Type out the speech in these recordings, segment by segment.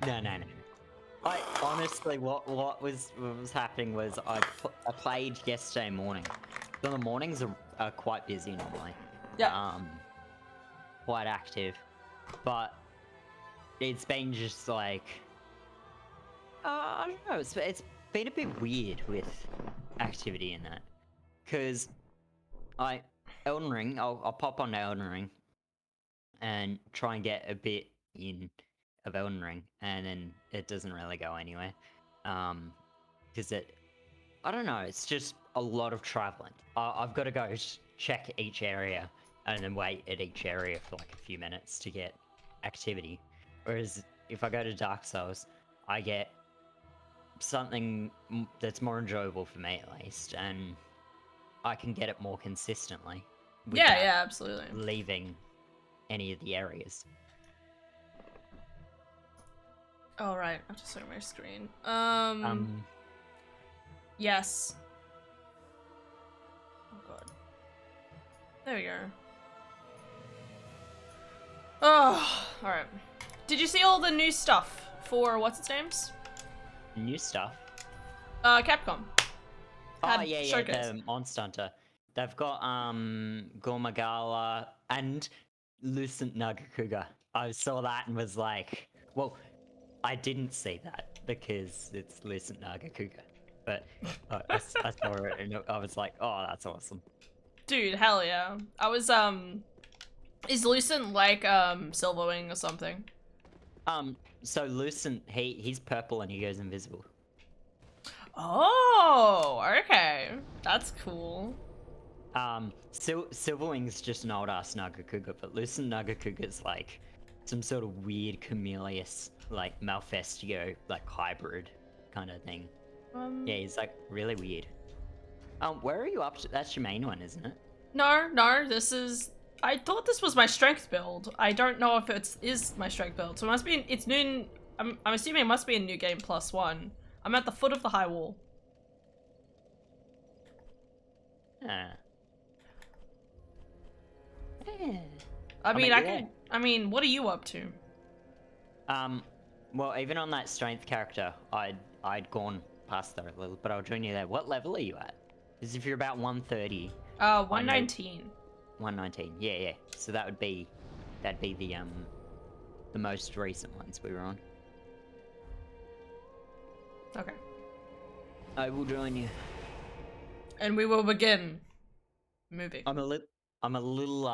No. I honestly, what was happening was I played yesterday morning. So the mornings are quite busy normally. Yeah. Quite active, but it's been just like I don't know. It's been a bit weird with activity in that, because Elden Ring. I'll pop on Elden Ring and try and get a bit in of Elden Ring, and then it doesn't really go anywhere. Because I don't know, it's just a lot of traveling. I've got to go check each area and then wait at each area for like a few minutes to get activity. Whereas if I go to Dark Souls, I get something that's more enjoyable for me at least, and I can get it more consistently. Yeah, absolutely. Leaving any of the areas. All right, I have to start my screen. Yes. Oh god. There we go. Oh, all right. Did you see all the new stuff for what's its names? New stuff. Capcom. Oh yeah, the Monster Hunter. They've got Gormagala and Lucent Nagakuga. I saw that and was like, well, I didn't see that because it's Lucent Nagakuga, but I saw it and I was like, oh, that's awesome. Dude, hell yeah. I was is Lucent like Silverwing or something? So Lucent, he's purple and he goes invisible. Oh, okay. That's cool. Silverwing's just an old ass Nagakuga, but Lucent Nagakuga's like some sort of weird Chameleus, like Malfestio, like hybrid kind of thing. Yeah, he's like really weird. Where are you up to? That's your main one, isn't it? No, this is... I thought this was my strength build. I don't know if it is my strength build. So it must be... It's new... I'm assuming it must be a new game +1. I'm at the foot of the high wall. Yeah. I mean, what are you up to? Well, even on that strength character, I'd gone past that a little, but I'll join you there. What level are you at? Because if you're about 130. 119. 119. Yeah. So that'd be the most recent ones we were on. Okay. I will join you. And we will begin moving. I'm a little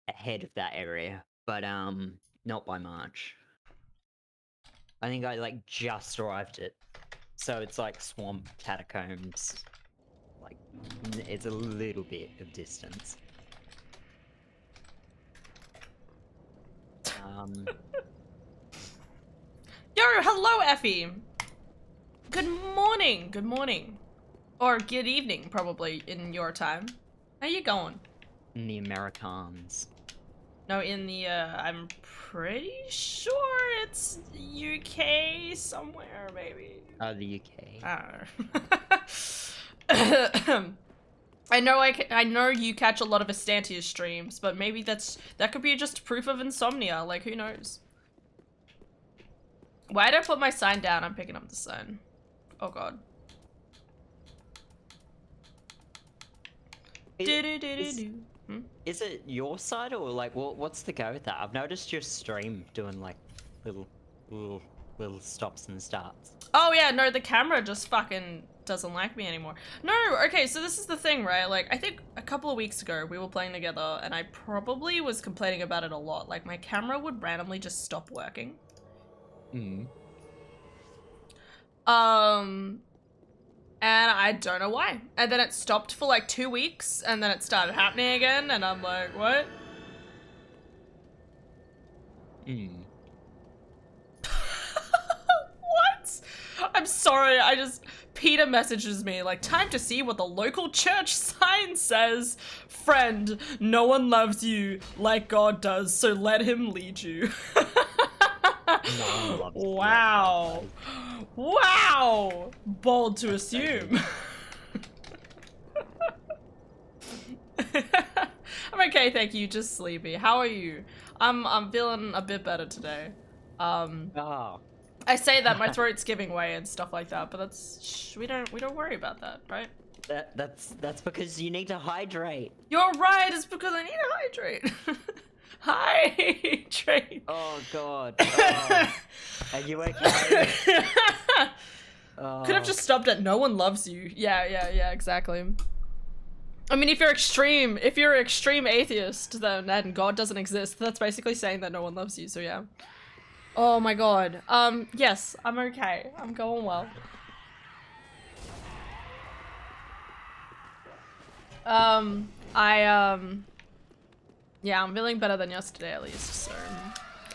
ahead of that area, but not by much. I think I like just arrived at, so it's like swamp catacombs. Like it's a little bit of distance. Yo, hello, Effie. Good morning. Good morning. Or good evening, probably, in your time. How you going? In the Americans. No, in the, I'm pretty sure it's UK somewhere, maybe. Oh, the UK. I know you catch a lot of Estantia streams, but maybe that could be just proof of insomnia, like, who knows? Why did I put my sign down? I'm picking up the sign. Oh god. Is it your side or like what's the go with that? I've noticed your stream doing like little stops and starts. Oh yeah, no, the camera just fucking doesn't like me anymore. No, okay, so this is the thing, right? Like, I think a couple of weeks ago we were playing together and I probably was complaining about it a lot. Like, my camera would randomly just stop working. And I don't know why. And then it stopped for like 2 weeks and then it started happening again and I'm like, what? What? I'm sorry, Peter messages me like, time to see what the local church sign says. Friend, no one loves you like God does, so let him lead you. No, wow. Wow! Bold to assume. I'm okay, thank you. Just sleepy. How are you? I'm feeling a bit better today. Oh, I say that my throat's giving way and stuff like that, but that's we don't worry about that, right? that's because you need to hydrate. You're right. It's because I need to hydrate. Hydrate. Oh god. Oh. Are you okay? Oh. Could have just stopped at "No one loves you." Yeah, exactly. I mean, if you're extreme atheist, then and God doesn't exist, that's basically saying that no one loves you. So yeah. Oh my god. Yes, I'm okay. I'm going well. Yeah, I'm feeling better than yesterday at least, so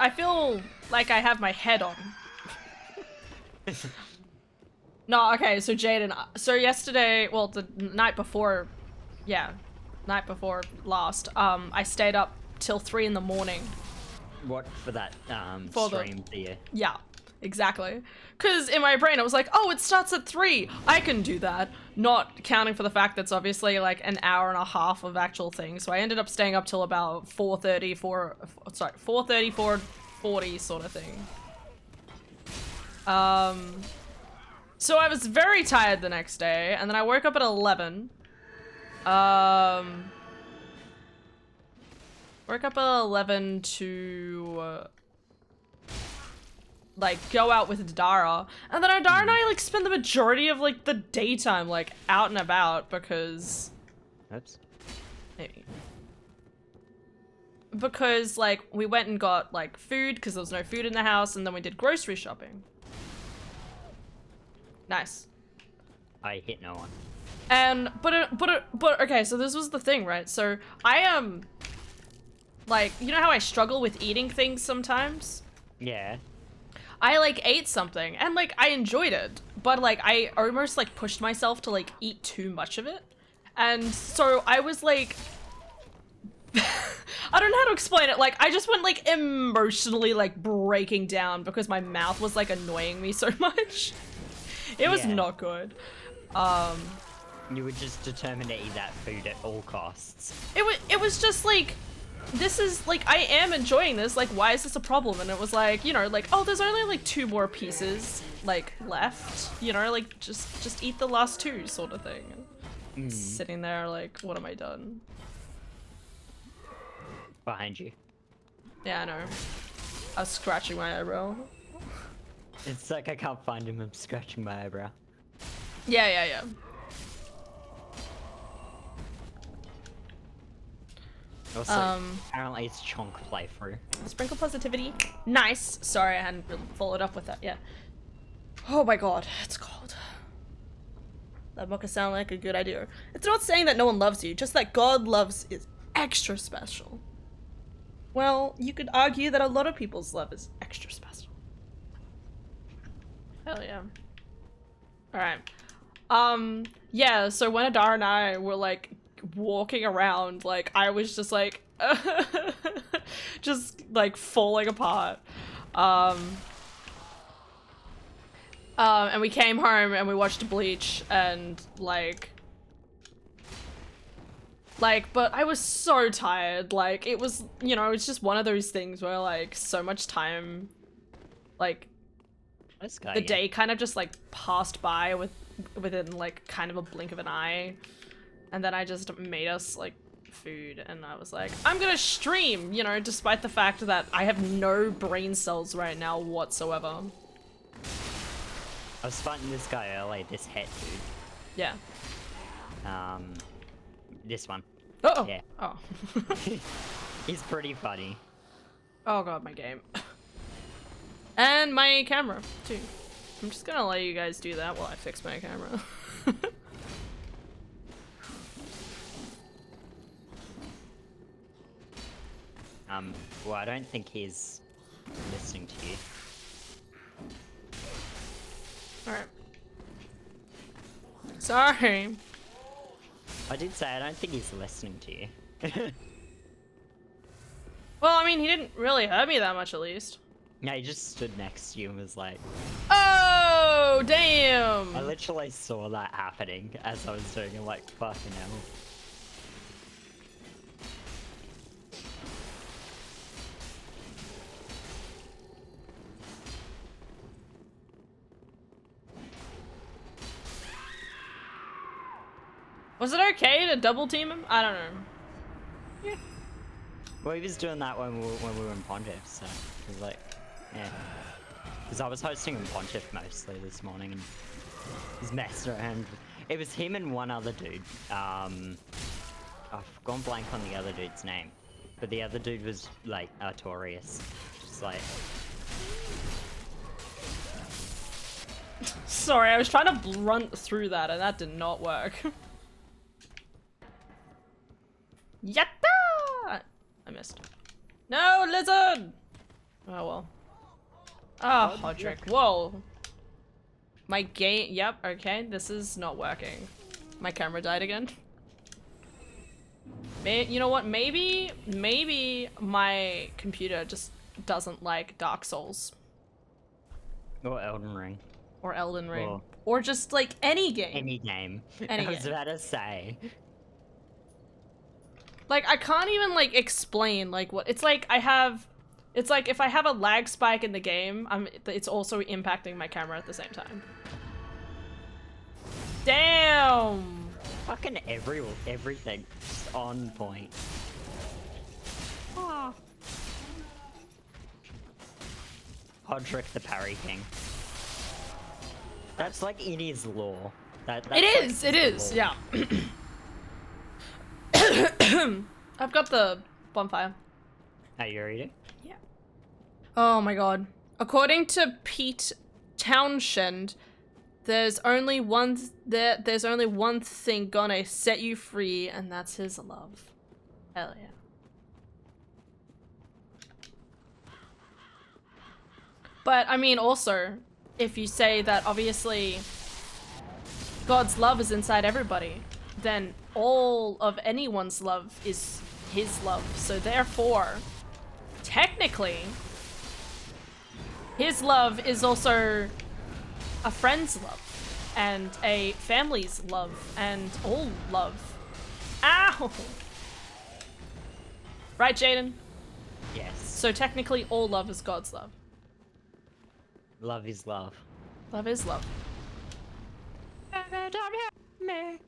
I feel like I have my head on. No, okay, so Jaden, so yesterday, well, the night before, yeah, night before last, I stayed up till 3 in the morning. What for that For stream there? Yeah, exactly. Because in my brain I was like, oh, it starts at 3. I can do that. Not counting for the fact that's obviously like an hour and a half of actual things. So I ended up staying up till about 4:30, 4:40 sort of thing. So I was very tired the next day, and then I woke up at 11. Woke up at 11 to like go out with Dara, and then Dara and I like spend the majority of like the daytime like out and about because maybe because like we went and got like food because there was no food in the house, and then we did grocery shopping. Nice. I hit no one. And but okay, so this was the thing, right? So I am like, you know how I struggle with eating things sometimes? Yeah. I like ate something and like I enjoyed it, but like I almost like pushed myself to like eat too much of it. And so I was like I don't know how to explain it. Like I just went like emotionally like breaking down because my mouth was like annoying me so much. It was not good. You were just determined to eat that food at all costs. It was just like, this is like, I am enjoying this, like why is this a problem? And it was like, you know, like, oh, there's only like 2 more pieces like left, you know, like just eat the last 2 sort of thing. Sitting there like, what am I done? Behind you. Yeah, I know. I was scratching my eyebrow. It's like I can't find him, I'm scratching my eyebrow. Yeah. Also, apparently it's chonk playthrough. Sprinkle positivity. Nice. Sorry, I hadn't really followed up with that yet. Oh my god, it's cold. That book sound like a good idea. It's not saying that no one loves you, just that God loves is extra special. Well, you could argue that a lot of people's love is extra special. Hell yeah. Alright. Yeah, so when Adara and I were like walking around, like I was just like just like falling apart. And we came home and we watched Bleach and but I was so tired. Like it was, you know, it's just one of those things where like so much time like the day kind of just like passed by within like kind of a blink of an eye. And then I just made us like food and I was like, I'm gonna stream, you know, despite the fact that I have no brain cells right now whatsoever. I was fighting this guy earlier, this het dude. Yeah. This one. Uh-oh. Yeah. Oh. He's pretty funny. Oh god, my game. And my camera, too. I'm just gonna let you guys do that while I fix my camera. Well, I don't think he's listening to you. Alright. Sorry. I did say I don't think he's listening to you. Well, I mean, he didn't really hurt me that much, at least. No, he just stood next to you and was like... Oh, damn! I literally saw that happening as I was doing it, like, fucking hell. Was it okay to double team him? I don't know. Well, he was doing that when we were in Pontiff, so it was like, yeah. Because I was hosting in Pontiff mostly this morning, and he's messed around. It was him and one other dude. I've gone blank on the other dude's name, but the other dude was like Artorias, just like. Sorry, I was trying to run through that and that did not work. Yatta! I missed. No, lizard! Oh well. Oh, Hodrick. Whoa. My game. Yep, okay, this is not working. My camera died again. You know what? Maybe my computer just doesn't like Dark Souls. Or Elden Ring. Or Elden Ring. Or just like any game. Any game. Any I was game. about to say. Like, I can't even like explain like what it's like. It's like if I have a lag spike in the game, it's also impacting my camera at the same time. Damn. Fucking everything just on point. Oh. Hodrick the Parry King. That's like in his lore. That's it is, yeah. I've got the bonfire. Are you ready? Yeah. Oh my god. According to Pete Townshend, there's only one thing gonna set you free, and that's his love. Hell yeah. But I mean, also, if you say that obviously God's love is inside everybody, then all of anyone's love is his love. So therefore, technically, his love is also a friend's love, and a family's love, and all love. Ow! Right, Jaden? Yes. So technically, all love is God's love. Love is love. Love is love. Don't help me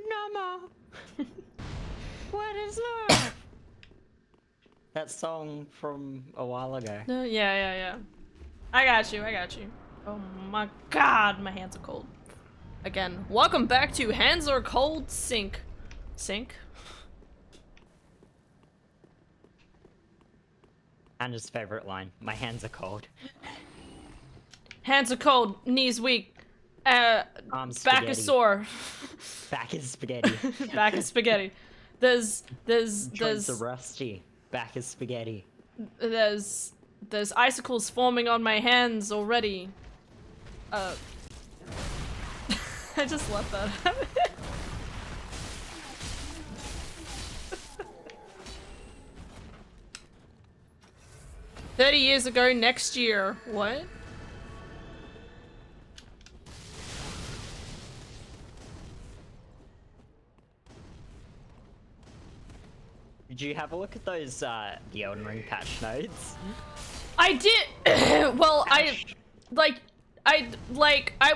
no more. What is love? That song from a while ago. Yeah. I got you. Oh my god, my hands are cold. Again, welcome back to Hands Are Cold Sink. Sink? Anna's favorite line. My hands are cold. Hands are cold, knees weak, Arms back spaghetti. is sore. Back is spaghetti. Back is spaghetti. There's Joints are rusty. Back is spaghetti. there's icicles forming on my hands already. I just love that. 30 years ago next year. What? Did you have a look at those the Elden Ring patch notes? I did. Well, I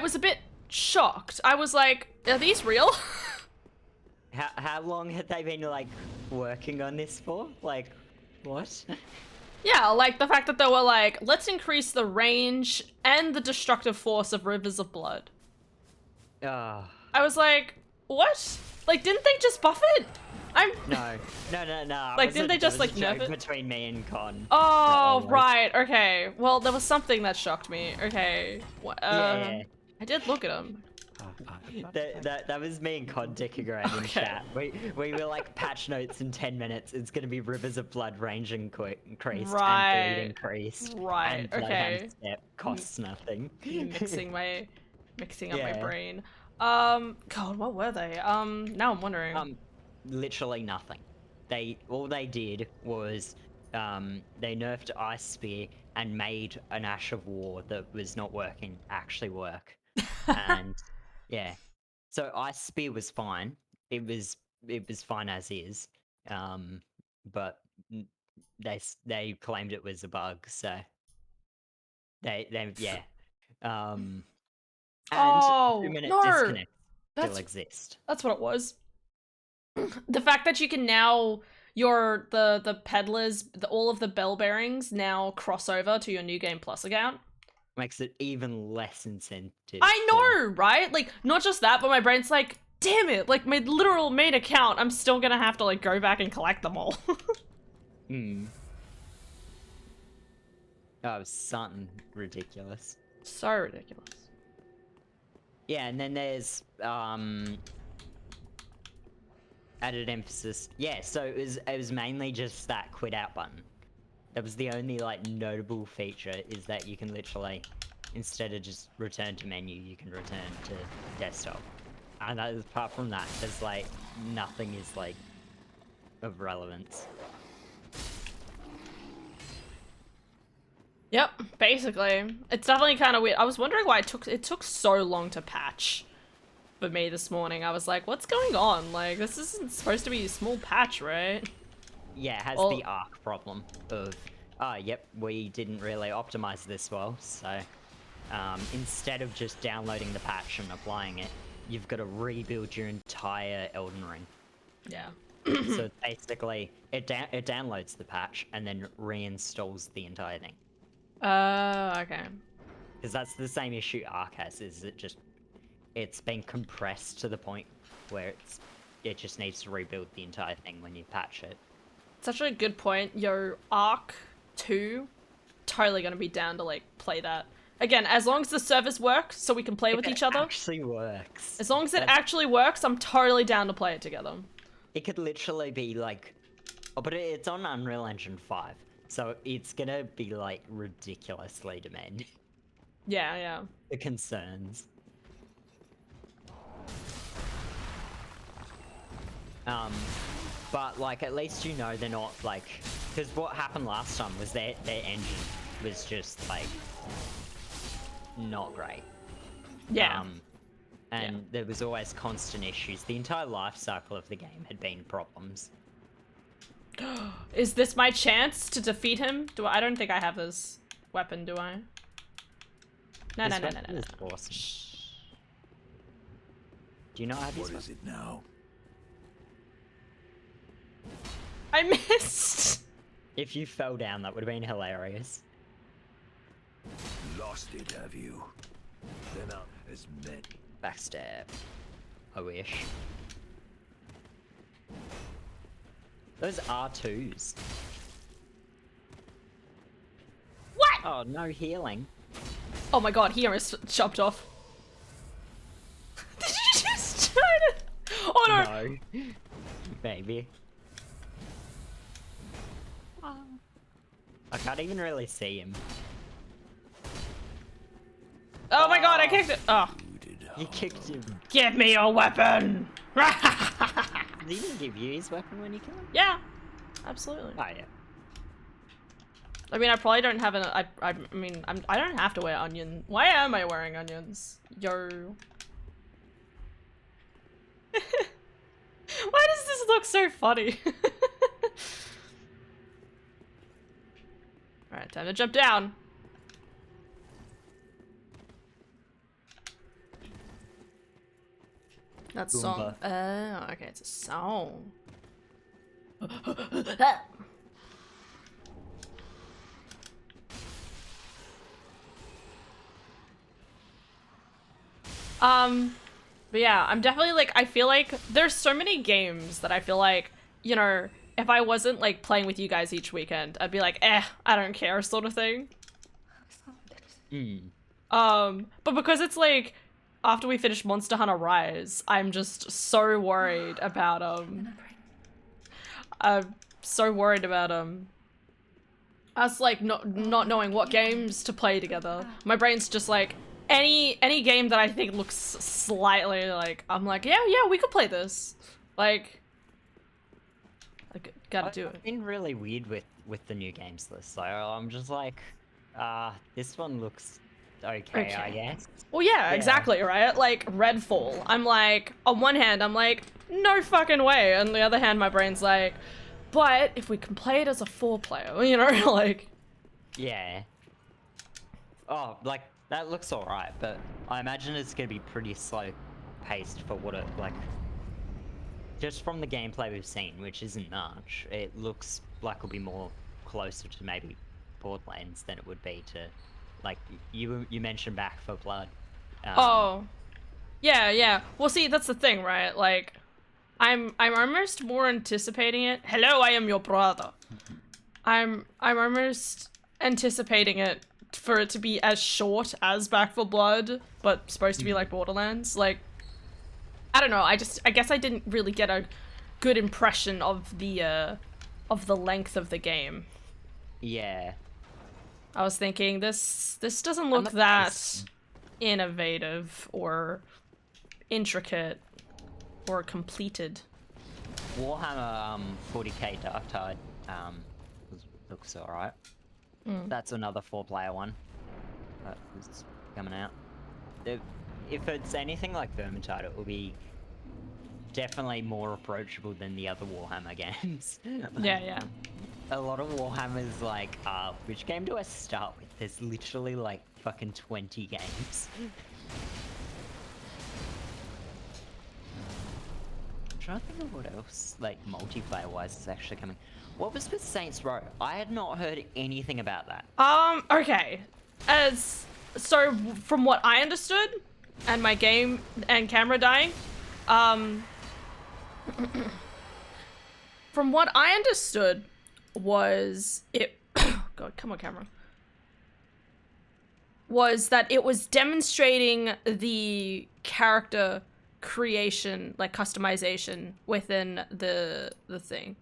was a bit shocked. I was like, are these real? How long had they been like working on this for? Like, what? Yeah, like the fact that they were like, let's increase the range and the destructive force of Rivers of Blood. Oh. I was like, what? Like, didn't they just buff it? No. Like, didn't they just like nerf it? Between me and Con. Oh, right. Okay. Well, there was something that shocked me. Okay. Yeah. I did look at them. That was me and Con dicking around in chat. We were like, patch notes in 10 minutes. It's gonna be Rivers of Blood range increased Right. and bleed increased. Right. And Okay. Step costs nothing. mixing up my brain. God, what were they? Now I'm wondering. Literally nothing. All they did was they nerfed Ice Spear and made an Ash of War that was not working actually work. And yeah. So Ice Spear was fine. It was fine as is. But they claimed it was a bug, so they yeah. And Oh, 2-minute no! disconnect still That's- exist. That's what it was. The fact that you can now the peddlers, all of the bell bearings now cross over to your New Game Plus account. Makes it even less incentive. I know, right? Like, not just that, but my brain's like, damn it, like my literal main account, I'm still gonna have to like go back and collect them all. Hmm. Oh, something ridiculous. So ridiculous. Yeah, and then there's added emphasis. Yeah, so it was mainly just that quit out button. That was the only like notable feature, is that you can literally, instead of just return to menu, you can return to desktop. And apart from that, there's like nothing is like of relevance. Yep, basically. It's definitely kind of weird. I was wondering why it took so long to patch for me this morning. I was like, what's going on? Like, this isn't supposed to be a small patch, right? Yeah, it has Well- the arc problem of, yep, we didn't really optimize this well, so instead of just downloading the patch and applying it, you've got to rebuild your entire Elden Ring. Yeah. So basically, it downloads the patch and then reinstalls the entire thing. Okay. Because that's the same issue Arc has, is it's been compressed to the point where it just needs to rebuild the entire thing when you patch it. Such a good point. Yo, Arc 2, totally gonna be down to like play that. Again, as long as the servers work so we can play with each other. It actually works. As long as it actually works, I'm totally down to play it together. It could literally be like, oh, but it's on Unreal Engine 5, so it's gonna be like ridiculously demanding. Yeah, yeah. The concerns. But like at least you know they're not like, because what happened last time was their engine was just like not great. Yeah. And there was always constant issues. The entire life cycle of the game had been problems. Is this my chance to defeat him? I don't think I have this weapon, do I? No, This no, no, no, weapon no, no. is awesome. Do you not have What this is it now? I missed! If you fell down, that would have been hilarious. Lost it, have you? Then out as many. Backstab. I wish. Those R2s. What? Oh, no healing. Oh my god, he almost chopped off. Did you just try to... Oh no! No. Maybe. I can't even really see him. Oh my god, I kicked it! Oh. You kicked him. Give me your weapon! Did he even give you his weapon when you killed him? Yeah, absolutely. Oh, yeah. I mean, I probably don't have I mean, I don't have to wear onion. Why am I wearing onions? Yo. Why does this look so funny? Alright, time to jump down. That song. Goomba. Oh, okay, it's a song. But yeah, I'm definitely like, I feel like there's so many games that I feel like, you know, if I wasn't like playing with you guys each weekend, I'd be like, I don't care sort of thing. But because it's like, after we finish Monster Hunter Rise, I'm just so worried about, I'm so worried about, us like not knowing what games to play together. My brain's just like, any game that I think looks slightly like, I'm like, yeah, we could play this. Like, I gotta do it. I've been really weird with the new games list. So I'm just like, this one looks okay, I guess. Well, yeah, exactly, right? Like, Redfall. I'm like, on one hand, I'm like, no fucking way. On the other hand, my brain's like, but if we can play it as a 4-player, you know, like... Yeah. Oh, like, that looks alright, but I imagine it's gonna be pretty slow paced for what it, like... just from the gameplay we've seen, which isn't much, it looks like it'll be more closer to maybe Borderlands than it would be to, like, you mentioned Back for Blood. Oh. Yeah, yeah. Well, see, that's the thing, right? Like, I'm almost more anticipating it. Hello, I am your brother. I'm almost anticipating it for it to be as short as Back for Blood, but supposed to be like Borderlands. Like, I don't know. I guess I didn't really get a good impression of the length of the game. Yeah. I was thinking this doesn't look the that pace. innovative or intricate or completed. Warhammer 40k Darktide looks alright. That's another 4-player one that is coming out. If it's anything like Vermintide, it will be definitely more approachable than the other Warhammer games. Yeah, yeah. A lot of Warhammers like, which game do I start with? There's literally like fucking 20 games. I'm trying to think of what else, like multiplayer wise, is actually coming. What was with Saints Row? I had not heard anything about that. Okay. So from what I understood, and my game and camera dying, from what I understood was it, God, come on camera, was that it was demonstrating the character creation, like customization within the thing.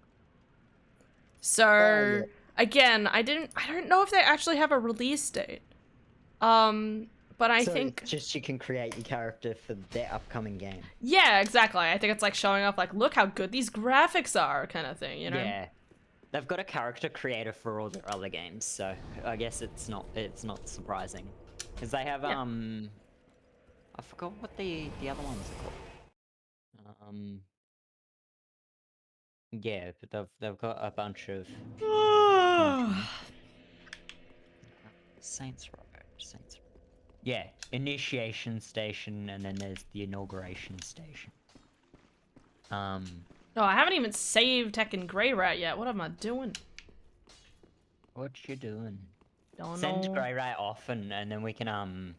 So again, I don't know if they actually have a release date. But I think it's just you can create your character for their upcoming game. yeah, exactly. I think it's like showing off like look how good these graphics are kind of thing, you know? Yeah. They've got a character creator for all their other games, so I guess it's not surprising. Because they have Yeah. I forgot what the other ones are called. Yeah, but they've got a bunch of Saints Row. Yeah, initiation station, and then there's the inauguration station. Oh, I haven't even saved Tekken Grey Rat yet. What am I doing? What you doing? Don't Send know. Grey Rat off, and then we can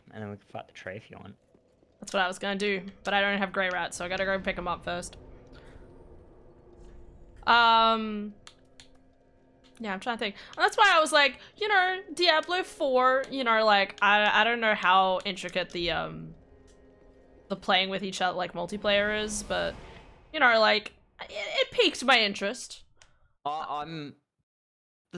fight the tree if you want. That's what I was gonna do, but I don't have Grey Rat, so I gotta go pick him up first. Yeah, I'm trying to think. And that's why I was like, you know, Diablo 4, you know, like, I don't know how intricate the playing with each other, like, multiplayer is, but, you know, like, it piqued my interest. The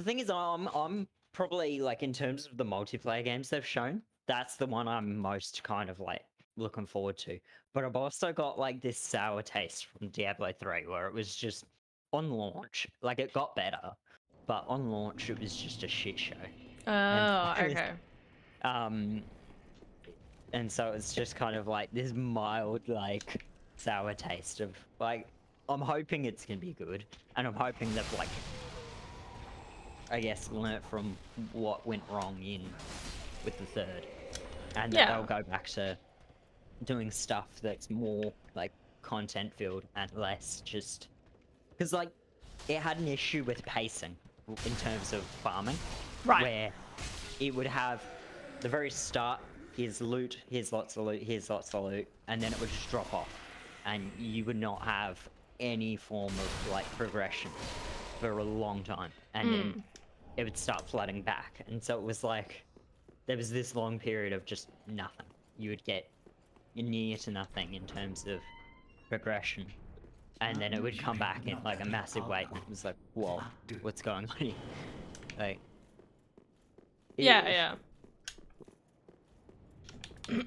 thing is, I'm probably, like, in terms of the multiplayer games they've shown, that's the one I'm most kind of, like, looking forward to. But I've also got, like, this sour taste from Diablo 3, where it was just, on launch, like, it got better, but on launch, it was just a shit show. Oh, okay. And so it's just kind of, like, this mild, like, sour taste of, like, I'm hoping it's gonna be good, and I'm hoping that, like, I guess, learnt from what went wrong with the third, and that Yeah. they'll go back to doing stuff that's more like content filled and less just because like it had an issue with pacing in terms of farming, Right. where it would have the very start, here's loot, here's lots of loot, here's lots of loot, and then it would just drop off, and you would not have any form of like progression for a long time, and then it would start flooding back, and so it was like there was this long period of just nothing. You would get near to nothing in terms of progression, and then it would come back in like a massive way. It was like, whoa, what's going on here? Like, Yeah, yeah.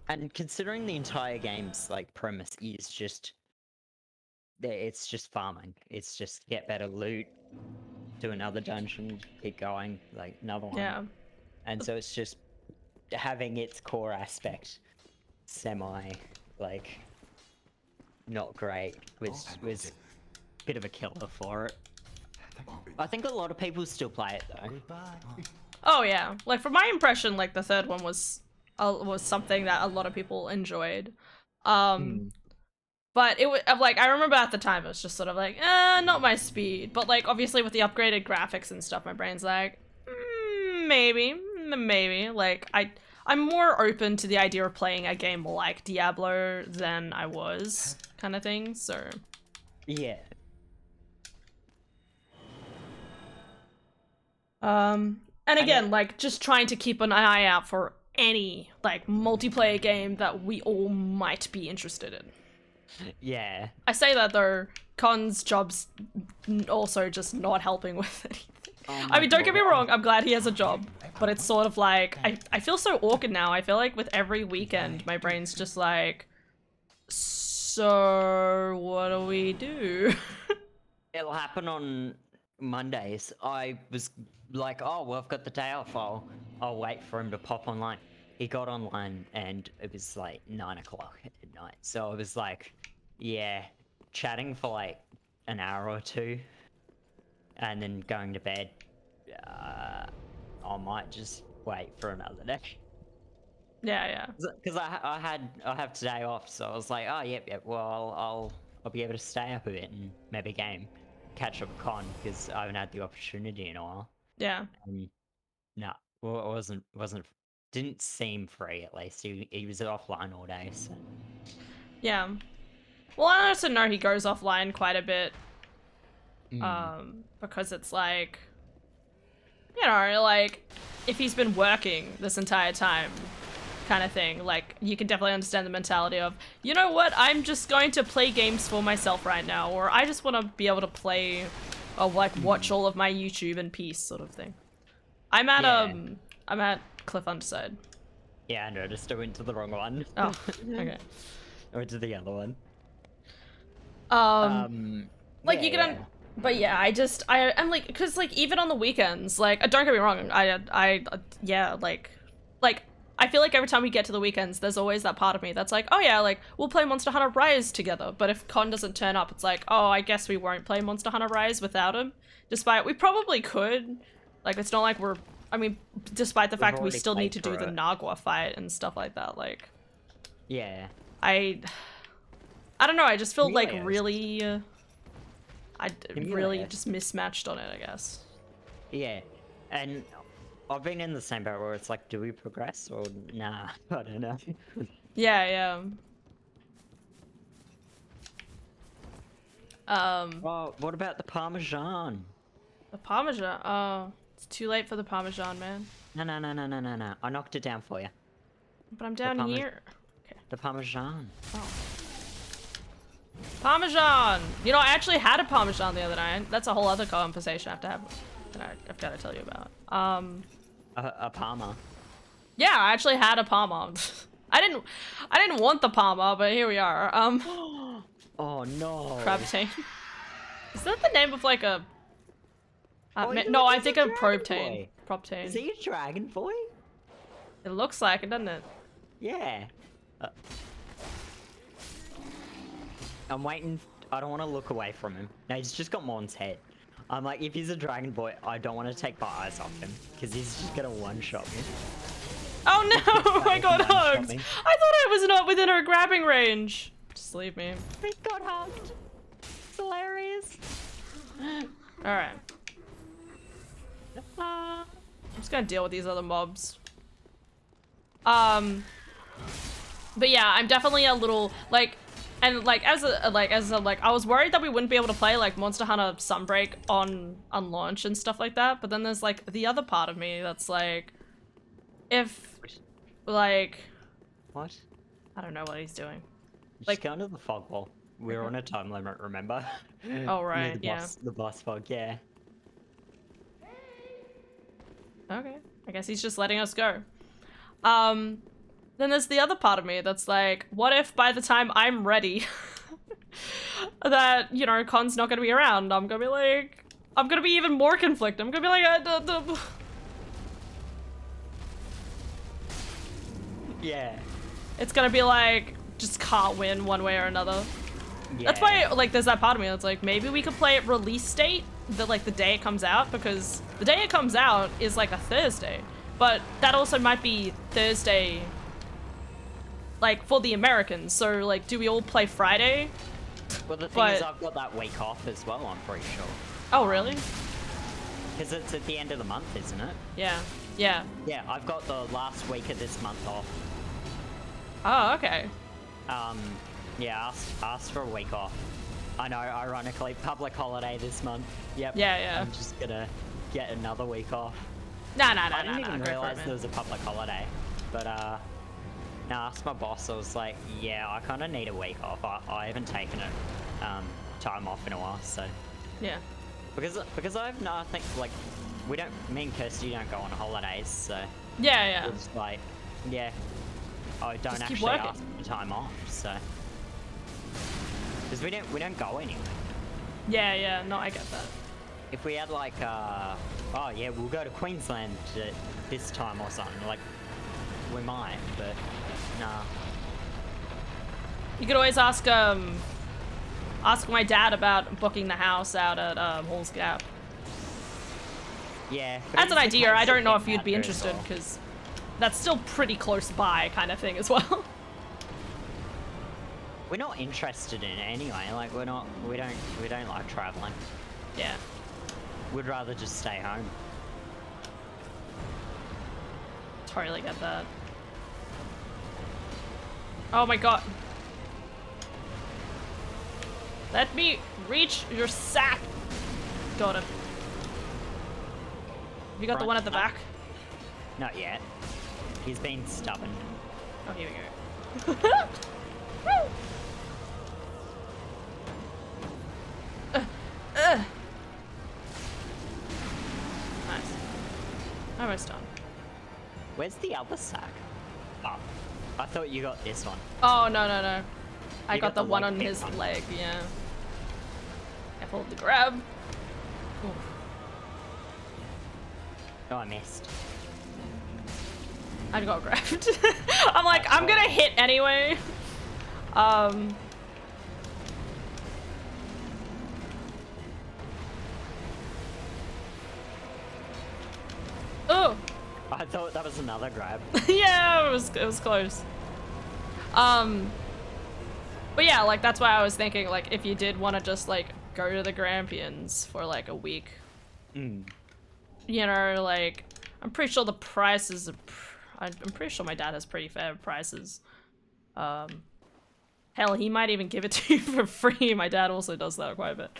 And considering the entire game's like premise is just, it's just farming. It's just get better loot, do another dungeon, keep going, like another one. Yeah. And so it's just having its core aspect semi like not great was a bit of a killer for it. I think a lot of people still play it though. Oh yeah. Like from my impression, like the third one was something that a lot of people enjoyed. But it was like, I remember at the time it was just sort of like, not my speed. But like, obviously with the upgraded graphics and stuff, my brain's like, maybe. Like, I'm more open to the idea of playing a game like Diablo than I was, kind of thing. So Yeah. and again, like, just trying to keep an eye out for any like multiplayer game that we all might be interested in. Yeah. I say that though, Con's job's also just not helping with anything. Oh I mean, don't get me God. wrong, I'm glad he has a job, but it's sort of like, I feel so awkward now. I feel like with every weekend, my brain's just like, so what do we do? It'll happen on Mondays. I was like, oh, well, I've got the day off. I'll wait for him to pop online. He got online and it was like 9 o'clock at night. So I was like, yeah, chatting for like an hour or two and then going to bed. I might just wait for another day. Yeah. Because I have today off, so I was like, oh, yep. Well, I'll be able to stay up a bit and maybe catch up with Con because I haven't had the opportunity in a while. Yeah. No, well, it didn't seem free at least. He was offline all day. So. Yeah. Well, I also know he goes offline quite a bit. Because it's like, you know, like, if he's been working this entire time, kind of thing, like, you can definitely understand the mentality of, you know what, I'm just going to play games for myself right now, or I just want to be able to play, or like, watch all of my YouTube in peace, sort of thing. I'm at Cliff Underside. Yeah, I noticed I went to the wrong one. Oh, okay. I went to the other one. Like, yeah, you can, yeah. but yeah, I'm like, because like, even on the weekends, like, don't get me wrong, yeah, like, I feel like every time we get to the weekends, there's always that part of me that's like, oh yeah, like, we'll play Monster Hunter Rise together, but if Con doesn't turn up, it's like, oh, I guess we won't play Monster Hunter Rise without him, despite, we probably could, like, it's not like despite the fact we already still need to played do the through it. Nagua fight and stuff like that, like, Yeah. I don't know, I just feel like Helios. really, I really Helios. just mismatched on it, I guess. Yeah, and I've been in the same boat where it's like, do we progress or nah? I don't know. Yeah. Oh, what about the Parmesan? The Parmesan. Oh, it's too late for the Parmesan, man. No. I knocked it down for you. But I'm down here. Okay. The Parmesan. Oh. Parmesan! You know, I actually had a Parmesan the other night. That's a whole other conversation I have to have. That I've got to tell you about. A Parma. Yeah, I actually had a Parma. I didn't want the Parma, but here we are. Oh no. Crabtane. Is that the name of like a? Oh, you No, look I like think a of dragon Probtane. boy. Probtane. Is he a dragon boy? It looks like it, doesn't it? Yeah. I'm waiting. I don't want to look away from him. No, he's just got Mon's head. I'm like, if he's a dragon boy, I don't want to take my eyes off him because he's just gonna one-shot me. Oh no! I got One-shot hugged! me. I thought I was not within her grabbing range. Just leave me. He got hugged. It's hilarious. Alright. I'm just gonna deal with these other mobs. But yeah, I'm definitely a little, like, and like, as a, I was worried that we wouldn't be able to play, like, Monster Hunter Sunbreak on launch and stuff like that, but then there's, like, the other part of me that's like, if, like... What? I don't know what he's doing. Just Like- go into the fog wall. We're on a time limit, remember? Oh, right, yeah. The boss fog, yeah. Okay. I guess he's just letting us go. Then there's the other part of me that's like, what if by the time I'm ready, that, you know, Con's not gonna be around? I'm gonna be like, I'm gonna be even more conflicted. I'm gonna be like, Yeah. it's gonna be like, just can't win one way or another. Yeah. That's why, like, there's that part of me that's like, maybe we could play it release date, like, the day it comes out, because the day it comes out is, like, a Thursday. But that also might be Thursday like for the Americans. So like, do we all play Friday? Well, the thing is, But- I've got that week off as well. I'm pretty sure. Oh really? Because it's at the end of the month, isn't it? Yeah. Yeah. Yeah, I've got the last week of this month off. Oh okay. Yeah, ask for a week off. I know, ironically, public holiday this month. Yep. Yeah, yeah. I'm just gonna get another week off. Nah. I didn't even Go for it, realize man. there was a public holiday. But, no, I asked my boss, I was like, yeah, I kind of need a week off. I haven't taken it, time off in a while, so. Yeah. Because I have nothing, like, me and Kirsty don't go on holidays, so. Yeah. It's like, yeah, I don't Just keep actually working. ask for time off, so. Because we don't go anywhere. Yeah. No, I get that. If we had like, oh yeah, we'll go to Queensland at this time or something, like, we might, but nah. You could always ask my dad about booking the house out at Halls Gap. Yeah. but That's an it's the idea. I case don't of know if getting you'd be out there as interested well. because that's still pretty close by, kind of thing as well. We're not interested in it anyway. Like we don't like traveling. Yeah. We'd rather just stay home. Totally get that. Oh my god. Let me reach your sack. Got him. You got the Front one at the sack. back? Not yet. He's been stubborn. Oh, here we go. Woo! Nice. Almost done. Where's the other sack? Oh, I thought you got this one. Oh, no. I You got got the the one leg on pick his one. leg, yeah. Careful of the grab. Oof. Oh, I missed. I got grabbed. I'm like, I'm gonna hit anyway. Oh, I thought that was another grab. yeah, it was close. But yeah, like that's why I was thinking, like, if you did want to just like go to the Grampians for like a week, Mm. you know, like I'm pretty sure the prices are I'm pretty sure my dad has pretty fair prices. Hell, he might even give it to you for free. My dad also does that quite a bit.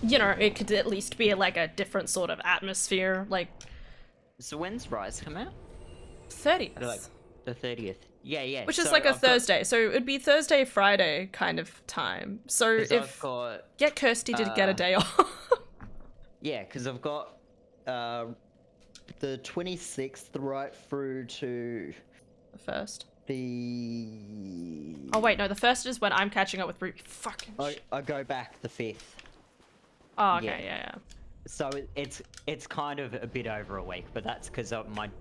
You know, it could at least be like a different sort of atmosphere, like So when's Rise come out? 30th. Like the 30th. Yeah. Which is So like a I've got- Thursday, so it'd be Thursday, Friday kind of time. So 'cause I've if got get Kirsty to get a day off. yeah, because I've got the 26th right through to The first. the. Oh wait, no, the first is when I'm catching up with Ruby. Fucking shit. I go back the 5th. Oh, okay, yeah. So it's kind of a bit over a week, but that's because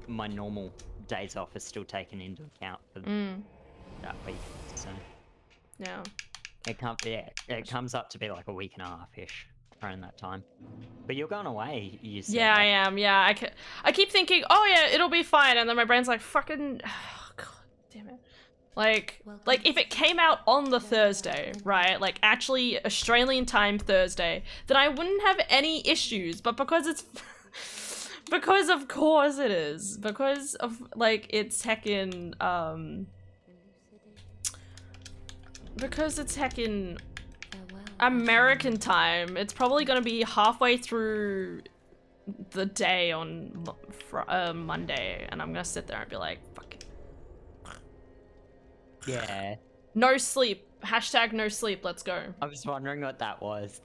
my normal days off is still taken into account for that week. So Yeah. it comes up to be like a week and a half ish around that time. But you're going away, you said. Yeah, I right? am. Yeah, I keep thinking, oh yeah, it'll be fine, and then my brain's like, fucking, oh, god damn it. Like if it came out on the Thursday, right? Like actually Australian time Thursday, then I wouldn't have any issues. But because it's, because of course it is, because of like it's heckin', because it's heckin' American time, it's probably gonna be halfway through the day on Monday, and I'm gonna sit there and be like, fuck. Yeah. No sleep. Hashtag no sleep. Let's go. I was wondering what that was.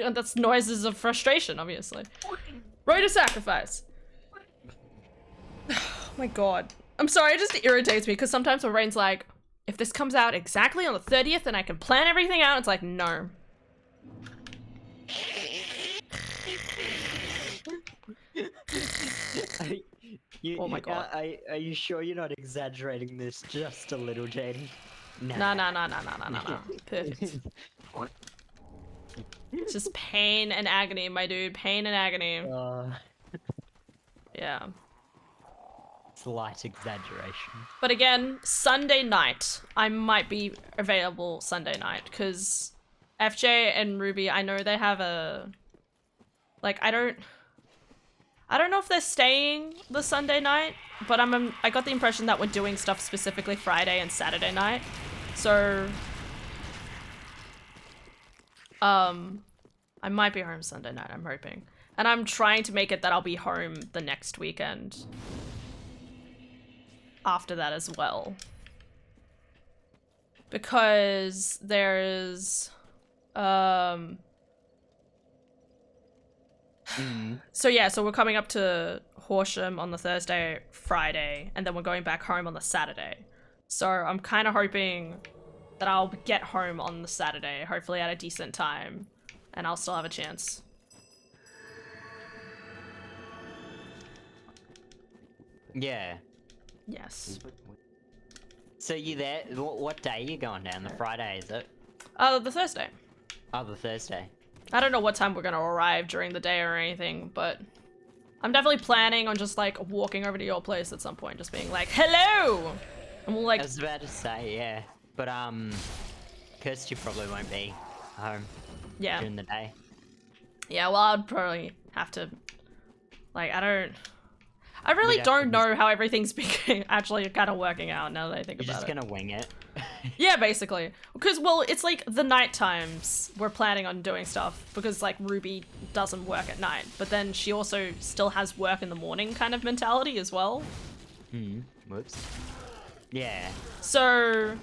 And that's noises of frustration, obviously. Road to sacrifice. Oh my god. I'm sorry, it just irritates me because sometimes my brain's like, if this comes out exactly on the 30th and I can plan everything out, it's like, no. Oh my God. Are you sure you're not exaggerating this just a little, Jaden? No. Perfect. It's just pain and agony, my dude. Pain and agony. Yeah. slight exaggeration. But again, Sunday night, I might be available Sunday night, because FJ and Ruby, I know they have a... Like, I don't know if they're staying the Sunday night, but I got the impression that we're doing stuff specifically Friday and Saturday night. So, I might be home Sunday night, I'm hoping. And I'm trying to make it that I'll be home the next weekend after that as well. Because there's, So yeah, so we're coming up to Horsham on the Thursday, Friday, and then we're going back home on the Saturday. So I'm kind of hoping that I'll get home on the Saturday, hopefully at a decent time, and I'll still have a chance. Yeah. Yes. So you there? What day are you going down? The Friday, is it? The Thursday. Oh, the Thursday. I don't know what time we're gonna arrive during the day or anything, but I'm definitely planning on just like walking over to your place at some point, just being like, hello! And we'll like... I was about to say, yeah. But, Kirsty probably won't be home Yeah. during the day. Yeah, well, I'd probably have to, like, I really We'd have don't to know how everything's been actually kind of working out now that I think You're about just it. gonna wing it. Yeah, basically. Because, well, it's like the night times we're planning on doing stuff because, like, Ruby doesn't work at night, but then she also still has work in the morning kind of mentality as well. Whoops. Yeah. So...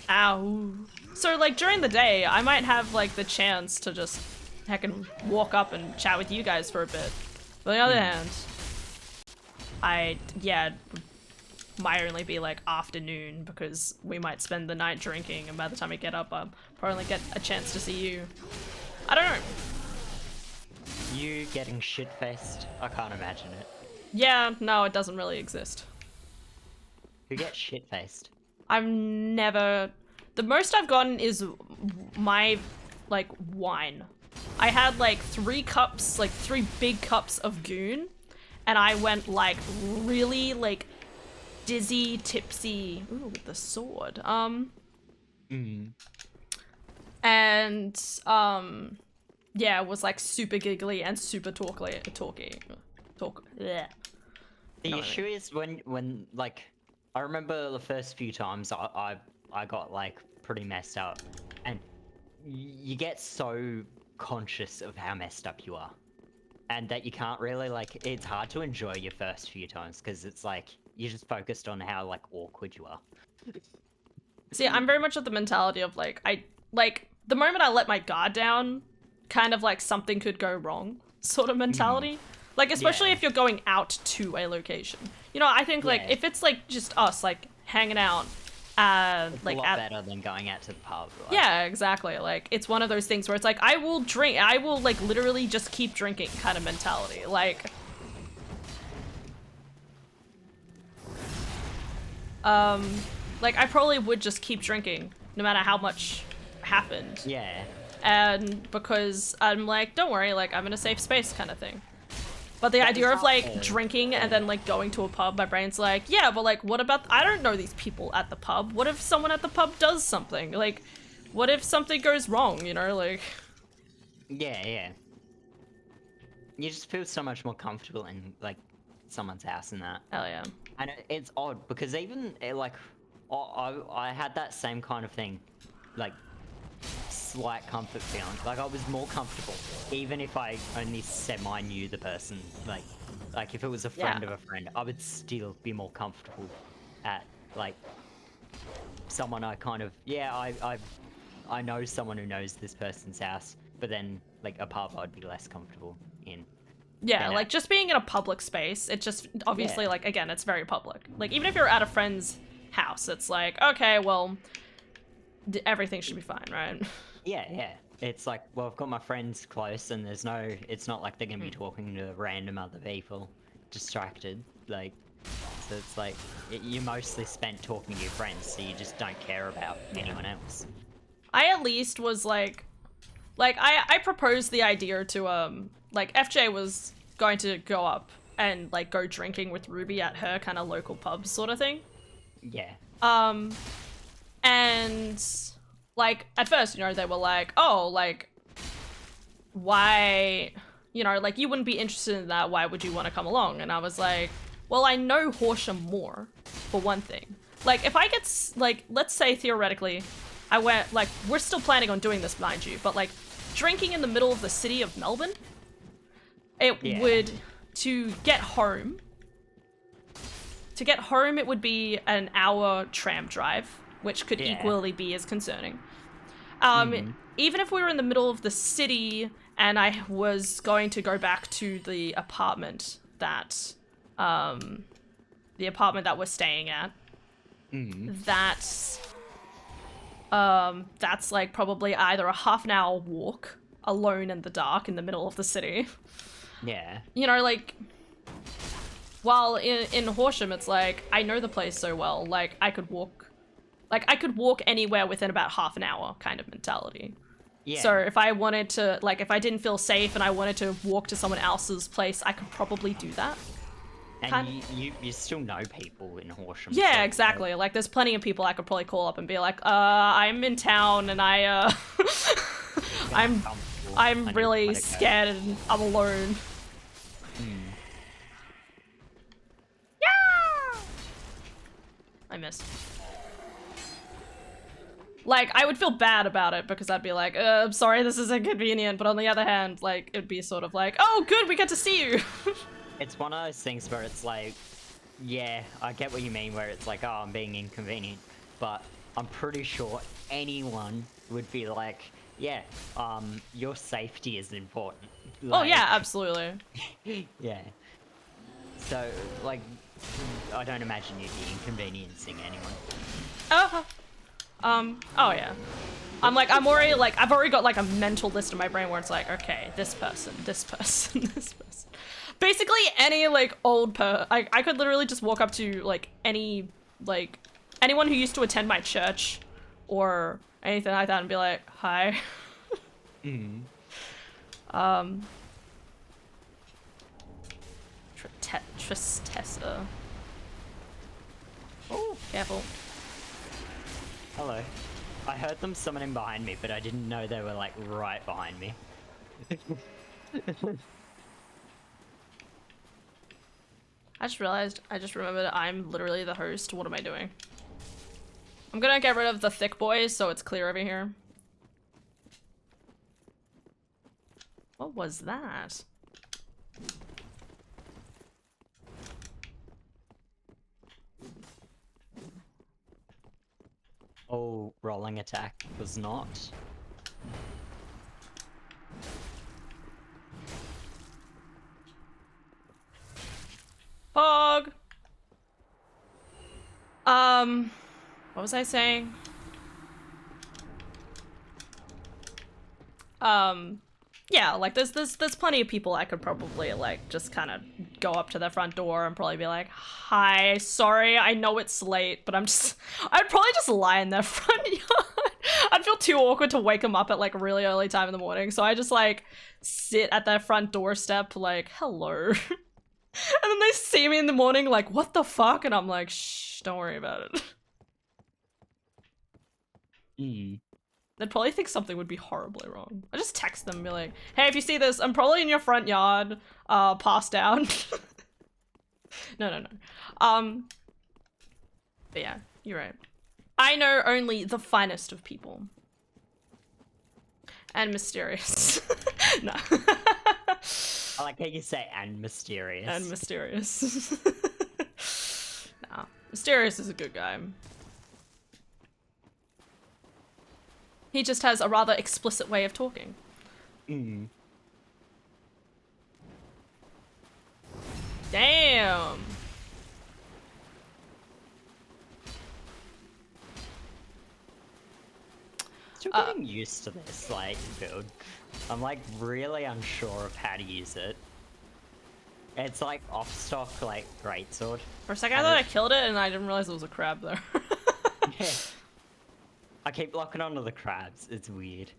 Ow. So, like, during the day, I might have, like, the chance to just heckin' walk up and chat with you guys for a bit. But on the other hand, might only be, like, afternoon because we might spend the night drinking, and by the time I get up, I'll probably get a chance to see you. I don't know. You getting shit-faced? I can't imagine it. Yeah, no, it doesn't really exist. Who gets shit-faced? I've never... The most I've gotten is my, like, wine. I had, like, 3 big cups of goon, and I went, like, really, like, dizzy, tipsy... Ooh, with the sword. Yeah, was, like, super giggly and super talky. Bleh. The issue is when, like... I remember the first few times I got, like, pretty messed up. And you get so conscious of how messed up you are. And that you can't really, like... It's hard to enjoy your first few times, because it's, like, you're just focused on how, like, awkward you are. See, I'm very much of the mentality of, like, the moment I let my guard down, kind of, like, something could go wrong sort of mentality. Like, especially if you're going out to a location. You know, I think, like, if it's, like, just us, like, hanging out, It's like, a lot better than going out to the pub. Like. Yeah, exactly. Like, it's one of those things where it's like, I will, like, literally just keep drinking kind of mentality. Like, I probably would just keep drinking, no matter how much happened. Yeah. And because I'm like, don't worry, like, I'm in a safe space kind of thing. But the That idea is of, not like, fair. drinking and then, like, going to a pub, my brain's like, yeah, but, like, what about... I don't know these people at the pub. What if someone at the pub does something? Like, what if something goes wrong, you know? Like... Yeah. You just feel so much more comfortable in, like, someone's house and that. Hell yeah. And it's odd, because even, like, I had that same kind of thing. Like, slight comfort feeling. Like, I was more comfortable, even if I only semi knew the person. Like if it was a friend of a friend, I would still be more comfortable at, like, someone I kind of, I know someone who knows this person's house, but then, like, a pub I'd be less comfortable in. Yeah, like, just being in a public space, it just, obviously, like, again, it's very public. Like, even if you're at a friend's house, it's like, okay, well, everything should be fine, right? Yeah. It's like, well, I've got my friends close, and it's not like they're gonna be talking to random other people, distracted, like, so it's like, you're mostly spent talking to your friends, so you just don't care about anyone else. I at least was like, I proposed the idea to, like, FJ was going to go up and like go drinking with Ruby at her kind of local pub sort of thing. Yeah. And like at first, you know, they were like, oh, like why, you know, like you wouldn't be interested in that, why would you want to come along? And I was like, well, I know Horsham more, for one thing. Like if I get like, let's say theoretically I went, like, we're still planning on doing this, mind you, but like drinking in the middle of the city of Melbourne, it would, to get home, it would be an hour tram drive, which could equally be as concerning. Even if we were in the middle of the city and I was going to go back to the apartment that we're staying at, that's like probably either a half an hour walk alone in the dark in the middle of the city. Yeah. You know, like, while in Horsham, it's like, I know the place so well, like, I could walk anywhere within about half an hour kind of mentality. Yeah. So if I wanted to, like, if I didn't feel safe and I wanted to walk to someone else's place, I could probably do that. And you still know people in Horsham. Yeah, so, exactly. Like, there's plenty of people I could probably call up and be like, I'm in town and I'm really scared and I'm alone. Yeah! I missed. Like, I would feel bad about it because I'd be like, I'm sorry this is inconvenient, but on the other hand, like, it'd be sort of like, oh, good, we get to see you! It's one of those things where it's like, yeah, I get what you mean, where it's like, oh, I'm being inconvenient, but I'm pretty sure anyone would be like, yeah, your safety is important. Like, oh yeah, absolutely. Yeah. So, like, I don't imagine you'd be inconveniencing anyone. Oh yeah. I'm already, like, I've already got, like, a mental list in my brain where it's like, okay, this person, this person, this person. Basically, any, like, I could literally just walk up to, like, anyone who used to attend my church or anything like that and be like, hi. Tristessa. Oh, careful. Hello. I heard them summoning behind me, but I didn't know they were, like, right behind me. I just remembered I'm literally the host. What am I doing? I'm gonna get rid of the thick boys so it's clear over here. What was that? Oh, rolling attack was not. Pog! What was I saying? Yeah, like there's plenty of people I could probably like just kind of go up to their front door and probably be like, hi, sorry, I know it's late, but I'd probably just lie in their front yard. I'd feel too awkward to wake them up at like a really early time in the morning, so I just like sit at their front doorstep like, hello. And then they see me in the morning like, what the fuck? And I'm like, shh, don't worry about it. They'd probably think something would be horribly wrong. I just text them and be like, hey, if you see this, I'm probably in your front yard, passed out. No. But yeah, you're right. I know only the finest of people. And mysterious. No. I like how you say and mysterious. And mysterious. Nah, Mysterious is a good guy. He just has a rather explicit way of talking. Damn! Still getting used to this, like, build. I'm, like, really unsure of how to use it. It's, like, off-stock, like, greatsword. For a second I thought I killed it and I didn't realize it was a crab there. Yeah. I keep locking onto the crabs, it's weird.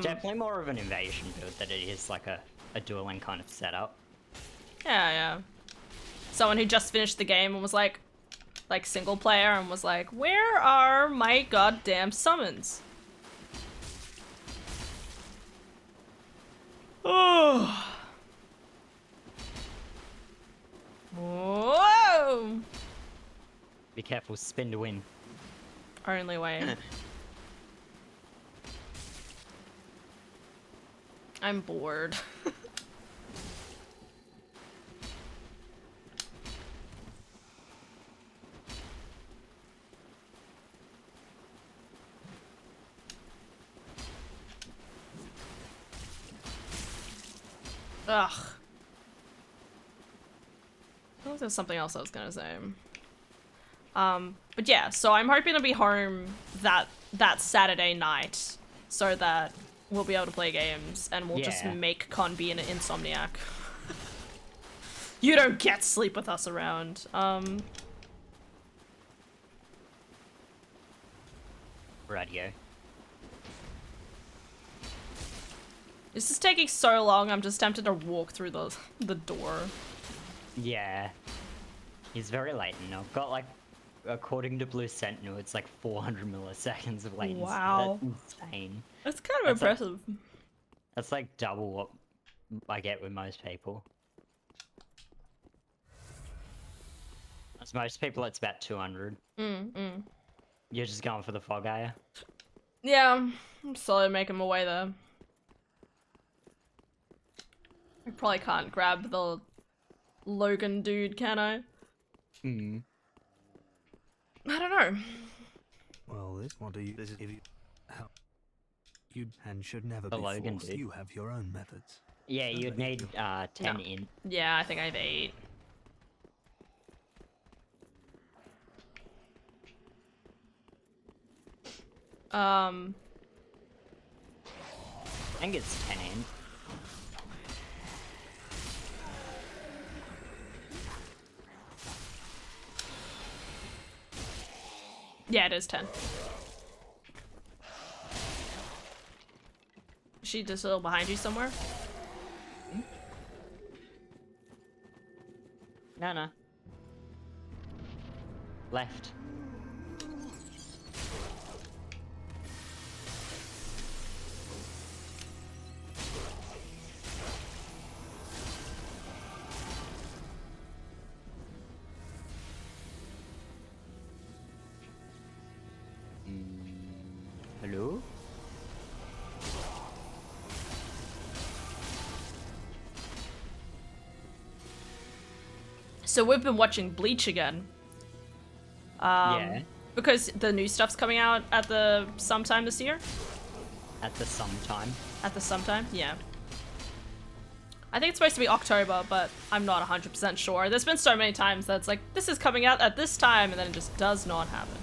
definitely more of an invasion build than it is like a dueling kind of setup. Yeah. Someone who just finished the game and was like single player and was like, where are my goddamn summons? Oh. Whoa! Be careful, spin to win. Only way. I'm bored. Ugh. I thought there was something else I was gonna say. But yeah, so I'm hoping to be home that Saturday night so that we'll be able to play games and we'll just Yeah. make Con be an insomniac. You don't get sleep with us around. Radio. This is taking so long, I'm just tempted to walk through the door. Yeah. He's very late and I've got like, according to Blue Sentinel, it's like 400 milliseconds of latency. Wow. That's insane. That's kind of That's impressive. That's like double what I get with most people. As most people, it's about 200. You're just going for the fog, are you? Yeah, I'm slowly making my way there. I probably can't grab the Logan dude, can I? Hmm. I don't know. Well, what do you? This is if you. How? You and should never The be Logan forced. dude. You have your own methods. Yeah, you'd need 10 No. in. Yeah, I think I have 8. I think it's 10 in. Yeah, it is 10. Is she just a little behind you somewhere? No. Left. Hello? So we've been watching Bleach again. Yeah. Because the new stuff's coming out at the sometime this year? At the sometime. At the sometime? Yeah. I think it's supposed to be October, but I'm not 100% sure. There's been so many times that it's like, this is coming out at this time, and then it just does not happen.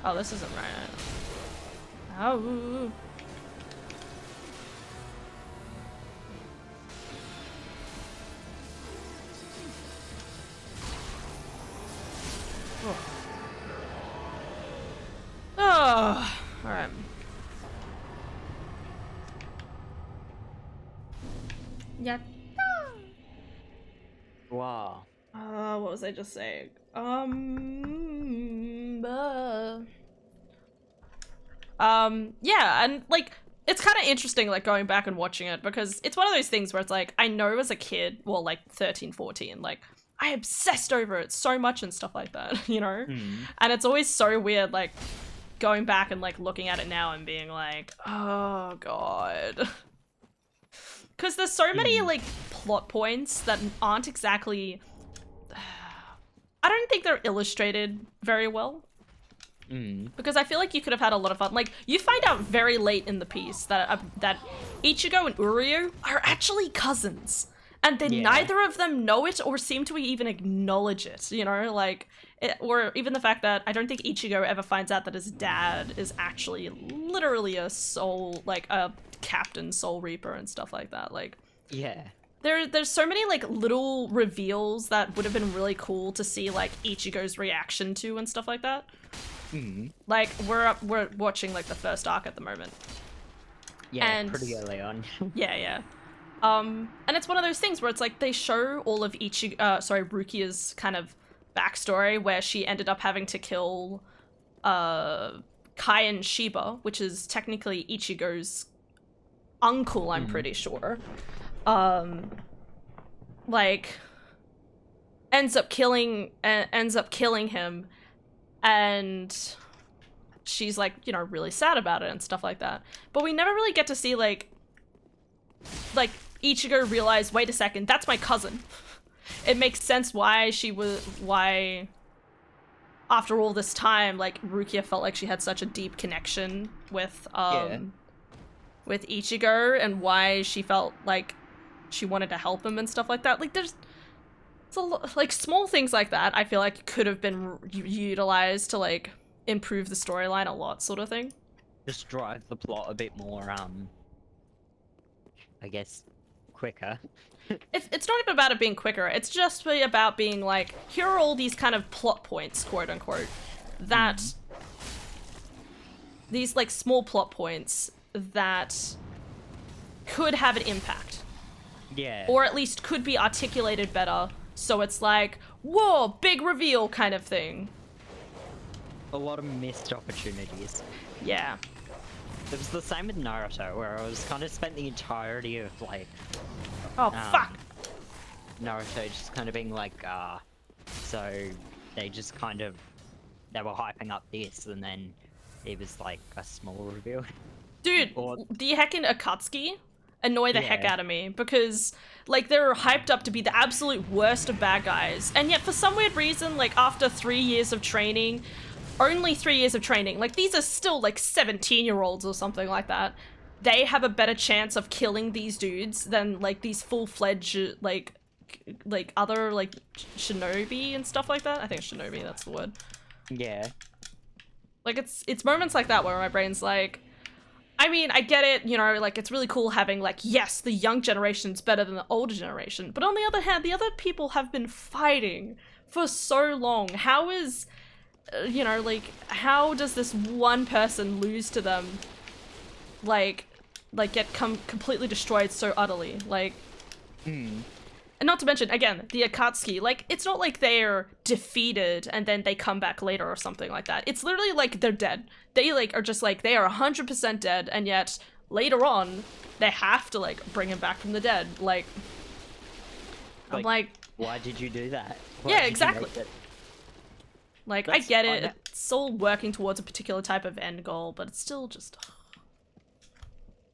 Oh, this isn't right. Oh. Oh. Alright. Yeah. Wow. What was I just saying? Yeah, and like it's kind of interesting like going back and watching it because it's one of those things where it's like I know as a kid, well like 13, 14, like I obsessed over it so much and stuff like that, you know? And it's always so weird like going back and like looking at it now and being like, oh god. Because there's so many like plot points that aren't exactly I don't think they're illustrated very well. Because I feel like you could have had a lot of fun. Like, you find out very late in the piece that that Ichigo and Uryu are actually cousins. And then neither of them know it or seem to even acknowledge it, you know? Like, or even the fact that I don't think Ichigo ever finds out that his dad is actually literally a soul, like, a captain soul reaper and stuff like that. Like, Yeah. there's so many, like, little reveals that would have been really cool to see, like, Ichigo's reaction to and stuff like that. Like we're watching like the first arc at the moment. Yeah, And- pretty early on. Yeah. And it's one of those things where it's like they show all of Rukia's kind of backstory, where she ended up having to kill Kai and Shiba, which is technically Ichigo's uncle, I'm pretty sure. Like ends up killing him, and she's like, you know, really sad about it and stuff like that. But we never really get to see like Ichigo realize, wait a second, that's my cousin. It makes sense why after all this time, like, Rukia felt like she had such a deep connection with Ichigo, and why she felt like she wanted to help him and stuff like that. Like, it's a lot, like, small things like that I feel like could have been utilized to, like, improve the storyline a lot, sort of thing. Just drive the plot a bit more, I guess, quicker. It's not even about it being quicker. It's just really about being like, here are all these kind of plot points, quote unquote, that these like small plot points that could have an impact, Yeah. or at least could be articulated better. So it's like, whoa, big reveal kind of thing. A lot of missed opportunities. Yeah. It was the same with Naruto, where I was kind of spent the entirety of like Oh, fuck. Naruto just kind of being like, so they just kind of, they were hyping up this, and then it was like a small reveal. Dude, Or- the heckin' Akatsuki annoy the heck Yeah. out of me, because like they're hyped up to be the absolute worst of bad guys, and yet for some weird reason, like after 3 years of training, only 3 years of training, like these are still like 17-year-olds or something like that, they have a better chance of killing these dudes than like these full-fledged like other like shinobi and stuff like that. I think shinobi, that's the word. Yeah. Like it's moments like that where my brain's like, I mean, I get it, you know, like it's really cool having like, yes, the young generation's better than the older generation, but on the other hand, the other people have been fighting for so long. How is, you know, like, how does this one person lose to them, like get completely destroyed so utterly, like, and not to mention, again, the Akatsuki, like, it's not like they're defeated and then they come back later or something like that. It's literally like they're dead. They like are just like, they are 100% dead, and yet later on they have to like bring him back from the dead. Like, I'm like, why did you do that? Why Yeah, did you exactly. make it- like, I That's get it. fine. It's all working towards a particular type of end goal, but it's still just.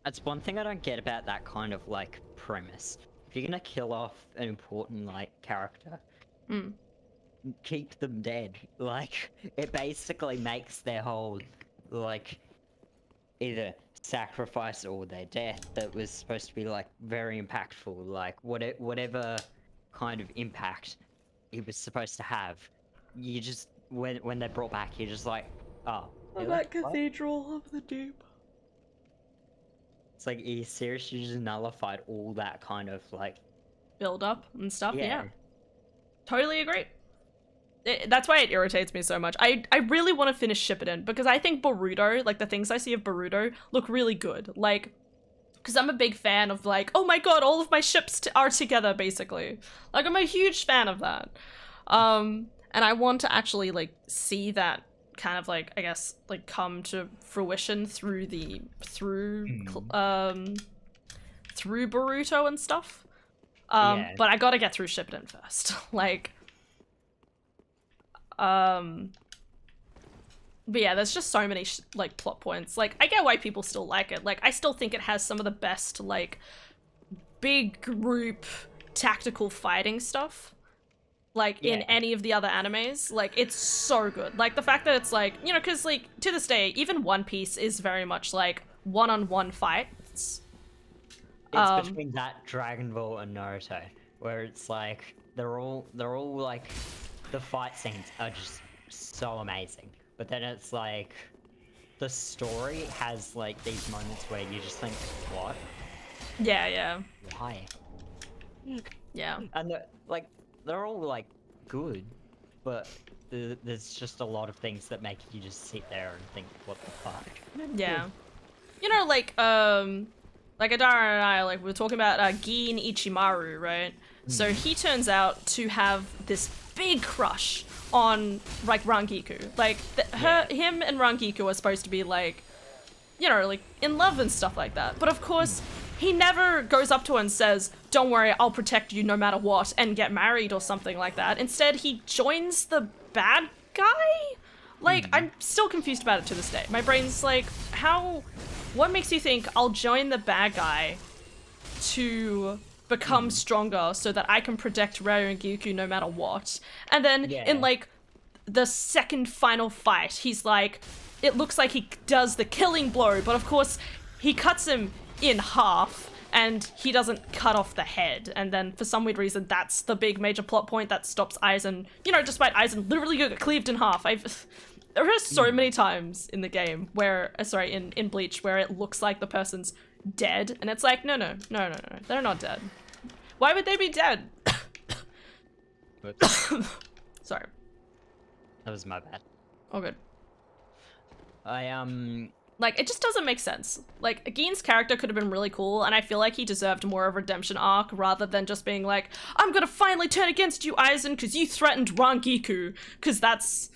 That's one thing I don't get about that kind of like premise. If you're gonna kill off an important like character, keep them dead. Like, it basically makes their whole like either sacrifice or their death that was supposed to be like very impactful, like whatever kind of impact it was supposed to have. You just when they're brought back, you're just like, oh, really? What? Cathedral of the Deep. It's like, you seriously just nullified all that kind of like, Build up and stuff, yeah. yeah. Totally agree. That's why it irritates me so much. I really want to finish Shippuden, because I think Boruto, like the things I see of Boruto, look really good. Like, because I'm a big fan of like, oh my god, all of my ships are together, basically. Like, I'm a huge fan of that. And I want to actually like see that kind of like, I guess, like come to fruition through Boruto and stuff. Yeah. But I gotta get through Shippuden first. Like, but yeah, there's just so many like plot points. Like, I get why people still like it. Like, I still think it has some of the best like big group tactical fighting stuff, like in Yeah. any of the other animes. Like, it's so good. Like, the fact that it's like, you know, because like to this day, even One Piece is very much like one-on-one fights. It's between that, Dragon Ball, and Naruto, where it's like they're all like, the fight scenes are just so amazing, but then it's like the story has like these moments where you just think, what? Yeah. Why? Yeah. And they're all like good, but there's just a lot of things that make you just sit there and think, what the fuck? Yeah. You know, like Adara and I, like, we were talking about Gin Ichimaru, right? So he turns out to have this big crush on, like, Rangiku. Like, him and Rangiku are supposed to be, like, you know, like, in love and stuff like that. But of course, he never goes up to her and says, don't worry, I'll protect you no matter what, and get married or something like that. Instead, he joins the bad guy? Like, I'm still confused about it to this day. My brain's like, what makes you think I'll join the bad guy to become stronger so that I can protect Rangiku no matter what? And then in, like, the second final fight, he's like, it looks like he does the killing blow, but of course, he cuts him in half, and he doesn't cut off the head. And then, for some weird reason, that's the big major plot point that stops Aizen, you know, despite Aizen literally getting cleaved in half. There are so many times in the game where, in Bleach, where it looks like the person's dead, and it's like, no, they're not dead. Why would they be dead? Sorry. That was my bad. Oh, good. I Like, it just doesn't make sense. Like, Gin's character could have been really cool, and I feel like he deserved more of a redemption arc rather than just being like, I'm gonna finally turn against you, Aizen, because you threatened Rangiku, because that's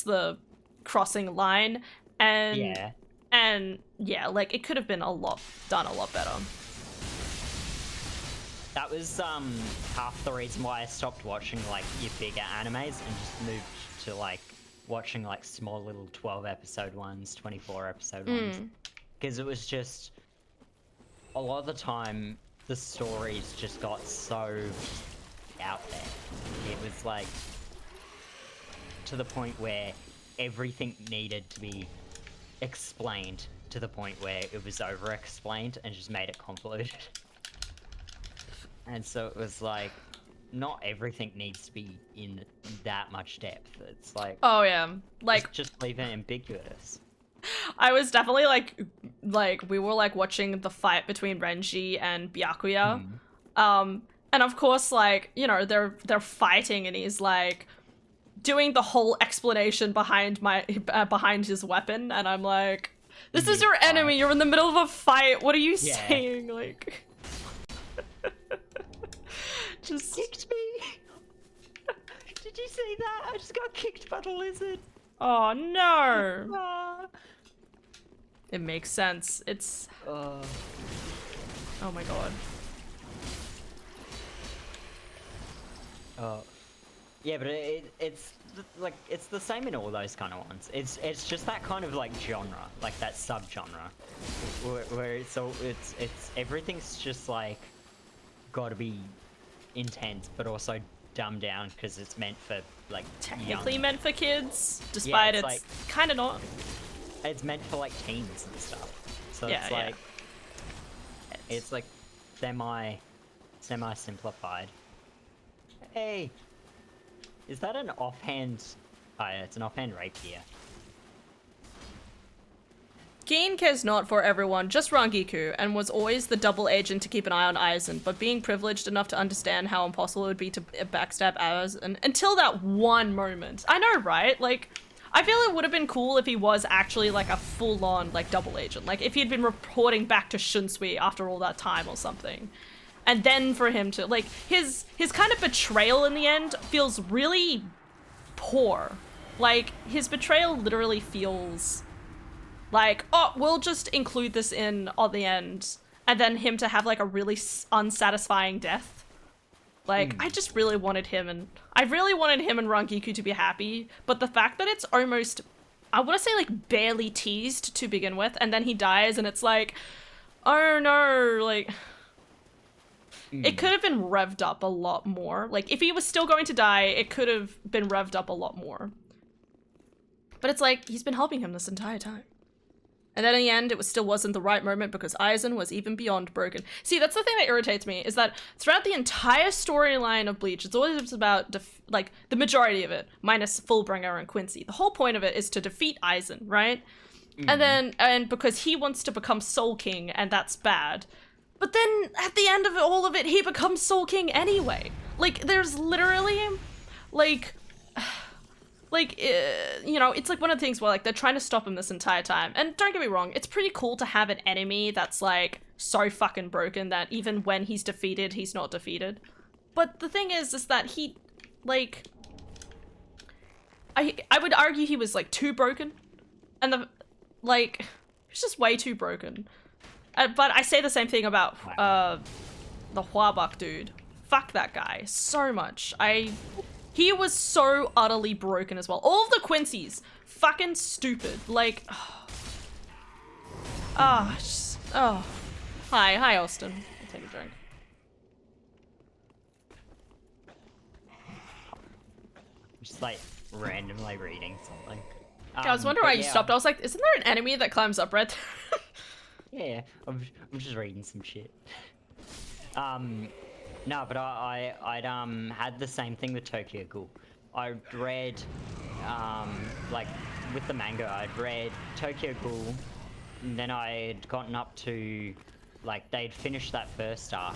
the crossing line. And yeah, like, it could have been done a lot better. That was half the reason why I stopped watching like your bigger animes and just moved to like watching like small little 12 episode ones, 24 episode ones, because it was just a lot of the time the stories just got so out there. It was like to the point where everything needed to be explained to the point where it was over explained and just made it convoluted. And so it was like, not everything needs to be in that much depth. It's like, oh yeah, like just leave it ambiguous. I was definitely like we were like watching the fight between Renji and Byakuya, and of course, like, you know, they're fighting, and he's like doing the whole explanation behind his weapon, and I'm like, this is your enemy. You're in the middle of a fight. What are you saying? Like. Just kicked me. Did you see that? I just got kicked by the lizard. Oh no. It makes sense. It's oh my god. Yeah, but it's like it's the same in all those kind of ones. It's just that kind of like genre, like that subgenre, where it's everything's just like got to be intense, but also dumbed down because it's meant for like technically meant for kids, despite it's like, kind of not. It's meant for like teens and stuff. So it's like it's like semi simplified. Hey, is that an offhand? Oh, yeah, it's an offhand rapier. Gin cares not for everyone, just Rangiku, and was always the double agent to keep an eye on Aizen, but being privileged enough to understand how impossible it would be to backstab Aizen until that one moment. I know, right? Like, I feel it would have been cool if he was actually like a full-on like double agent. Like if he'd been reporting back to Shunsui after all that time or something. And then for him to, like, his kind of betrayal in the end feels really poor. Like, his betrayal literally feels like, oh, we'll just include this in on the end, and then him to have like a really unsatisfying death. Like, I just really wanted him and Rangiku to be happy, but the fact that it's almost, I want to say like barely teased to begin with, and then he dies and it's like, oh no, like, it could have been revved up a lot more. Like, if he was still going to die, it could have been revved up a lot more. But it's like, he's been helping him this entire time. And then in the end, it still wasn't the right moment because Aizen was even beyond broken. See, that's the thing that irritates me, is that throughout the entire storyline of Bleach, it's always about, like, the majority of it, minus Fullbringer and Quincy. The whole point of it is to defeat Aizen, right? And because he wants to become Soul King, and that's bad. But then, at the end of all of it, he becomes Soul King anyway. Like, there's literally, like, like, you know, it's like one of the things where like they're trying to stop him this entire time. And don't get me wrong, it's pretty cool to have an enemy that's like so fucking broken that even when he's defeated, he's not defeated. But the thing is that he, like, I would argue he was like too broken, and like, he's just way too broken. But I say the same thing about the Huabak dude. Fuck that guy so much. He was so utterly broken as well. All of the Quincy's fucking stupid. Like, Hi, Austin. I'll take a drink. Just like randomly reading something. I was wondering why you stopped. I was like, isn't there an enemy that climbs up right there? Yeah, I'm just reading some shit. No, but I'd had the same thing with Tokyo Ghoul. I read, like, with the manga, I'd read Tokyo Ghoul, and then I'd gotten up to, like, they'd finished that first arc.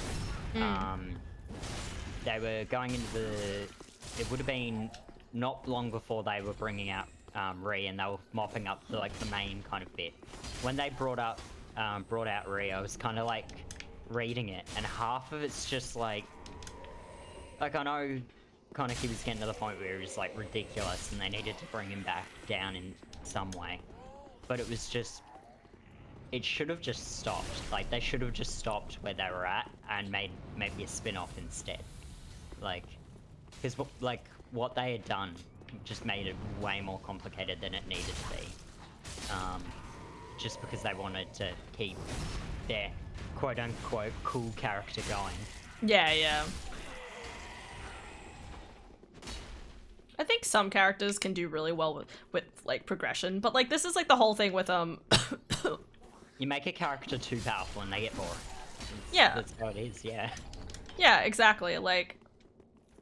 They were going into it would have been not long before they were bringing out Ri, and they were mopping up the, like, the main kind of bit. When they brought out Ri, I was kind of like reading it, and half of it's just like I know Kaneki was getting to the point where it was like ridiculous and they needed to bring him back down in some way, but it was just, it should have just stopped. Like, they should have just stopped where they were at and made maybe a spin-off instead, like, because like what they had done just made it way more complicated than it needed to be, just because they wanted to keep their quote-unquote cool character going. Yeah. I think some characters can do really well with like progression, but like this is like the whole thing with You make a character too powerful and they get boring. Yeah. That's how it is, yeah. Yeah, exactly. Like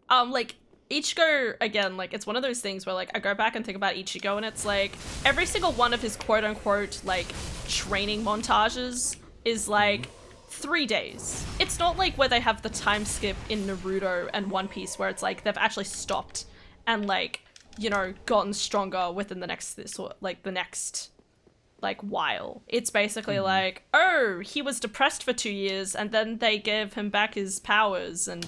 Ichigo, again, like, it's one of those things where, like, I go back and think about Ichigo, and it's, like, every single one of his quote-unquote, like, training montages is, like, 3 days. It's not like where they have the time skip in Naruto and One Piece where it's, like, they've actually stopped and, like, you know, gotten stronger within the next, while. It's basically like, oh, he was depressed for 2 years, and then they gave him back his powers, and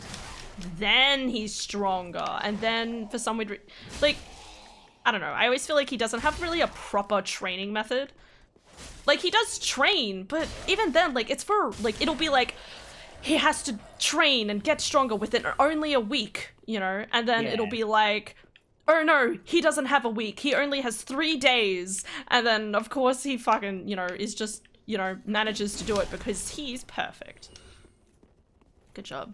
then he's stronger, and then for some weird like, I don't know, I always feel like he doesn't have really a proper training method. Like, he does train, but even then, like, it's for, like, it'll be like, he has to train and get stronger within only a week, you know, and then it'll be like, oh no, he doesn't have a week, he only has 3 days, and then, of course, he fucking, you know, is just, you know, manages to do it because he's perfect. Good job.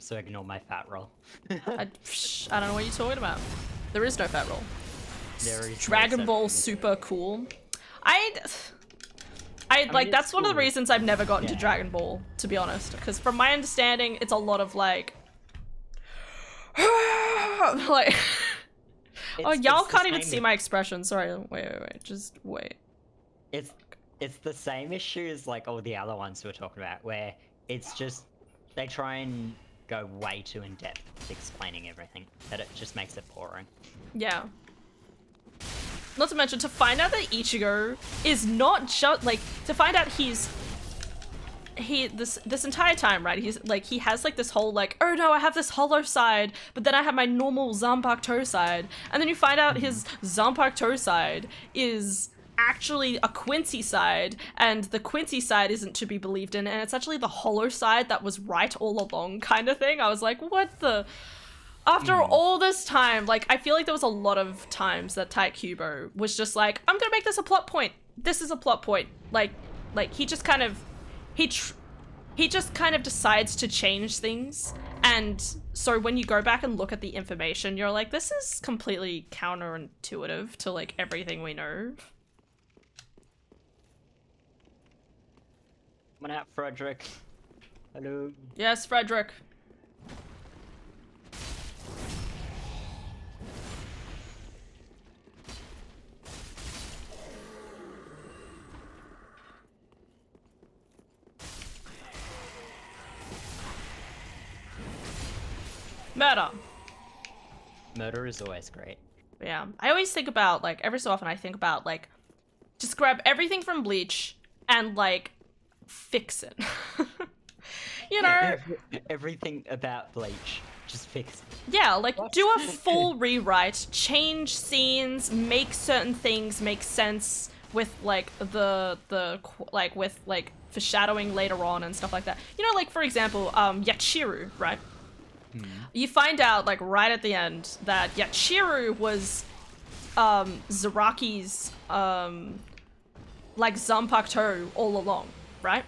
So ignore my fat roll. I don't know what you're talking about. There is no fat roll. There is Dragon no Ball separate- super cool. I like, mean, that's it's one of the cool. reasons I've never gotten to Yeah. Dragon Ball, to be honest. Because from my understanding, it's a lot of like, like, oh, It's y'all the can't even same- see my expression. Sorry, wait, just wait. It's the same issue as like all the other ones we're talking about, where it's just they try and go way too in depth with explaining everything, that it just makes it boring. Yeah. Not to mention, to find out that Ichigo is not just, like, to find out this entire time, right, he's, like, he has, like, this whole, like, oh no, I have this hollow side, but then I have my normal Zanpakuto side, and then you find out his Zanpakuto side is actually a Quincy side, and the Quincy side isn't to be believed in, and it's actually the hollow side that was right all along kind of thing. I was like, what the... After all this time, like, I feel like there was a lot of times that Tite Kubo was just like, I'm gonna make this a plot point. This is a plot point. Like he just kind of, he just kind of decides to change things. And so when you go back and look at the information, you're like, this is completely counterintuitive to, like, everything we know. Coming out, Frederick. Hello. Yes, Frederick. Murder. Murder is always great. Yeah, I always think about, like, every so often I think about, like, just grab everything from Bleach and, like, fix it. You know? Everything about Bleach, just fix it. Yeah, like, What? do a full rewrite, change scenes, make certain things make sense with, like, with, like, foreshadowing later on and stuff like that. You know, like, for example, Yachiru, right? You find out, like, right at the end that Yachiru was, Zaraki's, like, Zanpakuto all along, right?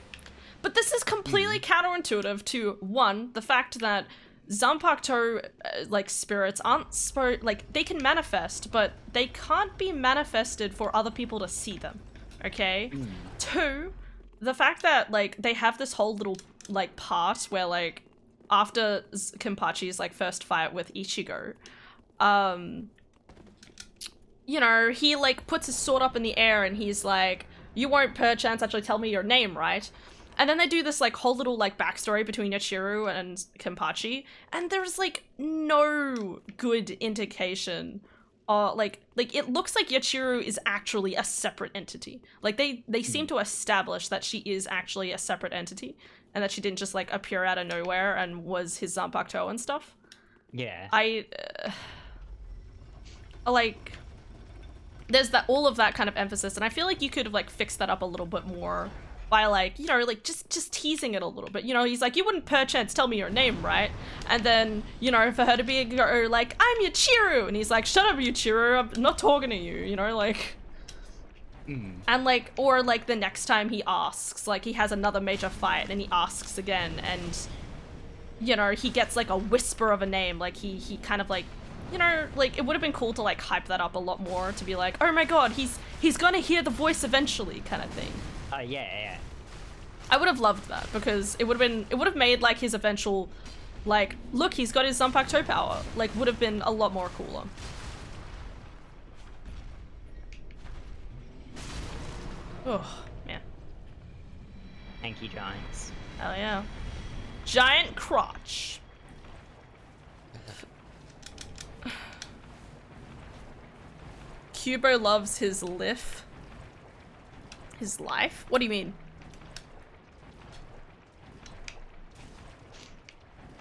But this is completely counterintuitive to, one, the fact that Zanpakuto, like, spirits aren't like, they can manifest, but they can't be manifested for other people to see them, okay? Two, the fact that, like, they have this whole little, like, part where, like, after Kenpachi's, like, first fight with Ichigo, you know, he, like, puts his sword up in the air and he's like, you won't perchance actually tell me your name, right? And then they do this, like, whole little, like, backstory between Yachiru and Kenpachi, and there's, like, no good indication. Like, it looks like Yachiru is actually a separate entity. Like, they seem to establish that she is actually a separate entity, and that she didn't just, like, appear out of nowhere and was his Zanpakuto and stuff. Yeah. Like, there's all of that kind of emphasis, and I feel like you could have, like, fixed that up a little bit more by, like, you know, like, just teasing it a little bit. You know, he's like, you wouldn't perchance tell me your name, right? And then, you know, for her to be like, I'm Yachiru! And he's like, shut up, Yachiru, I'm not talking to you, you know, like... And, like, or, like, the next time he asks, like, he has another major fight, and he asks again, and, you know, he gets, like, a whisper of a name, like, he kind of, like, you know, like, it would have been cool to, like, hype that up a lot more, to be like, oh my god, he's gonna hear the voice eventually, kind of thing. Yeah. I would have loved that, because it would have made, like, his eventual, like, look, he's got his Zanpakuto power, like, would have been a lot more cooler. Oh, man. Hanky giants. Hell yeah. Giant crotch. Kubo loves his life. His life? What do you mean?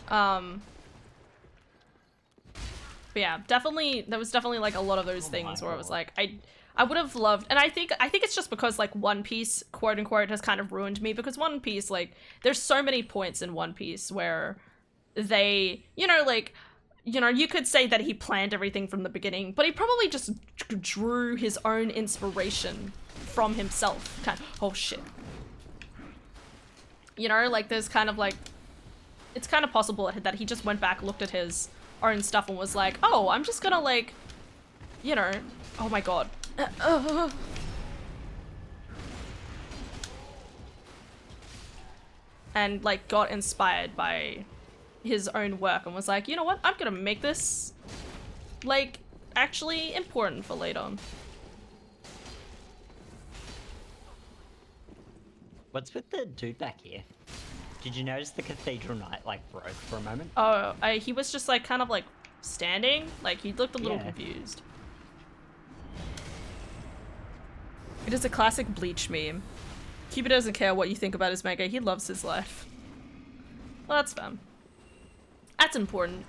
But yeah, definitely, there was definitely, like, a lot of those things where it was like, I would have loved, and I think it's just because, like, One Piece, quote unquote, has kind of ruined me, because One Piece, like, there's so many points in One Piece where they, you know, like, you know, you could say that he planned everything from the beginning, but he probably just drew his own inspiration from himself. Kind of, oh shit. You know, like, there's kind of, like, it's kind of possible that he just went back, looked at his own stuff and was like, oh, I'm just gonna, like, you know, oh my god. And, like, got inspired by his own work and was like, you know what, I'm gonna make this, like, actually important for later on. What's with the dude back here? Did you notice the cathedral knight, like, broke for a moment? Oh, he was just, like, kind of, like, standing? Like, he looked a little confused. It is a classic Bleach meme. Cuba doesn't care what you think about his manga, he loves his life. Well, that's fun. That's important.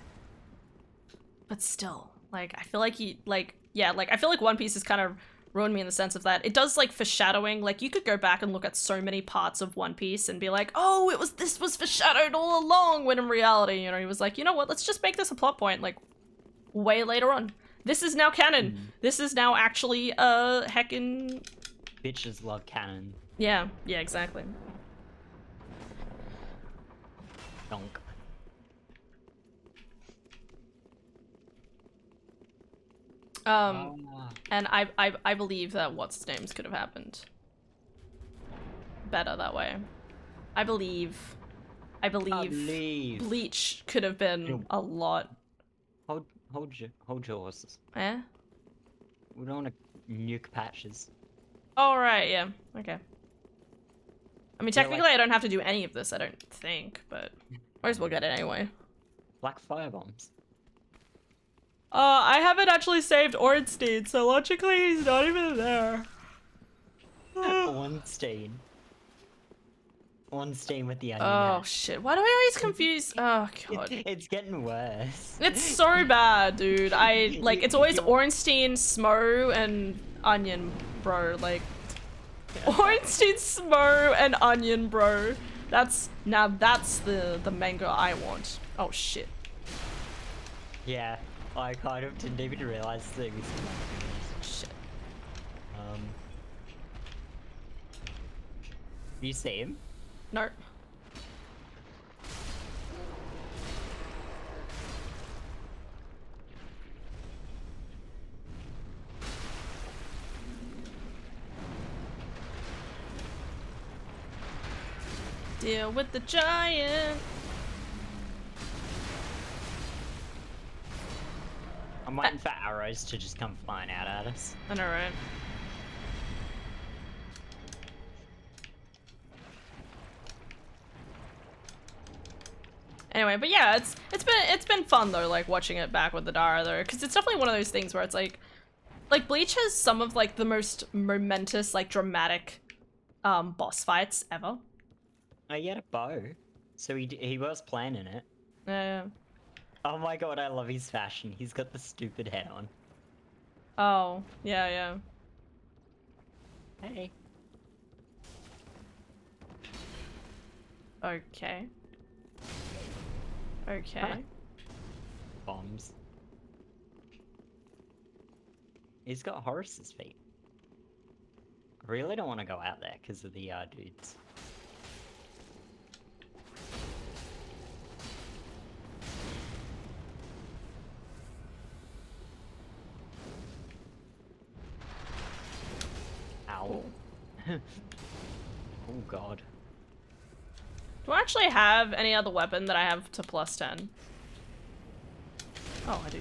But still, like, I feel like I feel like One Piece has kind of ruined me in the sense of that it does, like, foreshadowing. Like, you could go back and look at so many parts of One Piece and be like, oh, this was foreshadowed all along, when in reality, you know, he was like, you know what, let's just make this a plot point, like, way later on. This is now canon. This is now actually heckin'... Bitches love canon. Yeah, exactly. Donk. And I believe that what's his names could have happened better that way. I believe Bleach could have been a lot. Hold your horses. Eh? We don't want to nuke patches. Oh right, yeah. Okay. I mean, technically, like... I don't have to do any of this. I don't think, but might as well get it anyway. Black fire bombs. I haven't actually saved Ornstein, so logically he's not even there. Ornstein. Ornstein with the onion Oh hat. shit, why do I always confuse? Oh god. It's getting worse. It's so bad, dude. It's always Ornstein, Smo, and Onion, bro. Like, Ornstein, Smo, and Onion, bro. That's the manga I want. Oh shit. Yeah, I kind of didn't even realize that it was Shit. You see him? No. Deal with the giant. I'm waiting for arrows to just come flying out at us. I know, right? Anyway, but yeah, it's been fun though, like watching it back with the Dara though, because it's definitely one of those things where it's like Bleach has some of like the most momentous, like dramatic, boss fights ever. Oh, he had a bow, so he was planning it. Yeah. Oh my god, I love his fashion. He's got the stupid head on. Oh, yeah. Hey. Okay. Okay. Bombs. He's got Horus's feet. I really don't want to go out there because of the dudes. Ow. Oh god. Do I actually have any other weapon that I have to +10? Oh, I do.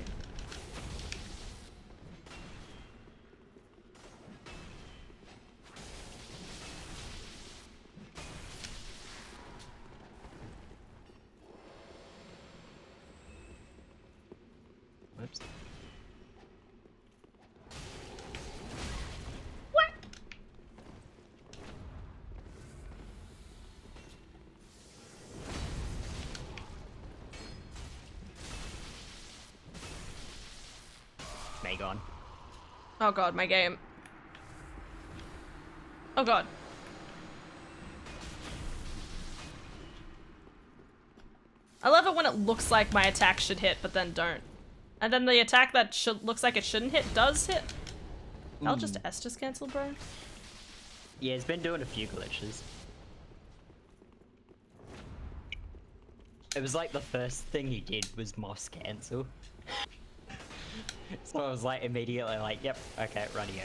Whoops. What? Magon. Oh god, my game. Oh god. I love it when it looks like my attack should hit, but then don't. And then the attack that looks like it shouldn't hit does hit. I'll just Estus cancel, bro. Yeah, he's been doing a few glitches. It was like the first thing he did was Moss cancel. So I was like immediately like, yep, okay, radio.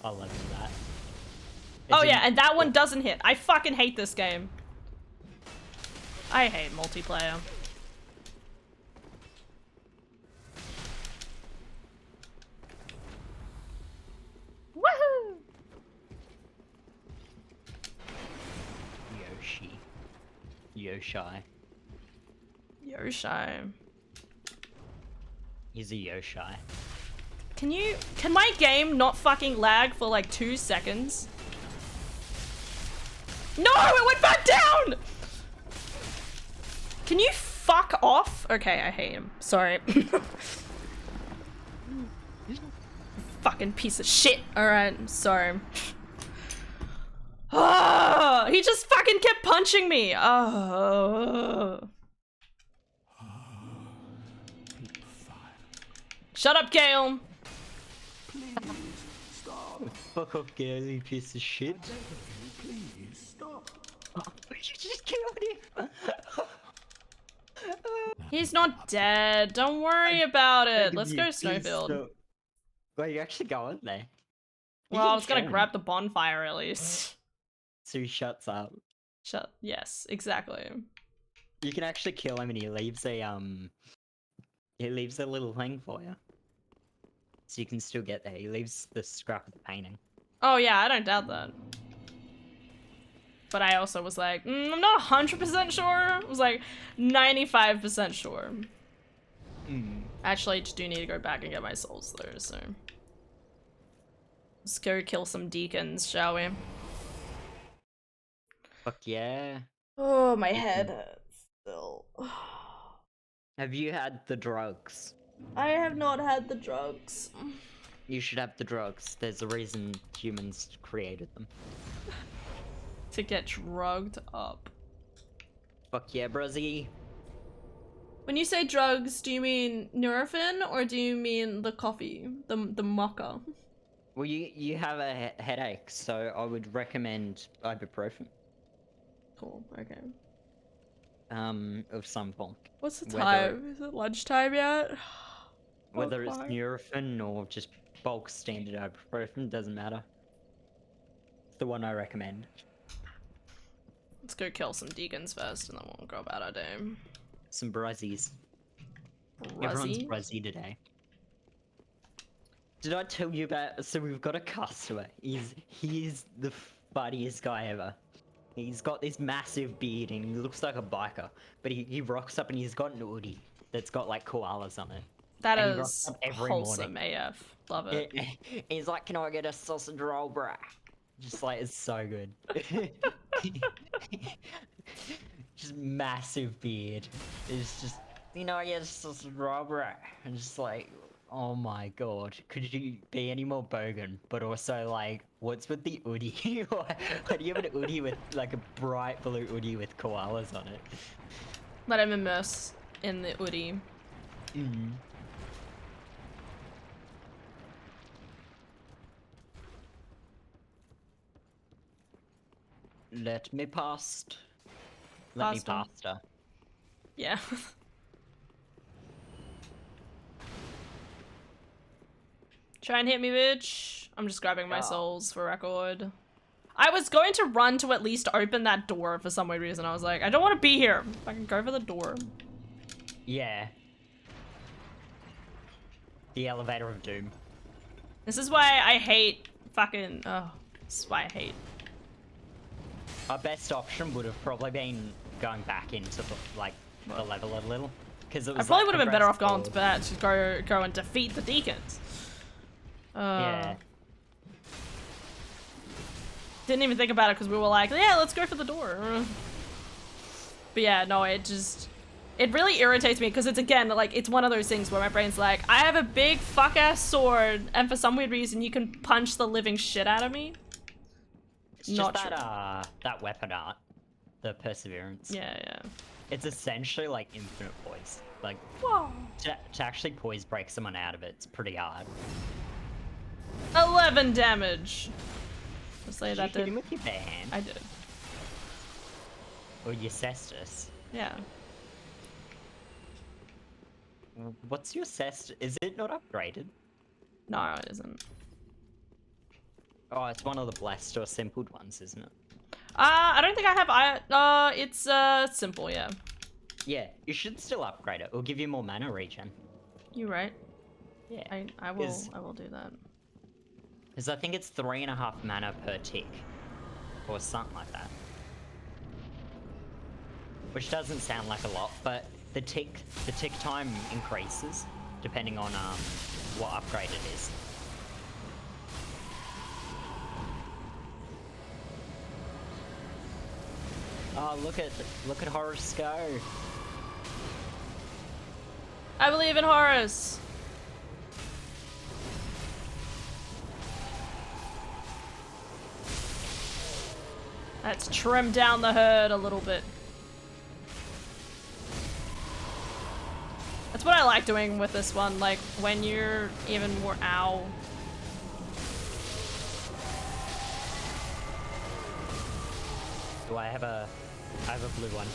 I love that. Oh yeah, and that one doesn't hit. I fucking hate this game. I hate multiplayer. Woohoo! Yoshi. Yoshi. He's a Yoshi. Can my game not fucking lag for like 2 seconds? No, it went back down! Can you fuck off? Okay, I hate him. Sorry. Fucking piece of shit. Alright, sorry. Ah, he just fucking kept punching me. Oh. Shut up, Gale. Fuck off, Gale, you piece of shit. Please stop. You just killed him! He's not dead. Don't worry about it. Let's go Snowfield. Wait, you actually going there? Well, I was gonna grab the bonfire at least. So he shuts up. Yes, exactly. You can actually kill him and he leaves a little thing for you. So you can still get there. He leaves the scrap of the painting. Oh yeah, I don't doubt that. But I also was like, I'm not 100% sure. I was like 95% sure. Actually, I just do need to go back and get my souls though, so. Let's go kill some deacons, shall we? Fuck yeah. Oh, my head hurts still. Have you had the drugs? I have not had the drugs. You should have the drugs. There's a reason humans created them. To get drugged up. Fuck yeah, bruzzy. When you say drugs, do you mean Nurofen or do you mean the coffee? The mocha? Well, you have a headache, so I would recommend ibuprofen. Cool, okay. Of some form. What's the Whether- time? Is it lunchtime yet? Whether it's fuck. Nurofen or just bulk standard ibuprofen, doesn't matter. It's the one I recommend. Let's go kill some deacons first and then we'll go about our day. Some bruzzies. Everyone's Bruzzy? bruzzy today. Did I tell you about? So we've got a customer. He's the funniest guy ever. He's got this massive beard and he looks like a biker, but he rocks up and he's got an hoodie that's got like koalas on it. That And he rocks is up every wholesome morning. AF. Love it. He's like, "Can I get a sausage roll, bruh?" Just like, it's so good. Just massive beard. It's just, "You know, I get a sausage roll, bruh." And just like, oh my god, could you be any more bogan? But also like, what's with the hoodie? Why do you have an hoodie with like a bright blue hoodie with koalas on it? Let him immerse in the hoodie. Let me past. Let me Past him. past her. Yeah. Try and hit me, bitch. I'm just grabbing my Yeah. souls for record. I was going to run to at least open that door for some weird reason. I was like, I don't want to be here. I can go for the door. Yeah. The elevator of doom. This is why I hate fucking. Oh, this is why I hate. Our best option would have probably been going back into the, like, the level a little. Because it I was probably like, would have been better off going progress to go and defeat the deacons. Yeah. Didn't even think about it because we were like, yeah, let's go for the door. But yeah, no, it really irritates me because it's, again, like, it's one of those things where my brain's like, I have a big fuck ass sword and for some weird reason you can punch the living shit out of me. It's Not just true. that weapon art. The perseverance. Yeah, yeah. It's essentially like infinite poise. Like, Whoa. to actually poise break someone out of it, it's pretty hard. 11 damage. Let's say Did that you hit did. him with your bare hand? I did. Or your cestus? Yeah. What's your cestus? Is it not upgraded? No, it isn't. Oh, it's one of the blessed or simpled ones, isn't it? I don't think I have. It's simple, yeah. Yeah, you should still upgrade it. It'll give you more mana regen. You're right. Yeah. I will Is- do that. Because I think it's 3.5 mana per tick. Or something like that. Which doesn't sound like a lot, but the tick time increases depending on what upgrade it is. Oh, look at Horace go. I believe in Horus. Let's trim down the herd a little bit. That's what I like doing with this one, like when you're even more ow. Do I have a blue one?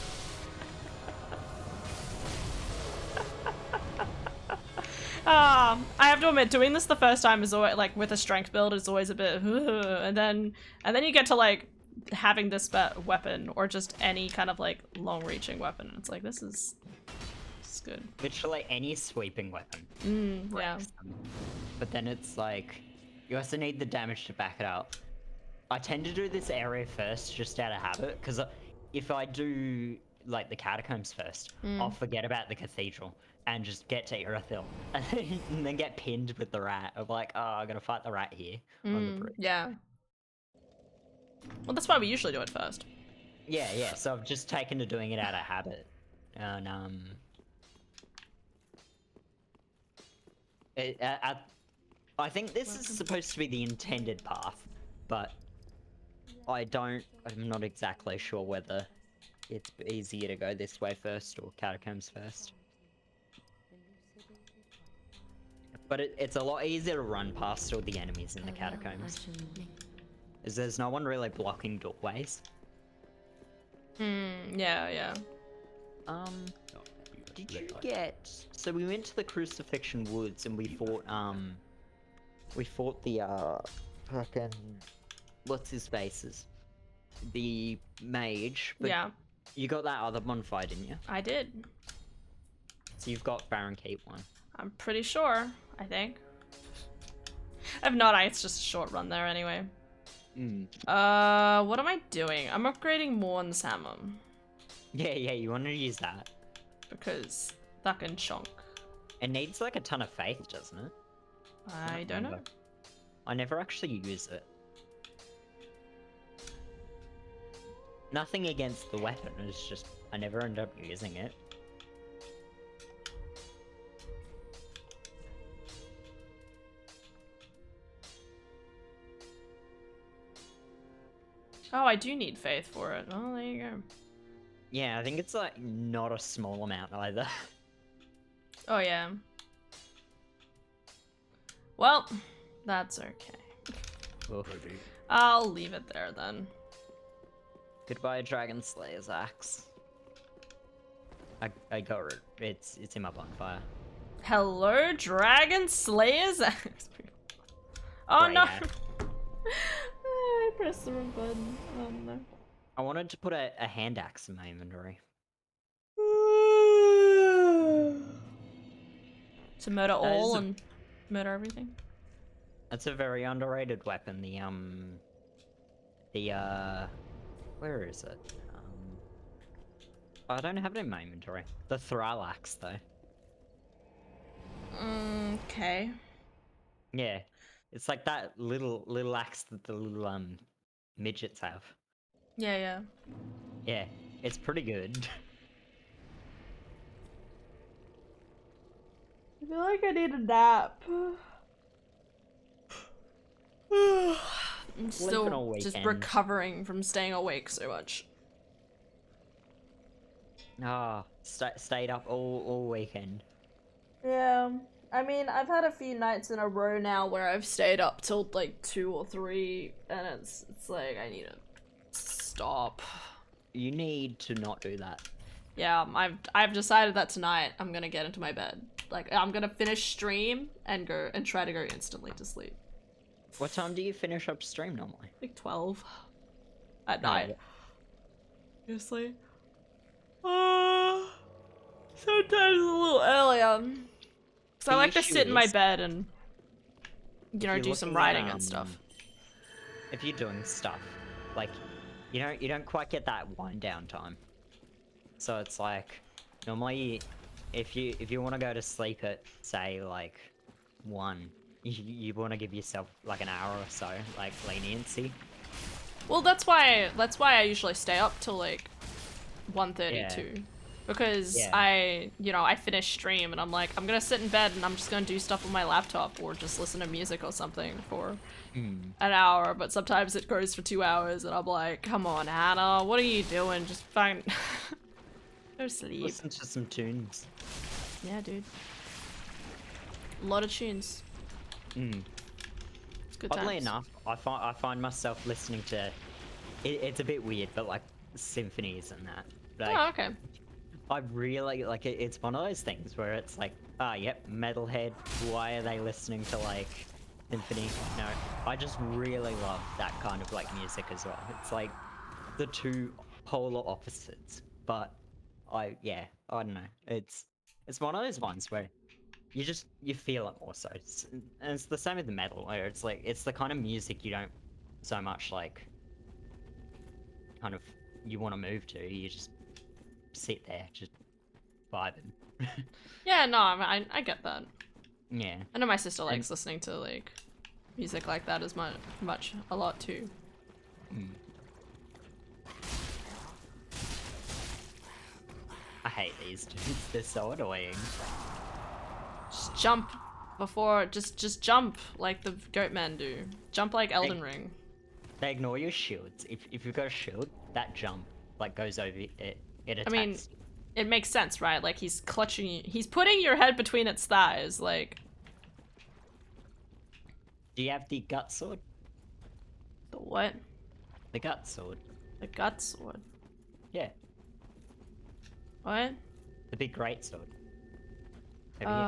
I have to admit, doing this the first time is always, like, with a strength build is always a bit, and then you get to, like, having this weapon, or just any kind of, like, long-reaching weapon, and it's like, this is good. Literally any sweeping weapon. Yeah. breaks them. But then it's like, you also need the damage to back it up. I tend to do this area first just out of habit, because if I do like the catacombs first, I'll forget about the cathedral and just get to Irithyll and then get pinned with the rat of like, oh, I'm gonna fight the rat here on the bridge. Yeah. Well, that's why we usually do it first. Yeah. So I've just taken to doing it out of habit, and I think this is supposed to be the intended path, but I'm not exactly sure whether it's easier to go this way first or catacombs first. But it's a lot easier to run past all the enemies in the catacombs, as there's no one really blocking doorways. Yeah. Did you get... So we went to the Crucifixion Woods and we fought the, fucking... What's his faces? The mage. But Yeah. you got that other bonfire, didn't you? I did. So you've got Baron Keep one. I'm pretty sure, I think. If not, it's just a short run there anyway. What am I doing? I'm upgrading Morn's hammer. Yeah, you want to use that. Because fucking chunk. It needs like a ton of faith, doesn't it? I don't know. I never actually use it. Nothing against the weapon, it's just I never end up using it. Oh, I do need faith for it. Oh, there you go. Yeah, I think it's like not a small amount either. Oh, yeah. Well, that's okay. Oof. I'll leave it there then. Goodbye, Dragon Slayer's axe. I got it. It's in my bonfire. Hello, Dragon Slayer's axe. Oh Right no! now. I pressed the wrong button. Oh no. I wanted to put a hand axe in my inventory. To murder That all is a- and murder everything. That's a very underrated weapon. Where is it? I don't have it in my inventory. The Thralax, though. Okay. Yeah, it's like that little axe that the little midgets have. Yeah. Yeah, it's pretty good. I feel like I need a nap. I'm still all just weekend. recovering from staying awake so much. Ah, stayed up all weekend. Yeah. I mean, I've had a few nights in a row now where I've stayed up till like 2 or 3, and it's like I need to stop. You need to not do that. Yeah, I've decided that tonight I'm gonna get into my bed. Like I'm gonna finish stream and go and try to go instantly to sleep. What time do you finish up stream normally? Like 12 at night. Obviously. Sometimes a little earlier. So I The like to issue sit in my is- bed and you know you're do some looking at, writing and stuff. If you're doing stuff, like you don't quite get that wind down time. So it's like normally if you want to go to sleep at say like 1, you want to give yourself like an hour or so like leniency. Well, that's why I usually stay up till like 1:32. Because Yeah. I finish stream and I'm like, I'm gonna sit in bed and I'm just gonna do stuff on my laptop or just listen to music or something for an hour, but sometimes it goes for 2 hours and I'm like, come on, Hannah, what are you doing? Just fine. Go sleep. Listen to some tunes. Yeah, dude. A lot of tunes. Mm. It's good Oddly times. enough, I find myself listening to it's a bit weird, but like symphonies and that. Like, Oh, okay. I really like it. It's one of those things where it's like, yep, metalhead. Why are they listening to like symphony? No, I just really love that kind of like music as well. It's like the two polar opposites, but I don't know. It's one of those ones where you feel it more so. And it's the same with the metal, where it's like it's the kind of music you don't so much like kind of you want to move to. You just sit there, just vibing. Yeah, no, I get that. Yeah. I know my sister likes listening to like music like that as much a lot too. Mm. I hate these dudes. They're so annoying. Just jump before, just jump like the goat men do. Jump like Elden Ring. They ignore your shields. If you've got a shield, that jump like goes over it. It attacks. I mean, it makes sense, right? Like he's clutching you. He's putting your head between its thighs, like. Do you have the gut sword? The what? The gut sword. The gut sword. Yeah, What? the big great sword. Over here.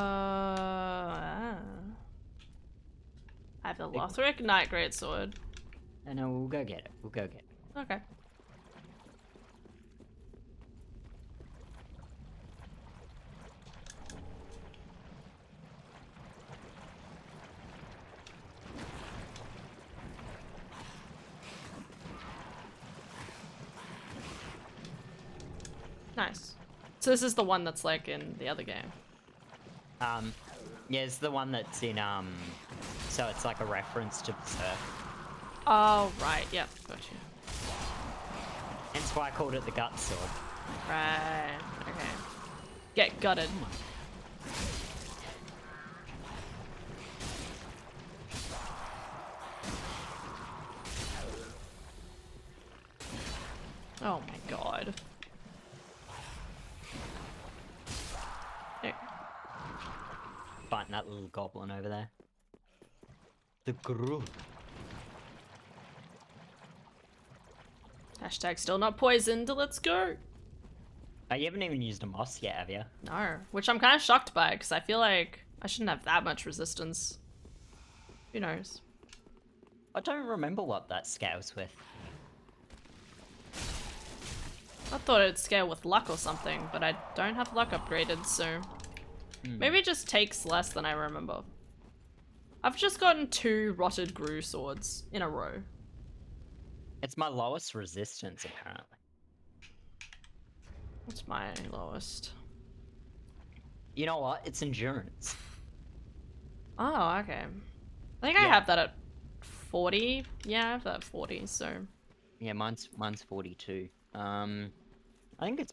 I have the Lothric Night Greatsword. No, we'll go get it. We'll go get it. Okay. Nice. So this is the one that's like in the other game. Yeah, it's the one that's in so it's like a reference to Berserk. Oh, right. Yep. Gotcha. Hence why I called it the gut sword. Right. Okay. Get gutted. Oh my god. There. Fighting that little goblin over there. The Gru. Hashtag still not poisoned. Let's go. Oh, you haven't even used a moss yet, have you? No. Which I'm kind of shocked by because I feel like I shouldn't have that much resistance. Who knows? I don't remember what that scales with. I thought it'd scale with luck or something, but I don't have luck upgraded, so maybe it just takes less than I remember. I've just gotten 2 rotted Gru swords in a row. It's my lowest resistance, apparently. What's my lowest? You know what? It's endurance. Oh, okay. I think I Yeah. have that at 40. Yeah, I have that at 40, so. Yeah, mine's 42. I think it's.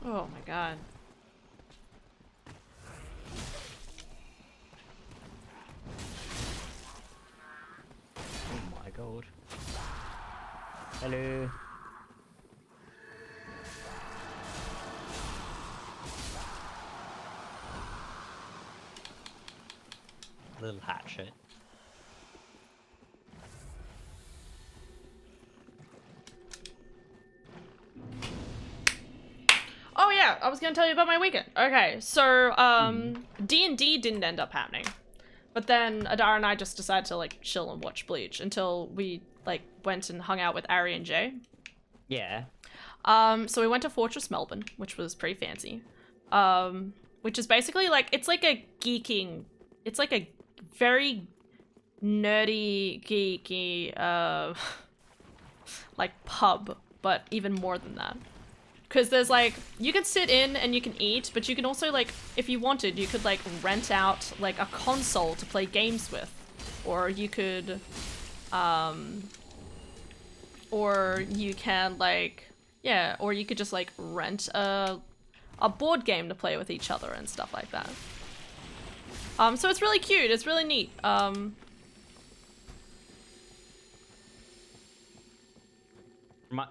Oh my god. Oh my god. Hello. Little hatchet. Oh yeah, I was gonna tell you about my weekend. Okay, so D&D didn't end up happening, but then Adara and I just decided to like chill and watch Bleach until we like went and hung out with Ari and Jay. Yeah. So we went to Fortress Melbourne, which was pretty fancy. Which is basically like it's like a very nerdy geeky like pub, but even more than that. Because there's like, you can sit in and you can eat, but you can also like, if you wanted, you could like rent out like a console to play games with. Or you could, or you can like, yeah, or you could just like rent a board game to play with each other and stuff like that. So it's really cute, it's really neat.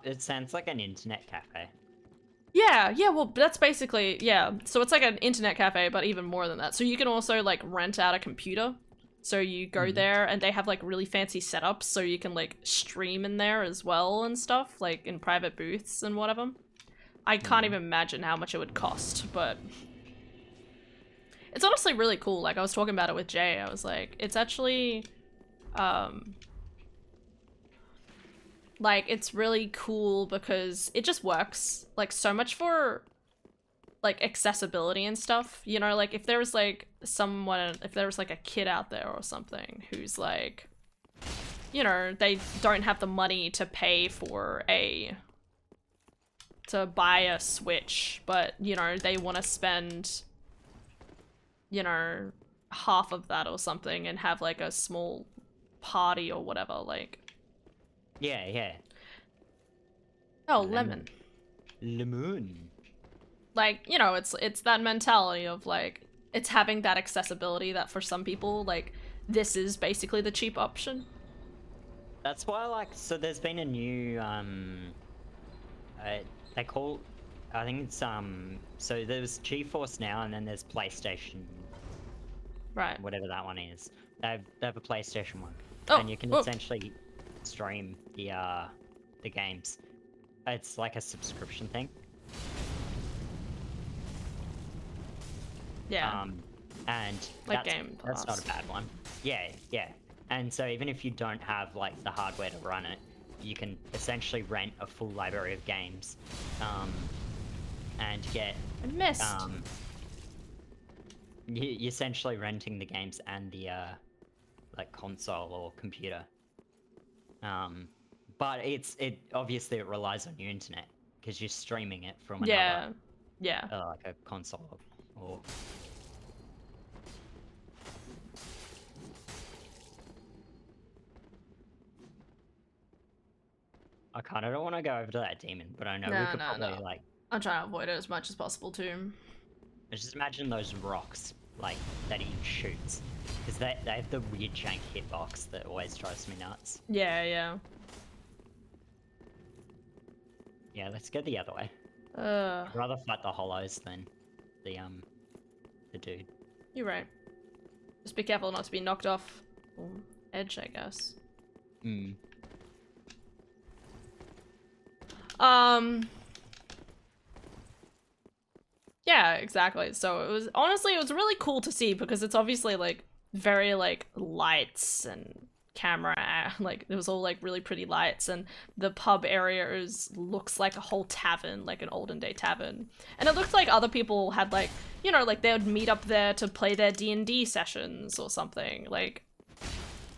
It sounds like an internet cafe. Yeah, well, that's basically, yeah. So it's like an internet cafe, but even more than that. So you can also, like, rent out a computer. So you go there, and they have, like, really fancy setups, so you can, like, stream in there as well and stuff, like, in private booths and whatever. I can't even imagine how much it would cost, but... It's honestly really cool. Like, I was talking about it with Jay. I was like, it's actually... like it's really cool because it just works like so much for like accessibility and stuff, you know, like if there was like if there was like a kid out there or something who's like, you know, they don't have the money to pay for to buy a Switch, but you know, they want to spend, you know, half of that or something and have like a small party or whatever, like. Yeah. Oh, lemon. Lemon. Like, you know, it's that mentality of like, it's having that accessibility that for some people, like, this is basically the cheap option. That's why, like, so there's been a new, they call, I think it's, so there's GeForce Now, and then there's PlayStation, Right. whatever that one is. They have a PlayStation one, Oh, and you can oh. essentially stream the games. It's like a subscription thing. Yeah. And Like that's, Game that's not Pass. a bad one. Yeah. And so even if you don't have like the hardware to run it, you can essentially rent a full library of games, and get I missed. you're essentially renting the games and the like console or computer. But it obviously it relies on your internet because you're streaming it from another Yeah. like a console or I kind of don't want to go over to that demon, but I know we could probably like I'm trying to avoid it as much as possible too. just imagine those rocks like that he shoots, because they have the weird jank hitbox that always drives me nuts. Yeah. Yeah, let's go the other way. Uh, I'd rather fight the hollows than the dude. you're right. Just be careful not to be knocked off edge, I guess. Yeah, exactly. So it was really cool to see because it's obviously like very like lights and camera, like it was all like really pretty lights, and the pub area looks like a whole tavern, like an olden day tavern. And it looked like other people had like, you know, like they would meet up there to play their D&D sessions or something, like,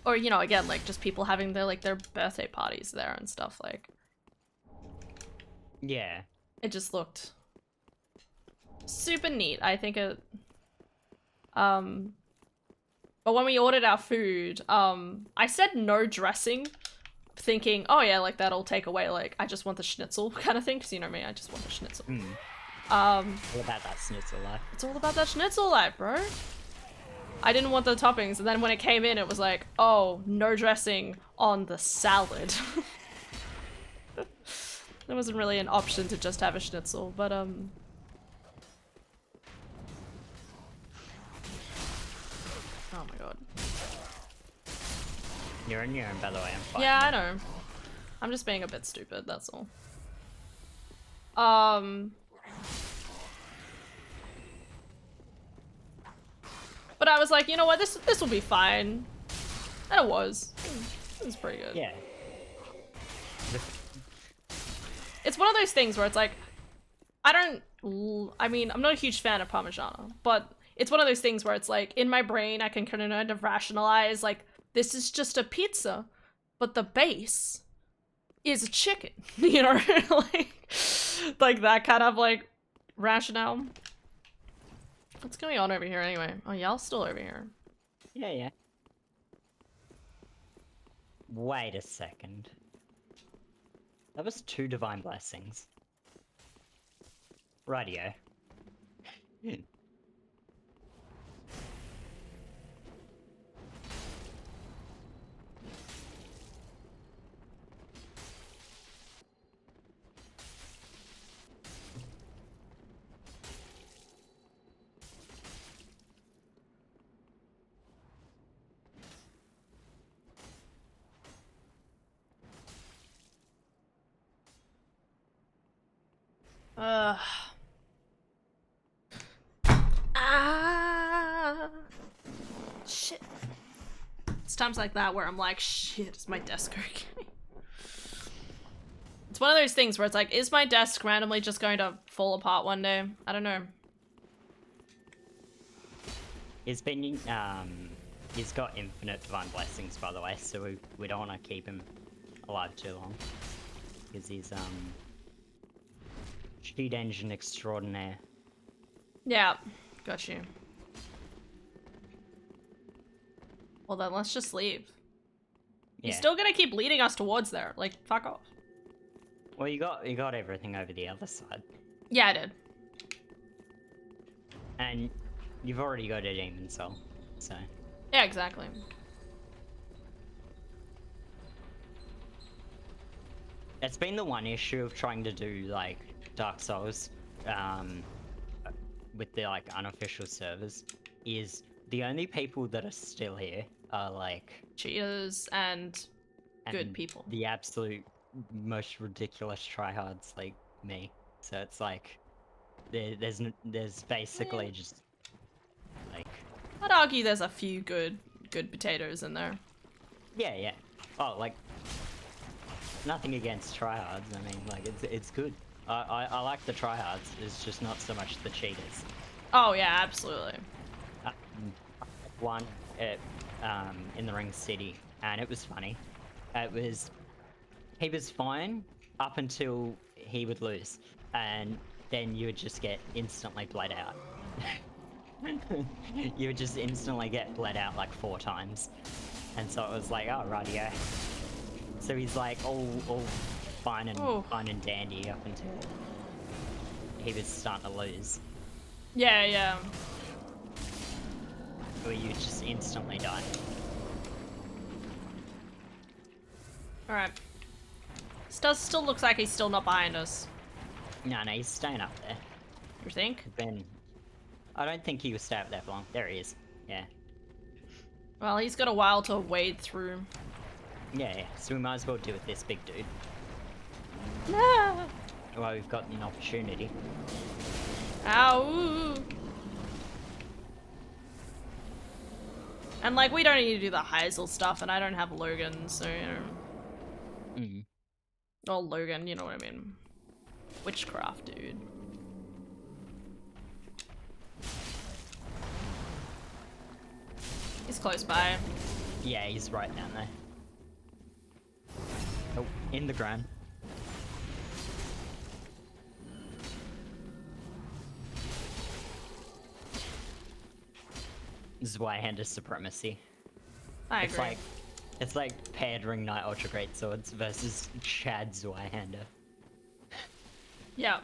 or you know, again, like just people having their birthday parties there and stuff, like. Yeah. It just looked super neat. I think it but when we ordered our food, I said no dressing, thinking, oh yeah, like that'll take away, like I just want the schnitzel kind of thing, because you know me, I just want the schnitzel. All about that schnitzel life. It's all about that schnitzel life, bro. I didn't want the toppings, and then when it came in, it was like, oh, no dressing on the salad. There wasn't really an option to just have a schnitzel, but oh my god. You're on your own, by the way. I'm fine. Yeah, I know. I'm just being a bit stupid, that's all. But I was like, you know what, this will be fine. And it was. It was pretty good. Yeah. It's one of those things where it's like, I mean, I'm not a huge fan of Parmigiano, but it's one of those things where it's like, in my brain, I can kind of rationalize, like, this is just a pizza, but the base is a chicken, you know? like that kind of, like, rationale. What's going on over here anyway? Oh, y'all still over here. Yeah. Wait a second. That was 2 divine blessings. Rightio. Shit. It's times like that where I'm like, shit, is my desk okay? It's one of those things where it's like, is my desk randomly just going to fall apart one day? I don't know. He's been, he's got infinite divine blessings, by the way, so we don't want to keep him alive too long. Because he's, cheat engine extraordinaire. Yeah, got you. Well then, let's just leave. Yeah. He's still gonna keep leading us towards there. Like, fuck off. Well, you got everything over the other side. Yeah, I did. And you've already got a demon soul, so... Yeah, exactly. It's been the one issue of trying to do, like, Dark Souls, with the, like, unofficial servers, is the only people that are still here are, like... Cheaters and good people. The absolute most ridiculous tryhards, like me. So it's like, there's basically just, like... I'd argue there's a few good potatoes in there. Yeah, yeah. Oh, like, nothing against tryhards. I mean, like, it's good. I like the tryhards. It's just not so much the cheaters. Oh yeah, absolutely. One at, in the Ring City, and it was funny. He was fine up until he would lose, and then you would just get instantly bled out. You would just instantly get bled out like 4 times, and so it was like, oh rightio. So he's like all fine and dandy up until he was starting to lose. Yeah, yeah. Where you just instantly die. Alright. Still looks like he's still not behind us. No, he's staying up there. You think? Ben, I don't think he will stay up there for long. There he is. Yeah. Well, he's got a while to wade through. Yeah, yeah. So we might as well do with this big dude. Ah. Well, we've got an opportunity. Ow. And like, we don't need to do the Heisel stuff, and I don't have Logan, so you know. Mm. Or Logan, you know what I mean. Witchcraft, dude. He's close by. Yeah, he's right down there. Oh, in the ground. Zweihander supremacy. I agree. It's like paired Ring Knight Ultra Great Swords versus Chad Zweihander. Yeah.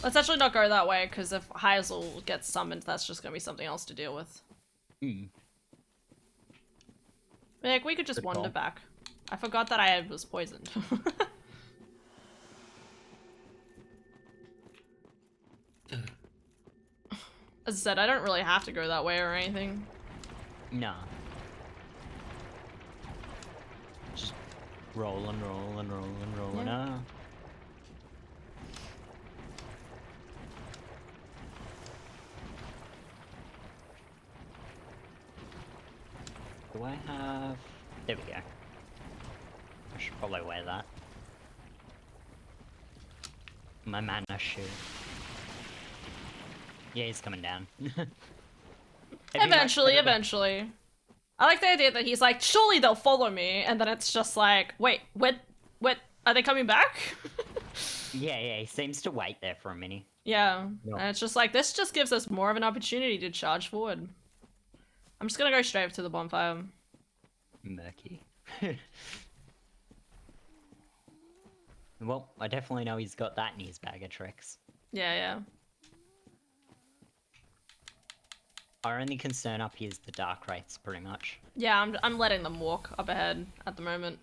Let's actually not go that way, because if Heisel gets summoned, that's just gonna be something else to deal with. Hmm. Like, we could just Good wander call. back. I forgot that I was poisoned. As I said, I don't really have to go that way or anything. No. Just roll and roll and roll and roll and Yeah. Do I have... There we go. I should probably wear that. My mana shoe. Yeah, he's coming down. Eventually, eventually. I like the idea that he's like, surely they'll follow me, and then it's just like, wait, what, are they coming back? Yeah, he seems to wait there for a minute. Yeah, No. and it's just like, this just gives us more of an opportunity to charge forward. I'm just gonna go straight up to the bonfire. Murky. Well, I definitely know he's got that in his bag of tricks. Yeah, yeah. Our only concern up here is the dark rates, pretty much. Yeah, I'm letting them walk up ahead at the moment.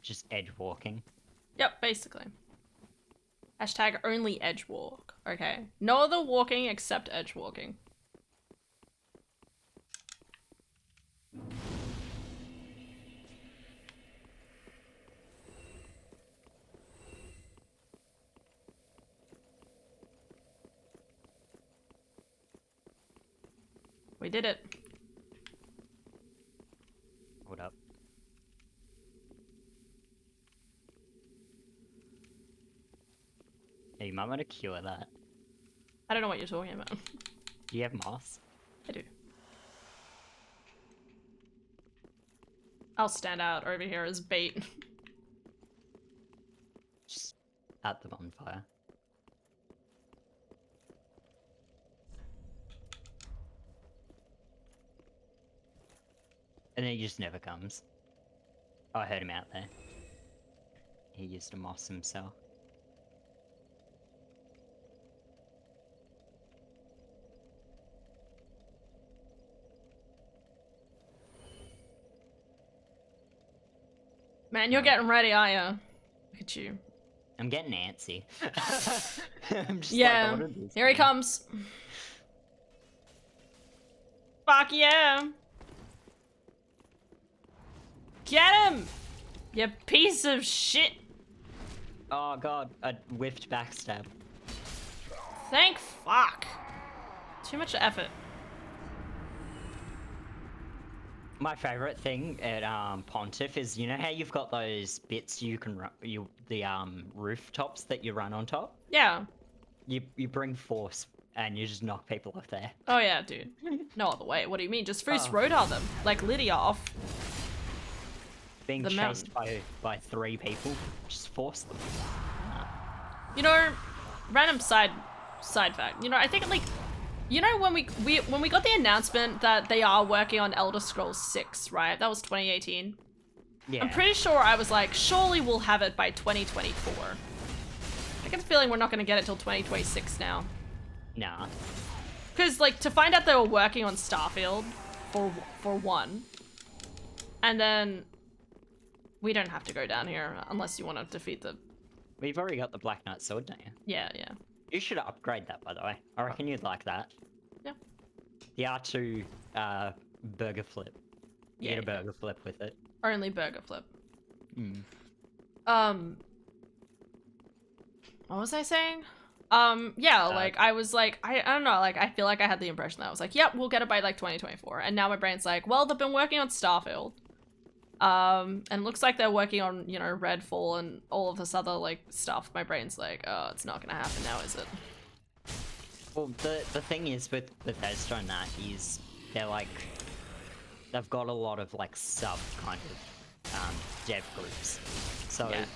Just edge walking. Yep, basically. Hashtag only edge walk. Okay. No other walking except edge walking. We did it. Hold up. Hey, you might want to cure that. I don't know what you're talking about. Do you have moss? I do. I'll stand out over here as bait. Just at the bonfire. And then he just never comes. Oh, I heard him out there. He used to moss himself. Man, you're getting ready, are ya? Look at you. I'm getting antsy. I'm just Yeah, like, I wanna do here he something. comes. Fuck yeah! Get him! You piece of shit! Oh god, I whiffed backstab. Thank fuck. Too much effort. My favorite thing at Pontiff is, you know how you've got those bits you can run, the rooftops that you run on top. Yeah. You bring force and you just knock people off there. Oh yeah, dude. No other way. What do you mean? Just first Oh. rotar them. Like Lydia off. Being The chased by 3 people, just force them. You know, random side fact. You know, I think like, you know when we got the announcement that they are working on Elder Scrolls 6, right? That was 2018. Yeah. I'm pretty sure I was like, surely we'll have it by 2024. I get the feeling we're not gonna get it till 2026 now. Nah. Because like to find out they were working on Starfield for one, and then we don't have to go down here unless you want to defeat the. We've already got the Black Knight sword, don't you? Yeah. You should upgrade that, by the way. I reckon you'd like that. Yeah. The R2 burger flip. You Yeah, get a burger flip with it. Only burger flip. Mm. What was I saying? Yeah, like I was like, I don't know, like I feel like I had the impression that I was like, yep, we'll get it by like 2024. And now my brain's like, well, they've been working on Starfield. And it looks like they're working on, you know, Redfall and all of this other like stuff. My brain's like, oh, it's not gonna happen now, is it? Well, the thing is with Bethesda and that is they're like, they've got a lot of like sub kind of dev groups. So Yeah.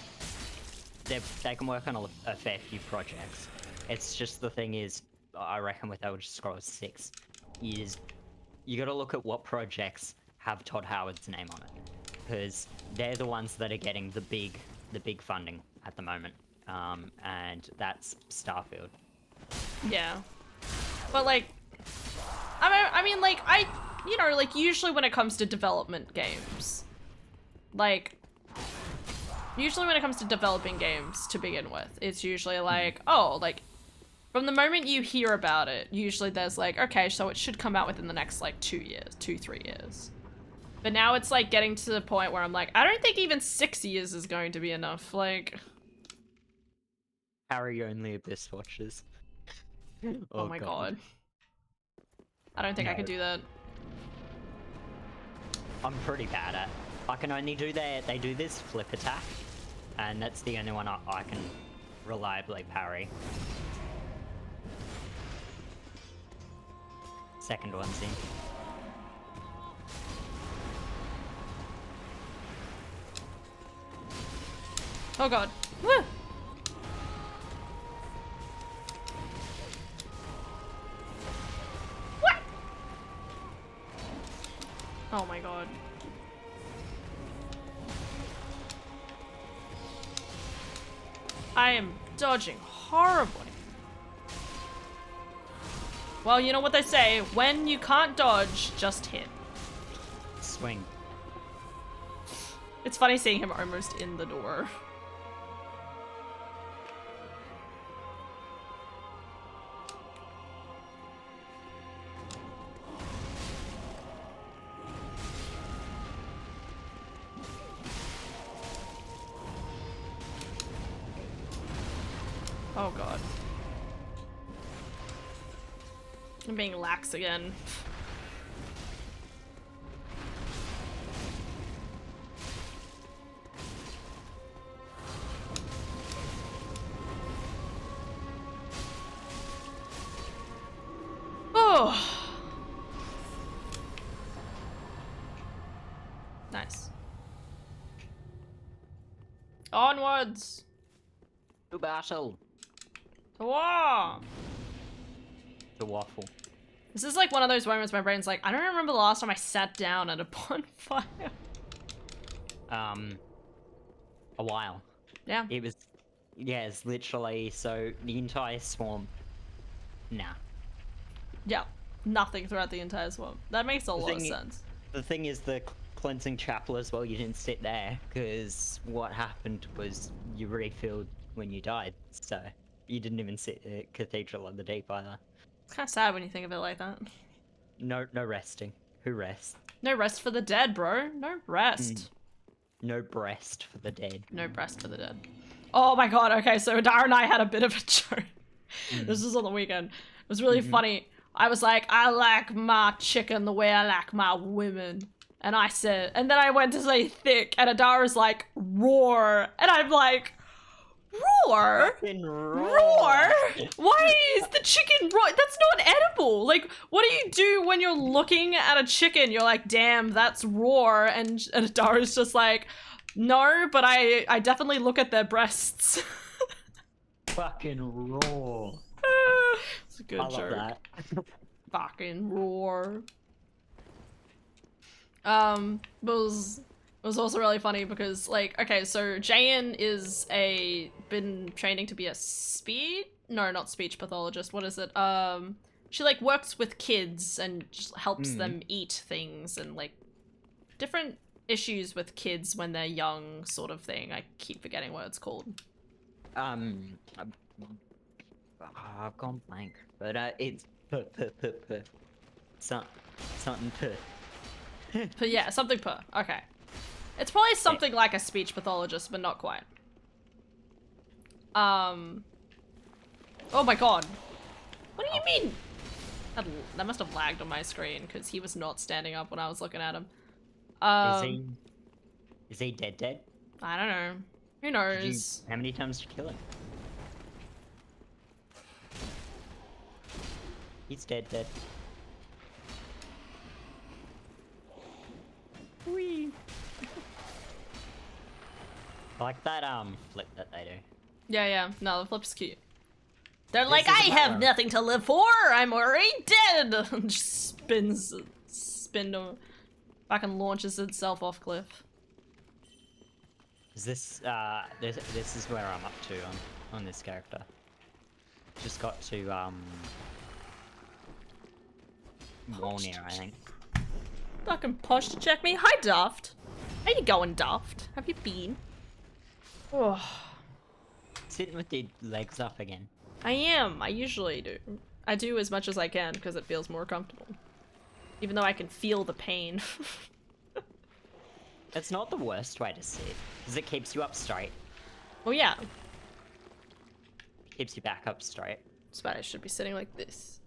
they can work on a fair few projects. It's just the thing is, I reckon with Elder Scrolls 6 is you got to look at what projects have Todd Howard's name on it, because they're the ones that are getting the big funding at the moment, and that's Starfield. Yeah. But like, I mean, like you know, like usually when it comes to development games, like. Usually when it comes to developing games to begin with, it's usually like, oh, like, from the moment you hear about it, usually there's like, okay, so it should come out within the next like 3 years. But now it's like getting to the point where I'm like, I don't think even 6 years is going to be enough, like. Harry only Abyss watches. Oh my god. I don't think I could do that. I'm pretty bad at. I can only do they do this flip attack, and that's the only one I can reliably parry. Second one's in. Oh god. Woo! What? Oh my god. I am dodging horribly. Well, you know what they say, when you can't dodge, just hit. Swing. It's funny seeing him almost in the door. Oh god. I'm being lax again. Oh. Nice. Onwards. To battle. To war. The waffle. This is like one of those moments my brain's like, I don't remember the last time I sat down at a bonfire. A while. Yeah. It was, yeah, it's literally, so the entire swarm. Nah. Yeah. Nothing throughout the entire swamp. That makes a lot of thing i- sense. The thing is, the cleansing chapel as well, you didn't sit there, because what happened was you refilled when you died, so you didn't even sit at Cathedral of the Deep either. It's kind of sad when you think of it like that. No resting. Who rests? No rest for the dead, bro. No rest. No breast for the dead. No breast for the dead. Oh my god, okay, so Dara and I had a bit of a joke. This was on the weekend. It was really funny. I was like, I like my chicken the way I like my women. And I said, and then I went to say thick, and Adara's like, roar. And I'm like, roar? Fucking Roar? Why is the chicken roar? That's not edible. Like, what do you do when you're looking at a chicken? You're like, damn, that's roar. And Adara's just like, no, but I definitely look at their breasts. Fucking raw. It's a good I love joke. that. Fucking roar. It was also really funny because, like, okay, so Jayan is been training to be a not speech pathologist, what is it? She, like, works with kids and just helps them eat things and, like, different issues with kids when they're young sort of thing. I keep forgetting what it's called. I've gone blank, but it's something But yeah, something per. Okay. It's probably something like a speech pathologist, but not quite. Oh my god. What do you mean? That must have lagged on my screen, because he was not standing up when I was looking at him. Is he dead? I don't know. Who Did you, knows? how many times did you kill him? He's dead. Whee! I like that flip that they do. Yeah. No, the flip's cute. They're This like, is I about have right. nothing to live for! I'm already dead! Just fucking launches itself off cliff. Is this this is where I'm up to on this character. Just got to Walnir, I think. Fucking posh to check me. Hi, Daft. How you going, Daft? Have you been? Oh, Sitting with the legs up again. I am. I usually do. I do as much as I can because it feels more comfortable. Even though I can feel the pain. It's not the worst way to sit, because it keeps you up straight. Well, yeah. Keeps you back up straight. That's why I should be sitting like this.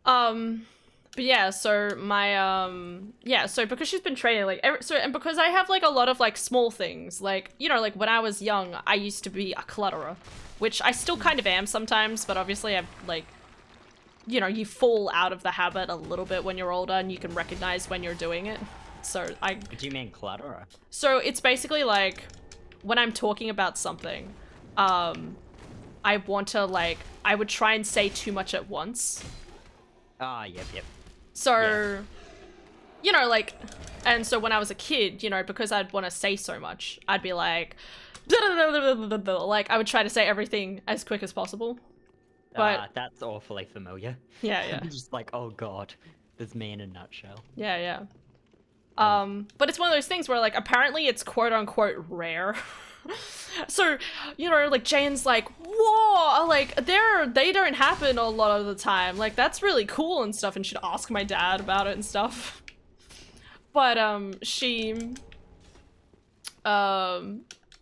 But yeah, so my, so because she's been training, like, and because I have, like, a lot of, like, small things, like, you know, like, when I was young, I used to be a clutterer, which I still kind of am sometimes, but obviously I've, like, you know, you fall out of the habit a little bit when you're older, and you can recognize when you're doing it, so What do you mean clutterer? So it's basically, like, when I'm talking about something, I want to, like, I would try and say too much at once. Ah, yep. So, Yeah. you know, like, and so when I was a kid, you know, because I'd want to say so much, I'd be like, like, I would try to say everything as quick as possible. But, That's awfully familiar. yeah. I'm just like, oh god, there's me in a nutshell. Yeah. But it's one of those things where, like, apparently it's quote-unquote rare. So, you know, like, Jane's like, whoa, like, they don't happen a lot of the time. Like, that's really cool and stuff, and she'd ask my dad about it and stuff. But,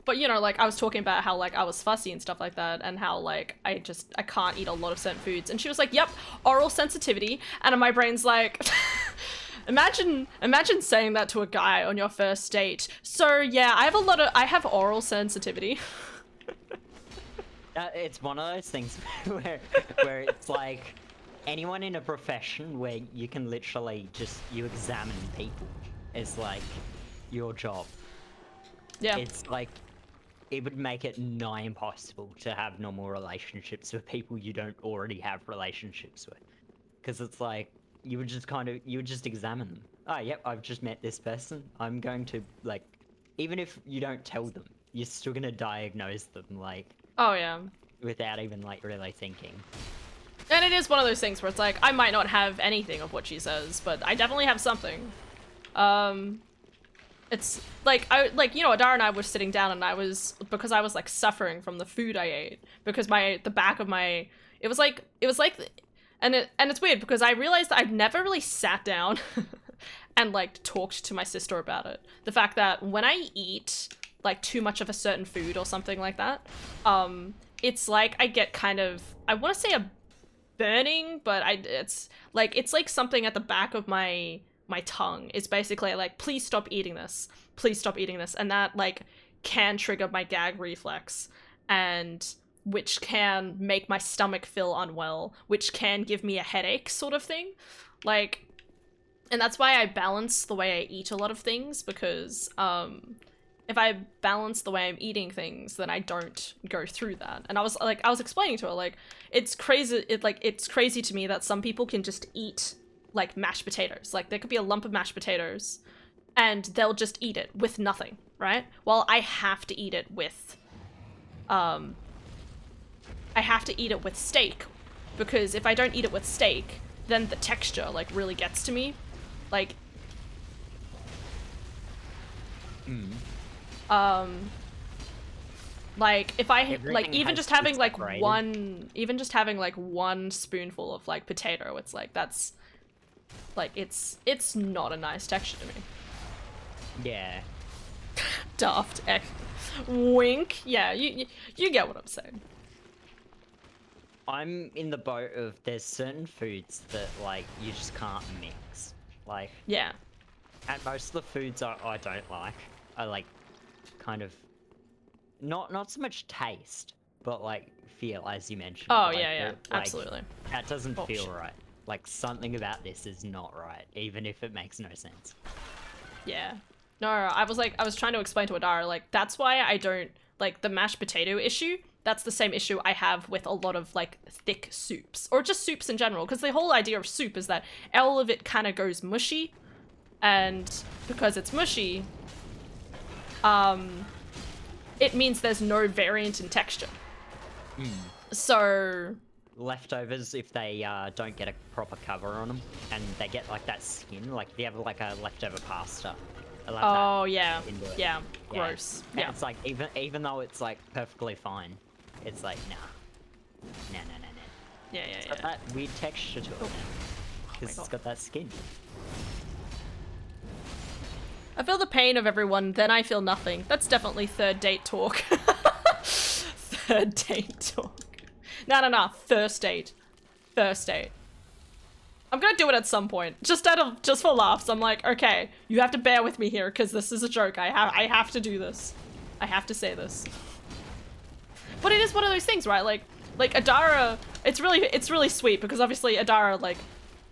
But you know, like I was talking about how like I was fussy and stuff like that, and how like I can't eat a lot of certain foods, and she was like, "Yep, oral sensitivity," and my brain's like, imagine saying that to a guy on your first date. So yeah, I have oral sensitivity. It's one of those things where it's like anyone in a profession where you can literally just you examine people is like your job. Yeah. It's like it would make it nigh impossible to have normal relationships with people you don't already have relationships with, because it's like you would just examine them. Oh, yep, I've just met this person. I'm going to like, even if you don't tell them, you're still gonna diagnose them like. Oh yeah. Without even like really thinking. And it is one of those things where it's like I might not have anything of what she says, but I definitely have something. It's like Adara and I were sitting down, and because I was like suffering from the food I ate, because the back of my it was like and it's weird because I realized that I've never really sat down and like talked to my sister about it. The fact that when I eat like too much of a certain food or something like that, it's like I get kind of, I want to say a burning, but it's like something at the back of my tongue. It's basically like, please stop eating this, and that like can trigger my gag reflex, and which can make my stomach feel unwell, which can give me a headache sort of thing. Like, and that's why I balance the way I eat a lot of things, because if I balance the way I'm eating things, then I don't go through that. And I was explaining to her, like, it's crazy to me that some people can just eat like mashed potatoes. Like there could be a lump of mashed potatoes and they'll just eat it with nothing, right? Well, I have to eat it with steak, because if I don't eat it with steak, then the texture like really gets to me. Like like if I Everything like even has just to be having like separated. one spoonful of like potato, it's like that's like it's not a nice texture to me. Yeah. Daft wink. Yeah, you get what I'm saying. I'm in the boat of there's certain foods that like you just can't mix. Like Yeah. and most of the foods I don't like. I like kind of not so much taste, but like feel, as you mentioned. Oh like, yeah, like, absolutely. That doesn't Oh, feel shit. right. Like something about this is not right, even if it makes no sense. Yeah. No, I was trying to explain to Adara, like, that's why I don't, like, the mashed potato issue, that's the same issue I have with a lot of, like, thick soups. Or just soups in general, because the whole idea of soup is that all of it kind of goes mushy, and because it's mushy, it means there's no variant in texture. So... Leftovers, if they don't get a proper cover on them, and they get like that skin, like if you have like a leftover pasta. I'll have Oh, that yeah. into it. Yeah. Gross. And Yeah. it's like even though it's like perfectly fine, it's like nah. Yeah, It's got that weird texture to it now. Because it's God. got that skin. I feel the pain of everyone, then I feel nothing. That's definitely third date talk. Third date talk. No. First date. First date. I'm gonna do it at some point. Just for laughs. I'm like, okay, you have to bear with me here, because this is a joke. I have to do this. I have to say this. But it is one of those things, right? Like Adara, it's really sweet, because obviously Adara, like,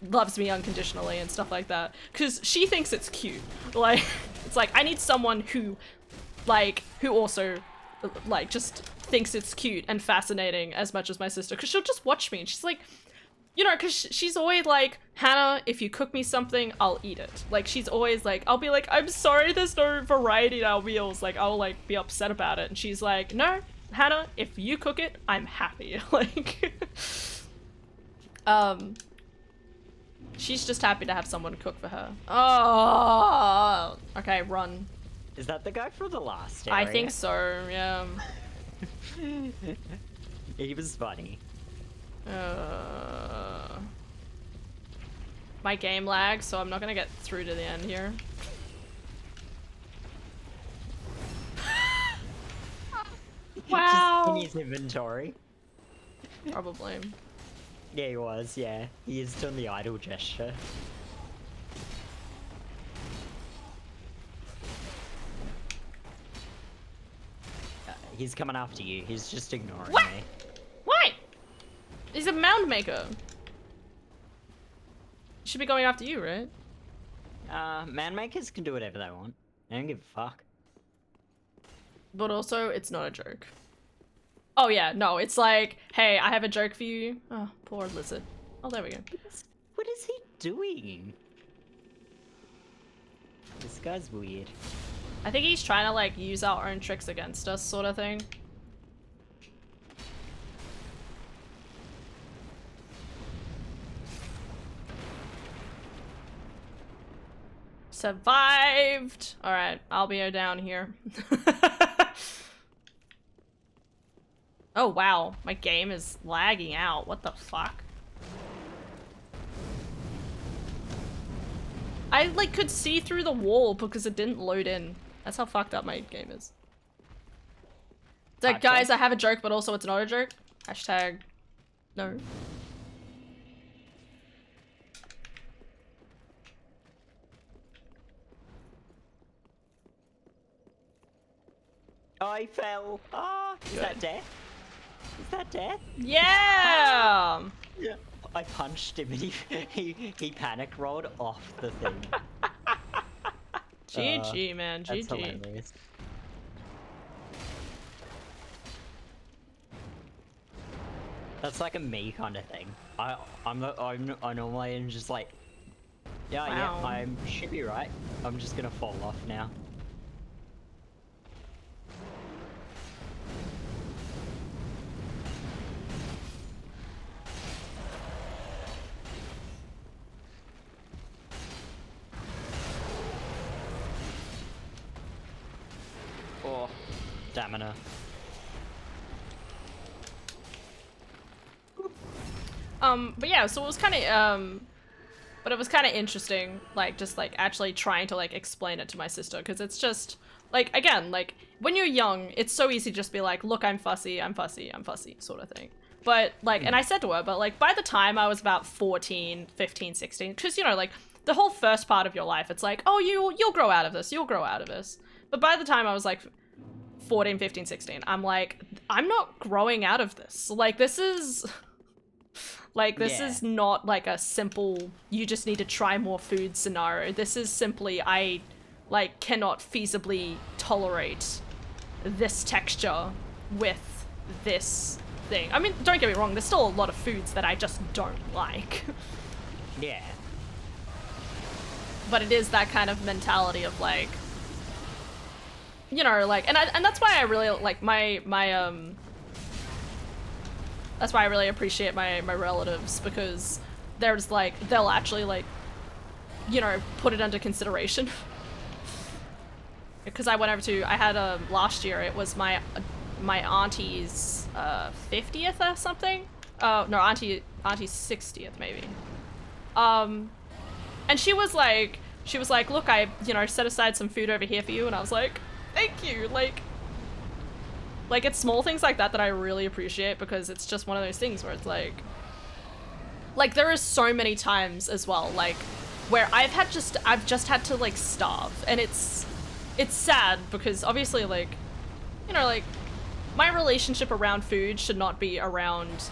loves me unconditionally and stuff like that, because she thinks it's cute. Like, it's like, I need someone who also, like, just thinks it's cute and fascinating as much as my sister, because she'll just watch me and she's like, you know, because she's always like, Hannah, if you cook me something, I'll eat it. Like, she's always like, I'll be like, I'm sorry there's no variety in our meals. Like, I'll, like, be upset about it. And she's like, no, Hannah, if you cook it, I'm happy. Like, she's just happy to have someone cook for her. Oh, okay, run. Is that the guy from the last I area? think so, yeah. He was funny. My game lags, so I'm not gonna get through to the end here. his inventory. Probably. Yeah, he was. Yeah, he is doing the idle gesture. He's coming after you. He's just ignoring What? me. Why? He's a mound maker. He should be going after you, right? Man makers can do whatever they want. I don't give a fuck. But also, it's not a joke. Oh yeah, no, it's like, hey, I have a joke for you. Oh, poor lizard. Oh, there we go. What is he doing? This guy's weird. I think he's trying to like use our own tricks against us, sort of thing. Survived! Alright, I'll be down here. Oh wow, my game is lagging out. What the fuck? I like could see through the wall because it didn't load in. That's how fucked up my game is. It's like, guys, I have a joke, but also it's not a joke. Hashtag no. Oh, he fell. Ah, is that death? Is that death? Yeah! Yeah. I punched him and he panic rolled off the thing. GG, man, That's GG. hilarious. That's like a me kind of thing. I normally am just like, yeah, Wow. yeah, I should be right. I'm just gonna fall off now. Oh, stamina. But yeah, so it was kind of, but it was kind of interesting, like, just, like, actually trying to, like, explain it to my sister, because it's just, like, again, like, when you're young, it's so easy to just be like, look, I'm fussy, sort of thing. But, like, and I said to her, but, like, by the time I was about 14, 15, 16, because, you know, like, the whole first part of your life, it's like, oh, you'll grow out of this, you'll grow out of this. But by the time I was, like, 14, 15, 16, I'm like, I'm not growing out of this. Like, this is... Like, this Yeah. is not like a simple, you just need to try more food scenario. This is simply, I, like, cannot feasibly tolerate this texture with this thing. I mean, don't get me wrong, there's still a lot of foods that I just don't like. Yeah. But it is that kind of mentality of, like, you know, like, and that's why I really, like, that's why I really appreciate my relatives, because there's like, they'll actually like, you know, put it under consideration. Because I went over to, I had last year, it was my auntie's 50th or something. No, auntie's 60th maybe. And she was like, look, I, you know, set aside some food over here for you, and I was like, thank you, like, it's small things like that that I really appreciate, because it's just one of those things where it's like there is so many times as well, like, where I've just had to, like, starve, and it's sad, because obviously, like, you know, like, my relationship around food should not be around,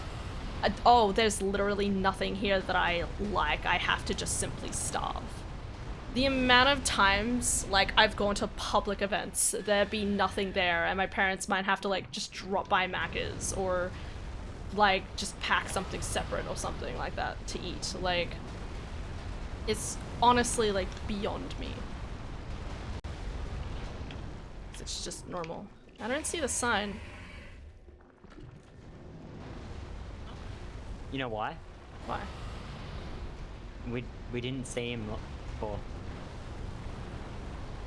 oh, there's literally nothing here that I like, I have to just simply starve. The amount of times, like, I've gone to public events, there be nothing there, and my parents might have to, like, just drop by Macca's, or, like, just pack something separate or something like that to eat. Like, it's honestly, like, beyond me. It's just normal. I don't see the sign. You know why? Why? We didn't see him before.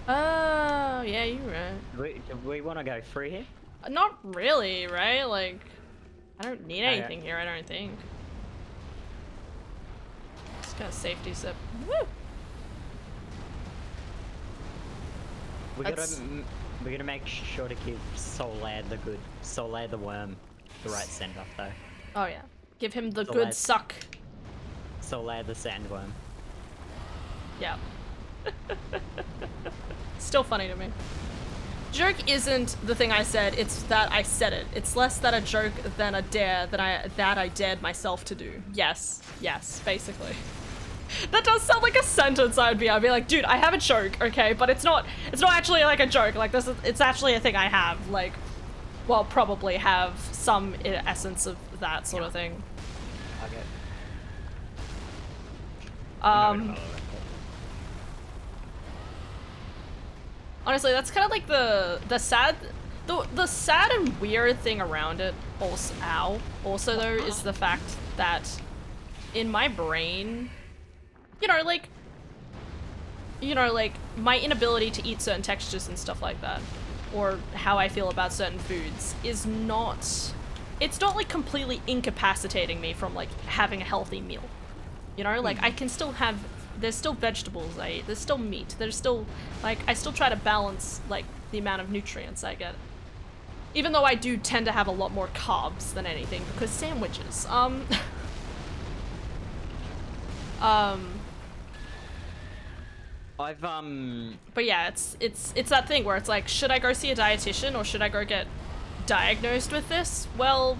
Oh, yeah, you're right. Do we want to go through here? Not really, right? Like, I don't need Okay. anything here, I don't think. Just gonna safety sip. Woo! We That's- gotta We're gonna make sure to give Solaire the worm, the right send off though. Oh yeah. Give him the So good let's- suck. Solaire the sandworm. Yeah. Still funny to me. Joke isn't the thing I said, it's that I said it. It's less that a joke than a dare that I dared myself to do. Yes, basically. That does sound like a sentence I'd be like, dude, I have a joke, okay, but it's not actually like a joke. Like it's actually a thing I have, like, well, probably have some essence of that sort of thing. Okay. Honestly, that's kind of like the sad and weird thing around it. Also though, is the fact that in my brain, like my inability to eat certain textures and stuff like that, or how I feel about certain foods, is not. It's not like completely incapacitating me from like having a healthy meal. Like I can still have. There's still vegetables I eat, there's still meat, there's still, like, I still try to balance, like, the amount of nutrients I get. Even though I do tend to have a lot more carbs than anything, because sandwiches, I've But yeah, it's that thing where it's like, should I go see a dietitian or should I go get diagnosed with this? Well,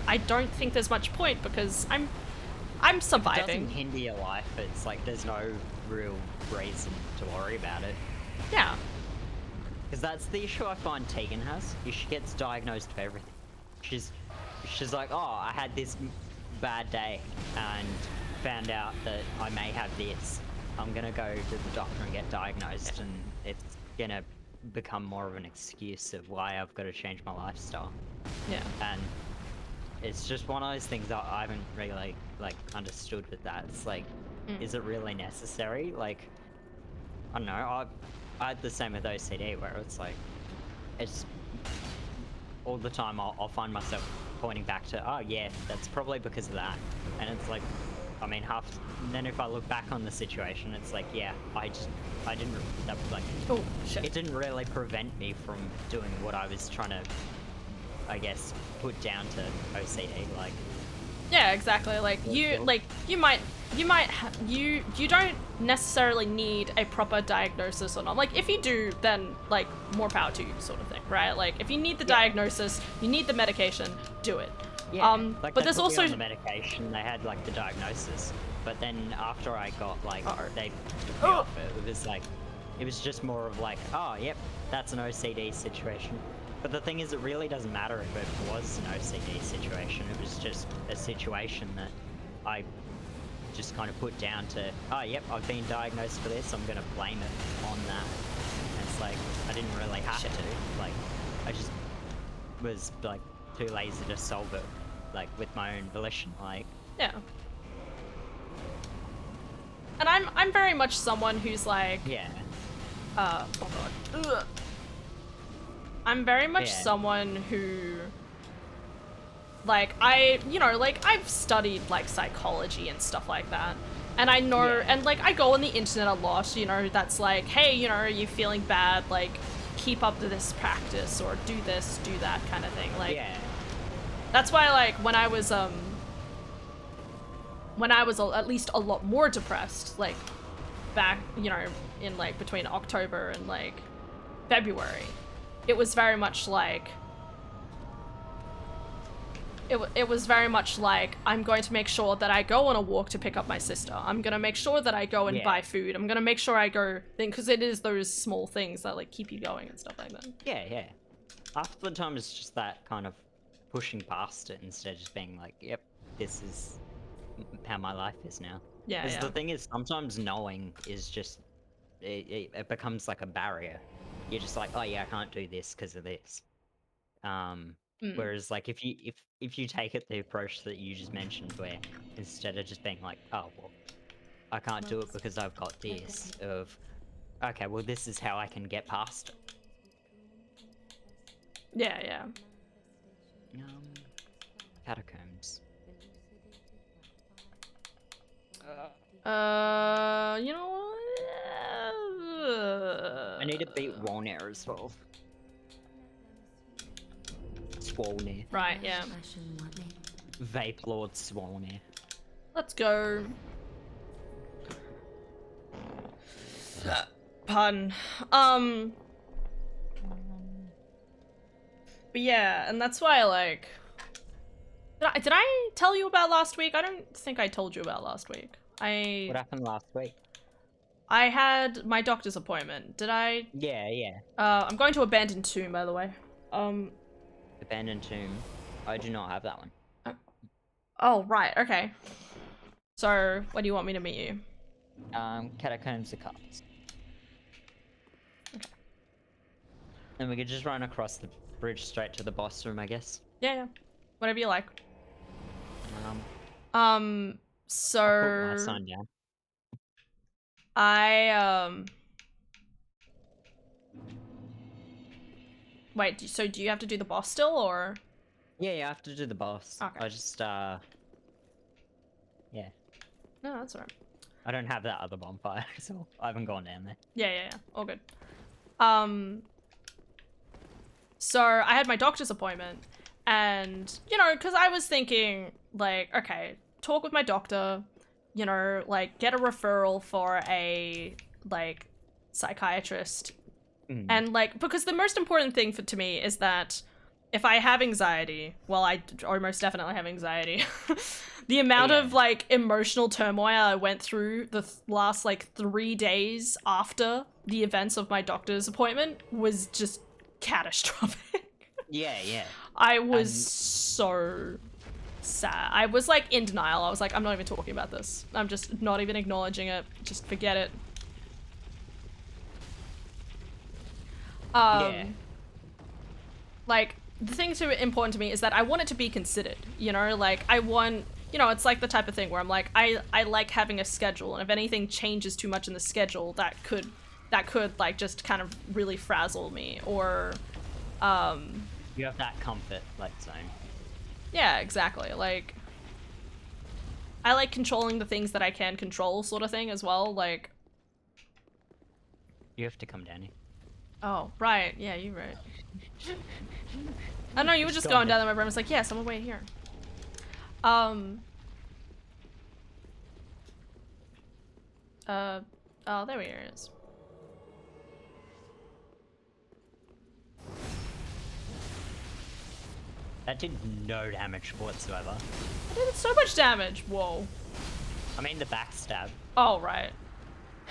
I don't think there's much point because I'm It doesn't surviving. hinder your life. It's like there's no real reason to worry about it. Yeah. Because that's the issue I find Tegan has. Is she gets diagnosed with everything. She's like, oh, I had this bad day and found out that I may have this. I'm gonna go to the doctor and get diagnosed, and it's gonna become more of an excuse of why I've got to change my lifestyle. Yeah. And it's just one of those things that I haven't really like understood with that. It's like, is it really necessary? Like, I don't know. I had the same with OCD where it's like, it's all the time I'll find myself pointing back to, oh yeah, that's probably because of that. And it's like, I mean, then if I look back on the situation, it's like, yeah, I didn't, that was like, Oh shit. it didn't really prevent me from doing what I was trying to, I guess, put down to OCD. Like, Yeah, exactly. Like you don't necessarily need a proper diagnosis or not. Like if you do, then like more power to you, sort of thing, right? Like if you need the diagnosis, you need the medication, do it. yeah, but like they there's put me also on the medication. They had like the diagnosis, but then after I got like they took me off it, it was like, it was just more of like, oh yep, that's an OCD situation. But the thing is, it really doesn't matter if it was an OCD situation. It was just a situation that I just kind of put down to, oh, yep, I've been diagnosed for this, I'm going to blame it on that. And it's like, I didn't really have to. Like, I just was, like, too lazy to solve it, like, with my own volition, like. Yeah. And I'm very much someone who's like, Yeah. oh god. Ugh. I'm very much Yeah. someone who, like, I've studied, like, psychology and stuff like that. And I know, Yeah. and, like, I go on the internet a lot, that's like, hey, are you feeling bad? Like, keep up to this practice, or do this, do that kind of thing. Like, Yeah. that's why, like, when I was at least a lot more depressed, like, back, in, like, between October and, like, February, it was very much like, it was very much like, I'm going to make sure that I go on a walk to pick up my sister. I'm going to make sure that I go and Yeah. buy food. I'm going to make sure I go because it is those small things that, like, keep you going and stuff like that. Yeah, yeah. Half the time it's just that kind of pushing past it instead of just being like, yep, this is how my life is now. Yeah, Because yeah. the thing is, sometimes knowing is just, it becomes like a barrier. You're just like, oh yeah, I can't do this because of this. Whereas like if you take it the approach that you just mentioned, where instead of just being like, oh well, I can't do it because I've got this, of okay, well this is how I can get past it. Yeah, yeah. Catacombs. You know what? I need to beat Walnair as well. Swolnir. Right, yeah. Vape Lord Swolnir. Let's go. Pardon. But yeah, and that's why, like... Did I tell you about last week? I don't think I told you about last week. What happened last week? I had my doctor's appointment. Did I? Yeah. I'm going to Abandoned Tomb, by the way. Abandoned Tomb. I do not have that one. Oh, right, okay. So, where do you want me to meet you? Catacombs of Cups. Okay. And we could just run across the bridge straight to the boss room, I guess. Yeah. Whatever you like. So... I'll put my sign down. Wait, so do you have to do the boss still, or? Yeah, I have to do the boss. Okay. I just, yeah. No, that's alright. I don't have that other bonfire, so I haven't gone down there. Yeah. All good. So I had my doctor's appointment, and, you know, because I was thinking, like, okay, talk with my doctor, you know, like, get a referral for a, like, psychiatrist. And, like, because the most important thing to me is that if I have anxiety, well, I almost definitely have anxiety, the amount of, like, emotional turmoil I went through the last, like, 3 days after the events of my doctor's appointment was just catastrophic. Yeah. I was so sad. I was, like, in denial. I was like, I'm not even talking about this. I'm just not even acknowledging it. Just forget it. Yeah. Like, the thing too important to me is that I want it to be considered, you know, like, I want, you know, it's like the type of thing where I'm like, I like having a schedule, and if anything changes too much in the schedule, that could, like, just kind of really frazzle me, or, You have that comfort, like, zone. yeah, exactly, like, I like controlling the things that I can control, sort of thing, as well, like... You have to come down here. Oh, right, yeah, you're right. I know, you were just going down there, my brain was like, yeah, someone wait here. Oh, there he is. That did no damage whatsoever. I did so much damage, whoa. I mean, the backstab. Oh, right.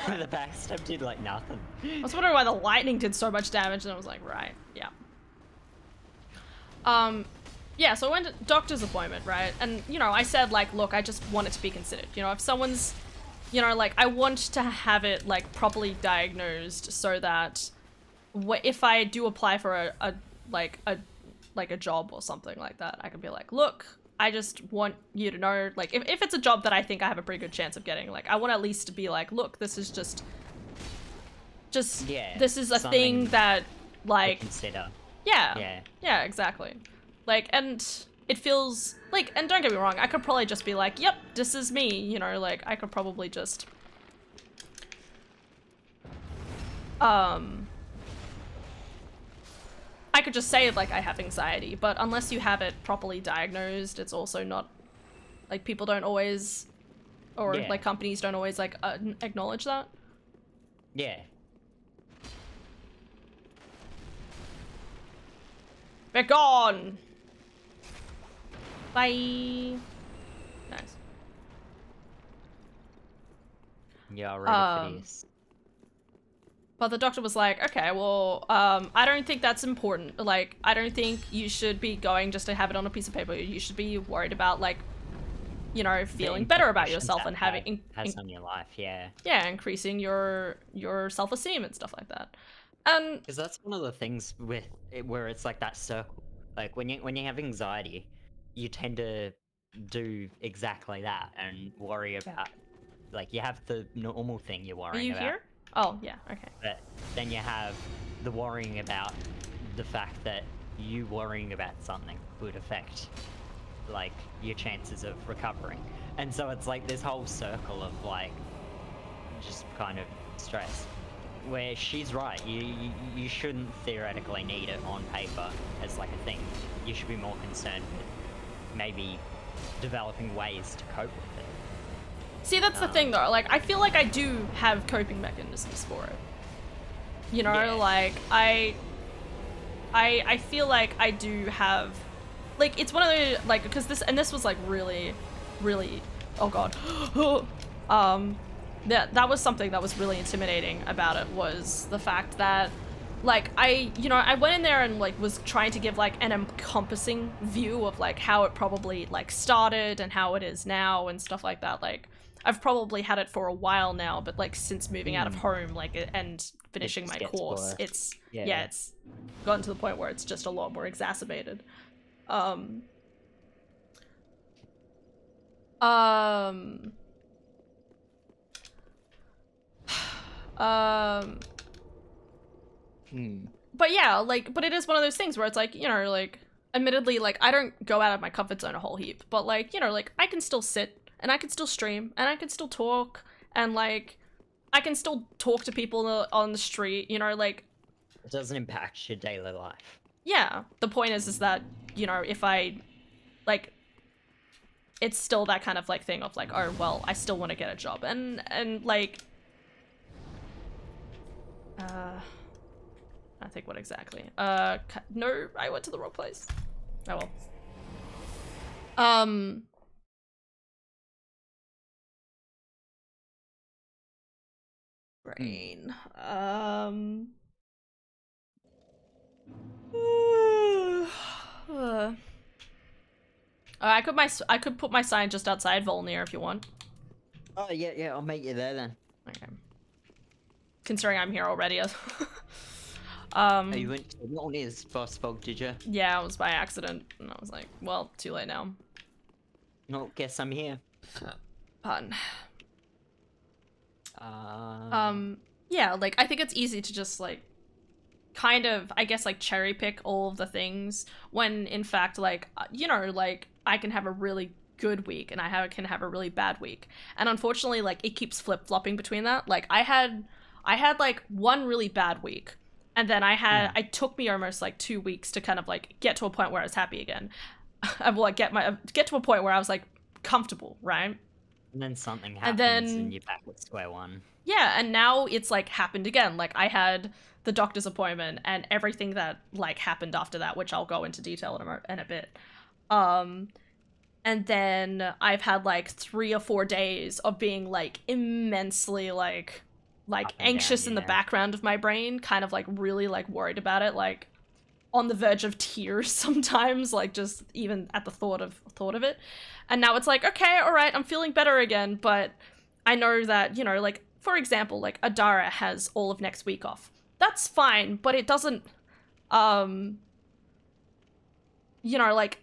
The backstab did, like, nothing. I was wondering why the lightning did so much damage, and I was like, right, yeah. Yeah, so I went to doctor's appointment, right? And, you know, I said, like, look, I just want it to be considered. You know, if someone's, you know, like, I want to have it, like, properly diagnosed so that if I do apply for a job or something like that, I can be like, look, I just want you to know, like, if it's a job that I think I have a pretty good chance of getting, like, I want at least to be like, look, this is just yeah, this is a thing that, like, consider. Yeah, exactly. Like, and it feels like, and don't get me wrong, I could probably just be like, yep, this is me, you know, like, I could probably just I could just say, like, I have anxiety, but unless you have it properly diagnosed, it's also not, like, people don't always, or, like, companies don't always, like, acknowledge that. Yeah. They're gone! Bye! Nice. Yeah, ready for this. But the doctor was like, okay, well, I don't think that's important. Like, I don't think you should be going just to have it on a piece of paper. You should be worried about, like, you know, feeling better about yourself and having... has on your life, yeah. Yeah, increasing your self-esteem and stuff like that. And... Because that's one of the things with it, where it's like that circle. Like, when you have anxiety, you tend to do exactly that and worry about... Like, you have the normal thing you're worrying about. Are you here? Oh, yeah, okay. But then you have the worrying about the fact that you worrying about something would affect, like, your chances of recovering. And so it's like this whole circle of, like, just kind of stress. where she's right. You shouldn't theoretically need it on paper as like a thing. You should be more concerned with maybe developing ways to cope with it. See, that's the thing though. Like, I feel like I do have coping mechanisms for it. You know, Yeah. like I feel like I do have, like, it's one of the, like, because this was like really, oh god, that was something that was really intimidating about it, was the fact that, like, I went in there and like was trying to give like an encompassing view of like how it probably like started and how it is now and stuff like that. Like, I've probably had it for a while now, but like since moving out of home, like, and finishing my just gets course, worse. it's Yeah. it's gotten to the point where it's just a lot more exacerbated. Um, but yeah, like, but it is one of those things where it's like, you know, like, admittedly, like, I don't go out of my comfort zone a whole heap, but like, you know, like, I can still sit and I can still stream and I can still talk and like, I can still talk to people on the street, you know, like, It doesn't impact your daily life. yeah, the point is that, you know, if I, like, it's still that kind of like thing of like, oh, well, I still want to get a job, and like, I think what exactly, no, I went to the wrong place. Oh well. Brain. I could put my sign just outside Volnir if you want. Oh yeah, I'll meet you there then. Okay. Considering I'm here already. Oh, you went to Volnir's boss fog, did you? Yeah, it was by accident, and I was like, well, too late now. Well, guess I'm here. Pardon. Yeah, like, I think it's easy to just, like, kind of, I guess, like, cherry pick all of the things, when, in fact, like, you know, like, I can have a really good week, and can have a really bad week. And unfortunately, like, it keeps flip-flopping between that. Like, I had, like, one really bad week, and then it took me almost, like, 2 weeks to kind of, like, get to a point where I was happy again. Well, like, get to a point where I was, like, comfortable, right? And then something happens, and you're back at square one. Yeah, and now it's, like, happened again. Like, I had the doctor's appointment and everything that, like, happened after that, which I'll go into detail in a bit. And then I've had, like, 3 or 4 days of being, like, immensely, like anxious in the background of my brain, kind of, like, really, like, worried about it, like, on the verge of tears sometimes, like, just even at the thought of it. And now it's like, okay, all right, I'm feeling better again, but I know that, you know, like, for example, like, Adara has all of next week off. That's fine, but it doesn't, you know, like,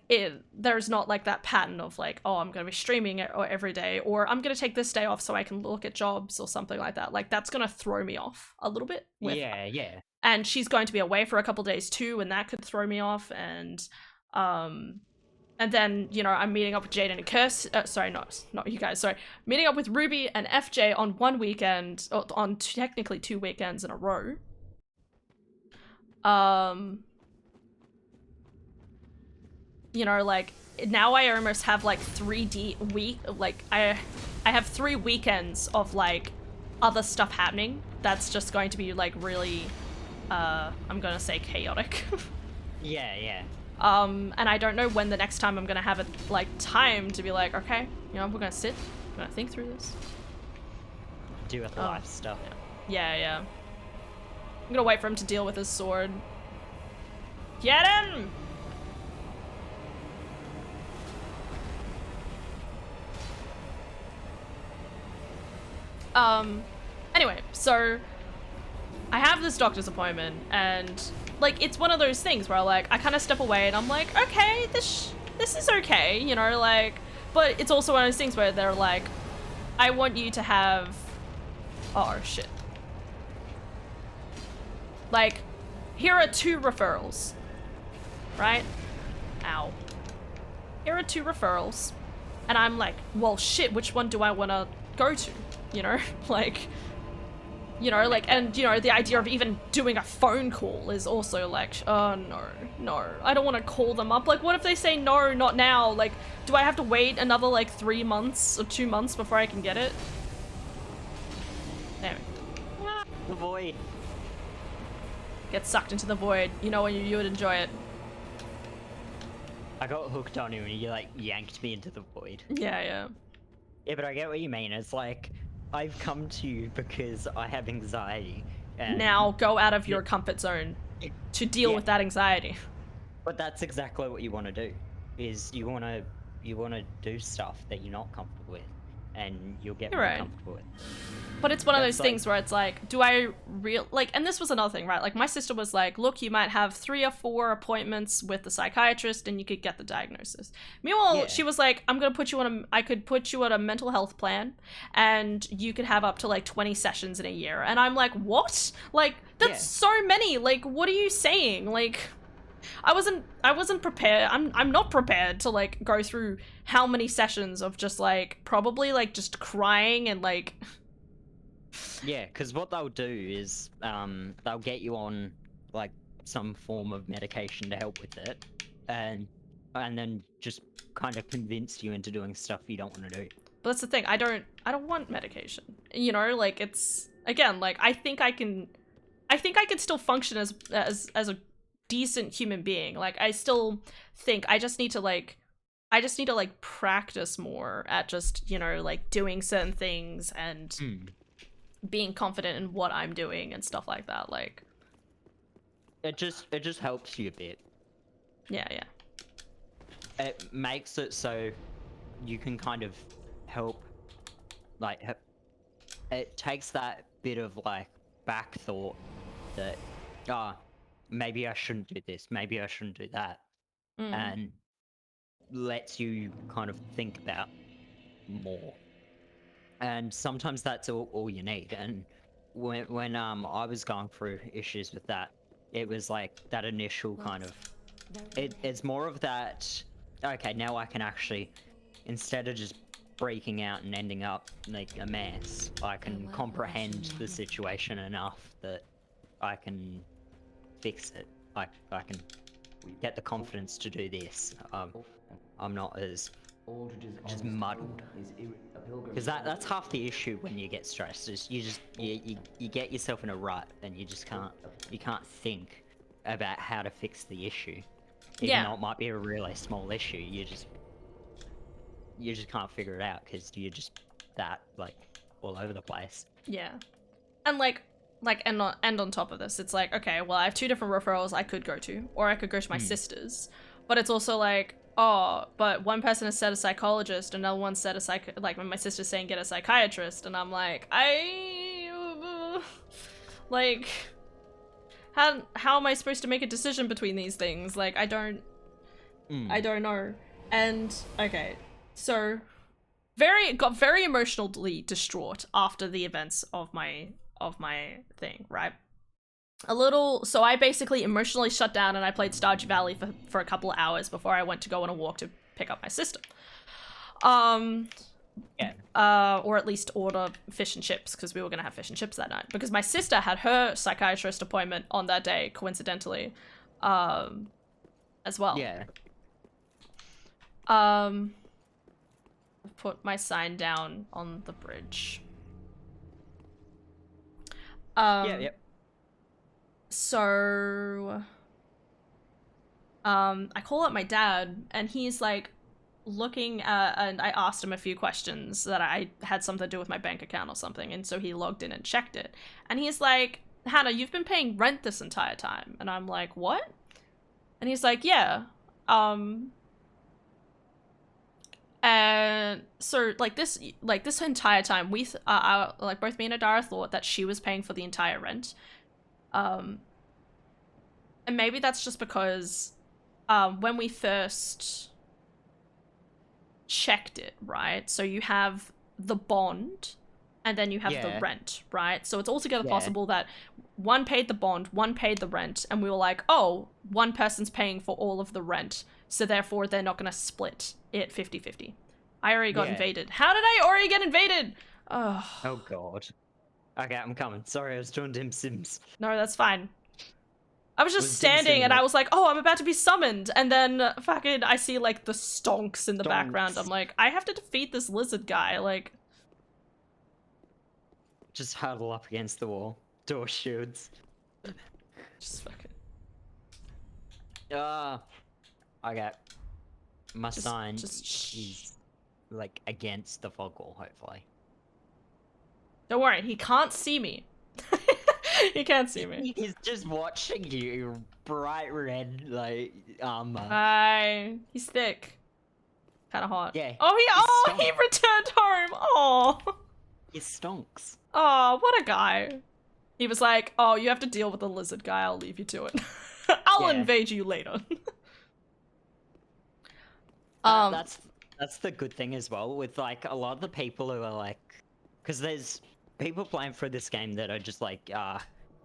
there's not, like, that pattern of, like, oh, I'm gonna be streaming it every day, or I'm gonna take this day off so I can look at jobs or something like that. Like, that's gonna throw me off a little bit. Yeah. And she's going to be away for a couple days too, and that could throw me off. And then, you know, I'm meeting up with Jaden and Kirst. Sorry, not you guys. Sorry, meeting up with Ruby and FJ on one weekend, or on technically 2 weekends in a row. You know, like, now I almost have, like, I have 3 weekends of, like, other stuff happening. That's just going to be, like, really, I'm gonna say chaotic. Yeah. And I don't know when the next time I'm gonna have like, time to be like, okay, you know, we're gonna sit, we're gonna think through this. Do with life stuff. Yeah. I'm gonna wait for him to deal with his sword. Get him! Anyway, so I have this doctor's appointment, and, like, it's one of those things where, like, I kind of step away and I'm like, okay, this is okay, you know, like, but it's also one of those things where they're like, I want you to have, oh shit. Like, here are 2 referrals, right? Ow. Here are 2 referrals, and I'm like, well, shit, which one do I want to go to, you know? Like, You know, like, and, you know, the idea of even doing a phone call is also like, oh, no, I don't want to call them up. Like, what if they say no, not now? Like, do I have to wait another, like, 3 months or 2 months before I can get it? Anyway. The void. Get sucked into the void. You know, you would enjoy it. I got hooked on you and you like yanked me into the void. Yeah, yeah. Yeah, but I get what you mean. It's like I've come to you because I have anxiety. And Now go out of your comfort zone to deal Yeah. with that anxiety. But that's exactly what you want to do. Is you want to do stuff that you're not comfortable with, and you'll get You're more right. comfortable with. But it's one of That's those things where it's like, do I like, and this was another thing, right? Like, my sister was like, look, you might have 3 or 4 appointments with the psychiatrist and you could get the diagnosis. Meanwhile, Yeah. she was like, I could put you on a mental health plan and you could have up to like 20 sessions in a year. And I'm like, what? Like, that's Yeah. so many. Like, what are you saying? Like, I wasn't prepared. I'm not prepared to like go through how many sessions of just like, probably like just crying and like, Yeah, because what they'll do is they'll get you on like some form of medication to help with it, and then just kind of convince you into doing stuff you don't want to do. But that's the thing. I don't want medication. You know, like, it's, again, like, I think I can still function as a decent human being. Like, I still think I just need to like practice more at just, you know, like doing certain things and being confident in what I'm doing and stuff like that. Like, It just helps you a bit. yeah. It makes it so you can kind of help, like, it takes that bit of like back thought that, maybe I shouldn't do this, maybe I shouldn't do that, and lets you kind of think about more. And sometimes that's all you need. And when I was going through issues with that, it was like that initial kind of, it's more of that, okay, now I can actually, instead of just breaking out and ending up like a mess, I can comprehend the situation enough that I can fix it. I can get the confidence to do this. I'm not as just muddled, because that's half the issue when you get stressed. Is you get yourself in a rut and you can't think about how to fix the issue. Even though it might be a really small issue, you just can't figure it out because you're just that like all over the place. Yeah. And and on top of this, it's like, okay, well, I have 2 different referrals I could go to, or I could go to my sister's. But it's also like, oh, but one person has said a psychologist, another one said like when my sister's saying get a psychiatrist, and I'm like, like, how am I supposed to make a decision between these things? Like, I don't know. And okay, so got very emotionally distraught after the events of my thing, right? So I basically emotionally shut down and I played Stardew Valley for a couple of hours before I went to go on a walk to pick up my sister. Or at least order fish and chips, because we were gonna have fish and chips that night, because my sister had her psychiatrist appointment on that day, coincidentally, as well. Yeah. Put my sign down on the bridge. Yep. So, I call up my dad, and he's like looking at, and I asked him a few questions that I had something to do with my bank account or something, and so he logged in and checked it, and he's like, Hannah, you've been paying rent this entire time. And I'm like, what? And he's like, yeah. And so like this entire time, we like both me and Adara thought that she was paying for the entire rent. And maybe that's just because when we first checked it, right? So you have the bond and then you have the rent, right? So it's altogether possible that one paid the bond, one paid the rent, and we were like, oh, one person's paying for all of the rent, so therefore they're not going to split it 50-50. I already got invaded. How did I already get invaded? Oh God. Okay, I'm coming. Sorry, I was doing Dim Sims. No, that's fine. I was just Was Dim standing Sim and I like- was like, oh, I'm about to be summoned. And then fucking I see like the stonks in the background. Stonks. I'm like, I have to defeat this lizard guy. Like, Just huddle up against the wall. Door shields. just fucking. Okay. My Just- sign just shh. is like against the fog wall, hopefully. Don't worry, he can't see me. He can't see me. He's just watching you, bright red, like, armor. He's thick. Kind of hot. Yeah, Oh, he he's he returned home. Oh, He stonks. oh, what a guy. He was like, oh, you have to deal with the lizard guy. I'll leave you to it. I'll Yeah. invade you later. That's the good thing as well with like a lot of the people who are like, because there's people playing through this game that are just like,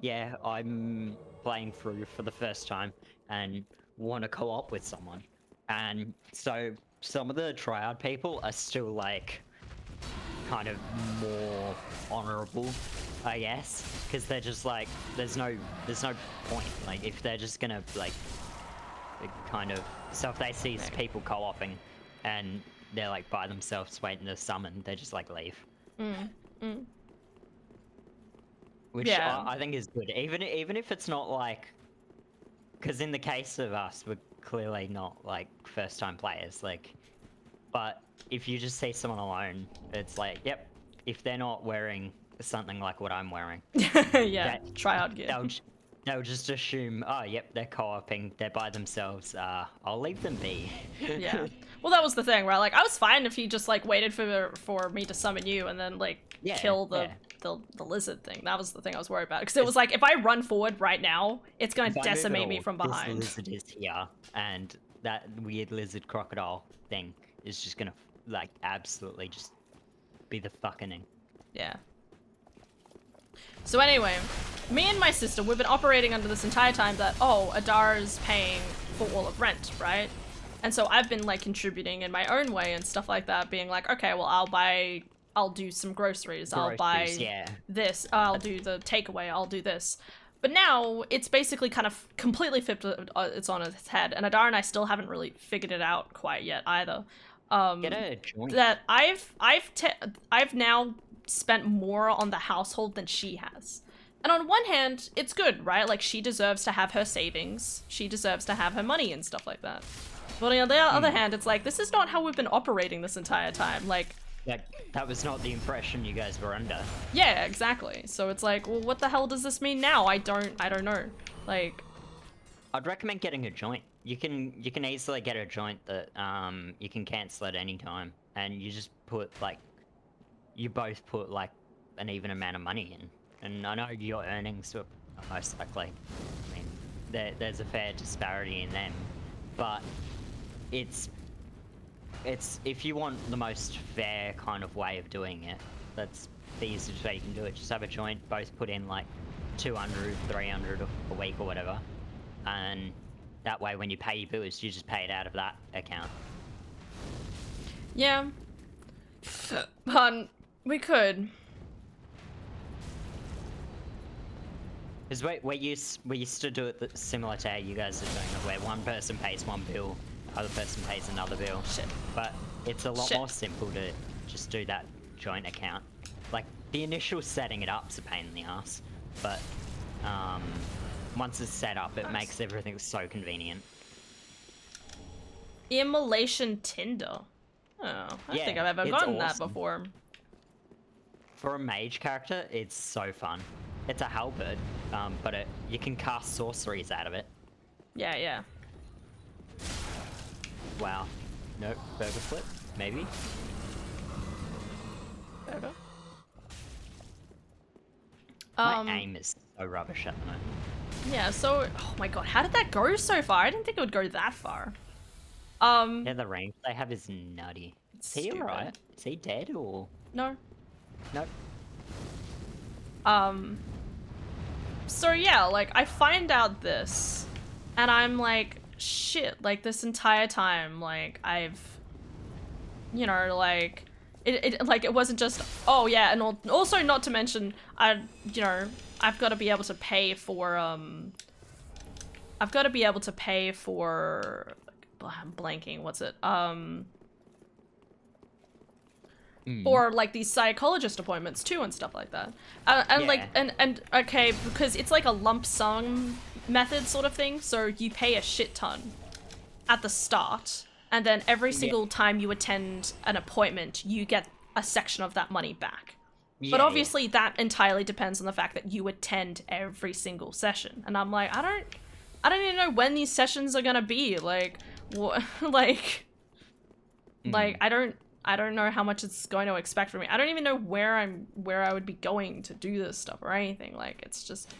yeah, I'm playing through for the first time and want to co-op with someone, and so some of the triad people are still like kind of more honorable, I guess, because they're just like, there's no point, like if they're just gonna like kind of, so if they see people co-oping and they're like by themselves waiting to summon, they just like leave, which Yeah. I think is good, even if it's not like, because in the case of us, we're clearly not like first time players, like, but if you just see someone alone, it's like, yep, if they're not wearing something like what I'm wearing, Yeah, that- try out gear. they'll just assume, oh, yep, they're co-oping, they're by themselves, I'll leave them be. Yeah. Well, that was the thing, right? Like, I was fine if he just like waited for me to summon you and then like Yeah, kill the, yeah. the lizard thing. That was the thing I was worried about because it was like if I run forward right now, it's gonna If I move at decimate me all, from this behind. lizard is here, and that weird lizard crocodile thing is just gonna like absolutely just be the fucking. Yeah. So anyway, me and my sister, we've been operating under this entire time that, oh, Adara's paying for all of rent, right? And so I've been like contributing in my own way and stuff like that, being like, okay, well, I'll do some groceries, I'll buy Yeah. this, I'll do the takeaway, I'll do this. But now it's basically kind of completely flipped, it's on its head, and Adara and I still haven't really figured it out quite yet either. Get a joint. That I've now spent more on the household than she has. And on one hand, it's good, right? Like, she deserves to have her savings. She deserves to have her money and stuff like that. But on the other hand, it's like, this is not how we've been operating this entire time. Like, That was not the impression you guys were under. yeah, exactly. So it's like, well, what the hell does this mean now? I don't know. Like, I'd recommend getting a joint. You can easily get a joint that you can cancel at any time, and you just put like, you both put like an even amount of money in. And I know your earnings are most likely, I mean, there's a fair disparity in them, but it's if you want the most fair kind of way of doing it, that's the easiest way you can do it. Just have a joint, both put in like 200, 300 a week or whatever, and that way when you pay your bills, you just pay it out of that account. yeah. We could. Because we used to do it similar to how you guys are doing it, where one person pays one bill, the other person pays another bill. Shit. But it's a lot Shit. more simple to just do that joint account. Like, the initial setting it up's a pain in the ass, but once it's set up, it makes everything so convenient. Immolation Tinder. Oh, I don't Yeah, think I've ever it's gotten that awesome. before. For a mage character, it's so fun. It's a halberd, but you can cast sorceries out of it. Yeah, yeah. Wow. Nope, burger flip, maybe? Okay. My aim is so rubbish at the moment. Yeah, so, oh my god, how did that go so far? I didn't think it would go that far. Yeah, the range they have is nutty. Is he Stupid. alright? Is he dead or? No. Nope. So yeah, like, I find out this, and I'm like, shit, like, this entire time, like, I've, you know, like, it wasn't just, oh yeah, and also not to mention, I've got to be able to pay for, I'm blanking, what's it, or like these psychologist appointments too and stuff like that. And like, and okay, because it's like a lump sum method sort of thing, so you pay a shit ton at the start, and then every single time you attend an appointment, you get a section of that money back. But obviously that entirely depends on the fact that you attend every single session. And I'm like, I don't even know when these sessions are gonna be. Like, what? like I don't know how much it's going to expect from me. I don't even know where I would be going to do this stuff or anything. Like, it's just,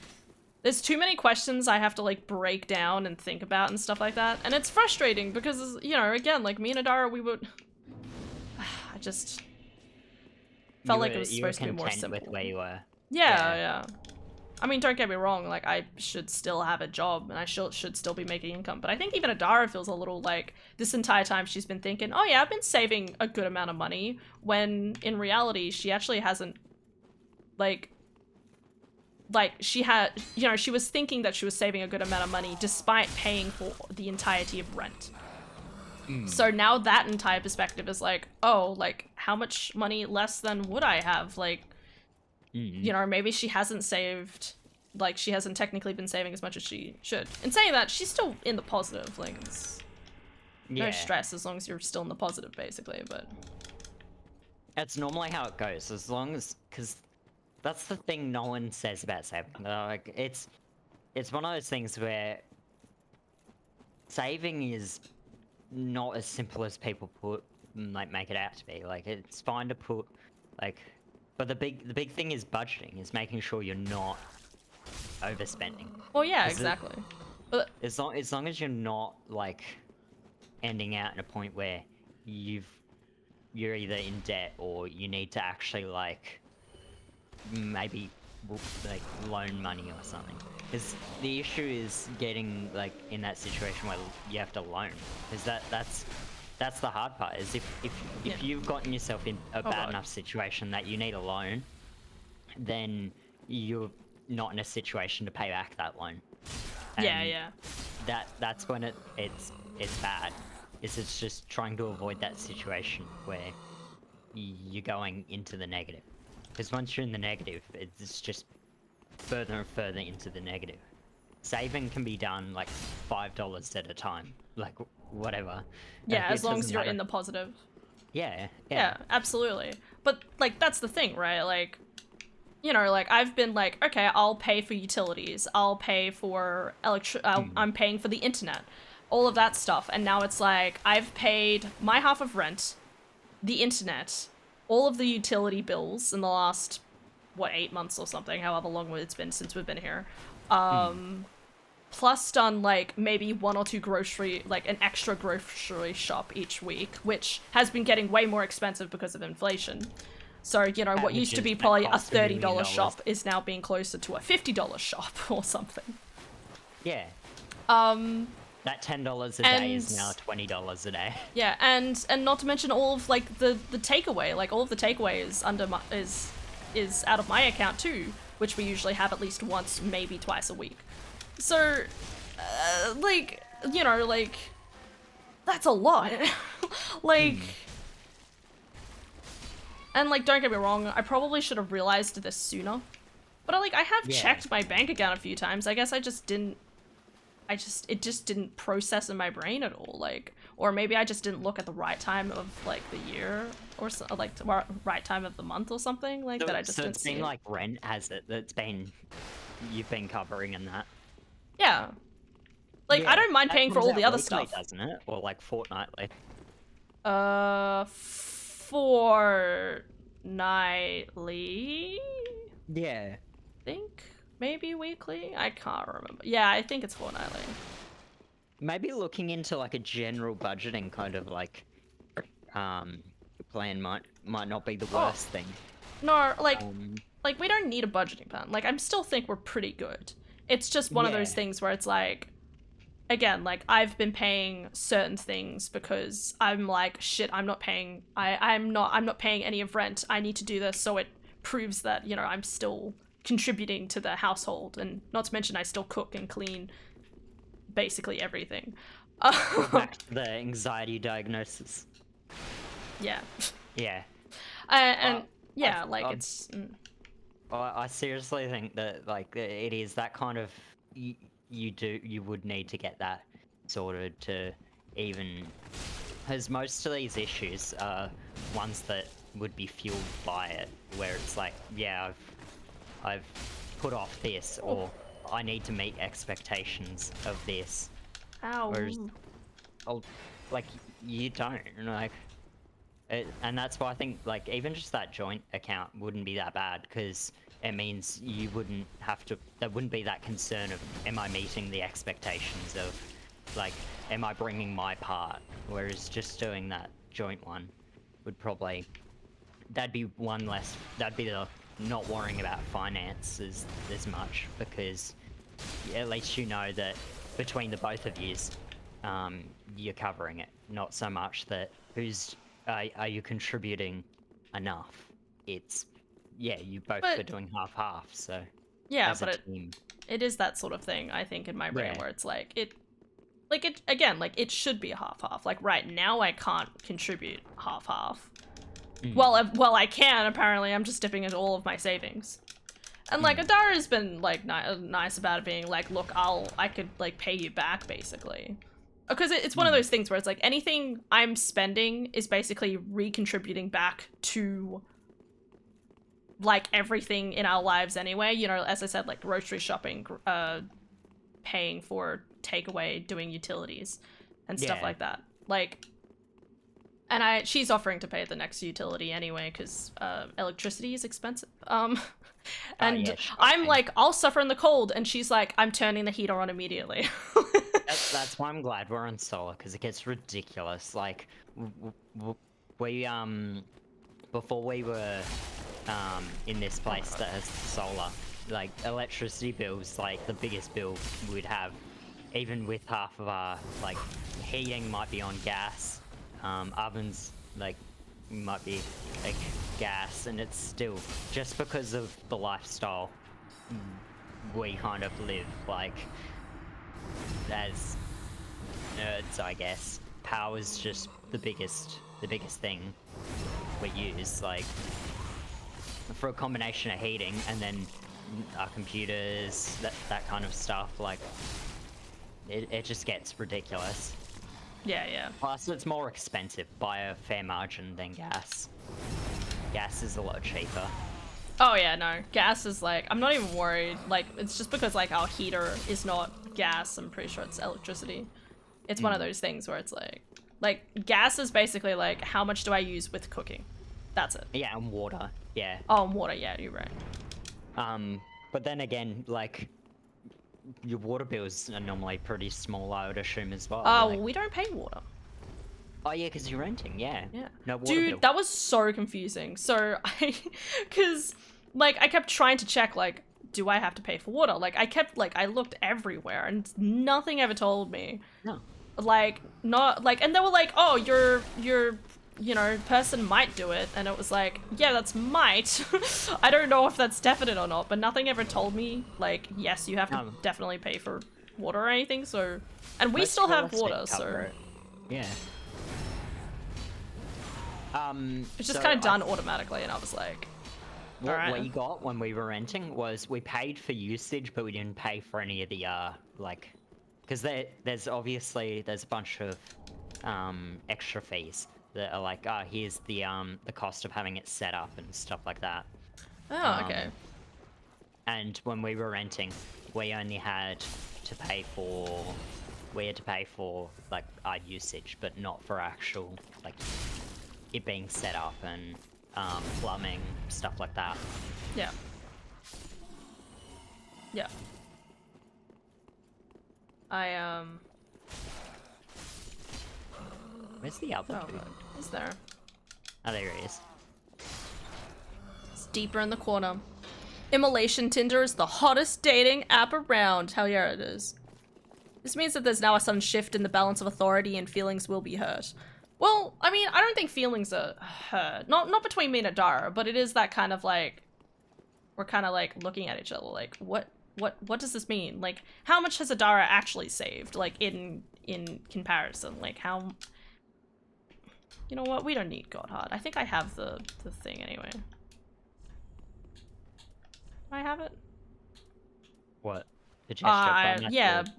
there's too many questions I have to like break down and think about and stuff like that. And it's frustrating because, you know, again, like me and Adara, I just felt like it was supposed to be more simple. With where you were. Yeah. I mean, don't get me wrong, like, I should still have a job and I should still be making income. But I think even Adara feels a little like this entire time she's been thinking, oh yeah, I've been saving a good amount of money, when in reality she actually hasn't, like she had, you know, she was thinking that she was saving a good amount of money despite paying for the entirety of rent. So now that entire perspective is like, oh, like, how much money less than would I have? Like, you know, maybe she hasn't saved, like, she hasn't technically been saving as much as she should. In saying that, she's still in the positive, like, it's no stress as long as you're still in the positive, basically, but... That's normally how it goes, as long as, because that's the thing no one says about saving. Like, it's one of those things where saving is not as simple as people make it out to be. Like, it's fine to put, like, but the big thing is budgeting, is making sure you're not overspending. Well, yeah, exactly. But as long as you're not like ending out in a point where you're either in debt or you need to actually like maybe like loan money or something. Because the issue is getting like in that situation where you have to loan. Because that's the hard part, is if you've gotten yourself in a bad enough situation that you need a loan, then you're not in a situation to pay back that loan. And that's when it's bad. It's just trying to avoid that situation where you're going into the negative. Because once you're in the negative, it's just further and further into the negative. Saving can be done like $5 at a time, like whatever. Yeah, as long as you're in the positive. Yeah. Yeah, absolutely. But like, that's the thing, right? Like, you know, like, I've been like, okay, I'll pay for utilities, I'll pay for I'm paying for the internet, all of that stuff. And now it's like, I've paid my half of rent, the internet, all of the utility bills in the last, what, 8 months or something, however long it's been since we've been here. Plus done like maybe one or two an extra grocery shop each week, which has been getting way more expensive because of inflation. So, you know, what used to be probably a $30 shop is now being closer to a $50 shop or something. Yeah. That $10 a day is now $20 a day. Yeah, and not to mention all of like the takeaway, like all of the takeaway is out of my account too, which we usually have at least once, maybe twice a week. So, like, you know, like, that's a lot. Like, and like, don't get me wrong, I probably should have realized this sooner. But like, I have checked my bank account a few times. I guess it just didn't process in my brain at all. Like, or maybe I just didn't look at the right time of like the year or so, like the right time of the month or something like that. I just didn't see. So it's been like rent, has it? You've been covering in that. Yeah. Like, I don't mind paying for all the other stuff. Doesn't it? Or like fortnightly? Fortnightly? Yeah. I think? Maybe weekly? I can't remember. Yeah, I think it's fortnightly. Maybe looking into like a general budgeting kind of like plan might not be the worst thing. No, like we don't need a budgeting plan. Like, I still think we're pretty good. It's just one of those things where it's like, again, like I've been paying certain things because I'm like, shit, I'm not paying I'm not paying any of rent. I need to do this so it proves that, you know, I'm still contributing to the household, and not to mention I still cook and clean basically everything. Back to the anxiety diagnosis. Yeah. Yeah. And yeah, I've- like I've- it's I seriously think that like it is that kind of you would need to get that sorted to even, because most of these issues are ones that would be fueled by it, where it's like, yeah, I've put off this, or I need to meet expectations of this, ow. whereas like you don't, like. And that's why I think, like, even just that joint account wouldn't be that bad, because it means you wouldn't have to, there wouldn't be that concern of, am I meeting the expectations of, like, am I bringing my part? Whereas just doing that joint one would probably, that'd be one less, that'd be the not worrying about finances as much, because at least you know that between the both of yous, you're covering it. Not so much that who's are you contributing enough? It's, yeah, you both But- are doing half-half, so Yeah, as a but team. it is that sort of thing, I think, in my brain Yeah. where it's like it again, like it should be a half-half. Like right now I can't contribute half-half. Mm. Well, I can, apparently. I'm just dipping into all of my savings. And like Adara's been like nice about it, being like, look, I could like pay you back basically. Because it's one of those things where it's like anything I'm spending is basically recontributing back to like everything in our lives anyway. You know, as I said, like grocery shopping, paying for takeaway, doing utilities and stuff Yeah. like that. Like, and she's offering to pay the next utility anyway because electricity is expensive. And yeah, sure I'm thing. like, I'll suffer in the cold, and she's like, I'm turning the heater on immediately. That's why I'm glad we're on solar, because it gets ridiculous. Like, we before we were in this place that has solar, like electricity bills, like the biggest bill we'd have, even with half of our like heating might be on gas, ovens like might be like gas, and it's still just because of the lifestyle we kind of live, like as nerds, I guess. Power's just the biggest thing we use, like for a combination of heating and then our computers, that kind of stuff. Like it just gets ridiculous. Yeah. Plus, it's more expensive by a fair margin than gas. Gas is a lot cheaper. Oh yeah, no. Gas is like, I'm not even worried. Like, it's just because like our heater is not gas. I'm pretty sure it's electricity. It's one of those things where it's like gas is basically like, how much do I use with cooking? That's it. Yeah, and water. Yeah. Oh, and water. Yeah, you're right. But then again, like your water bills are normally pretty small, I would assume as well. Oh, like- well, we don't pay water. Oh yeah, because you're renting. Yeah. Yeah. No water Dude, bill. that was so confusing. So because like I kept trying to check like, do I have to pay for water? Like I looked everywhere and nothing ever told me. No. Like not like, and they were like, oh, your you know, person might do it, and it was like, yeah, that's might. I don't know if that's definite or not, but nothing ever told me like, yes, you have to definitely pay for water or anything. So, and we Let's still have realistic water, so cover it. Yeah. it's just so kind of done automatically, and I was like, What Alright. we got when we were renting was we paid for usage, but we didn't pay for any of the like, because there's obviously a bunch of extra fees that are like, here's the cost of having it set up and stuff like that. oh, okay. And when we were renting, we only had to pay for like our usage, but not for actual like it being set up and plumbing, stuff like that. Yeah. Yeah. Where's the other Oh, dude? God. Is there? Oh, there he is. It's deeper in the corner. Immolation Tinder is the hottest dating app around. Hell yeah, it is. This means that there's now a sudden shift in the balance of authority and feelings will be hurt. Well, I mean, I don't think feelings are hurt. Not between me and Adara, but it is that kind of like, we're kind of like looking at each other like, what does this mean? Like, how much has Adara actually saved? Like, in comparison, like how, you know what? We don't need Godheart. I think I have the thing anyway. Do I have it? What? The gesture by my Yeah. sword?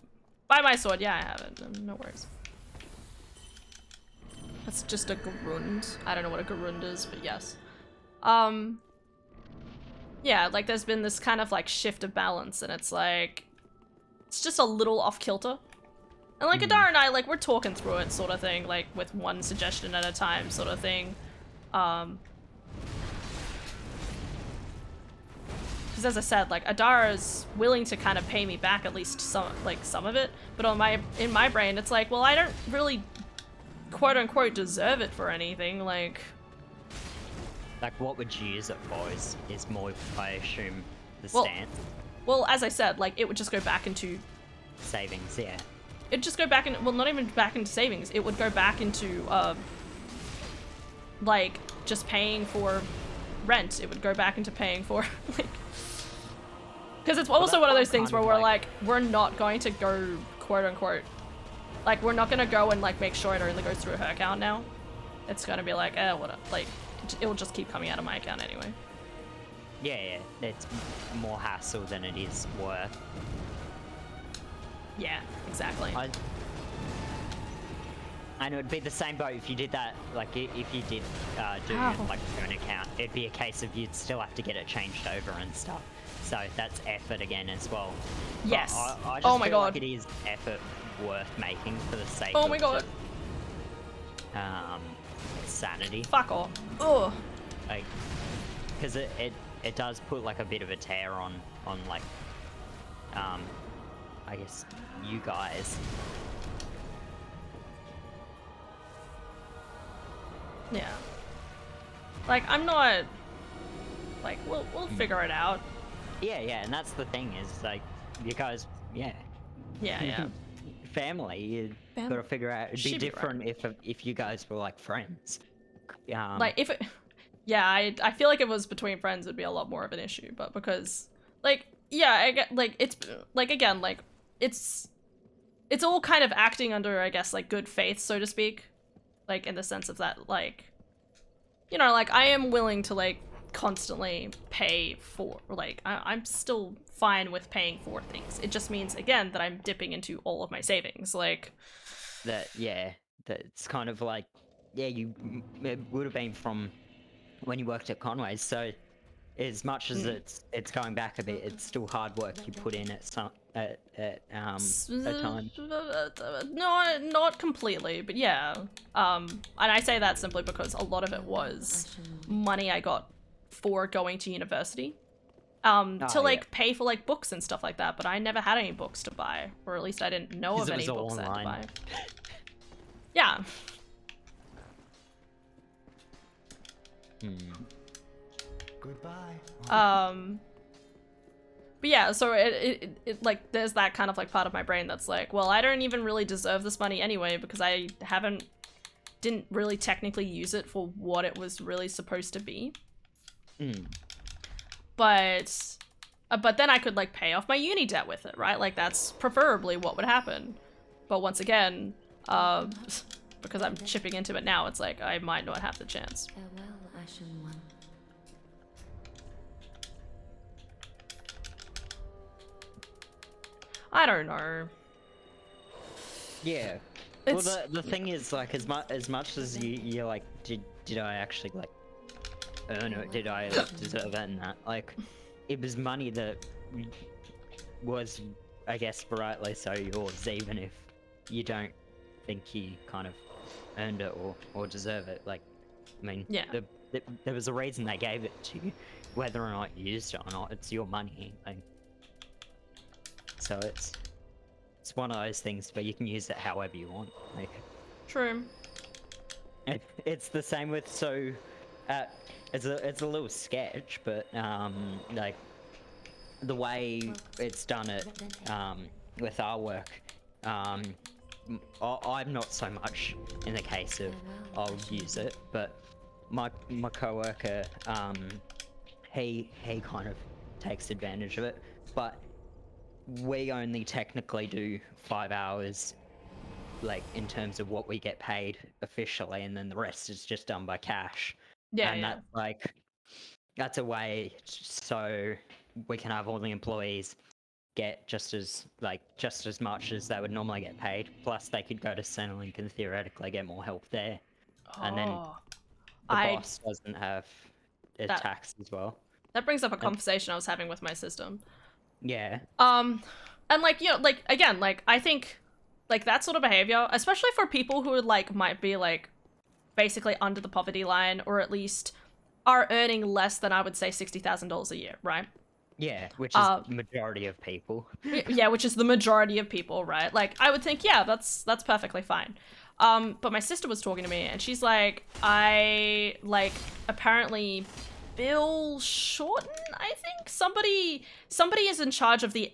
By my sword, yeah, I have it. No worries. That's just a Garund. I don't know what a Garund is, but yes. Yeah, like there's been this kind of like shift of balance and it's like, it's just a little off kilter. And like Adara and I, like we're talking through it sort of thing, like with one suggestion at a time sort of thing. Because as I said, like Adara's willing to kind of pay me back at least some of it, but in my brain it's like, well, I don't really quote unquote deserve it for anything, like what would you use it for is more, I assume, the Well- stance. well, as I said, like it would just go back into, Savings, yeah. it'd just go back in, well, not even back into savings, it would go back into like just paying for rent. It would go back into paying for like, because it's also that's one of what those I'm things kind where of we're like- like, we're not going to go quote unquote, like we're not gonna go and like make sure it only goes through her account now. It's gonna be like, what, like it'll just keep coming out of my account anyway. Yeah, it's more hassle than it is worth. Yeah, exactly. And it would be the same boat if you did that, like if you did do Oh. like your own account, it'd be a case of you'd still have to get it changed over and stuff. So that's effort again as well. But Yes. I just Oh my feel god. like it is effort worth making for the sake Oh of my god. sanity. Fuck off. Ugh. Like, because it does put like a bit of a tear on like I guess you guys. Yeah. Like I'm not. Like we'll figure it out. Yeah, and that's the thing is like you guys, yeah, Yeah. family. You Fam- gotta figure out. It'd be She'd be different if you guys were like friends. Like if it, yeah, I feel like if it was between friends it'd be a lot more of an issue, but because like yeah, I get like it's like again like it's all kind of acting under I guess like good faith so to speak, like in the sense of that like, you know, like I am willing to like constantly pay for like I'm still fine with paying for things. It just means again that I'm dipping into all of my savings like that. Yeah, that's kind of like it would have been from when you worked at Conway's. So as much as it's going back a bit, it's still hard work you put in at a time. No, not completely, but yeah. And I say that simply because a lot of it was money I got for going to university. To like pay for like books and stuff like that, but I never had any books to buy, or at least I didn't know 'Cause of it any was all books I had to online. buy. Yeah. Goodbye. But yeah, so it like there's that kind of like part of my brain that's like, well, I don't even really deserve this money anyway because I didn't really technically use it for what it was really supposed to be. But then I could like pay off my uni debt with it, right? Like that's preferably what would happen. But once again, because I'm chipping into it now, it's like I might not have the chance. Farewell, Ashen One. I don't know. Yeah. It's- Well, the thing is, like, as much as you're like, did I actually like earn it? Did I deserve it? And that, like, it was money that was, I guess, rightly so yours, even if you don't think you kind of earned it or deserve it. Like, I mean, Yeah. there was a reason they gave it to you, whether or not you used it or not. It's your money. Like, so it's one of those things where you can use it however you want. Like, True. it's the same with it's a little sketch, but like the way it's done it with our work, I'm not so much in the case of I'll use it, but my coworker, he kind of takes advantage of it, but we only technically do 5 hours, like in terms of what we get paid officially, and then the rest is just done by cash. Yeah, And yeah. that's like, that's a way so we can have all the employees get just as much as they would normally get paid. Plus, they could go to Centrelink and theoretically get more help there. And then Oh, the I boss doesn't have a that tax as well. that brings up a And conversation I was having with my system. yeah, And like, you know, like again, like I think like that sort of behavior, especially for people who like might be like basically under the poverty line, or at least are earning less than, I would say, $60,000 a year, right? yeah, which is the majority of people. Yeah, which is the majority of people, right? Like I would think, yeah, that's perfectly fine. But my sister was talking to me and she's like, I like apparently Bill Shorten, I think somebody is in charge of the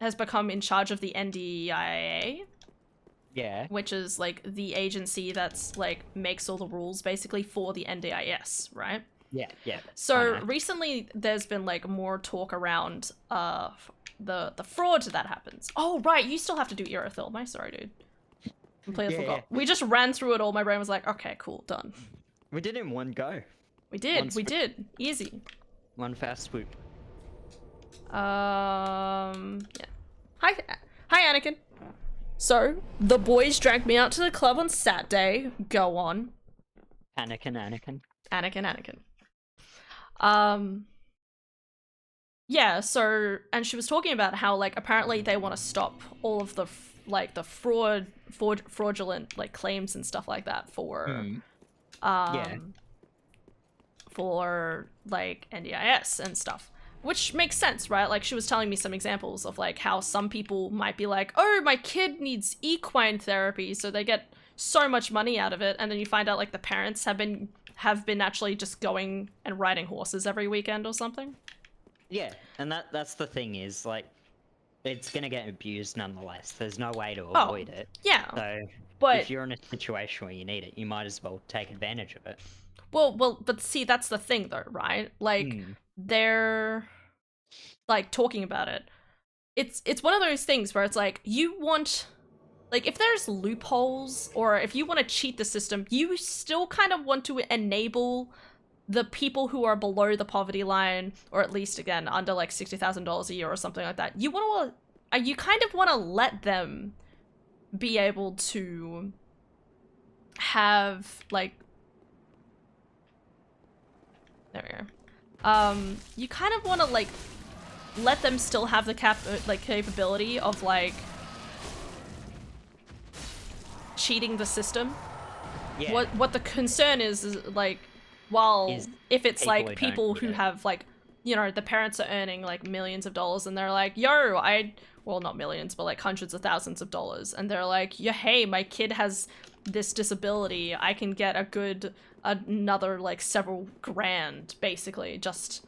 has become in charge of the NDIA, Yeah, which is like the agency that's like makes all the rules basically for the NDIS, right? yeah. I So know. recently there's been like more talk around the fraud that happens. Oh right, you still have to do Erathil. My sorry, dude. Completely Yeah, forgot. yeah. We just ran through it all. My brain was like, okay, cool, done. We did it in one go, We did, One we swoop. did. Easy. one fast swoop. Yeah. Hi Anakin. So, the boys dragged me out to the club on Saturday. Go on. Anakin. Anakin. Yeah, so, and she was talking about how, like, apparently they want to stop all of the, fraudulent, like, claims and stuff like that for, Yeah. for, like, NDIS and stuff. Which makes sense, right? Like, she was telling me some examples of, like, how some people might be like, oh, my kid needs equine therapy, so they get so much money out of it, and then you find out, like, the parents have been actually just going and riding horses every weekend or something. Yeah, and that's the thing is, like, it's gonna get abused nonetheless. There's no way to avoid it. Yeah, So but if you're in a situation where you need it, you might as well take advantage of it. well, but see, that's the thing though, right? Like they're like talking about it. It's one of those things where it's like you want, like, if there's loopholes or if you want to cheat the system, you still kind of want to enable the people who are below the poverty line, or at least again under like $60,000 a year or something like that. You kind of want to let them be able to have like, there we go. You kind of want to like let them still have the capability of like cheating the system. Yeah. What the concern is like, while Is if it's people who like don't people need who it. have like, you know, the parents are earning like millions of dollars and they're like, well, not millions, but like hundreds of thousands of dollars, and they're like, yeah, hey, my kid has this disability, I can get another like several grand basically just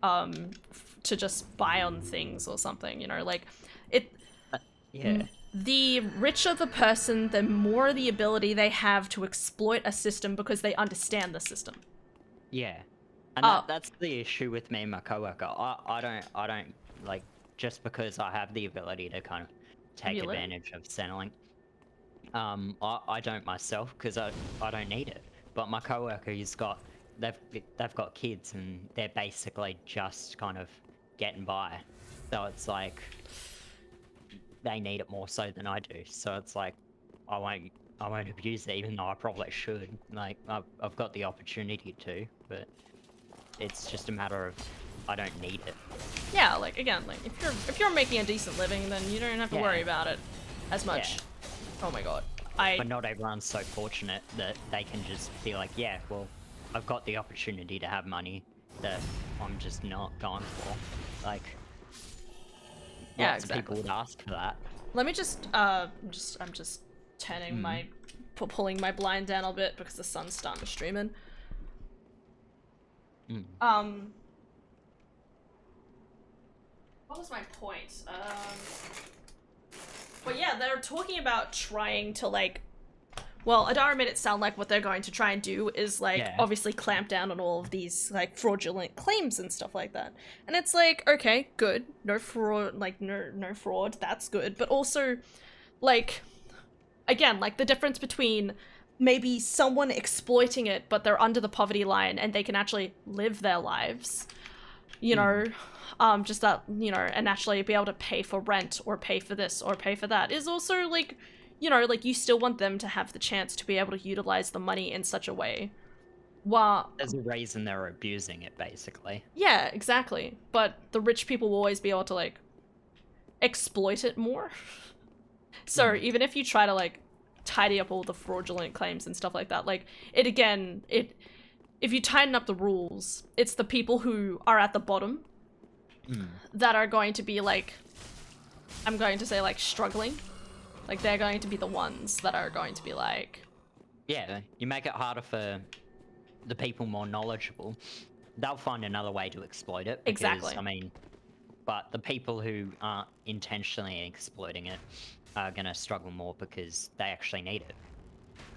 to just buy on things or something, you know, like it. Yeah. The richer the person, the more the ability they have to exploit a system because they understand the system. Yeah. And that's the issue with me and my coworker. I don't like, just because I have the ability to kind of take Really? advantage of Centrelink. I don't myself because I don't need it. But my coworker, they've got kids and they're basically just kind of getting by. So it's like they need it more so than I do. So it's like I won't abuse it, even though I probably should. Like I've got the opportunity to, but it's just a matter of I don't need it. Yeah, like again, like if you're making a decent living, then you don't have to worry Yeah. about it as much. Yeah. Oh my god. But not everyone's so fortunate that they can just be like, yeah, well, I've got the opportunity to have money that I'm just not going for. Like, Yeah, lots of people would ask for that. Let me just I'm just turning my pulling my blind down a bit because the sun's starting to stream in. What was my point? But yeah, they're talking about trying to like, well, Adara made it sound like what they're going to try and do is like Yeah. obviously clamp down on all of these like fraudulent claims and stuff like that. And it's like, okay, good, no fraud, like no fraud, that's good. But also, like, again, like the difference between maybe someone exploiting it, but they're under the poverty line and they can actually live their lives, you know, just that, you know, and actually be able to pay for rent or pay for this or pay for that is also like, you know, like you still want them to have the chance to be able to utilize the money in such a way. Well, There's a reason they're abusing it, basically. yeah, exactly. But the rich people will always be able to like exploit it more. So even if you try to like tidy up all the fraudulent claims and stuff like that, like it again, if you tighten up the rules, it's the people who are at the bottom that are going to be like, I'm going to say like struggling. Like they're going to be the ones that are going to be like, Yeah, you make it harder for the people more knowledgeable. They'll find another way to exploit it. Because, Exactly. I mean, but the people who aren't intentionally exploiting it are going to struggle more because they actually need it.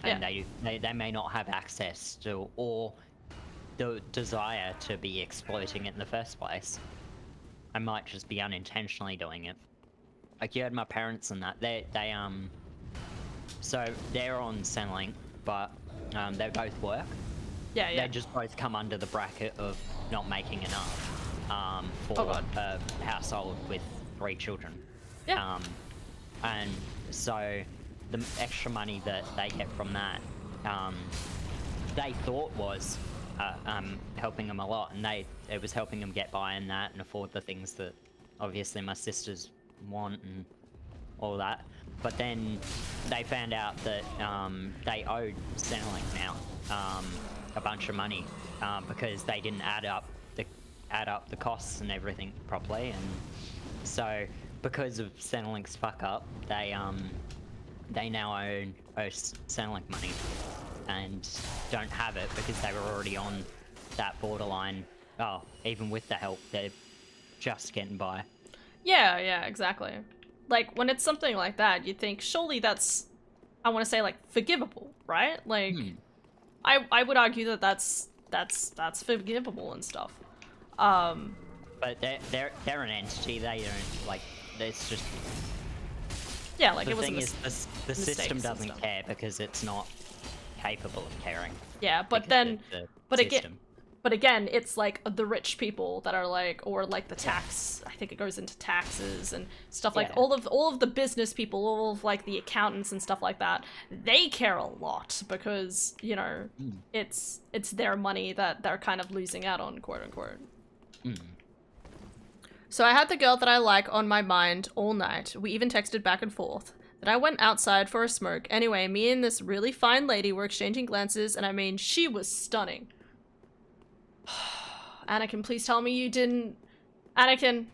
And they may not have access to or the desire to be exploiting it in the first place. I might just be unintentionally doing it. Like you had my parents and that. So they're on Centrelink, but they both work. yeah, yeah. They just both come under the bracket of not making enough for Oh, God. a household with 3 children. Yeah. And so the extra money that they get from that, they thought was helping them a lot, and it was helping them get by in that and afford the things that obviously my sisters want and all that. But then they found out that they owed Centrelink now a bunch of money because they didn't add up the costs and everything properly, and so because of Centrelink's fuck up, they now owe Centrelink money and don't have it because they were already on that borderline. Oh, even with the help, they're just getting by. Yeah, yeah, exactly. Like, when it's something like that, you think, surely that's, I want to say, like, forgivable, right? Like, I would argue that that's forgivable and stuff. But they're an entity. They don't like. It's just Yeah, like, the it was a thing is the system mistakes and doesn't stuff. care because it's not capable of caring. Yeah, but because then, of the but again, system. but again, it's like the rich people that are like, or like the tax. I think it goes into taxes and stuff like Yeah. all of the business people, all of like the accountants and stuff like that. They care a lot because you know it's their money that they're kind of losing out on, quote unquote. So I had the girl that I like on my mind all night. We even texted back and forth. Then I went outside for a smoke. Anyway, me and this really fine lady were exchanging glances, and I mean, she was stunning. Anakin, please tell me you didn't... Anakin.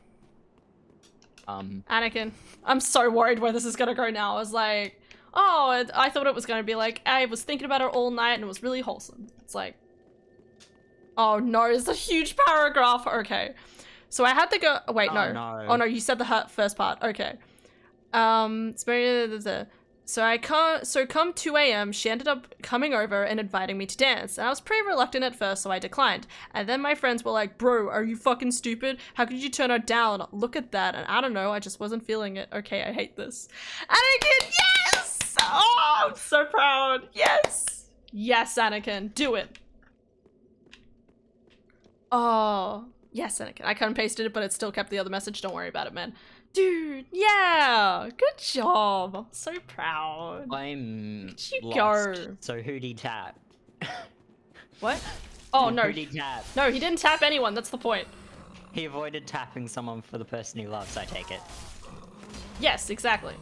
Anakin. I'm so worried where this is gonna go now. I was like, oh, I thought it was gonna be like, I was thinking about it all night and it was really wholesome. It's like, oh no, it's a huge paragraph. Okay. So I had to go, wait, Oh, no. no. Oh no, you said the first part. Okay. It's very, so come 2 a.m. she ended up coming over and inviting me to dance. And I was pretty reluctant at first, so I declined. And then my friends were like, bro, are you fucking stupid? How could you turn her down? Look at that. And I don't know, I just wasn't feeling it. Okay, I hate this. Anakin, yes! Oh, I'm so proud. Yes! Yes, Anakin, do it. Oh, yes, Anakin. I cut and pasted it, but it still kept the other message. Don't worry about it, man. Dude, yeah, good job. I'm so proud. I'm you lost. go? So who'd he tap? What? Oh, no. Who'd he tap? No, he didn't tap anyone. That's the point. He avoided tapping someone for the person he loves, I take it. Yes, exactly.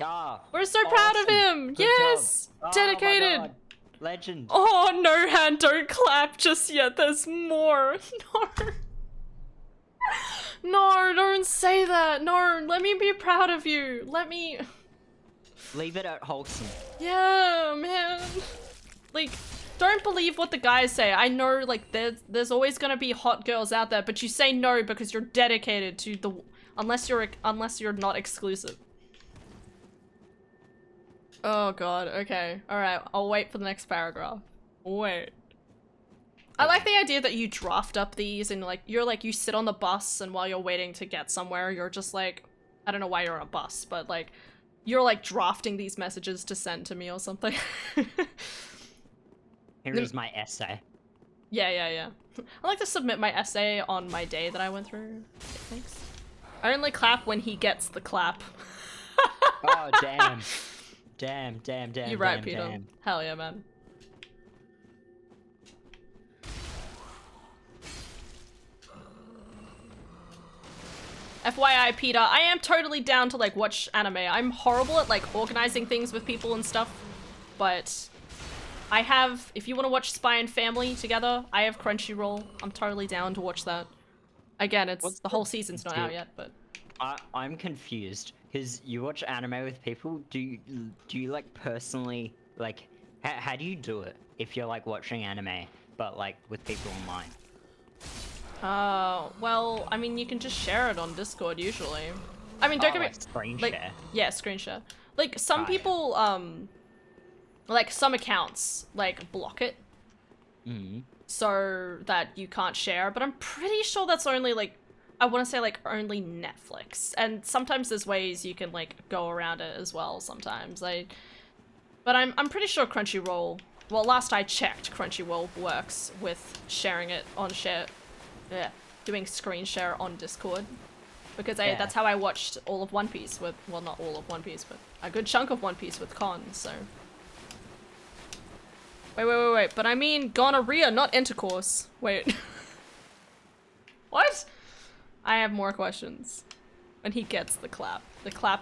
Ah, We're so proud of awesome. him. Good Yes, job. Oh my dedicated. God. Legend. Oh, no, hand, don't clap just yet. There's more. No. No, don't say that. No, let me be proud of you. Let me... Leave it at wholesome. Yeah, man. Like, don't believe what the guys say. I know, like, there's always gonna be hot girls out there, but you say no because you're dedicated to the... Unless you're not exclusive. Oh god, okay. Alright, I'll wait for the next paragraph. Wait. I like the idea that you draft up these and like, you sit on the bus and while you're waiting to get somewhere, you're just like, I don't know why you're on a bus, but like, you're like drafting these messages to send to me or something. Here's my essay. Yeah. I like to submit my essay on my day that I went through. Thanks. I only clap when he gets the clap. Oh, damn. Damn. You're right, damn, Peter. damn. Hell yeah, man. FYI, Peter, I am totally down to like watch anime. I'm horrible at like organizing things with people and stuff, but I have, if you want to watch Spy and Family together, I have Crunchyroll. I'm totally down to watch that. Again, it's the whole season's not out yet, but I'm confused because you watch anime with people. Do you like personally like how do you do it if you're like watching anime but like with people online? well, I mean, you can just share it on Discord usually. I mean, don't get me like screen like, share. yeah, screen share. Like some people, like some accounts like block it so that you can't share, but I'm pretty sure that's only like, I want to say like only Netflix, and sometimes there's ways you can like go around it as well sometimes. But I'm pretty sure Crunchyroll, well, last I checked, Crunchyroll works with sharing it on doing screen share on Discord, because that's how I watched all of One Piece with, well, not all of One Piece, but a good chunk of One Piece with Con, so. Wait, but I mean gonorrhea, not intercourse. Wait. What? I have more questions. When he gets the clap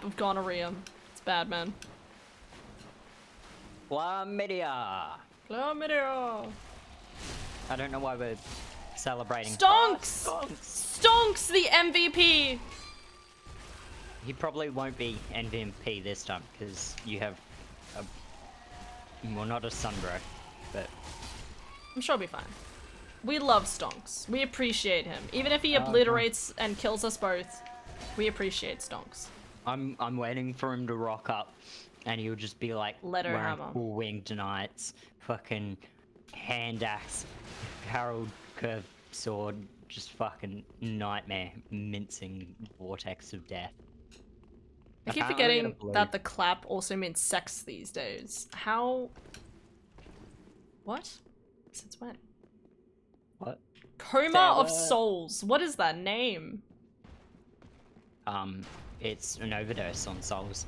of gonorrhea. It's bad, man. Chlamydia. Chlamydia. I don't know why we're celebrating. Stonks! Oh, Stonks! Stonks, the MVP! He probably won't be MVP this time because you have well, not a sunbro, but I'm sure he'll be fine. We love Stonks. We appreciate him. Even if he obliterates and kills us both, we appreciate Stonks. I'm waiting for him to rock up and he'll just be like Letter wearing hammer. full winged knights, fucking hand axe, Harold curved sword, just fucking nightmare, mincing vortex of death. I keep Apparently forgetting that the clap also means sex these days. How? What? Since when? What? Coma of Souls. What is that name? It's an overdose on souls.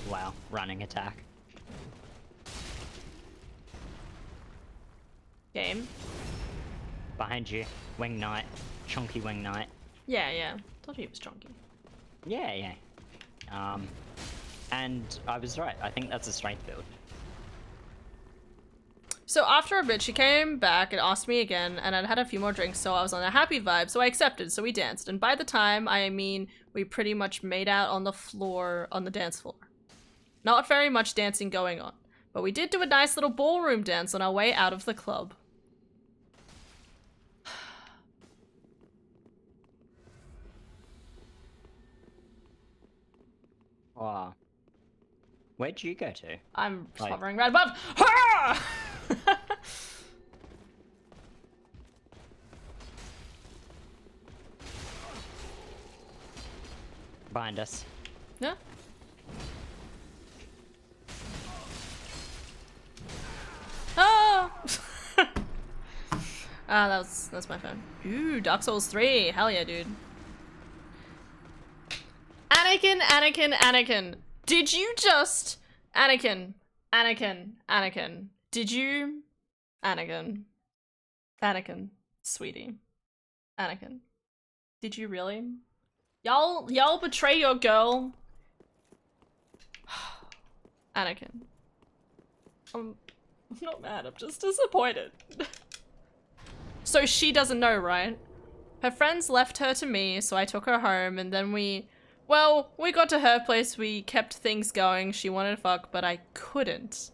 Wow, running attack. Game. Behind you, wing knight, chunky wing knight. Yeah. Thought he was chunky. Yeah. And I was right. I think that's a strength build. So after a bit, she came back and asked me again, and I'd had a few more drinks, so I was on a happy vibe, so I accepted, so we danced. And by the time, I mean, we pretty much made out on the floor, on the dance floor. Not very much dancing going on, but we did do a nice little ballroom dance on our way out of the club. Wow. Where'd you go to? I'm Like- hovering right above. Ha! Behind us. Yeah. Ah! That's my phone. Ooh, Dark Souls 3. Hell yeah, dude. Anakin. Did you just... Anakin. Did you... Anakin. Sweetie. Anakin. Did you really? Y'all betray your girl? Anakin. I'm not mad, I'm just disappointed. So she doesn't know, right? Her friends left her to me, so I took her home, and then we got to her place, we kept things going, she wanted to fuck, but I couldn't.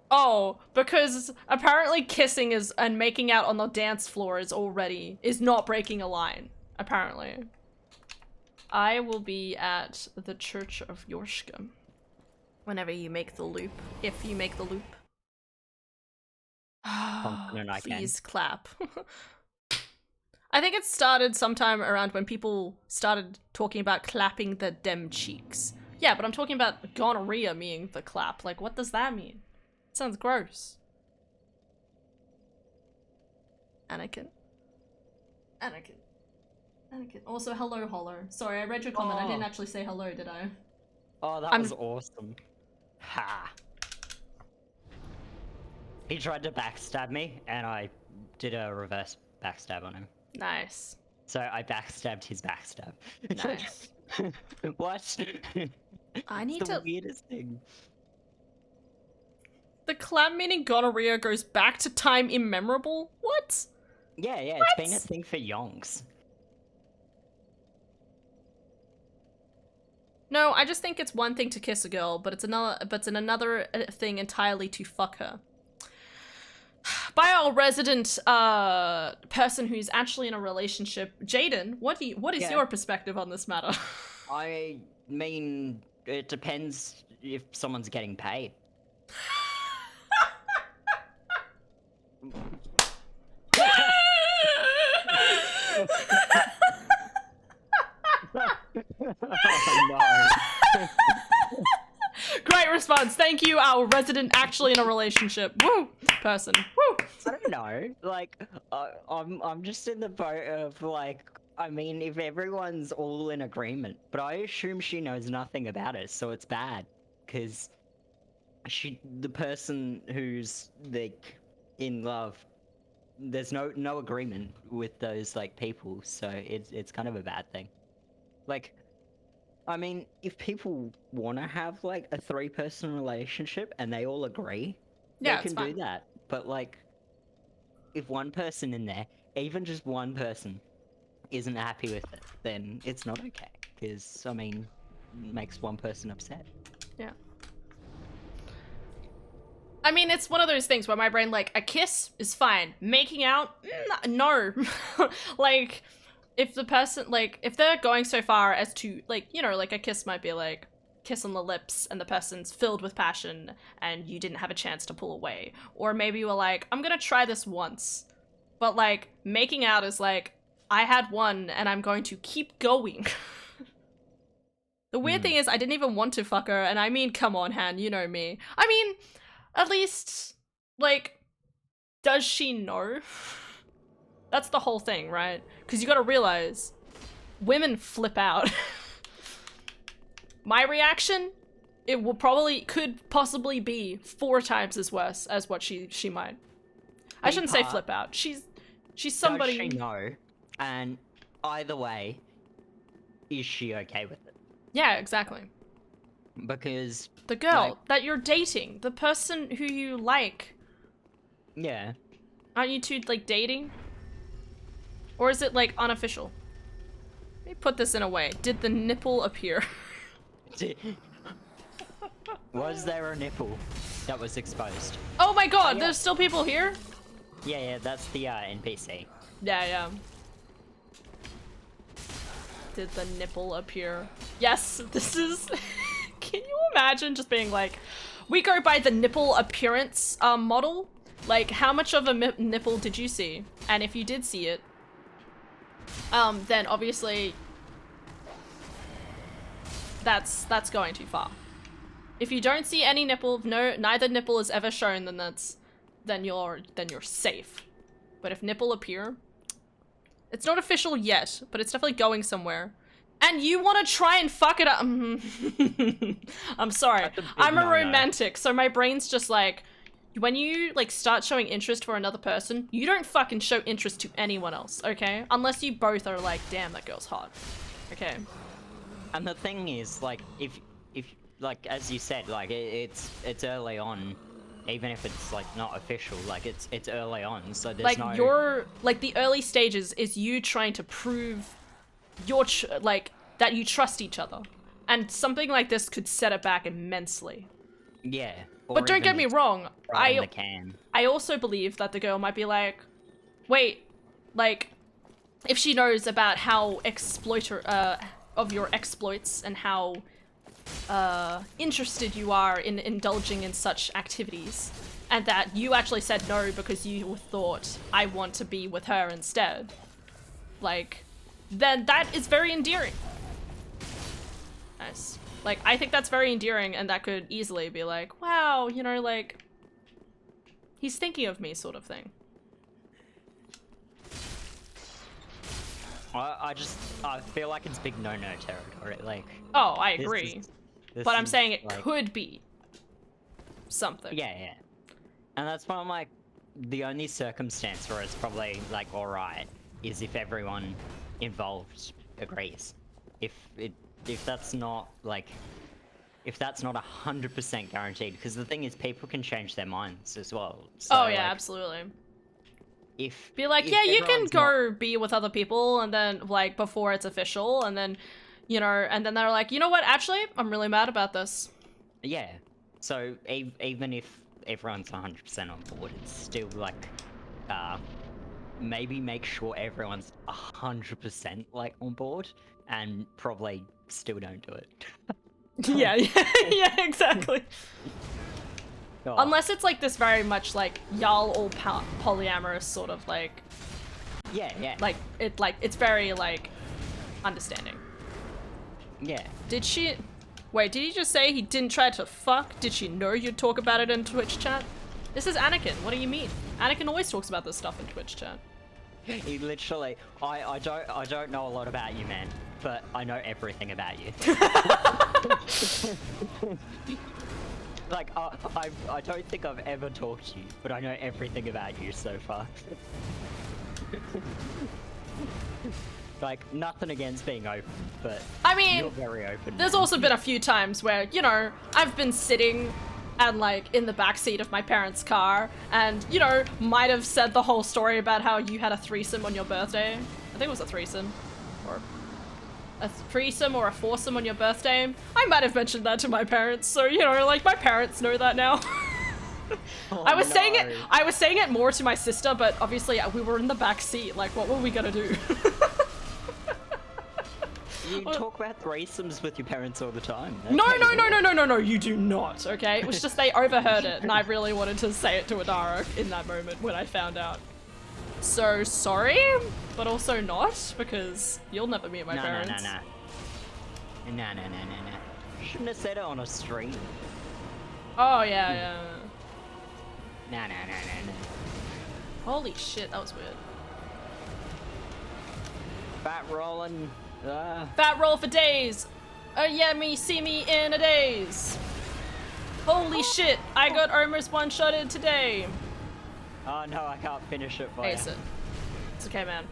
Oh, because apparently kissing and making out on the dance floor is not breaking a line, apparently. I will be at the Church of Yorshka. Whenever you make the loop. If you make the loop. Confident I can. Please clap. I think it started sometime around when people started talking about clapping the dem cheeks. Yeah, but I'm talking about gonorrhea meaning the clap. Like, what does that mean? It sounds gross. Anakin. Anakin. Anakin. Also, hello, Hollow. Sorry, I read your comment. I didn't actually say hello, did I? Oh, that was awesome. Ha! He tried to backstab me, and I did a reverse backstab on him. Nice. So I backstabbed his backstab. Nice. What? I need It's the to- weirdest thing. The clap meaning gonorrhea goes back to time immemorable? What? Yeah, it's What? been a thing for yonks. No, I just think it's one thing to kiss a girl, but it's another thing entirely to fuck her. By our resident person who's actually in a relationship, Jaden, what is Yeah. your perspective on this matter? I mean, it depends if someone's getting paid. Oh, no. Great response. Thank you, our resident actually in a relationship. Woo! Person. Woo! I don't know. Like, I'm just in the boat of like, I mean, if everyone's all in agreement, but I assume she knows nothing about it, so it's bad, because the person who's like in love, there's no agreement with those like people, so it's kind of a bad thing. Like, I mean, if people want to have like a 3-person relationship and they all agree, Yeah, they it's can fine. do that. But like, if one person in there, even just one person, isn't happy with it, then it's not okay. Because I mean, it makes one person upset. Yeah. I mean, it's one of those things where my brain, like, a kiss is fine. Making out? No. Like, if the person, like, if they're going so far as to, like, you know, like, a kiss might be, like, kiss on the lips and the person's filled with passion and you didn't have a chance to pull away. Or maybe you were like, I'm gonna try this once. But, like, making out is like, I had one and I'm going to keep going. The weird thing is, I didn't even want to fuck her, and I mean, come on, Han, you know me. I mean, at least, like, does she know? That's the whole thing, right? Because you gotta realize, women flip out. My reaction, it will could possibly be 4 times as worse as what she might. I shouldn't say Because- flip out. She's somebody. Does she know? And either way, is she okay with it? Yeah, exactly. Because The girl Like- that you're dating, the person who you like, yeah, aren't you two, like, dating? Or is it, like, unofficial? Let me put this in a way. Did the nipple appear? was there a nipple that was exposed? Oh my god, yeah. there's still people here? Yeah, that's the NPC. Yeah. Did the nipple appear? Yes, this is... Can you imagine just being like, we go by the nipple appearance model? Like, how much of a nipple did you see? And if you did see it, then obviously that's going too far. If you don't see any nipple, neither nipple is ever shown, then you're safe. But if nipple appear, it's not official yet, but it's definitely going somewhere. And you want to try and fuck it up? I'm sorry. That's a big I'm a no-no. romantic, so my brain's just like, when you, like, start showing interest for another person, you don't fucking show interest to anyone else, okay? Unless you both are like, damn, that girl's hot. Okay. And the thing is, like, if like as you said, like it's early on, even if it's like not official, like it's early on, so there's Like, no. the early stages is you trying to prove that you trust each other. And something like this could set it back immensely. Yeah. But don't get me wrong, Right in the can. I also believe that the girl might be like, wait, like, if she knows about how of your exploits and how interested you are in indulging in such activities, and that you actually said no because you thought I want to be with her instead, like, then that is very endearing. Nice. Like, I think that's very endearing, and that could easily be like, wow, you know, like, he's thinking of me sort of thing. I feel like it's big no-no territory. Like, Oh, I this agree. this But I'm is, saying it like- could be something. Yeah. And that's one of like the only circumstance where it's probably like alright is if everyone involved agrees. If that's not like, if that's not 100% guaranteed, because the thing is people can change their minds as well. So, Oh yeah, like, absolutely. If Be like, if yeah, you can everyone's go be with other people, and then like before it's official, and then, you know, and then they're like, you know what? Actually, I'm really mad about this. Yeah. So even if everyone's 100% on board, it's still like, maybe make sure everyone's 100% like on board, and probably still don't do it. Yeah, yeah, exactly. Oh, Unless it's like this very much like y'all all polyamorous sort of like yeah, it's very like understanding. yeah. Did she? Wait, did he just say he didn't try to fuck? Did she know you'd talk about it in Twitch chat? This is Anakin. What do you mean? Anakin always talks about this stuff in Twitch chat. He literally, I don't know a lot about you, man, but I know everything about you. Like, I don't think I've ever talked to you, but I know everything about you so far. Like, nothing against being open, but I mean, you're very open. there's man. also been a few times where, you know, I've been sitting and like in the backseat of my parents' car and, you know, might have said the whole story about how you had a threesome on your birthday. I think it was a threesome. Or a threesome or a foursome on your birthday. I might have mentioned that to my parents, so, you know, like, my parents know that now. Oh, I was saying no. it more to my sister, but obviously we were in the back seat. Like, what were we gonna do? You talk about threesomes with your parents all the time. No, you do not, okay? It was just they overheard it, and I really wanted to say it to Adara in that moment when I found out. So, sorry, but also not, because you'll never meet my parents. No. Shouldn't have said it on a stream. Oh, yeah. No. Holy shit, that was weird. Fat rolling. Fat roll for days. Yeah, me, see me in a daze. Holy shit, I got almost one-shotted today. Oh no, I can't finish it for Ace you. it. It's okay, man.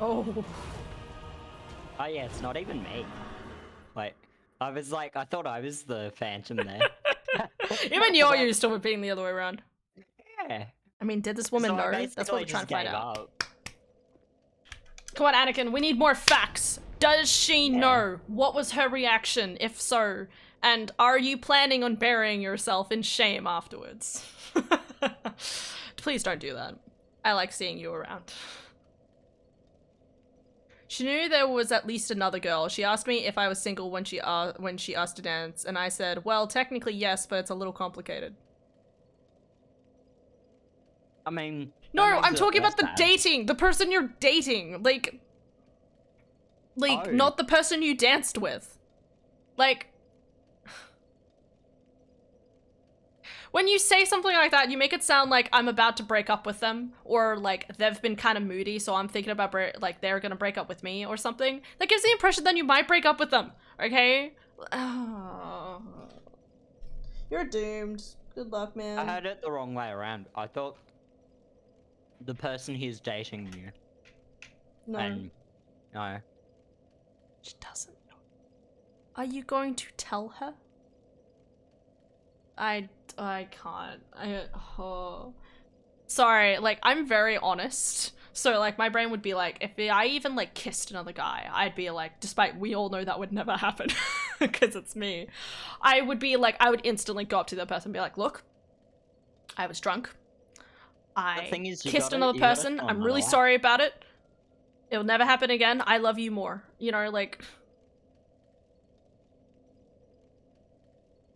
Oh. Oh yeah, it's not even me. Wait, I thought I was the phantom there. Even you're used to it being the other way around. Yeah. I mean, did this woman So I know? That's what basically we're trying just to find gave out. up. Come on, Anakin, we need more facts. Does she Yeah. know? What was her reaction, if so? And are you planning on burying yourself in shame afterwards? Please don't do that. I like seeing you around. She knew there was at least another girl. She asked me if I was single when she asked to dance, and I said, well, technically yes, but it's a little complicated. I mean, No, that makes I'm it talking less about the bad. dating. The person you're dating. Like, Oh. not the person you danced with. Like, when you say something like that, you make it sound like I'm about to break up with them, or like they've been kind of moody, so I'm thinking about like they're gonna break up with me or something. That gives the impression that you might break up with them. Okay? Oh. You're doomed. Good luck, man. I had it the wrong way around. I thought the person he's dating knew. No. And no. She doesn't know. Are you going to tell her? I can't. Sorry, like, I'm very honest. So, like, my brain would be like, if I even, like, kissed another guy, I'd be like, despite we all know that would never happen, because it's me, I would be like, I would instantly go up to the person and be like, look, I was drunk. I thing is, you kissed gotta- another you gotta person. tell I'm them really that. sorry about it. It'll never happen again. I love you more. You know, like...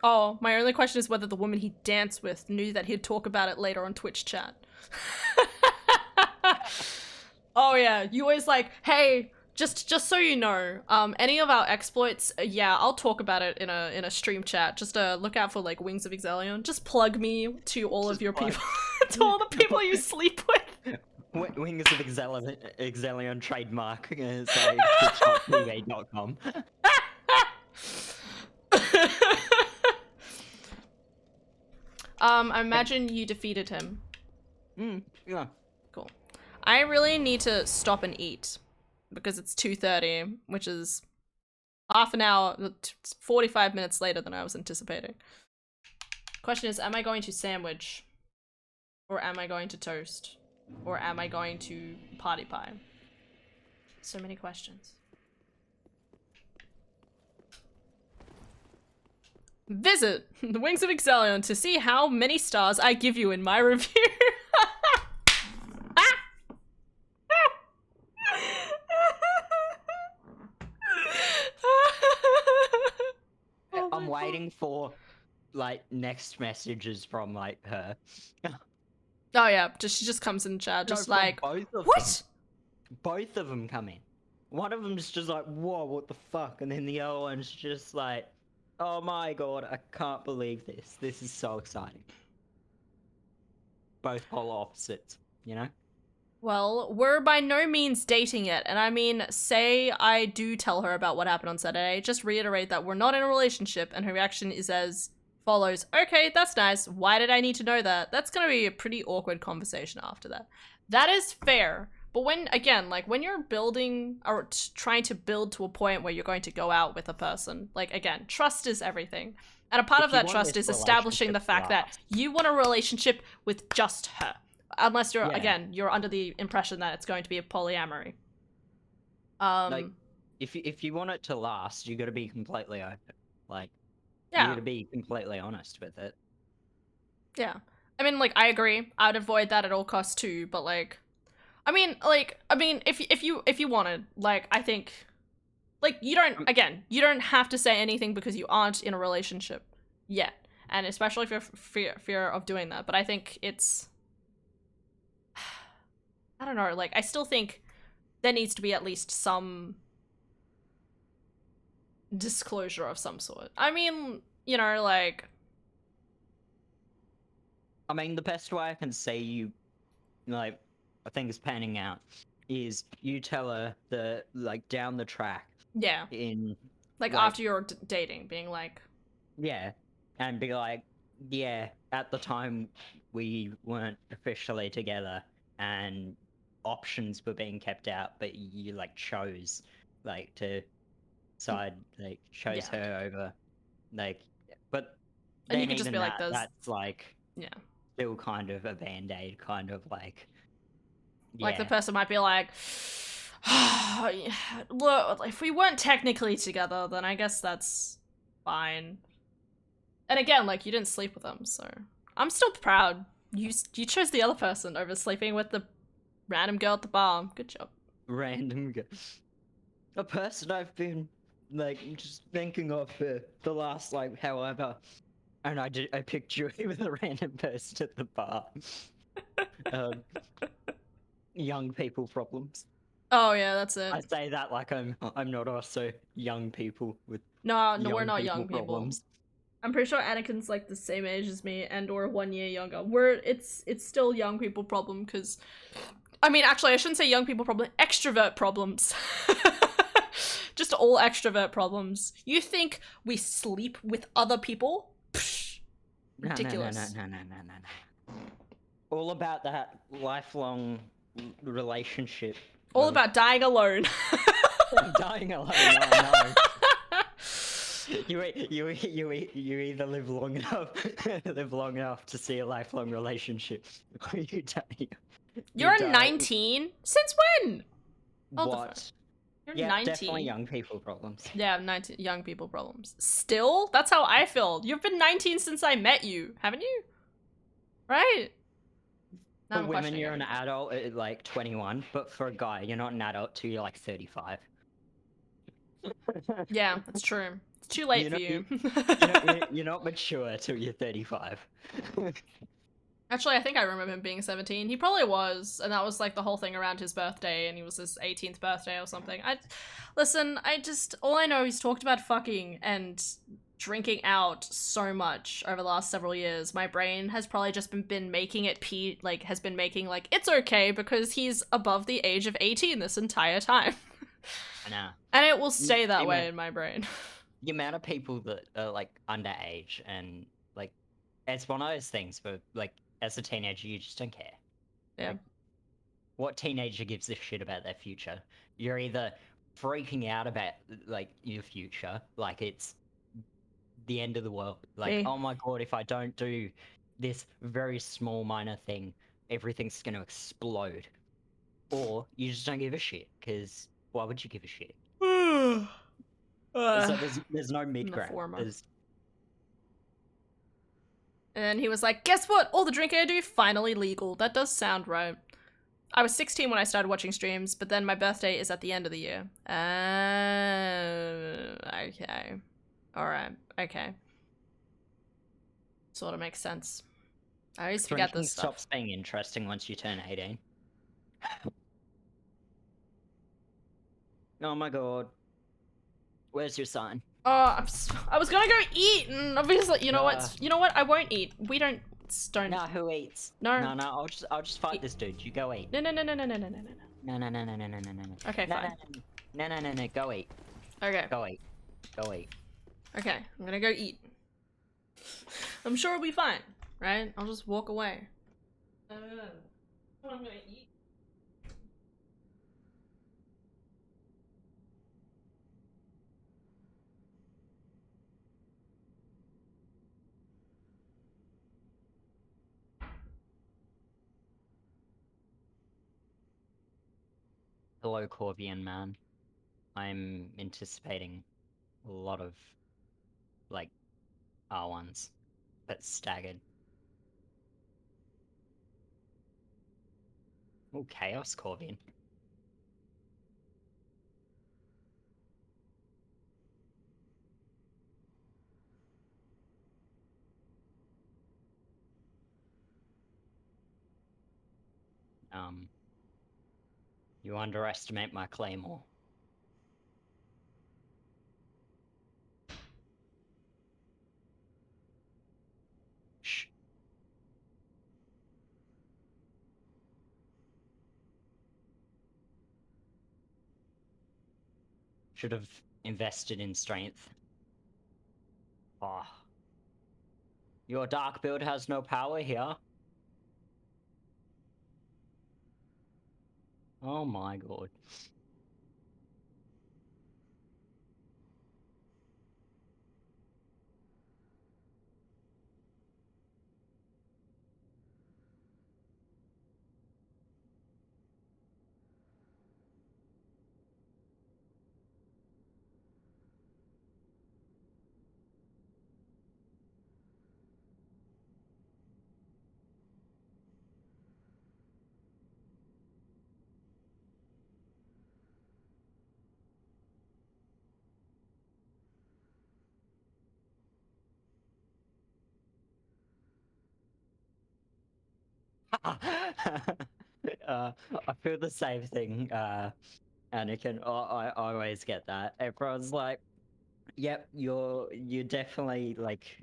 Oh, my only question is whether the woman he danced with knew that he'd talk about it later on Twitch chat. Oh yeah, you always like, hey, just so you know, any of our exploits, yeah, I'll talk about it in a stream chat. Just look out for like Wings of Exelion. Just plug me to all of your plug. people, to all the people you sleep with. Wings of Exelion trademark. It's like twitch.tv.com. I imagine you defeated him. Yeah. Cool. I really need to stop and eat because it's 2:30, which is half an hour, 45 minutes later than I was anticipating. Question is, am I going to sandwich? Or am I going to toast? Or am I going to party pie? So many questions. Visit the Wings of Exelion to see how many stars I give you in my review. I'm waiting for like next messages from like her. Oh yeah, she just comes in chat, just No, from like, both of what? them. Both of them come in. One of them's just like, whoa, what the fuck? And then the other one's just like, oh my god, I can't believe this. This is so exciting. Both polar opposites, you know? Well, we're by no means dating yet, and I mean, say I do tell her about what happened on Saturday, just reiterate that we're not in a relationship, and her reaction is as follows, okay, that's nice, why did I need to know that? That's gonna be a pretty awkward conversation after that. That is fair, but when, again, like, when you're building, or trying to build to a point where you're going to go out with a person, like, again, trust is everything. And a part If of you that want trust this is establishing the relationship to fact that last. you want a relationship with just her. Unless you're, Yeah. again, you're under the impression that it's going to be a polyamory. Like, if you want it to last, you gotta be completely open. Like, you yeah, gotta be completely honest with it. yeah. I mean, like, I agree. I would avoid that at all costs too, but like, I mean, if you wanted, like, I think, like, you don't, again, you don't have to say anything because you aren't in a relationship yet, and especially if you're fear of doing that. But I think it's, I don't know, like, I still think there needs to be at least some disclosure of some sort. I mean, you know, like, I mean, the best way I can see you, like, things panning out is you tell her the, like, down the track yeah, in, like, like, after you're dating, being like, yeah, and be like, yeah, at the time we weren't officially together and options were being kept out, but you, like, chose, like, to side, like, chose Yeah. her over, like, but and you then could just even be like, that, there's, that's, like, yeah. still kind of a band-aid, kind of, like, Like, the yeah. person might be like, look, if we weren't technically together, then I guess that's fine. And again, like, you didn't sleep with them, so I'm still proud. You chose the other person over sleeping with the random girl at the bar. Good job. Random a person I've been like just thinking of for the last like however, and I picked you with a random person at the bar. um, young people problems. Oh yeah, that's it. I say that like I'm not also young people with No, we're young not people young people. problems. I'm pretty sure Anakin's like the same age as me and or 1 year younger. It's still young people problem because, I mean, actually I shouldn't say young people problem, extrovert problems. Just all extrovert problems. You think we sleep with other people? Psh, ridiculous. No. All about that lifelong relationship. All of about dying alone. dying alone. Oh, no. You either live long enough to see a lifelong relationship, or you die. You're die. 19? Since when? Hold the phone. What? You're Yeah, 19. definitely young people problems. Yeah, 19 young people problems. Still? That's how I feel. You've been 19 since I met you, haven't you? Right? Now For I'm women, questioning you're an everything. adult at like 21, but for a guy, you're not an adult till you're like 35. Yeah, that's true. It's too late for you. You're not mature till you're 35. Actually, I think I remember him being 17. He probably was, and that was like the whole thing around his birthday, and he was his 18th birthday or something. Listen, all I know he's talked about fucking and drinking out so much over the last several years. My brain has probably just been making it has been making like, it's okay because he's above the age of 18 this entire time. I know. And it will stay that Yeah, way man. in my brain. The amount of people that are like underage and like, it's one of those things where like as a teenager you just don't care. Yeah. Like, what teenager gives a shit about their future? You're either freaking out about like your future, like it's the end of the world. Like, Me. oh my god, if I don't do this very small minor thing, everything's gonna explode. Or you just don't give a shit, because why would you give a shit? So there's no mid the ground. former. There's And he was like, guess what? All the drinking I do, finally legal. That does sound right. I was 16 when I started watching streams, but then my birthday is at the end of the year. Okay. Alright, okay. Sort of makes sense. I always forget drinking this stuff. stops being interesting once you turn 18. Oh my god. Where's your sign? Oh, I was gonna go eat, and obviously, you know what? You know what? I won't eat. We don't. No, who eats? No. No, I'll just fight this dude. You go eat. No. No. Okay, fine. No, go eat. Okay. Go eat. Go eat. Okay, I'm gonna go eat. I'm sure it'll be fine, right? I'll just walk away. I'm gonna eat. Hello, Corvian man. I'm anticipating a lot of, like, R1s, but staggered. Oh, Chaos Corvian. You underestimate my claymore. Shh. Should have invested in strength. Oh. Your dark build has no power here. Oh my god. I feel the same thing, Anakin. I always get that. Everyone's like, "Yep, you definitely like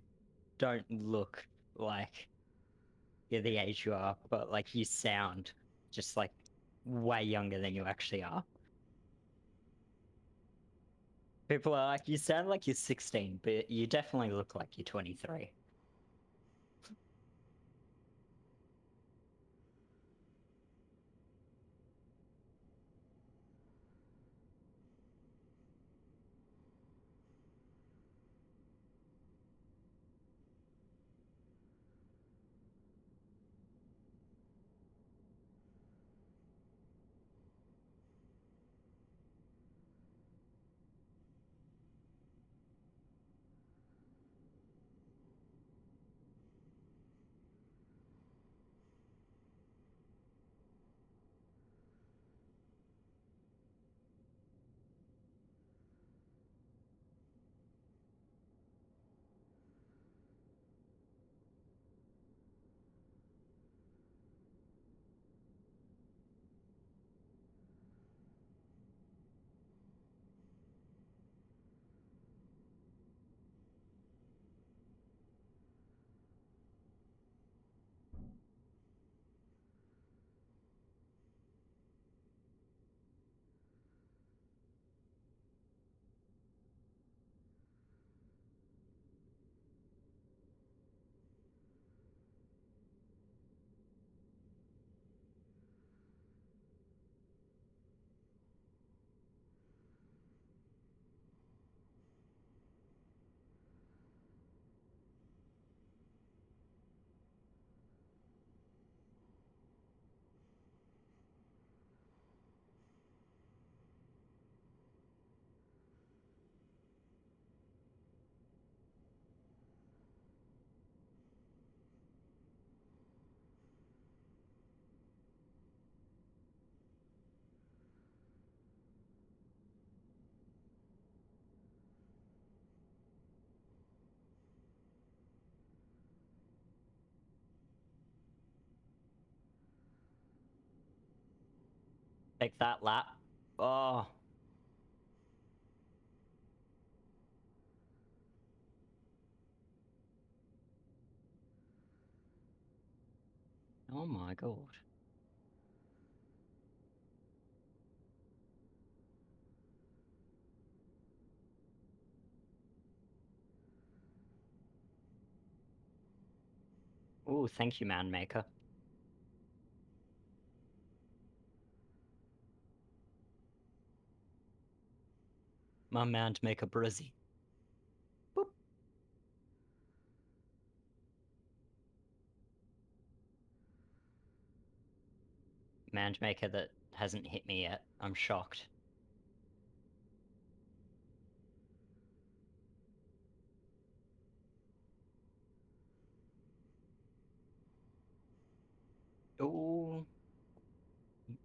don't look like you're the age you are, but like you sound just like way younger than you actually are." People are like, "You sound like you're 16, but you definitely look like you're 23." Take that lap. Oh. Oh my god. Ooh, thank you, man maker. My man maker brizzy. Boop. Man maker that hasn't hit me yet. I'm shocked. Ooh.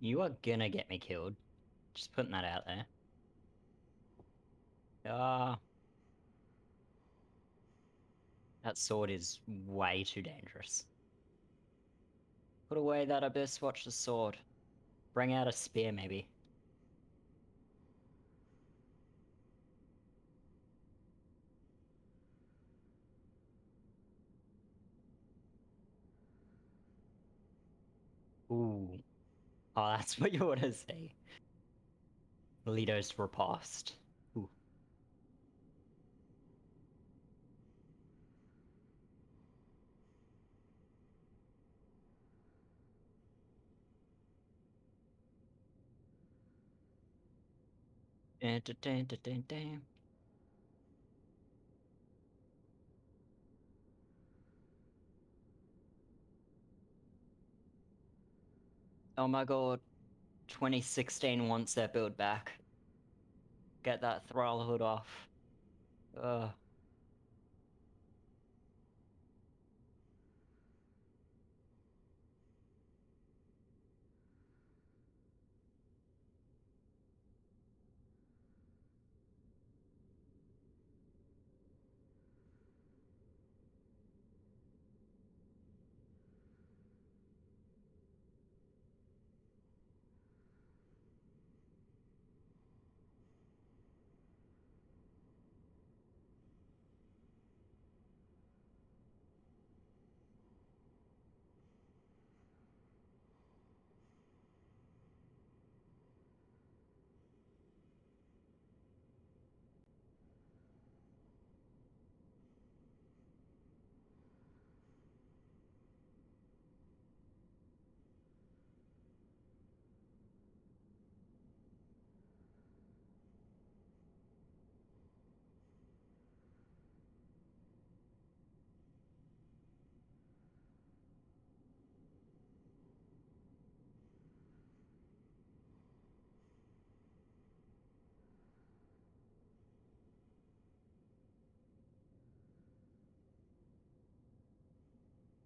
You are gonna get me killed. Just putting that out there. Ah. That sword is way too dangerous. Put away that abyss, watch the sword. Bring out a spear, maybe. Ooh. Oh, that's what you want to see. Leto's repast. Ooh. Dun, dun, dun, dun, dun, dun. Oh my god. 2016 wants their build back. Get that thrall hood off. Ugh.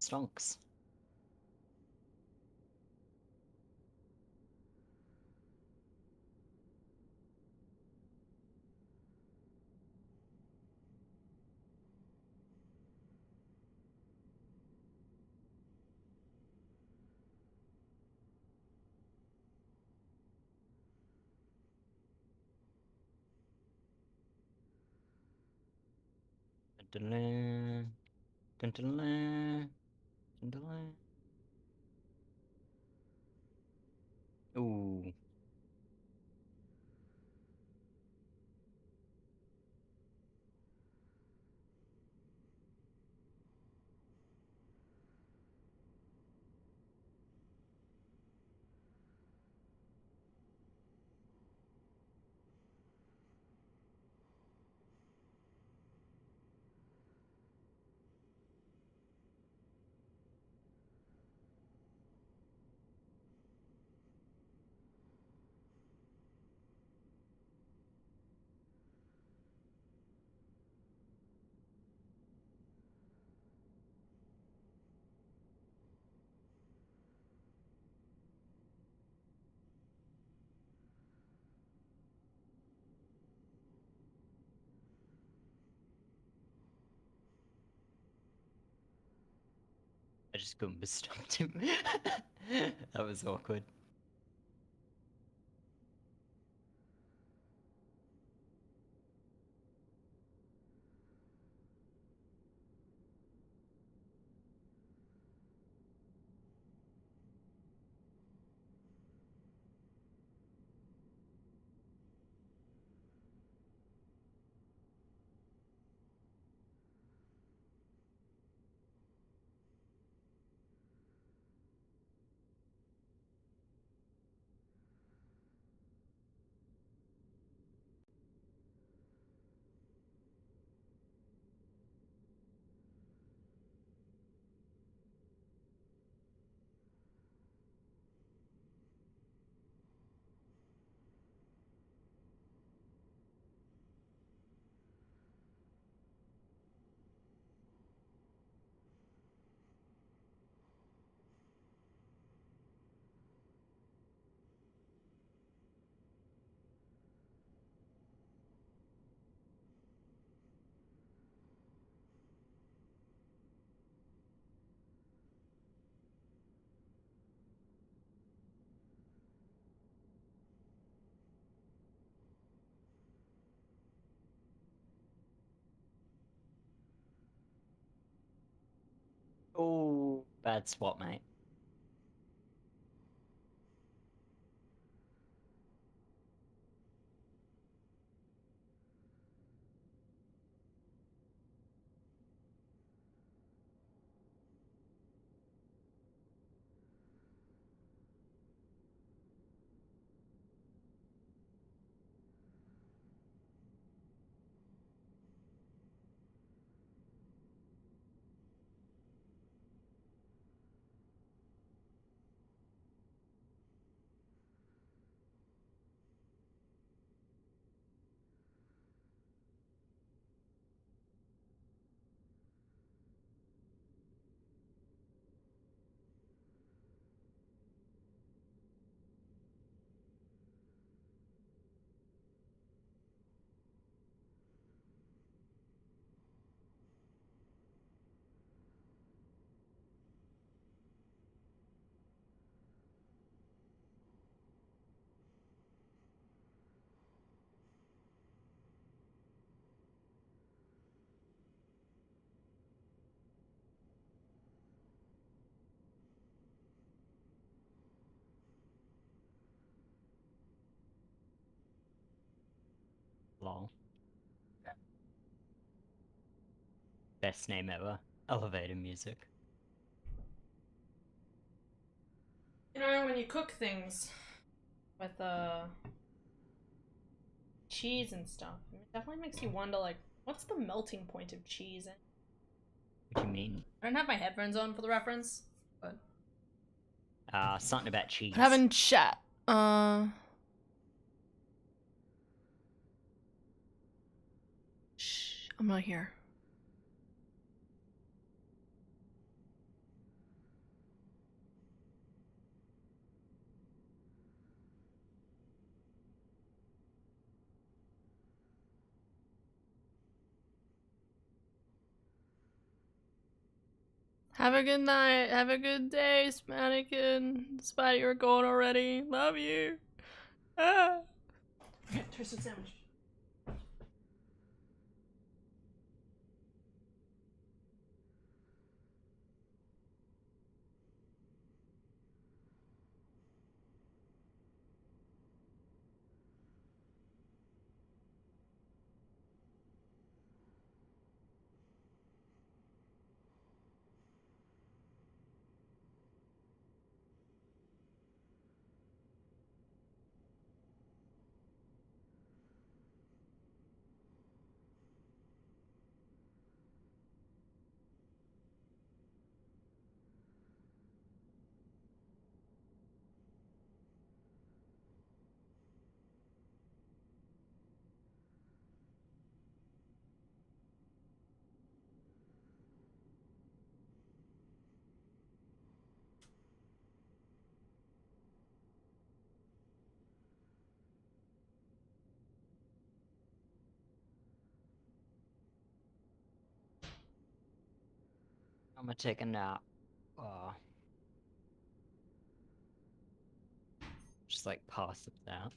Stonks. Dun, dun, dun, dun, dun, dun, dun. Ooh. I just Goomba stomped him. That was awkward. bad swap, mate. Lol. Best name ever. Elevator music. You know, when you cook things with cheese and stuff, it definitely makes you wonder, like, what's the melting point of cheese? What do you mean? I don't have my headphones on for the reference, but Something about cheese. having chat. Shh, I'm not here. Have a good night. Have a good day, Mannequin. Despite you're gone already. Love you. Ah. Okay, toasted sandwich. I'm gonna take a nap. Just like pass it out.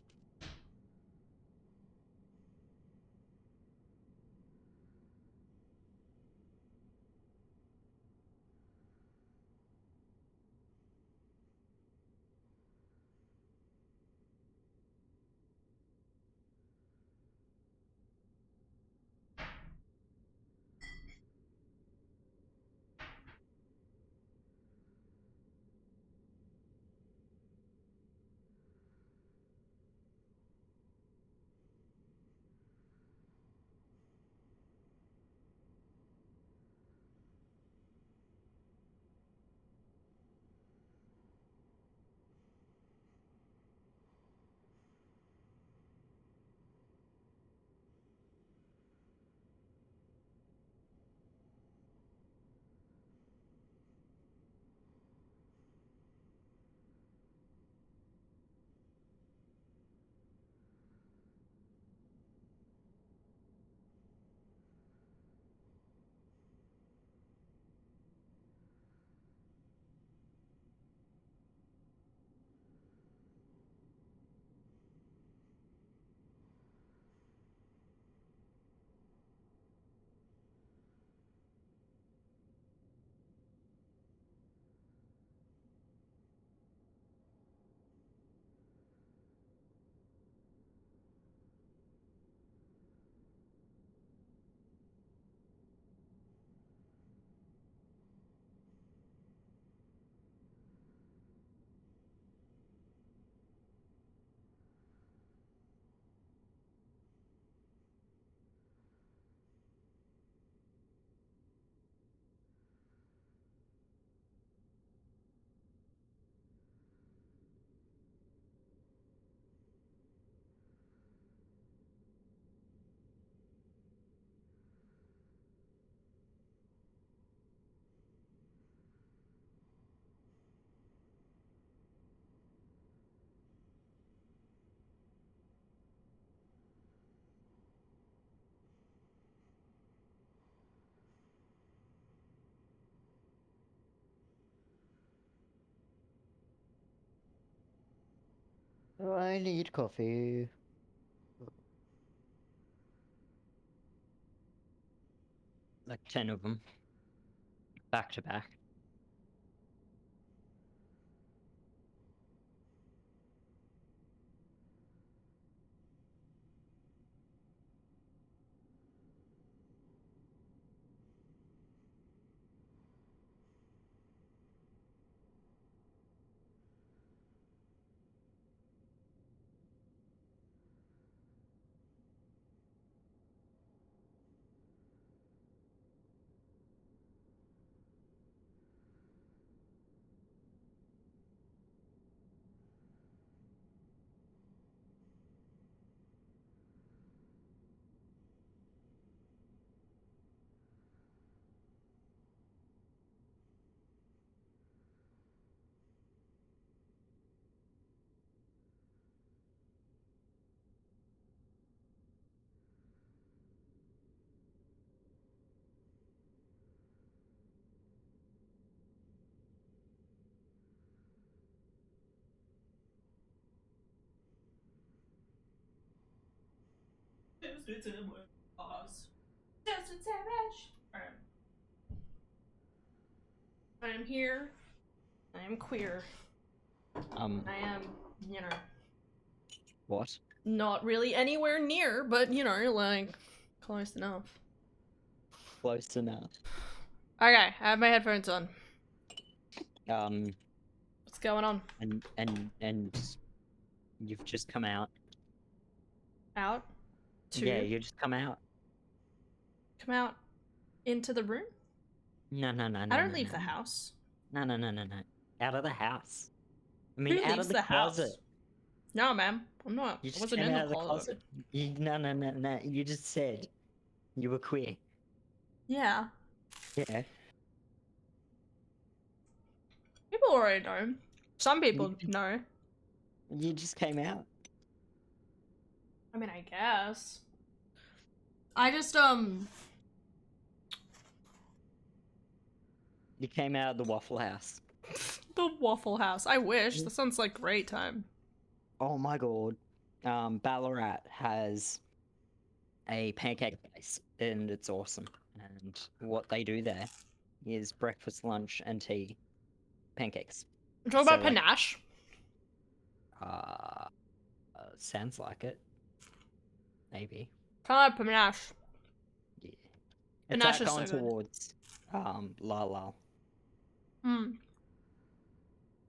I need coffee. Like 10 of them. Back to back. Alright. I am here. I am queer. I am, you know, What? not really anywhere near, but you know, like, close enough. Close enough. Okay, I have my headphones on. What's going on? And you've just come out. Out? Yeah, you just come out. Come out into the room? No. I don't leave the house. No. Out of the house. I mean, Who out leaves of the the closet. house? No, ma'am. I'm not. You I just wasn't came in out the of the closet. closet. No. You just said you were queer. Yeah. Yeah. People already know. Some people You- know. You just came out. I mean, I guess. I just, You came out of the Waffle House. the Waffle House. I wish. That sounds like great time. Oh my god. Ballarat has a pancake place, and it's awesome. And what they do there is breakfast, lunch, and tea pancakes. Talk So, about like, panache. Sounds like it. Maybe. Kind of panache. Yeah. Panache It's is going so good. towards La. Hmm.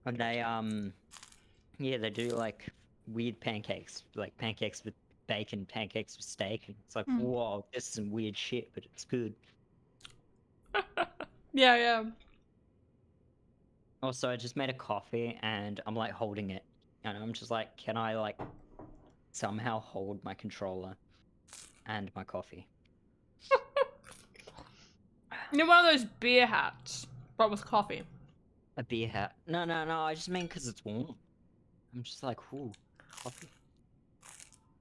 And they yeah, they do like weird pancakes, like pancakes with bacon, pancakes with steak, and it's like, Mm. whoa, this is some weird shit, but it's good. Yeah. Also, I just made a coffee and I'm like holding it, and I'm just like, can I like somehow hold my controller and my coffee? You know, one of those beer hats, but with coffee. A beer hat? No, I just mean because it's warm. I'm just like, ooh, coffee.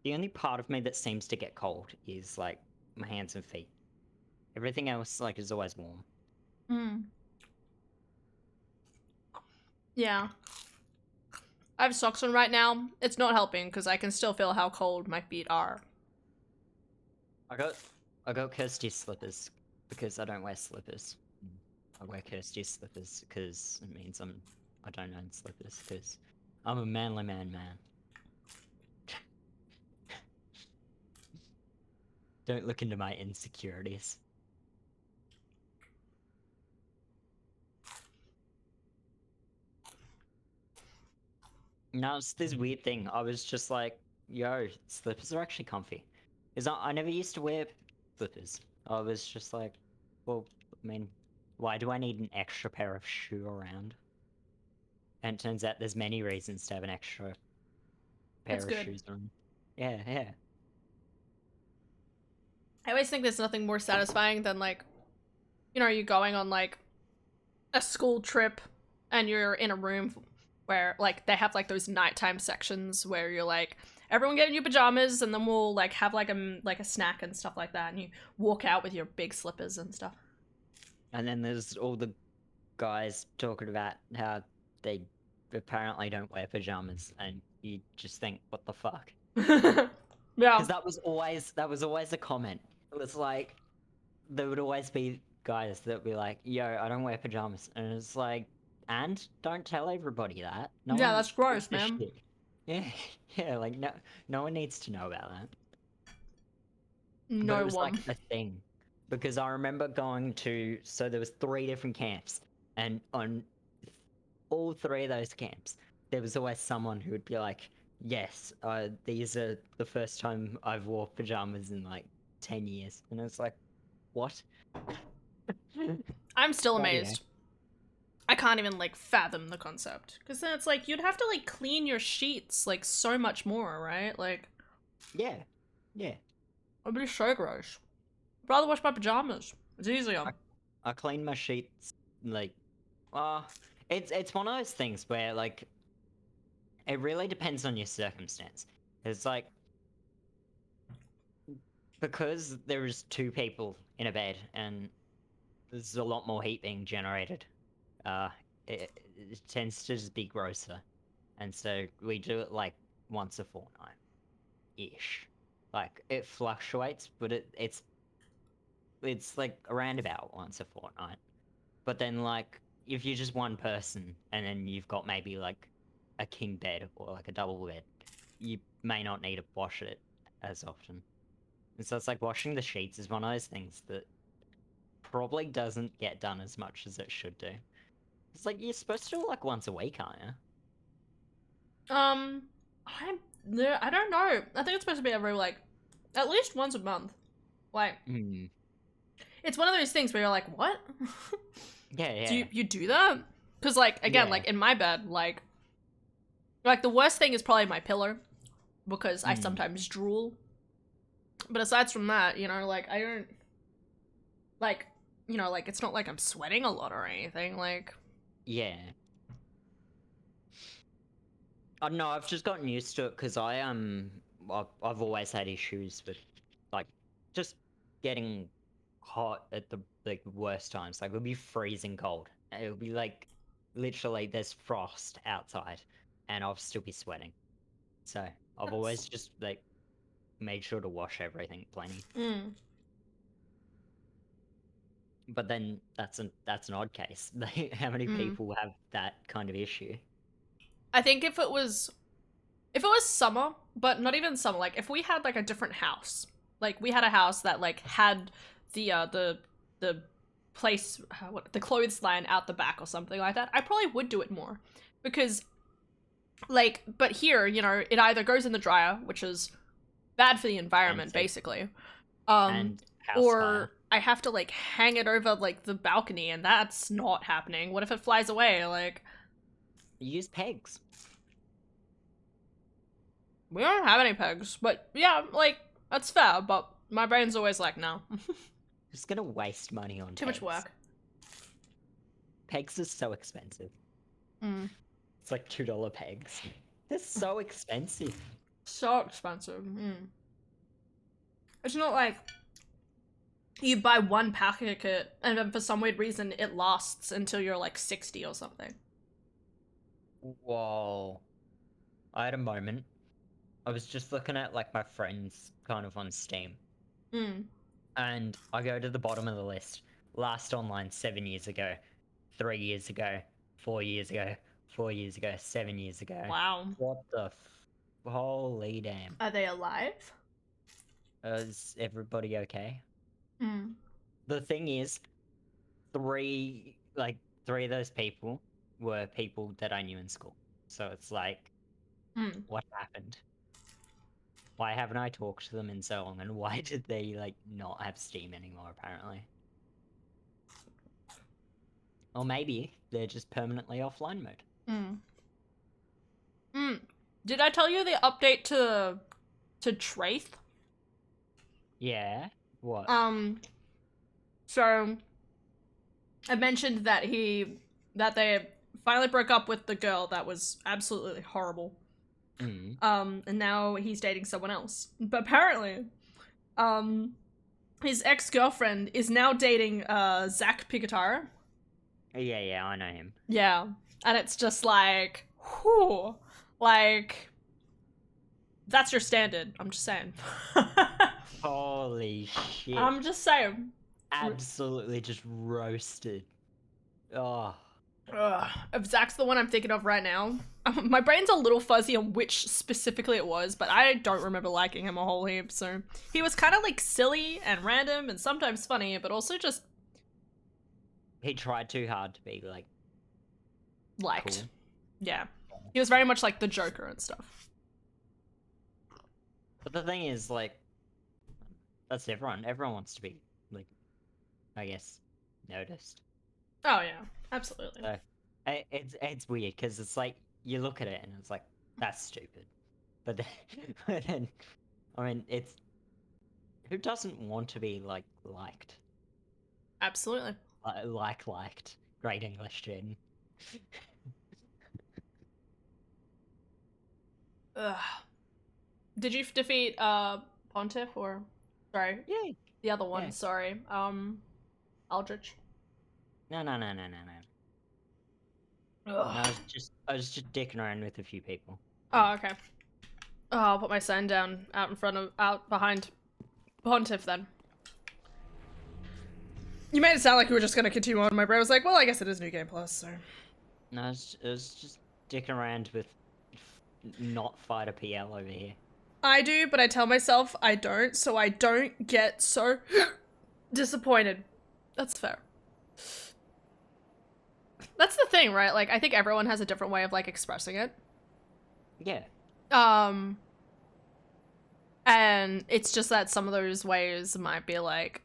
The only part of me that seems to get cold is like my hands and feet. Everything else like is always warm. Hmm. Yeah. I have socks on right now. It's not helping because I can still feel how cold my feet are. I got Kirsty's slippers because I don't wear slippers. I wear Kirsty's slippers because it means I don't own slippers because I'm a manly man. Don't look into my insecurities. No, it's this weird thing. I was just like, yo, slippers are actually comfy. I never used to wear slippers. I was just like, well, I mean, why do I need an extra pair of shoe around? And it turns out there's many reasons to have an extra pair That's of good. shoes around. Yeah. I always think there's nothing more satisfying than, like, you know, you going on, like, a school trip and you're in a room where, like, they have, like, those nighttime sections where you're like, everyone get in your pajamas and then we'll, like, have, like, a snack and stuff like that, and you walk out with your big slippers and stuff. And then there's all the guys talking about how they apparently don't wear pajamas, and you just think, what the fuck? Yeah. Because that was always a comment. It was like there would always be guys that would be like, "Yo, I don't wear pajamas," and it's like, and don't tell everybody that. No Yeah, one that's gross, gives a man. shit. Yeah, yeah, like no one needs to know about that. But No it was one. like a thing because I remember going to, so there was 3 different camps, and on all 3 of those camps, there was always someone who would be like, "Yes, these are the first time I've wore pajamas in like 10 years," and it's like, what? I'm still But yeah, amazed. I can't even like fathom the concept. Because then it's like you'd have to like clean your sheets like so much more, right? Like, yeah, yeah. it'd be so gross. I'd rather wash my pajamas. It's easier. I clean my sheets like, it's one of those things where like it really depends on your circumstance. It's like because there is 2 people in a bed and there's a lot more heat being generated. Uh, it tends to just be grosser, and so we do it like once a fortnight, ish. Like it fluctuates, but it's like around about once a fortnight. But then like if you're just one person and then you've got maybe like a king bed or like a double bed, you may not need to wash it as often. And so it's like washing the sheets is one of those things that probably doesn't get done as much as it should do. It's like you're supposed to do it like once a week, aren't you? Um, I don't know. I think it's supposed to be every like at least once a month. Like, Hmm. it's one of those things where you're like, what? Yeah, yeah. Do you do that? Because like again, Yeah. like in my bed, like the worst thing is probably my pillow because I Mm. sometimes drool. But aside from that, you know, like I don't like you know, like it's not like I'm sweating a lot or anything. Like, Yeah. I don't know. I've just gotten used to it because I've always had issues with like just getting hot at the like worst times. Like it'll be freezing cold. It'll be like literally there's frost outside, and I'll still be sweating. So I've always that's just like made sure to wash everything plenty. mm, But then that's an odd case. Like, how many mm. people have that kind of issue? I think if it was summer, but not even summer, like if we had like a different house, like we had a house that like had the place the clothes line out the back or something like that, I probably would do it more because like but here you know it either goes in the dryer, which is bad for the environment Expensive. basically, And house hire. or I have to like hang it over like the balcony, and that's not happening. What if it flies away? Like, Use pegs. we don't have any pegs, but yeah, like that's fair. But my brain's always like, no, Just gonna waste money on too much work. Pegs are so expensive. Mm. It's like $2 pegs. They're so expensive. So expensive. Mm. It's not like you buy one packet and then for some weird reason it lasts until you're like 60 or something. Whoa. I had a moment. I was just looking at like my friends kind of on Steam, Mm. and I go to the bottom of the list. Last online 7 years ago, 3 years ago, 4 years ago, 4 years ago, 7 years ago. Wow. What the holy damn. Are they alive? Is everybody okay? Mm. The thing is, three of those people were people that I knew in school. So it's like, Mm. what happened? Why haven't I talked to them in so long, and why did they like not have Steam anymore apparently? Or maybe they're just permanently offline mode. Mm. Mm. Did I tell you the update to Traith? Yeah. What? So I mentioned that they finally broke up with the girl that was absolutely horrible. Mm. And now he's dating someone else. But apparently, his ex-girlfriend is now dating Zach Pigatara. Yeah, I know him. Yeah. And it's just like, whew. Like, That's your standard. I'm just saying. Holy shit. I'm just saying. Absolutely just roasted. Oh. If Zach's the one I'm thinking of right now, my brain's a little fuzzy on which specifically it was, but I don't remember liking him a whole heap, so he was kind of like silly and random and sometimes funny, but also just He tried too hard to be like liked. cool. Yeah. He was very much like the Joker and stuff. But the thing is, like, that's everyone. Everyone wants to be, like, I guess, noticed. Oh yeah, absolutely. So, it's weird because it's like you look at it and it's like that's stupid, but then I mean it's who doesn't want to be like liked? Absolutely. Liked. Great English, Jen. Ugh. Did you defeat Pontiff or sorry Yeah. the other one? Yeah. Sorry, Aldrich. No. Ugh. No, I was just dicking around with a few people. Oh, okay. Oh, I'll put my sign down out behind Pontiff then. You made it sound like we were just gonna continue on. My brain was like, well, I guess it is New Game Plus, so. No, I was just dicking around with not fighter PL over here. I do, but I tell myself I don't, so I don't get so disappointed. That's fair. That's the thing, right? Like, I think everyone has a different way of, like, expressing it. Yeah. And it's just that some of those ways might be, like,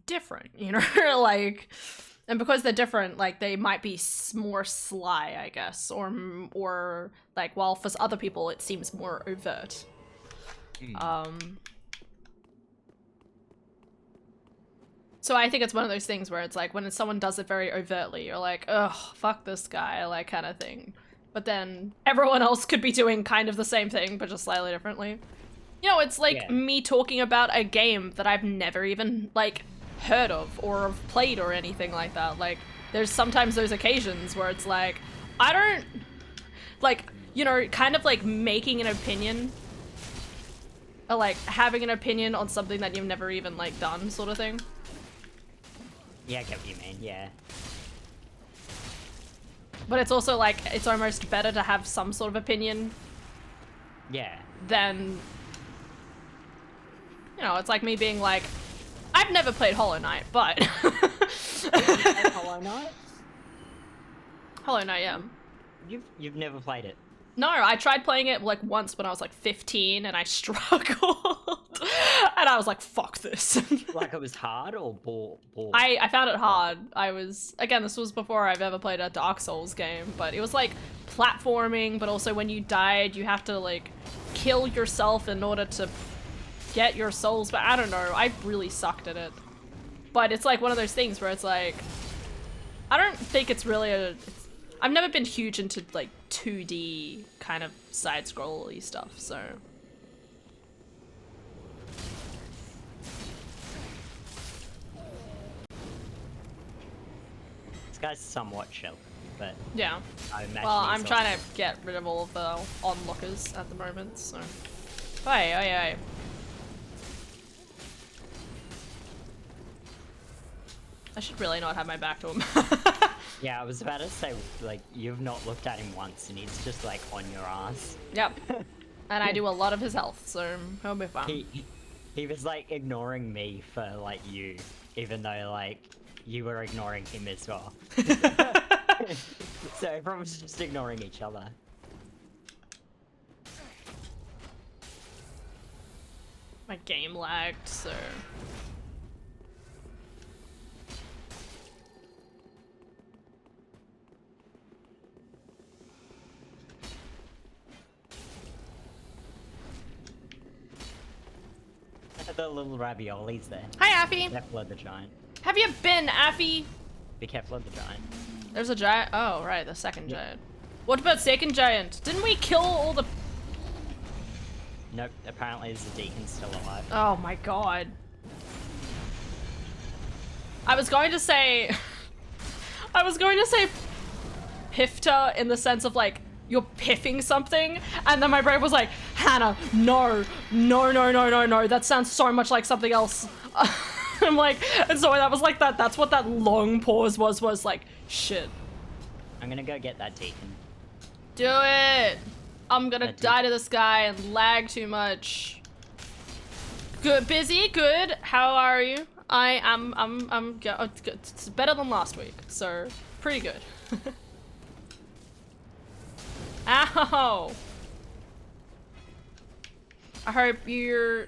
different, you know? Like, and because they're different, like, they might be more sly, I guess, or like, while for other people it seems more overt. So I think it's one of those things where it's like, when someone does it very overtly, you're like, ugh, fuck this guy, like, kind of thing. But then everyone else could be doing kind of the same thing, but just slightly differently. You know, it's like me talking about a game that I've never even, like, heard of or have played or anything like that. Like, there's sometimes those occasions where it's like, I don't, like, you know, kind of like making an opinion, or like having an opinion on something that you've never even, like, done, sort of thing. Yeah, I get what you mean, yeah. But it's also like, it's almost better to have some sort of opinion. Yeah. Than, you know, it's like me being like, I've never played Hollow Knight, but... Hollow Knight? Hollow Knight, yeah. You've never played it? No, I tried playing it like once when I was like 15 and I struggled. And I was like, fuck this. Like it was hard or bore? I found it hard. Again, this was before I've ever played a Dark Souls game, but it was like platforming, but also when you died, you have to like kill yourself in order to get your souls, but I don't know, I really sucked at it. But it's like one of those things where it's like, I don't think it's really I've never been huge into like 2D kind of side-scroll-y stuff, so. This guy's somewhat chill, but yeah. I imagine Well, I'm he's trying to get rid of all of the onlookers at the moment, so. Hey. I should really not have my back to him. Yeah, I was about to say, like, you've not looked at him once and he's just, like, on your ass. Yep. And I do a lot of his health, so he'll be fine. He was, like, ignoring me for, like, you, even though, like, you were ignoring him as well. So everyone was just ignoring each other. My game lagged, so... The little raviolis there. Hi, Affy! Be careful of the giant. Have you been, Affy? Be careful of the giant. There's a giant. Oh, right, the second giant. What about second giant? Didn't we kill all the... Nope, apparently there's a deacon still alive. Oh my god. I was going to say Pifta in the sense of like, you're piffing something, and then my brain was like, Hannah, no, no, no, no, no, no. That sounds so much like something else. I'm like, and so that was like that. That's what that long pause was like, shit. I'm gonna go get that deacon. Do it. I'm gonna That die to this guy and lag too much. Good, busy, good. How are you? I'm good. It's better than last week, so pretty good. Ow! I hope you're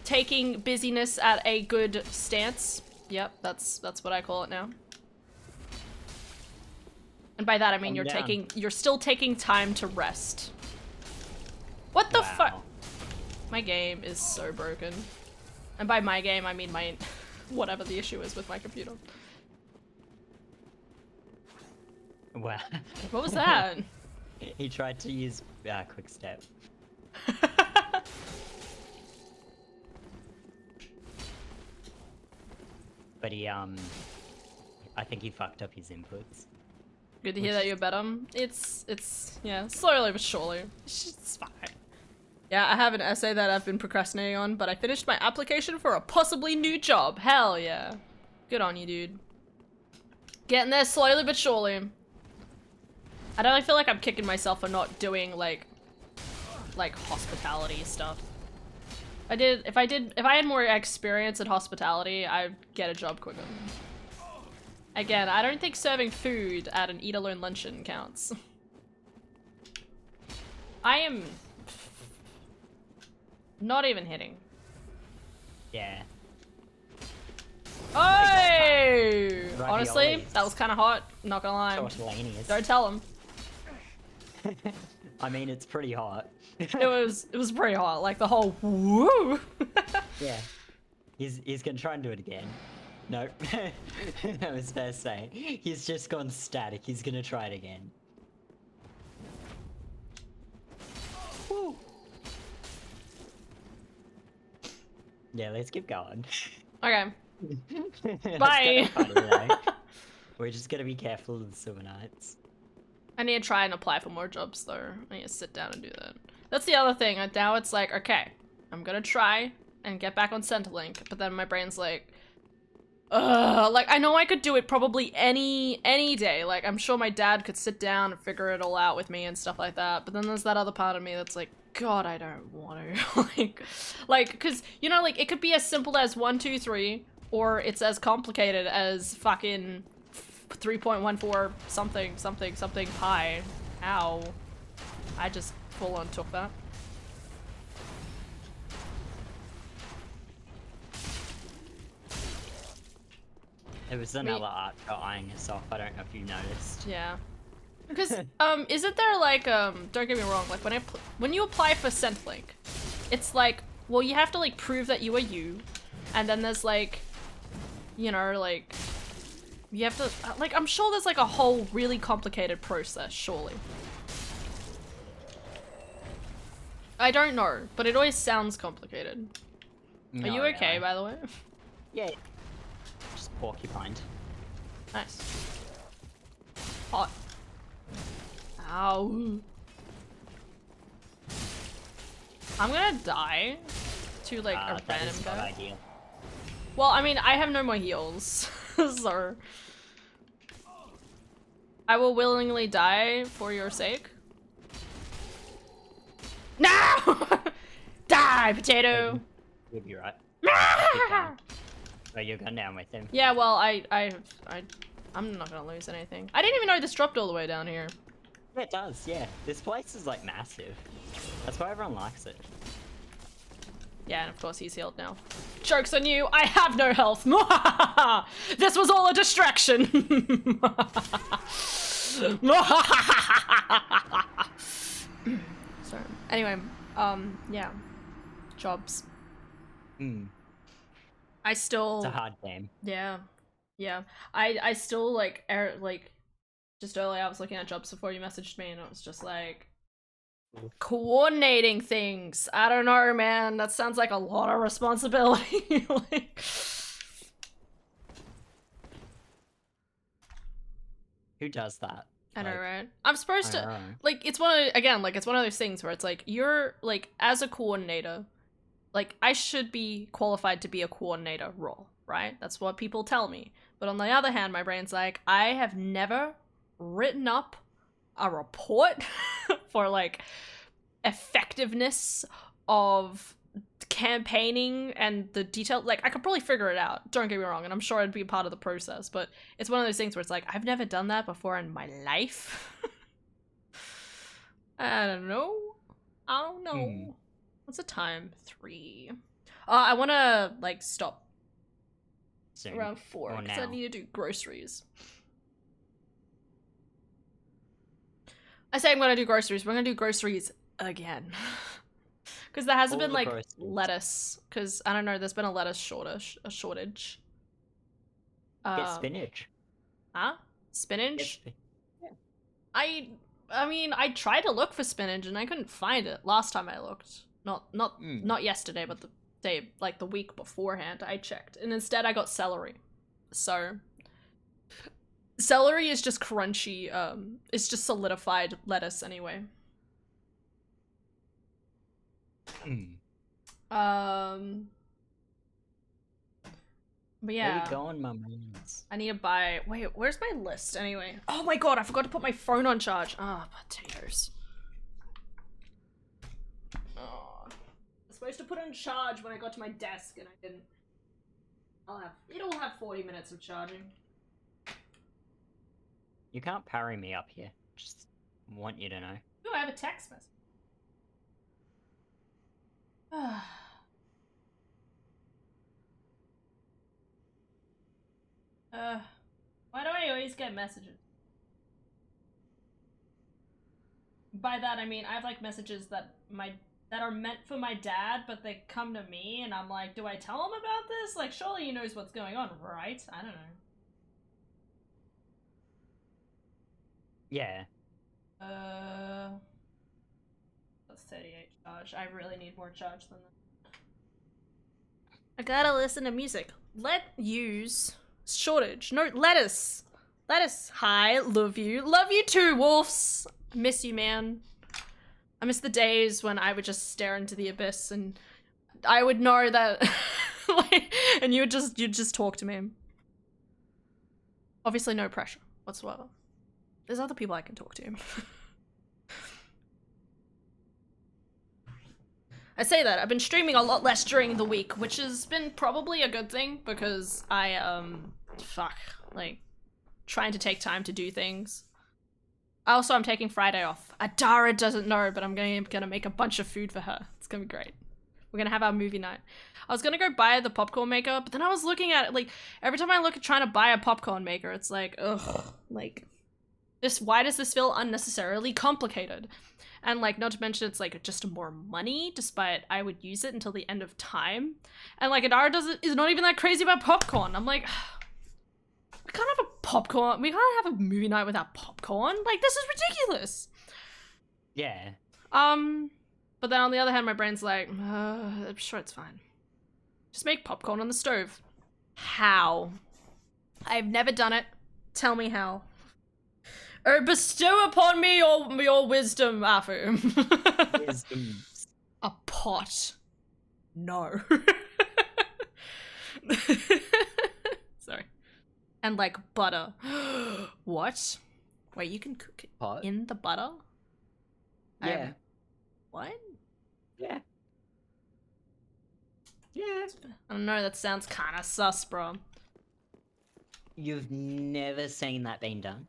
taking busyness at a good stance. Yep, that's what I call it now. And by that I mean you're still taking time to rest. What the fuck? Wow. My game is so broken. And by my game I mean my whatever the issue is with my computer. Wow. What was that? He tried to use quick step. But he I think he fucked up his inputs. Good to hear that you're better. It's yeah, slowly but surely. It's fine. Yeah, I have an essay that I've been procrastinating on, but I finished my application for a possibly new job. Hell yeah. Good on you, dude. Getting there slowly but surely. I don't feel like I'm kicking myself for not doing like hospitality stuff. If I had more experience in hospitality, I'd get a job quicker. Again, I don't think serving food at an eat-alone luncheon counts. I am not even hitting. Yeah. Oh! Raviolis. Honestly, that was kind of hot. Not gonna lie. Tortellini. Don't tell him. I mean, it's pretty hot. It was pretty hot. Like the whole woo. Yeah. He's gonna try and do it again. Nope. That was fair to say. He's just gone static. He's gonna try it again. Woo. Yeah, let's keep going. Okay. Let's Bye. get a party, though. We're just gonna be careful of the Silver Knights. I need to try and apply for more jobs though. I need to sit down and do that. That's the other thing. Now it's like, okay, I'm gonna try and get back on Centrelink, but then my brain's like, ugh, like I know I could do it probably any day. Like I'm sure my dad could sit down and figure it all out with me and stuff like that. But then there's that other part of me that's like, God, I don't want to. like, cause you know, like it could be as simple as 1, 2, 3, or it's as complicated as fucking 3.14 something pi. Ow. I just full on took that. There was another archer eyeing us off. I don't know if you noticed. Yeah. Because, isn't there like, don't get me wrong, like when you apply for Centrelink, it's like, well, you have to like prove that you are you, and then there's like, you know, like, you have to, like, I'm sure there's like a whole really complicated process, surely. I don't know, but it always sounds complicated. Are you okay, by the way? Yeah. Just porcupined. Nice. Hot. Ow. I'm gonna die to like a That random is not guy. ideal. Well, I mean, I have no more heals, so I will willingly die for your sake. No! Die, potato! You'll be right. Keep going. Oh, you're going down with him. Yeah, well, I'm not gonna lose anything. I didn't even know this dropped all the way down here. Yeah, it does, yeah. This place is like massive. That's why everyone likes it. Yeah, and of course he's healed now. Joke's on you, I have no health! This was all a distraction! So, anyway, yeah. Jobs. I still... It's a hard game. Yeah. Yeah. I still, like, just earlier I was looking at jobs before you messaged me and it was just like... Coordinating things. I don't know, man. That sounds like a lot of responsibility. Like... Who does that? I know, Like, right? I'm supposed I to, know. like, it's one of, again, like, it's one of those things where it's like, you're, like, as a coordinator, like, I should be qualified to be a coordinator role, right? That's what people tell me. But on the other hand, my brain's like, I have never written up a report for, like, effectiveness of campaigning and the detail. Like, I could probably figure it out, don't get me wrong, and I'm sure it'd be part of the process, but it's one of those things where it's like, I've never done that before in my life. I don't know. What's the time? 3. I want to, like, stop Soon. around 4 Or because I now. need to do groceries. I say I'm gonna do groceries. We're gonna do groceries again. Because there hasn't All been, the like, groceries. lettuce. Because, I don't know, there's been a lettuce shortage. Get spinach. Huh? Get Spinach? spi- I mean, I tried to look for spinach and I couldn't find it last time I looked. Not yesterday, but the day, like, the week beforehand, I checked. And instead I got celery. So, celery is just crunchy, it's just solidified lettuce anyway. But Where yeah. you going, my mans? I need to buy. Wait, where's my list anyway? Oh my god, I forgot to put my phone on charge. Ah, potatoes. Oh, I was supposed to put it on charge when I got to my desk and I didn't. It'll have 40 minutes of charging. You can't parry me up here. Just want you to know. Ooh, I have a text message. Why do I always get messages? By that I mean I have, like, messages that are meant for my dad, but they come to me and I'm like, do I tell him about this? Like, surely he knows what's going on, right? I don't know. Yeah. That's 38 charge. I really need more charge than that. I gotta listen to music. Shortage. No, lettuce. Lettuce. Hi, love you. Love you too, wolves. Miss you, man. I miss the days when I would just stare into the abyss and I would know that, like, and you'd just talk to me. Obviously, no pressure whatsoever. There's other people I can talk to. I say that, I've been streaming a lot less during the week, which has been probably a good thing, because I'm trying to take time to do things. Also, I'm taking Friday off. Adara doesn't know, but I'm gonna make a bunch of food for her. It's gonna be great. We're gonna have our movie night. I was gonna go buy the popcorn maker, but then I was looking at it, like, every time I look at trying to buy a popcorn maker, it's like, ugh, like, why does this feel unnecessarily complicated? And, like, not to mention it's, like, just more money, despite I would use it until the end of time. And, like, Adara is not even that crazy about popcorn. I'm like, we can't have a popcorn. We can't have a movie night without popcorn. Like, this is ridiculous. Yeah. But then on the other hand, my brain's like, I'm sure it's fine. Just make popcorn on the stove. How? I've never done it. Tell me how. Or bestow upon me your wisdom, Afu. Wisdom. A pot. No. Sorry. And, like, butter. What? Wait, you can cook it Pot? in the butter? Yeah. What? Yeah. Yeah. I don't know, that sounds kinda sus, bro. You've never seen that being done?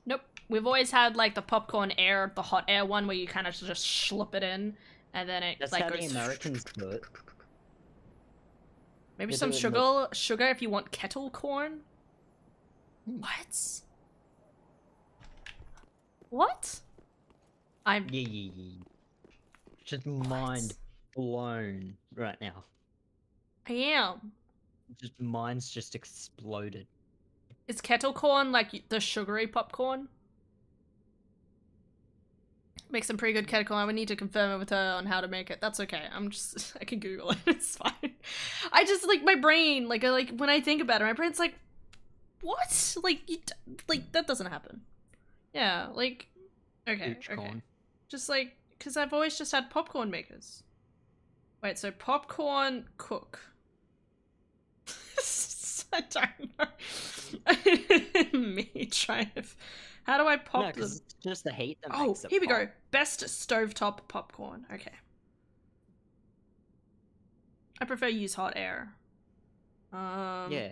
Nope. We've always had, like, the popcorn air, the hot air one, where you kind of just slip it in, and then it, That's like, how goes... the Americans do it. Maybe They some do it sugar if you want kettle corn? What? What? I'm... Yeah. Just mind blown right now. I am. Just mine's just exploded. Is kettle corn like the sugary popcorn? Make some pretty good kettle corn. I would need to confirm it with her on how to make it. That's okay. I can Google it. It's fine. I just, like, my brain, like when I think about it, my brain's like, what? Like, that doesn't happen. Yeah, like, okay, Hooch okay. corn. Just like, because I've always just had popcorn makers. Wait, so popcorn cook. I don't know. Me trying to. How do I pop No, them? because it's just the heat that Oh, makes it here we pop. go. Best stovetop popcorn. Okay. I prefer use hot air. Yeah.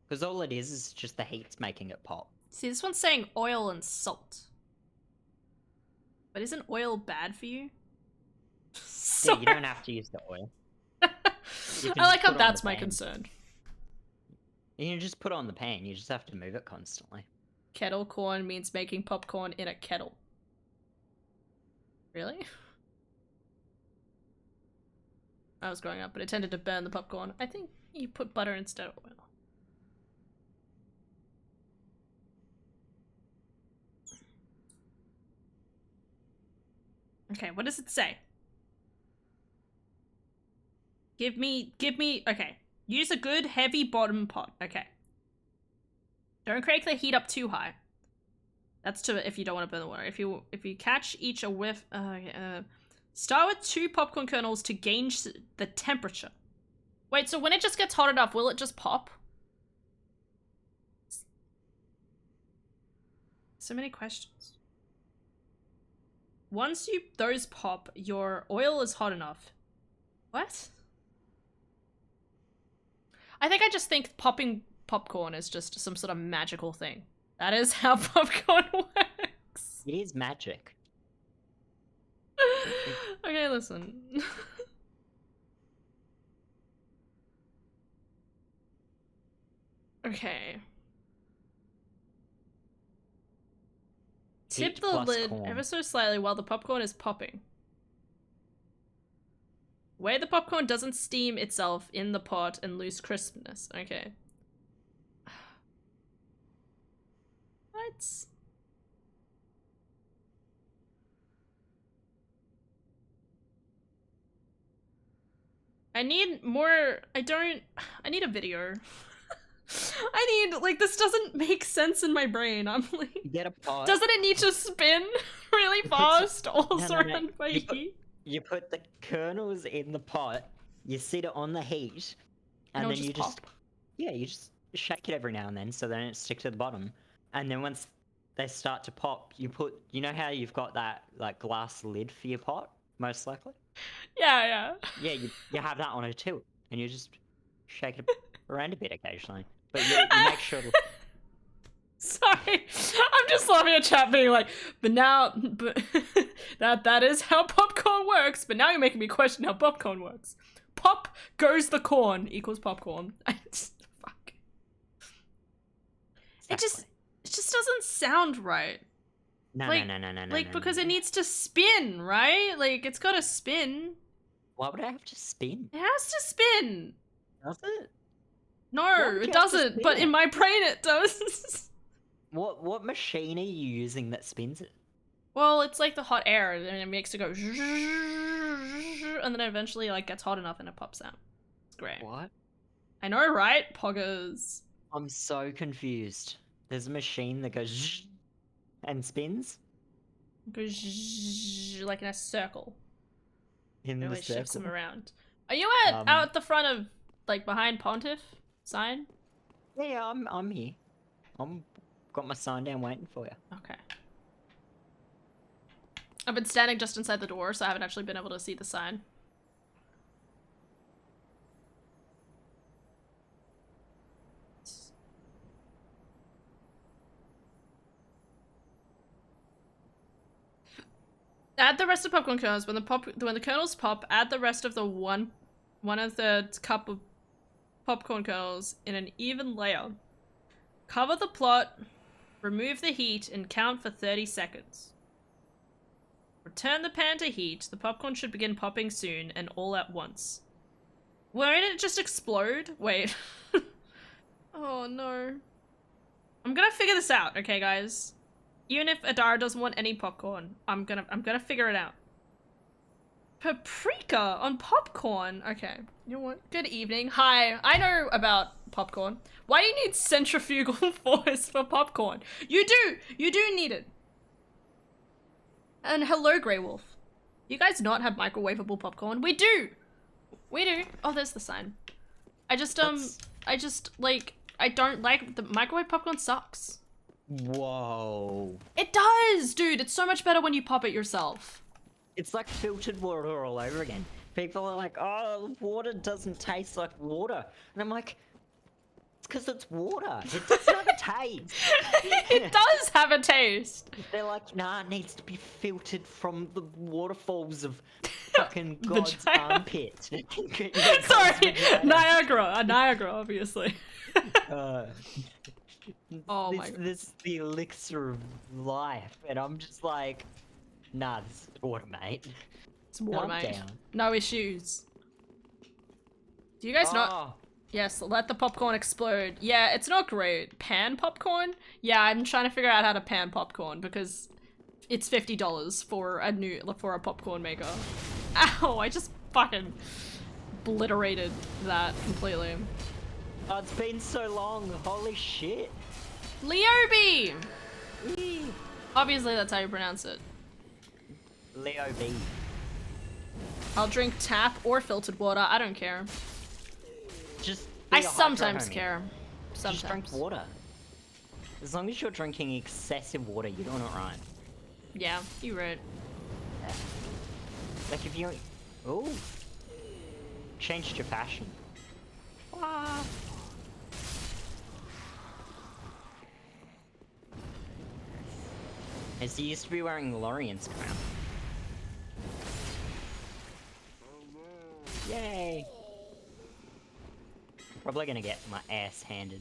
Because all it is just the heat's making it pop. See, this one's saying oil and salt. But isn't oil bad for you? Yeah, you don't have to use the oil. I can like just how put it on that's the my pan. concern. You can just put it on the pan, you just have to move it constantly. Kettle corn means making popcorn in a kettle. Really? I was growing up, but it tended to burn the popcorn. I think you put butter instead of oil. Okay, what does it say? Give me, okay. Use a good heavy bottom pot. Okay. Don't crank the heat up too high. That's to if you don't want to burn the water. If you catch each a whiff, start with 2 popcorn kernels to gauge the temperature. Wait, so when it just gets hot enough, will it just pop? So many questions. Once those pop, your oil is hot enough. What? I think I just think popping popcorn is just some sort of magical thing. That is how popcorn works. It is magic. Okay, listen. Okay. Tip Heat the plus lid corn. ever so slightly while the popcorn is popping. Way the popcorn doesn't steam itself in the pot and lose crispness. Okay. What? I need more. I need a video. I need, like, this doesn't make sense in my brain. I'm like, Get a pot. doesn't it need to spin really fast, all No. surrounded by heat? You put the kernels in the pot, you sit it on the heat, and it'll then you just just yeah, you just shake it every now and then so they don't stick to the bottom. And then once they start to pop, you know how you've got that like glass lid for your pot, most likely? Yeah. Yeah, you have that on it too, and you just shake it around a bit occasionally. But you make sure to... Sorry, I'm just laughing at chat being like, but that is how popcorn works. But now you're making me question how popcorn works. Pop goes the corn equals popcorn. Fuck. Exactly. It just doesn't sound right. No. Like, because it needs to spin, right? Like, it's gotta spin. Why would I have to spin? It has to spin. Does it? No, Why would it you have to doesn't. spin But it? in my brain, it does. What machine are you using that spins it? Well, it's like the hot air, and it makes it go, and then eventually, like, gets hot enough and it pops out. It's great. What? I know, right? Poggers. I'm so confused. There's a machine that goes and spins It goes like in a circle. in It the always shifts them circle. around. Are you out at the front of, like, behind Pontiff sign? Yeah, I'm here. I'm got my sign down waiting for you. Okay. I've been standing just inside the door, so I haven't actually been able to see the sign. Add the rest of popcorn kernels. When the kernels pop, add the rest of the one of the cup of popcorn kernels in an even layer. Cover the plot, remove the heat, and count for 30 seconds. Return the pan to heat. The popcorn should begin popping soon and all at once. Won't it just explode? Wait. Oh no. I'm gonna figure this out, okay, guys? Even if Adara doesn't want any popcorn, I'm gonna figure it out. Paprika on popcorn. Okay. You know what? Good evening. Hi. I know about popcorn. Why do you need centrifugal force for popcorn? You do. You do need it. And hello, Grey Wolf. You guys not have microwavable popcorn? We do. We do. Oh, there's the sign. I just like, I don't like the microwave popcorn sucks. Whoa. It does, dude. It's so much better when you pop it yourself. It's like filtered water all over again. People are like, oh, water doesn't taste like water. And I'm like, it's because it's water. It doesn't have a taste. It does have a taste. They're like, nah, it needs to be filtered from the waterfalls of fucking God's Vagina. armpit. Sorry, Niagara. Niagara, obviously. Oh my God. This is the elixir of life. And I'm just like, nah, this is water, mate. It's water, Calm mate. down. No issues. Do you guys know? Oh, Yes, let the popcorn explode. Yeah, it's not great. Pan popcorn? Yeah, I'm trying to figure out how to pan popcorn because it's $50 for a popcorn maker. Ow, I just fucking obliterated that completely. oh, it's been so long. Holy shit. Leobi! Obviously that's how you pronounce it. Leo B. I'll drink tap or filtered water, I don't care. Just I be a sometimes hydro homie. care. Sometimes. Just drink water. As long as you're drinking excessive water, you're doing it right. Yeah, you're right. Like if you... Ooh. Changed your fashion. Ah. As he used to be wearing Lorian's crown. Yay! Probably gonna get my ass handed.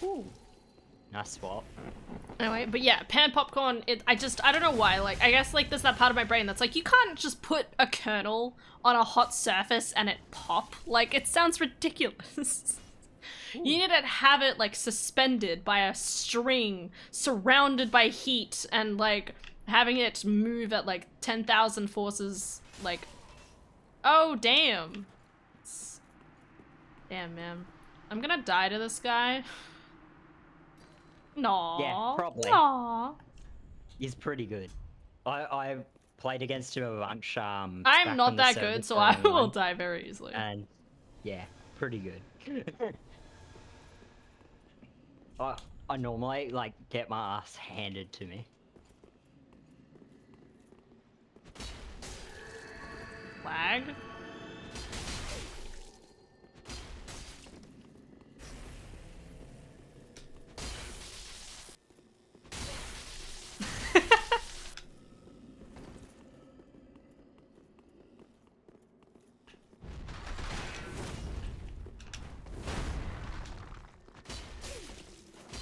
Ooh. Nice swap. Anyway, but yeah, pan popcorn, I don't know why, like, I guess, like, there's that part of my brain that's like, you can't just put a kernel on a hot surface and it pop. Like, it sounds ridiculous. You need to have it, like, suspended by a string, surrounded by heat, and, like, having it move at, like, 10,000 forces, like... Oh, damn. Damn, man. I'm gonna die to this guy. No. Yeah, probably. Aw. He's pretty good. I played against him a bunch. back I'm not when the that servers good, so were I will online, die very easily. And yeah, pretty good. I normally like get my ass handed to me. Lag?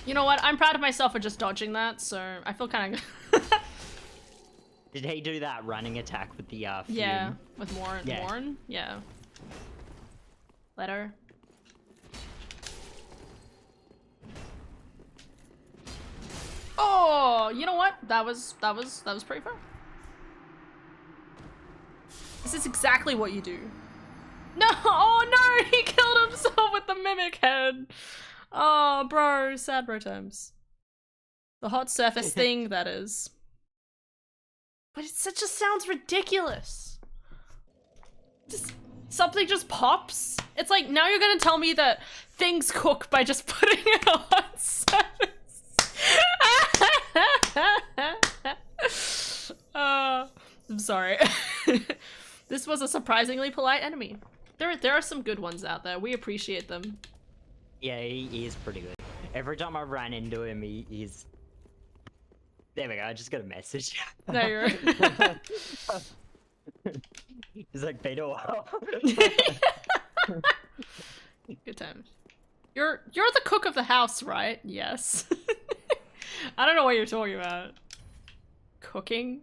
You know what? I'm proud of myself for just dodging that, so I feel kind of... Did he do that running attack with the fume? Yeah, with Morn. Yeah. Morn? Yeah. Letter. Oh, you know what? That was pretty fun. This is exactly what you do. No! Oh no! He killed himself with the mimic head! Oh, bro. Sad bro times. The hot surface thing, that is. But it just sounds ridiculous. Something just pops. It's like, now you're gonna tell me that things cook by just putting it on hot surface. I'm sorry. This was a surprisingly polite enemy. There are some good ones out there. We appreciate them. Yeah, he is pretty good. Every time I ran into him, he's... There we go, I just got a message. No, you're... He's like, been a while. Good times. You're the cook of the house, right? Yes. I don't know what you're talking about. Cooking?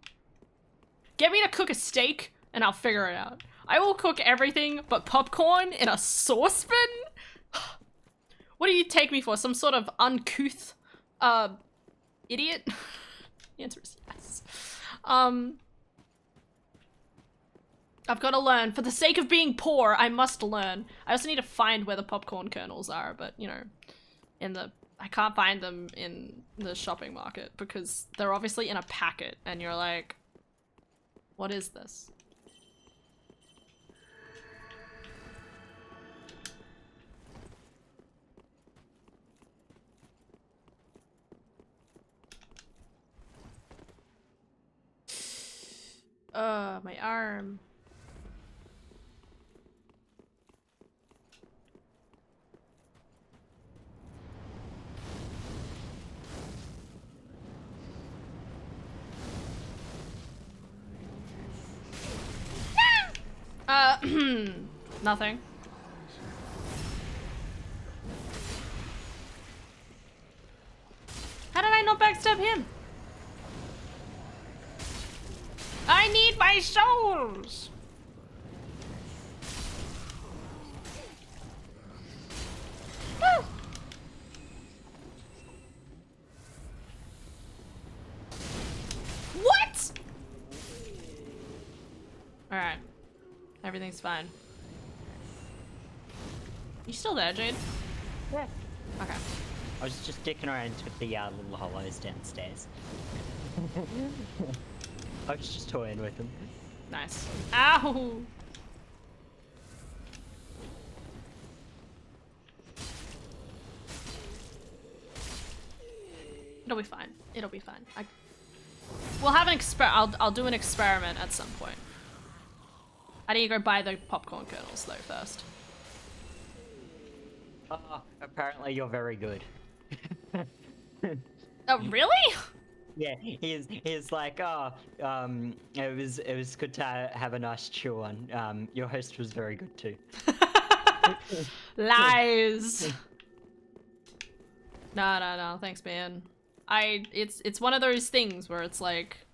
Get me to cook a steak, and I'll figure it out. I will cook everything but popcorn in a saucepan? What do you take me for? Some sort of uncouth, idiot? The answer is yes. I've got to learn. For the sake of being poor, I must learn. I also need to find where the popcorn kernels are, but, you know, I can't find them in the shopping market because they're obviously in a packet, and you're like, what is this? My arm. Nothing. How did I not backstab him? I need my souls! Woo! What? Alright. Everything's fine. You still there, Jade? Yeah. Okay. I was just dicking around with the little hollows downstairs. I was just toying with them. Nice. Ow! It'll be fine. It'll be fine. We'll have an I'll do an experiment at some point. I need to go buy the popcorn kernels though first. Apparently you're very good. Oh, really? Yeah, he's like, it was good to have a nice chew on. Your host was very good too. Lies. No, thanks, man. It's one of those things where it's like,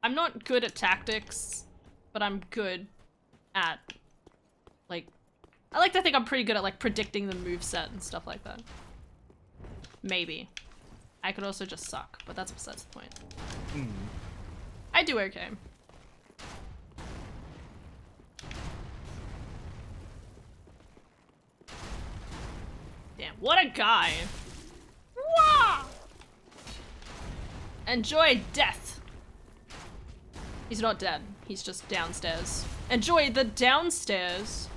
I'm not good at tactics, but I'm good at, like, I like to think I'm pretty good at, like, predicting the moveset and stuff like that. Maybe. I could also just suck, but that's besides the point. I do okay. Damn, what a guy. Wah! Enjoy death. He's not dead. He's just downstairs. Enjoy the downstairs.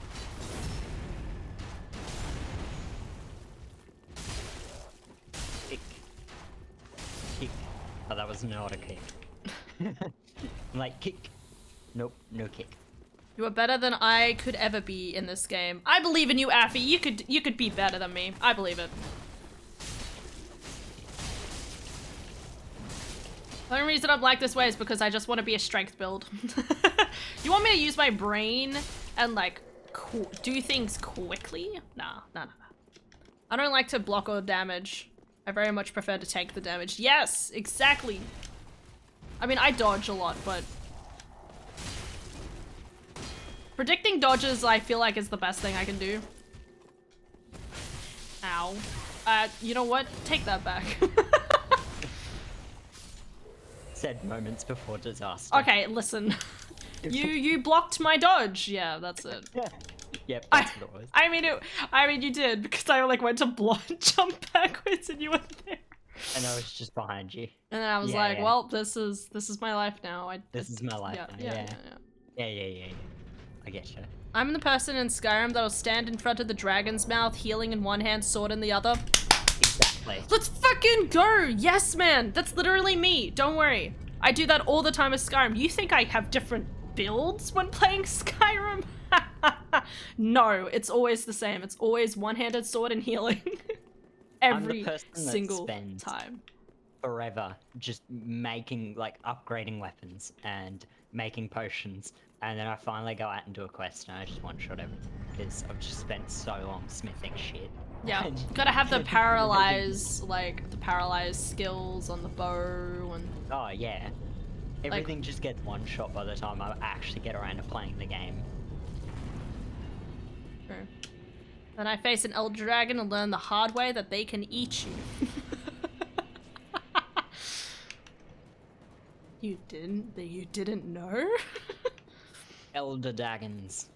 Kick. Kick. Oh, that was not a kick. I'm like, kick. Nope, no kick. You are better than I could ever be in this game. I believe in you, Affy. You could be better than me. I believe it. The only reason I'm like this way is because I just want to be a strength build. You want me to use my brain and like do things quickly? Nah. I don't like to block or damage. I very much prefer to take the damage. Yes, exactly. I mean, I dodge a lot, but predicting dodges I feel like is the best thing I can do. Ow. You know what? Take that back. Said moments before disaster. Okay, listen. You blocked my dodge. Yeah, that's it. Yep, that's what it was. I mean you did, because I like went to jump backwards and you were there. And I was just behind you. And then I was like, well, this is my life now. This is my life now. Yeah. I get you. I'm the person in Skyrim that'll stand in front of the dragon's mouth, healing in one hand, sword in the other. Exactly. Let's fucking go! Yes, man! That's literally me. Don't worry. I do that all the time with Skyrim. You think I have different builds when playing Skyrim? No, it's always the same. It's always one-handed sword and healing. Every single time. Forever just making, like, upgrading weapons and making potions. And then I finally go out and do a quest and I just one-shot everything. Because I've just spent so long smithing shit. Yeah, gotta have the paralyze, like, the paralyze skills on the bow and... Oh, yeah. Everything just gets one-shot by the time I actually get around to playing the game. True. Then I face an Elder Dragon and learn the hard way that they can eat you. You didn't? That you didn't know? Elder Daggons.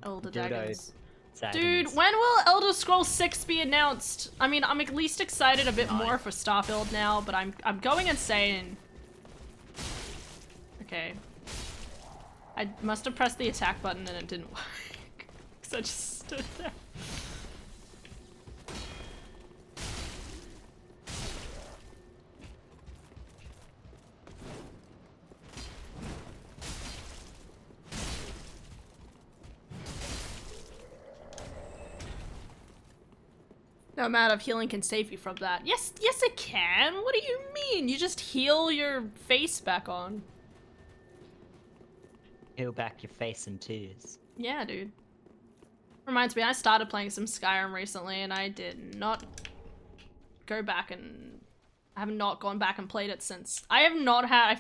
Elder Dildo Dragons. Daggons. Dude, when will Elder Scrolls 6 be announced? I mean, I'm at least excited a bit more for Starfield now, but I'm going insane. Okay. I must have pressed the attack button and it didn't work. Because I just stood there. No amount of healing can save you from that. Yes, yes it can! What do you mean? You just heal your face back on. Heal back your face and tears. Yeah, dude. Reminds me, I started playing some Skyrim recently and I did not go back and... I have not gone back and played it since. I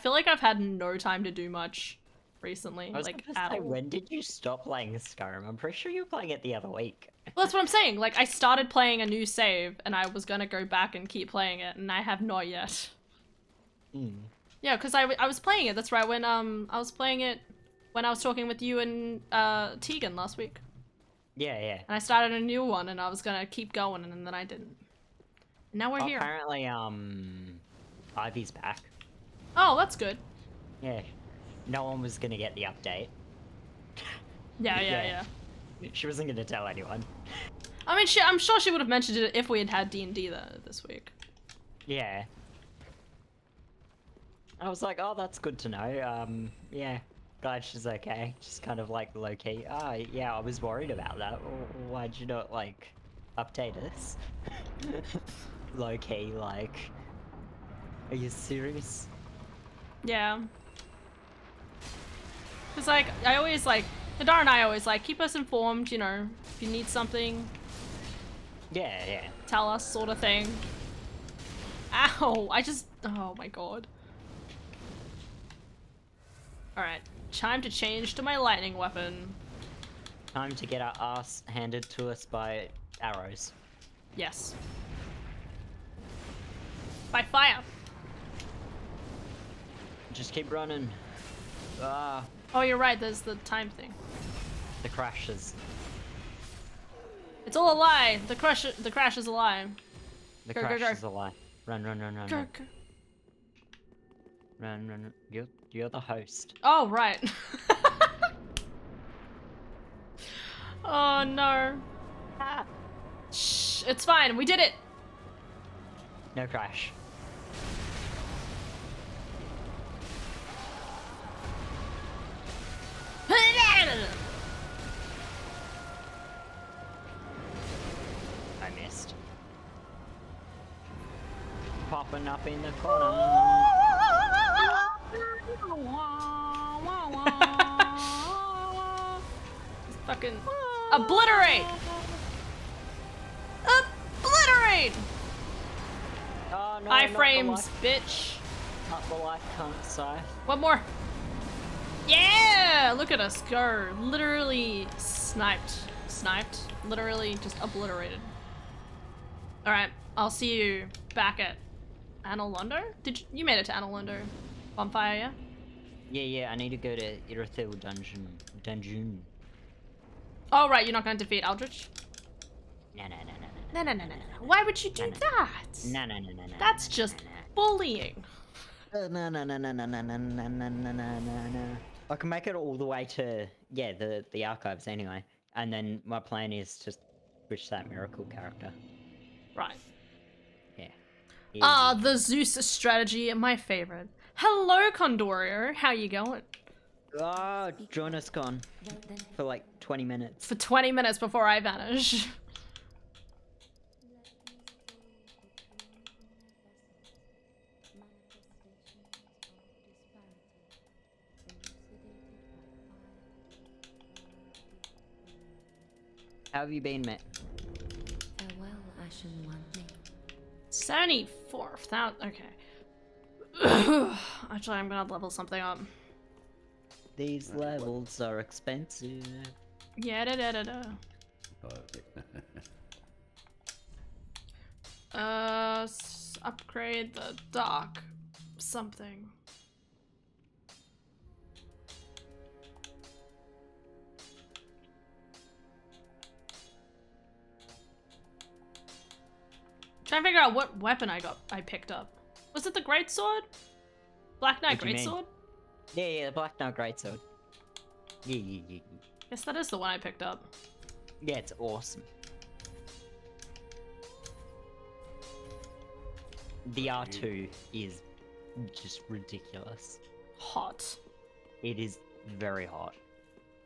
feel like I've had no time to do much recently. I was Like, gonna at say, all. when did you stop playing Skyrim? I'm pretty sure you were playing it the other week. Well, that's what I'm saying. Like, I started playing a new save and I was gonna go back and keep playing it and I have not yet. Hmm. Yeah, because I was playing it. That's right, when I was playing it when I was talking with you and Tegan last week. Yeah, yeah. And I started a new one and I was gonna keep going and then I didn't. And now we're here. Apparently, Ivy's back. Oh, that's good. Yeah. No one was gonna get the update. Yeah, yeah, Yeah. yeah. She wasn't gonna tell anyone. I mean, I'm sure she would have mentioned it if we had had D&D this week. Yeah. I was like, oh, that's good to know. Yeah. Glad she's okay. Just kind of like low-key. Ah, yeah, I was worried about that. Why'd you not, like, update us? Low-key, like... Are you serious? Yeah. Cause like, I always like, Hadar and I always like, keep us informed, you know, if you need something, Yeah, yeah. tell us, sort of thing. Ow, oh my god. Alright, time to change to my lightning weapon. Time to get our ass handed to us by arrows. Yes. By fire. Just keep running. Ah, Oh, you're right, there's the time thing. the crashes. It's all a lie. The crash is a lie. The Go, go, crash go. is a lie. Run, run, run, run, run. Run, run, run. You're the host. Oh, right. Oh, no. Shh, it's fine. We did it. No crash. I missed. Popping up in the corner. Fucking obliterate! Obliterate! Oh, no, Iframes, bitch. Not the life cunt, scythe. One more. Yeah! Look at us go. Literally sniped. Sniped. Literally just obliterated. Alright, I'll see you back at Analondo? You made it to Analondo? Bonfire, yeah? Yeah, I need to go to Irithyll dungeon. Oh, right, you're not going to defeat Eldritch? No. No. Why would you do No. that? No. That's just bullying. No. I can make it all the way to, yeah, the archives anyway. And then my plan is to switch that miracle character. Right. Yeah. Ah, the Zeus strategy, my favorite. Hello, Condorio. How you going? Oh, join us, Con. For like 20 minutes. For 20 minutes before I vanish. How have you been, Matt? Farewell, Ashen One. 74,000. Okay. Actually, I'm gonna level something up. These levels are expensive. Yeah, da. Upgrade the dock. Something. Trying to figure out what weapon I picked up. Was it the greatsword? Black Knight What do you mean? greatsword? Yeah, the Black Knight Greatsword. Yeah. Guess that is the one I picked up. Yeah, it's awesome. The R2 is just ridiculous. Hot. It is very hot.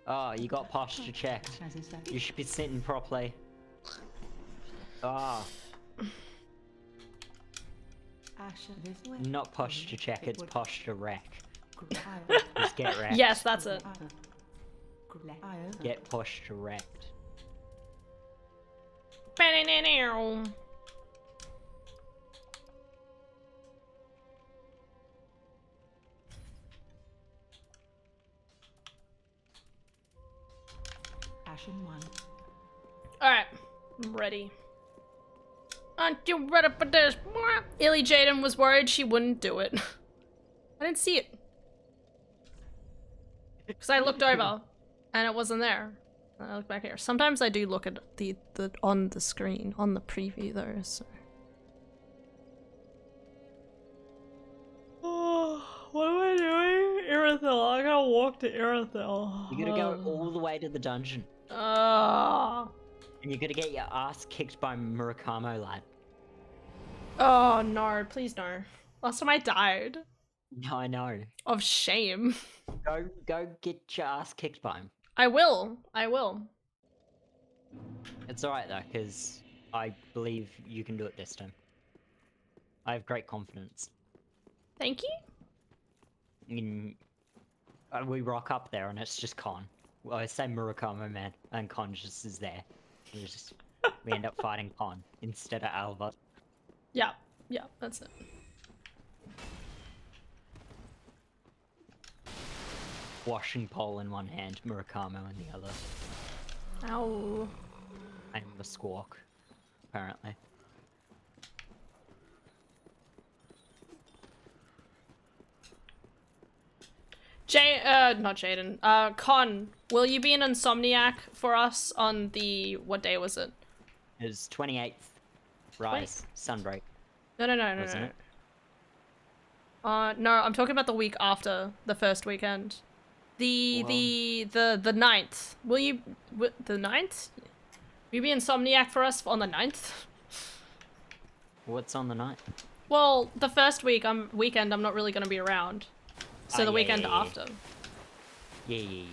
Oh, you got posture checked. You should be sitting properly. Ah, not posture check, it's posture wreck. Just get wrecked. Yes, that's it. Get posture wrecked. Ashen one. Alright, I'm ready. Aren't you ready for this? Illy Jaden was worried she wouldn't do it. I didn't see it. Because I looked over and it wasn't there. And I look back here. Sometimes I do look at the on the screen, on the preview though, so. Oh, what am I doing? Irithyll. I gotta walk to Irithyll. You gotta go all the way to the dungeon. Oh. And you gotta get your ass kicked by Murakamo, lad. Oh no, please no. Last time I died. No, I know. Of shame. Go get your ass kicked by him. I will. It's alright though, because I believe you can do it this time. I have great confidence. Thank you. We rock up there and it's just Con. Well, I say Murakamo, man, and Con just is there. We end up fighting Con instead of Alva. Yeah, that's it. Washing pole in one hand, Murakamo in the other. Ow. And the squawk, apparently. Not Jaden. Con, will you be an insomniac for us on the, what day was it? It was 28th. Rise, Sunbreak. No. Wasn't it? No, I'm talking about the week after the first weekend. The 9th. Will you, the 9th? Will you be insomniac for us on the 9th? What's on the night? Well, the first weekend I'm not really gonna be around. So the yeah, weekend yeah. after. Yeah.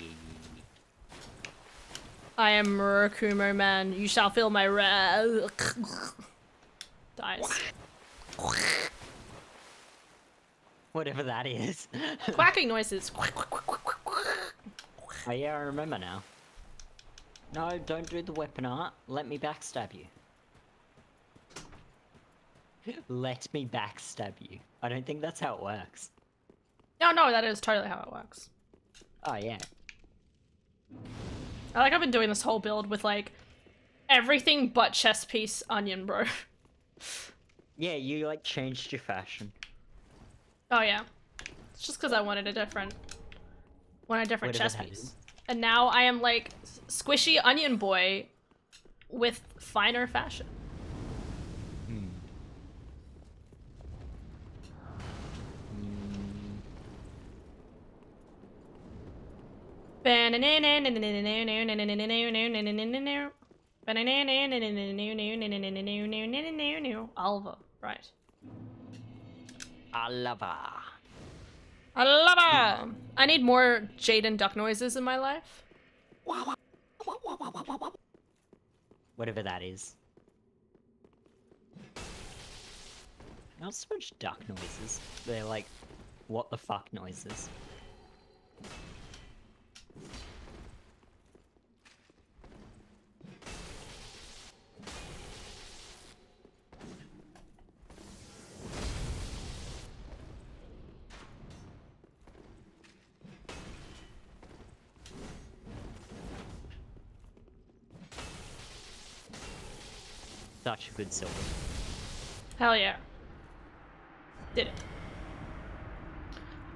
I am Murakumo man. You shall feel my wrath. Dies. Whatever that is. Quacking noises. Oh yeah, I remember now. No, don't do the weapon art. Let me backstab you. Let me backstab you. I don't think that's how it works. No, that is totally how it works. Oh yeah. I've been doing this whole build with like everything but chest piece onion, bro. Yeah, you like changed your fashion. Oh yeah. It's just because I wanted a different Whatever chest that piece. is. And now I am like squishy onion boy with finer fashion. Alva, right. Alava. Alava! I need more Jaden duck noises in my life. Whatever that is. Not so much duck noises. They're like, what the fuck noises. Such a good silver. Hell yeah. Did it.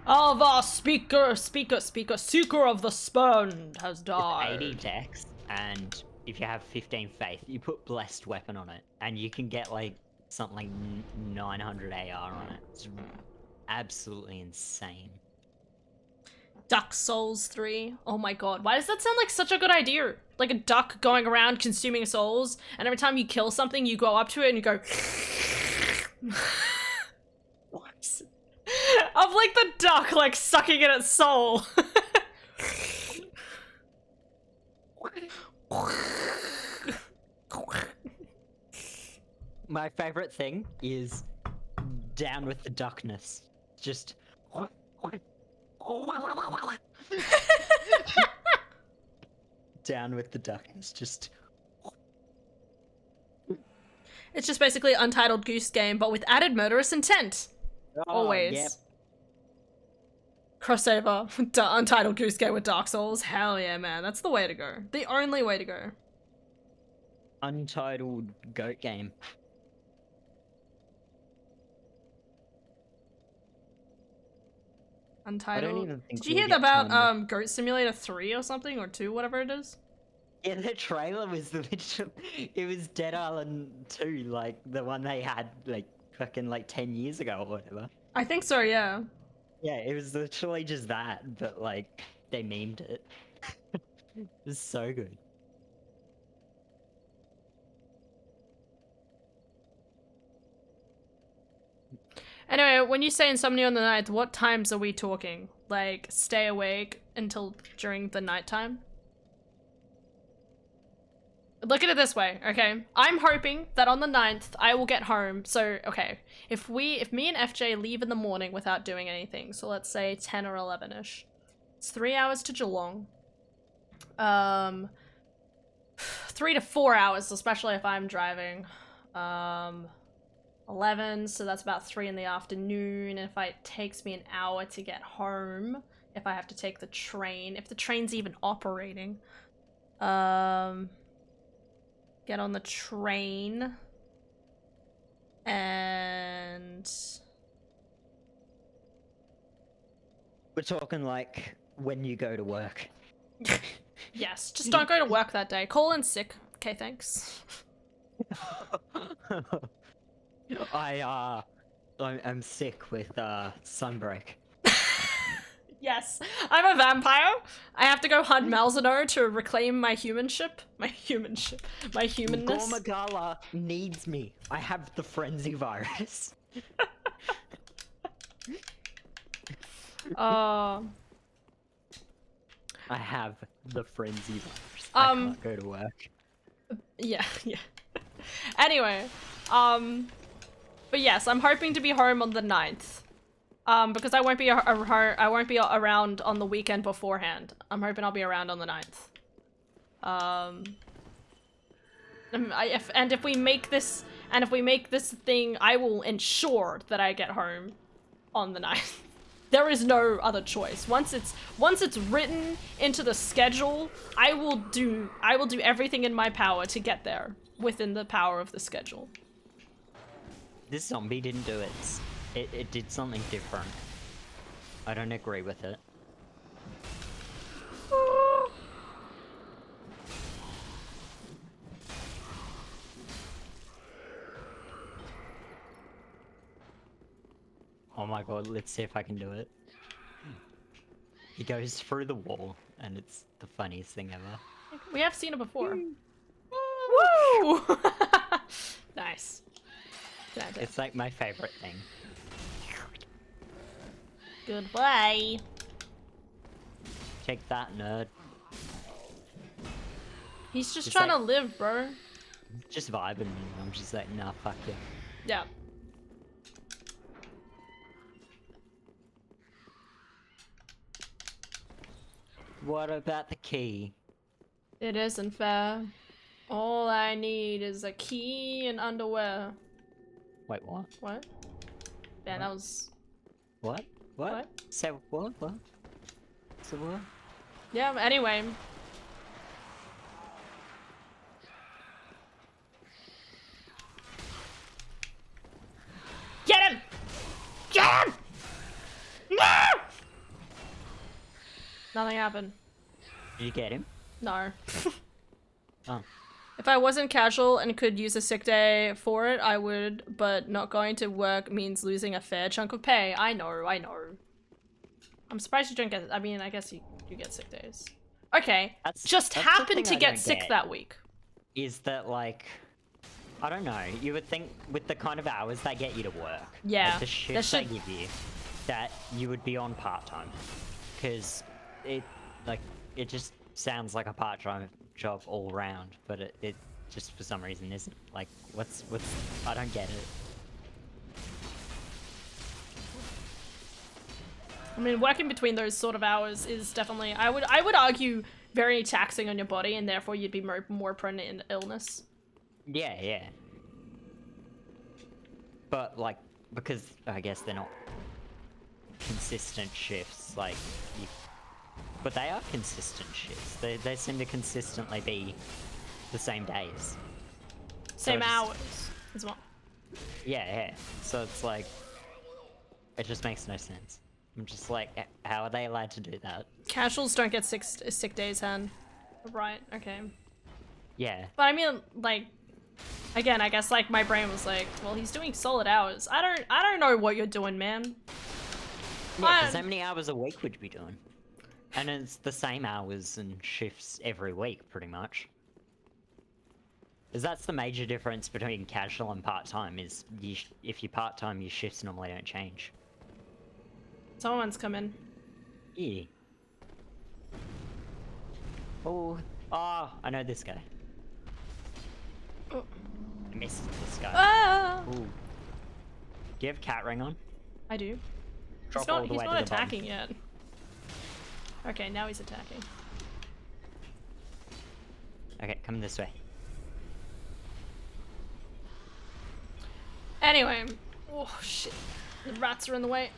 Alva, seeker of the spurned has died. It's 80 dex, and if you have 15 faith, you put blessed weapon on it, and you can get like something like 900 AR on it. It's absolutely insane. Dark Souls 3. Oh my god. Why does that sound like such a good idea? Like a duck going around consuming souls, and every time you kill something, you go up to it and you go. What? Of like the duck, like sucking in its soul. My favorite thing is down with the duckness. Just. Down with the duckness. Just. It's just basically Untitled Goose Game, but with added murderous intent. Always. Yep. Crossover. Untitled Goose Game with Dark Souls. Hell yeah, man. That's the way to go. The only way to go. Untitled goat game. Untitled. even think Did you we'll hear get about time Goat Simulator 3 or something, or 2, whatever it is? Yeah, the trailer was literally. It was Dead Island 2, like the one they had like fucking like 10 years ago or whatever. I think so, yeah. Yeah, it was literally just that, but like they memed it. It was so good. Anyway, when you say insomnia on the night, what times are we talking? Like, stay awake until during the nighttime? Look at it this way, okay? I'm hoping that on the 9th I will get home. So, okay, if me and FJ leave in the morning without doing anything, so let's say 10 or 11ish. It's 3 hours to Geelong. 3 to 4 hours, especially if I'm driving. 11, so that's about 3 in the afternoon. And if it takes me an hour to get home, if I have to take the train, if the train's even operating, get on the train, and We're talking like when you go to work. yes, just don't go to work that day. Call in sick. Okay, thanks. I'm sick with sunbreak. Yes, I'm a vampire. I have to go hunt Malzeno to reclaim my humanship. My humanship. My humanness. Gormagala needs me. I have the frenzy virus. Uh, I have the frenzy virus. I can't go to work. yeah, yeah. Anyway, but yes, I'm hoping to be home on the 9th. Because I won't be around on the weekend beforehand. I'm hoping I'll be around on the 9th. If we make this thing, I will ensure that I get home on the 9th. There is no other choice. Once it's written into the schedule, I will do everything in my power to get there within the power of the schedule. This zombie didn't do it. It did something different. I don't agree with it. Oh my god, let's see if I can do it. He goes through the wall, and it's the funniest thing ever. We have seen it before. Woo! Nice. It's like my favorite thing. Goodbye. Take that, nerd. He's just It's trying to like- live, bro. Just vibing, and I'm just like, nah, fuck it. Yeah. What about the key? It isn't fair. All I need is a key and underwear. Wait, what? What? Man, that was... What? What? What? Say what? What? So what? Yeah, anyway. Get him! Get him! No! Nothing happened. Did you get him? No. Oh. If I wasn't casual and could use a sick day for it, I would, but not going to work means losing a fair chunk of pay. I know, I know. I'm surprised you don't get, I mean, I guess you get sick days. Okay, just that's the happened thing to I get don't sick get. that week. Is that like, I don't know, you would think with the kind of hours they get you to work, Yeah, like the that shifts they should- give you, that you would be on part-time. Because it just sounds like a part-time job all round, but it just for some reason isn't. Like, what's, I don't get it. I mean, working between those sort of hours is definitely, I would argue, very taxing on your body, and therefore you'd be more prone to illness. Yeah, yeah. But like, because I guess they're not consistent shifts, like you, but they are consistent shifts. They seem to consistently be the same days. Same just- hours as well. Yeah, yeah. So it's like, it just makes no sense. I'm just like, how are they allowed to do that? Casuals don't get sick days, Hen. Right, okay. Yeah. But I mean, like, again, I guess like my brain was like, well, he's doing solid hours. I don't know what you're doing, man. Yeah, because how many hours a week would you be doing? And it's the same hours and shifts every week, pretty much. Because that's the major difference between casual and part-time, is if you're part-time, your shifts normally don't change. Someone's coming. Yeah. Oh, I know this guy. Oh. I missed this guy. Ah! Ooh. Do you have cat ring on? I do. Drop all the He's way not to the bottom. attacking yet. Okay, now he's attacking. Okay, come this way. Anyway. Oh, shit. The rats are in the way.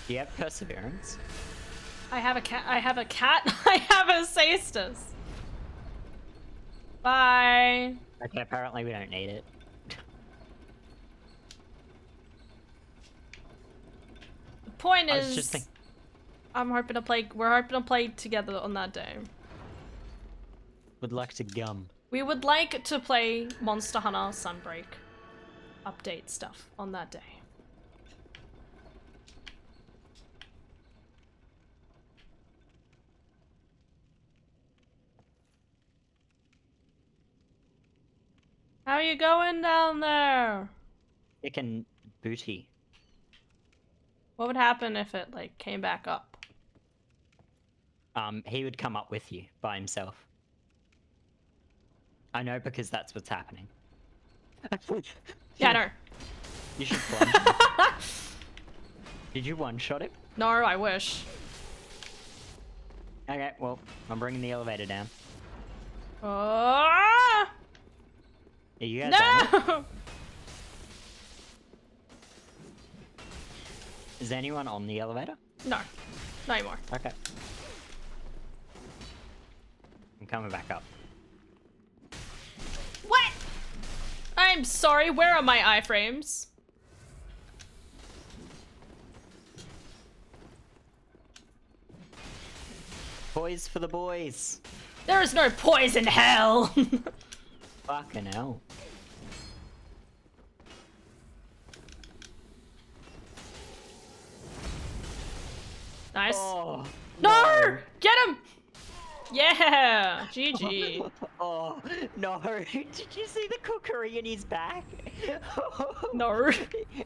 Do you have perseverance? I have a cat. I have a cat. I have a cestus. Bye. Okay, apparently we don't need it. The point I is, was just thinking. I'm hoping to play. We're hoping to play together on that day. Would like to gum. We would like to play Monster Hunter Sunbreak update stuff on that day. How are you going down there? Chicken booty. What would happen if it like came back up? He would come up with you by himself. I know because that's what's happening. Yeah, no. You should plunge him. Did you one-shot him? No, I wish. Okay, well, I'm bringing the elevator down. Ah! Are you guys on it? No! Is anyone on the elevator? No, not anymore. Okay. I'm coming back up. What? I'm sorry, where are my iframes? Boys for the boys! There is no poise in hell! Fucking hell. Nice. Oh, No! Get him! Yeah! GG. Oh, no. Did you see the cookery in his back? No.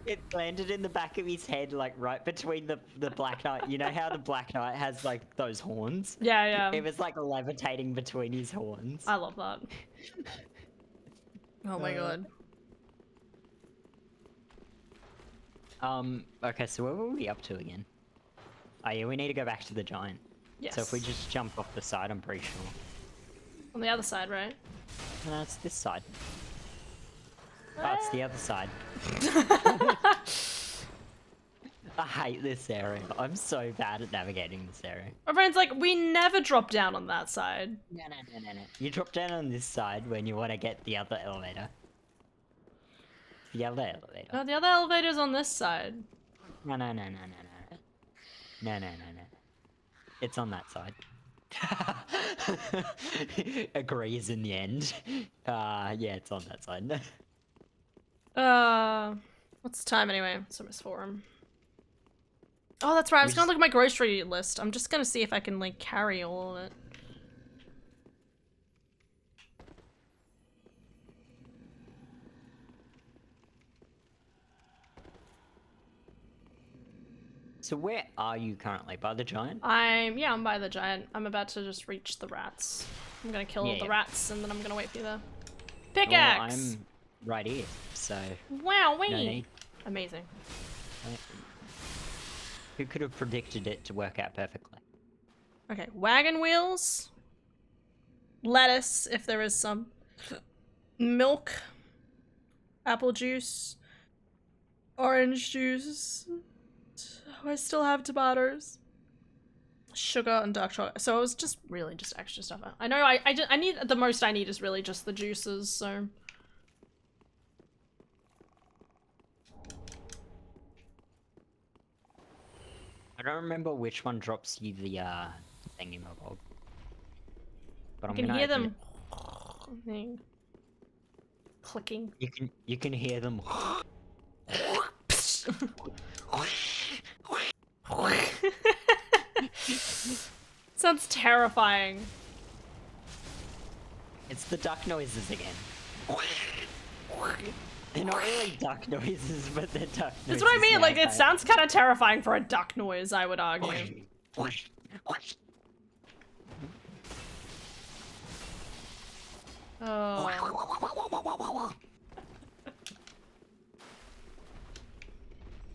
It landed in the back of his head, like right between the Black Knight. You know how the Black Knight has like those horns? Yeah, yeah. It was like levitating between his horns. I love that. Oh my god. Okay, so where were we up to again? Oh yeah, we need to go back to the giant. Yes. So if we just jump off the side, I'm pretty sure. On the other side, right? No, it's this side. Oh, it's the other side. I hate this area. I'm so bad at navigating this area. My friend's like, we never drop down on that side. No. You drop down on this side when you want to get the other elevator. The other elevator. No, the other elevator's on this side. No. No. It's on that side. Agrees in the end. Yeah, it's on that side. What's the time anyway? It's almost 4. Oh, that's right. I was gonna look at my grocery list. I'm just gonna see if I can like carry all of it. So where are you currently? By the giant? I'm by the giant. I'm about to just reach the rats. I'm gonna kill all the Yeah. rats and then I'm gonna wait for you there. Well, Pickaxe! I'm right here, so Wow, no need. Amazing. Who could have predicted it to work out perfectly? Okay, wagon wheels. Lettuce, if there is some. Milk. Apple juice. Orange juice. I still have tomatoes. Sugar and dark chocolate. So it was just really just extra stuff. I know I need, the most I need is really just the juices, so. I don't remember which one drops you the thingy-mabog. But I I'm can gonna hear open them clicking. it. You can hear them. Sounds terrifying. It's the duck noises again. They're not really duck noises, but they're duck noises. That's what I mean, now, like it so- sounds kind of terrifying for a duck noise, I would argue. Oh.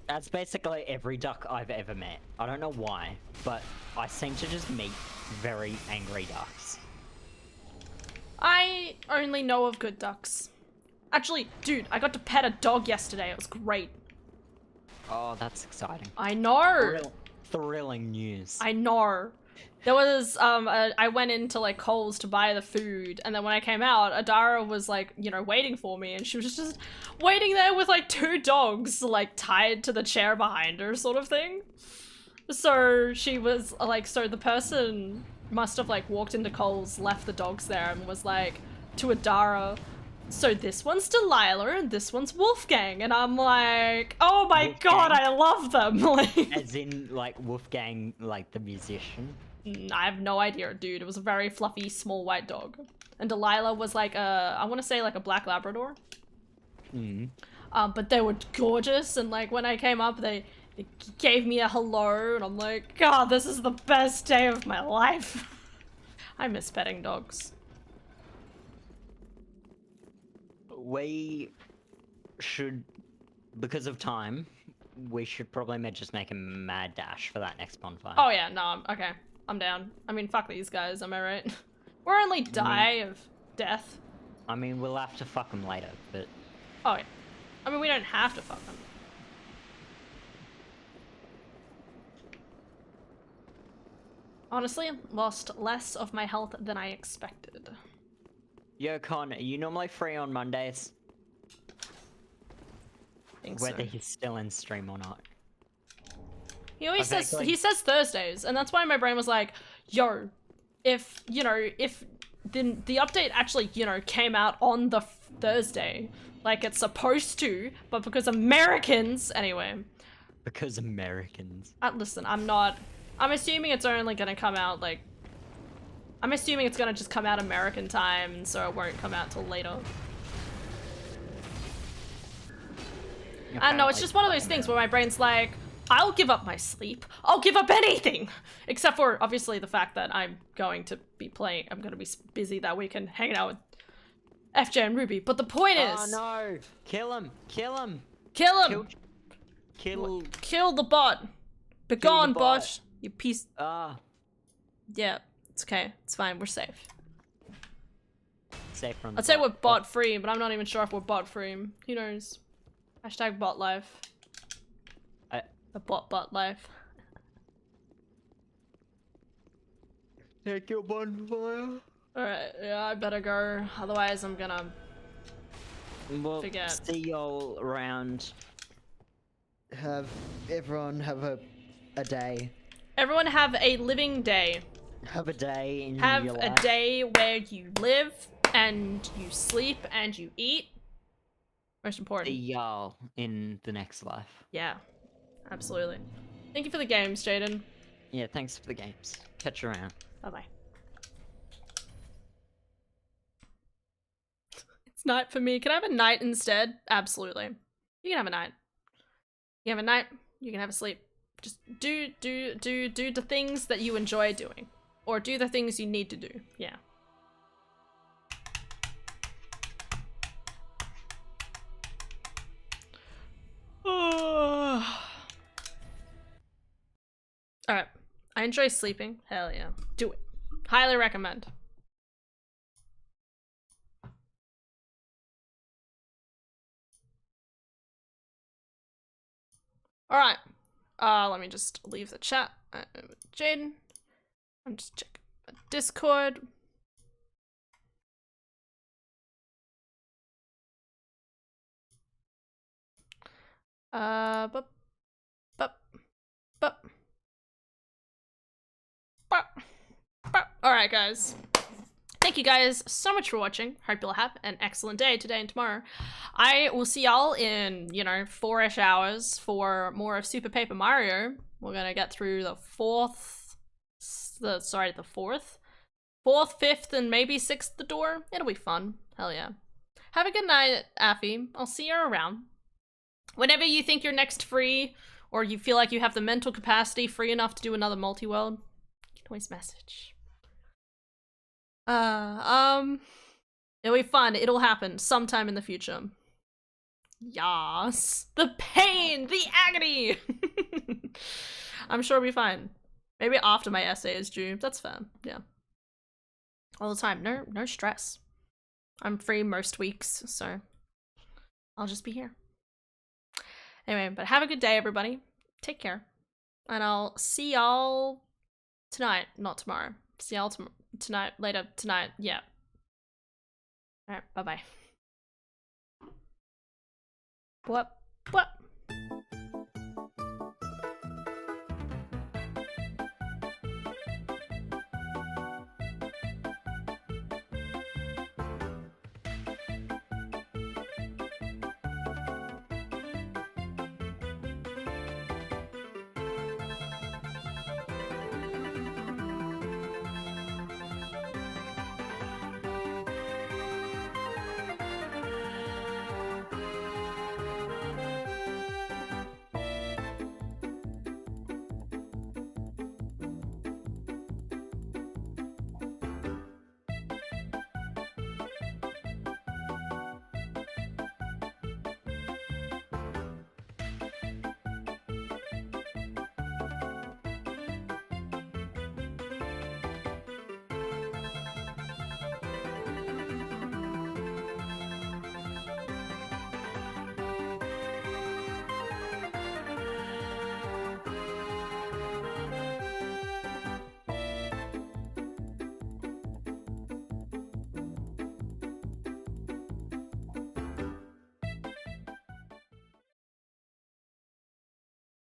That's basically every duck I've ever met. I don't know why, but I seem to just meet very angry ducks. I only know of good ducks. Actually, dude, I got to pet a dog yesterday. It was great. Oh, that's exciting. I know. Thrilling news. I know. There was, I went into, like, Coles to buy the food, and then when I came out, Adara was, like, you know, waiting for me, and she was just waiting there with, like, 2 dogs, like, tied to the chair behind her, sort of thing. So she was, like, so the person must have, like, walked into Coles, left the dogs there, and was, like, to Adara, so this one's Delilah, and this one's Wolfgang, and I'm like, oh my Wolfgang? god, I love them! Like, As in, like, Wolfgang, like, the musician. I have no idea, dude. It was a very fluffy, small white dog. And Delilah was like a, I want to say like a black Labrador. Mm. But they were gorgeous, and like when I came up, they gave me a hello, and I'm like, God, this is the best day of my life. I miss petting dogs. We should, because of time, we should probably just make a mad dash for that next bonfire. Oh yeah, no, okay. I'm down. I mean, fuck these guys, am I right? We're only die of death. I mean, we'll have to fuck them later, but Oh yeah. I mean, we don't have to fuck them. Honestly, lost less of my health than I expected. yo, Con, are you normally free on Mondays? Think Whether so. he's still in stream or not. He always I've says actually- he says Thursdays, and that's why my brain was like, "Yo, if you know, if the update actually came out on the Thursday, like it's supposed to, but because Americans anyway." Because Americans. Listen, I'm assuming it's only gonna come out like. I'm assuming it's gonna just come out American time, and so it won't come out till later. I don't know, it's just one of those things where my brain's like, I'll give up my sleep. I'll give up anything! Except for, obviously, the fact that I'm going to be busy that weekend hanging out with FJ and Ruby. But the point is... Oh no! Kill him! Kill him! Kill him! Kill... The bot! Begone, bot. bot! You piece... Ah, Yeah, it's okay. It's fine. We're safe. safe from the I'd say bot. we're bot free, but I'm not even sure if we're bot free. Who knows? Hashtag bot life. A bot life. Take your bonfire. Alright, yeah, I better go. Otherwise, I'm gonna... We'll Forget. see y'all around. Everyone have a day. Everyone have a living day. Have a day in Have your a life. day where you live and you sleep and you eat. Most See important. y'all in the next life. Yeah, absolutely. Thank you for the games, Jaden. Yeah, thanks for the games. Catch you around. Bye bye. It's night for me. Can I have a night instead? Absolutely. You can have a night. You can have a night. You can have a sleep. Just do the things that you enjoy doing, or do the things you need to do. Yeah. Alright. I enjoy sleeping. Hell yeah. Do it. Highly recommend. Alright. Let me just leave the chat. Jaden. I'm just checking Discord. Bup, bup, bup. Alright, guys. Thank you guys so much for watching. Hope you'll have an excellent day today and tomorrow. I will see y'all in, 4-ish hours for more of Super Paper Mario. We're gonna get through the fourth, 5th, and maybe 6th the door. It'll be fun. Hell yeah. Have a good night, Affy. I'll see you around. Whenever you think you're next free, or you feel like you have the mental capacity free enough to do another multi-world, you can always message. It'll be fun. It'll happen sometime in the future. Yas. The pain! The agony! I'm sure it'll be fine. Maybe after my essay is due. That's fair. Yeah. All the time. No stress. I'm free most weeks, so I'll just be here. Anyway, but have a good day, everybody. Take care. And I'll see y'all tonight, not tomorrow. See y'all tonight, later tonight. Yeah. Alright, bye-bye. What?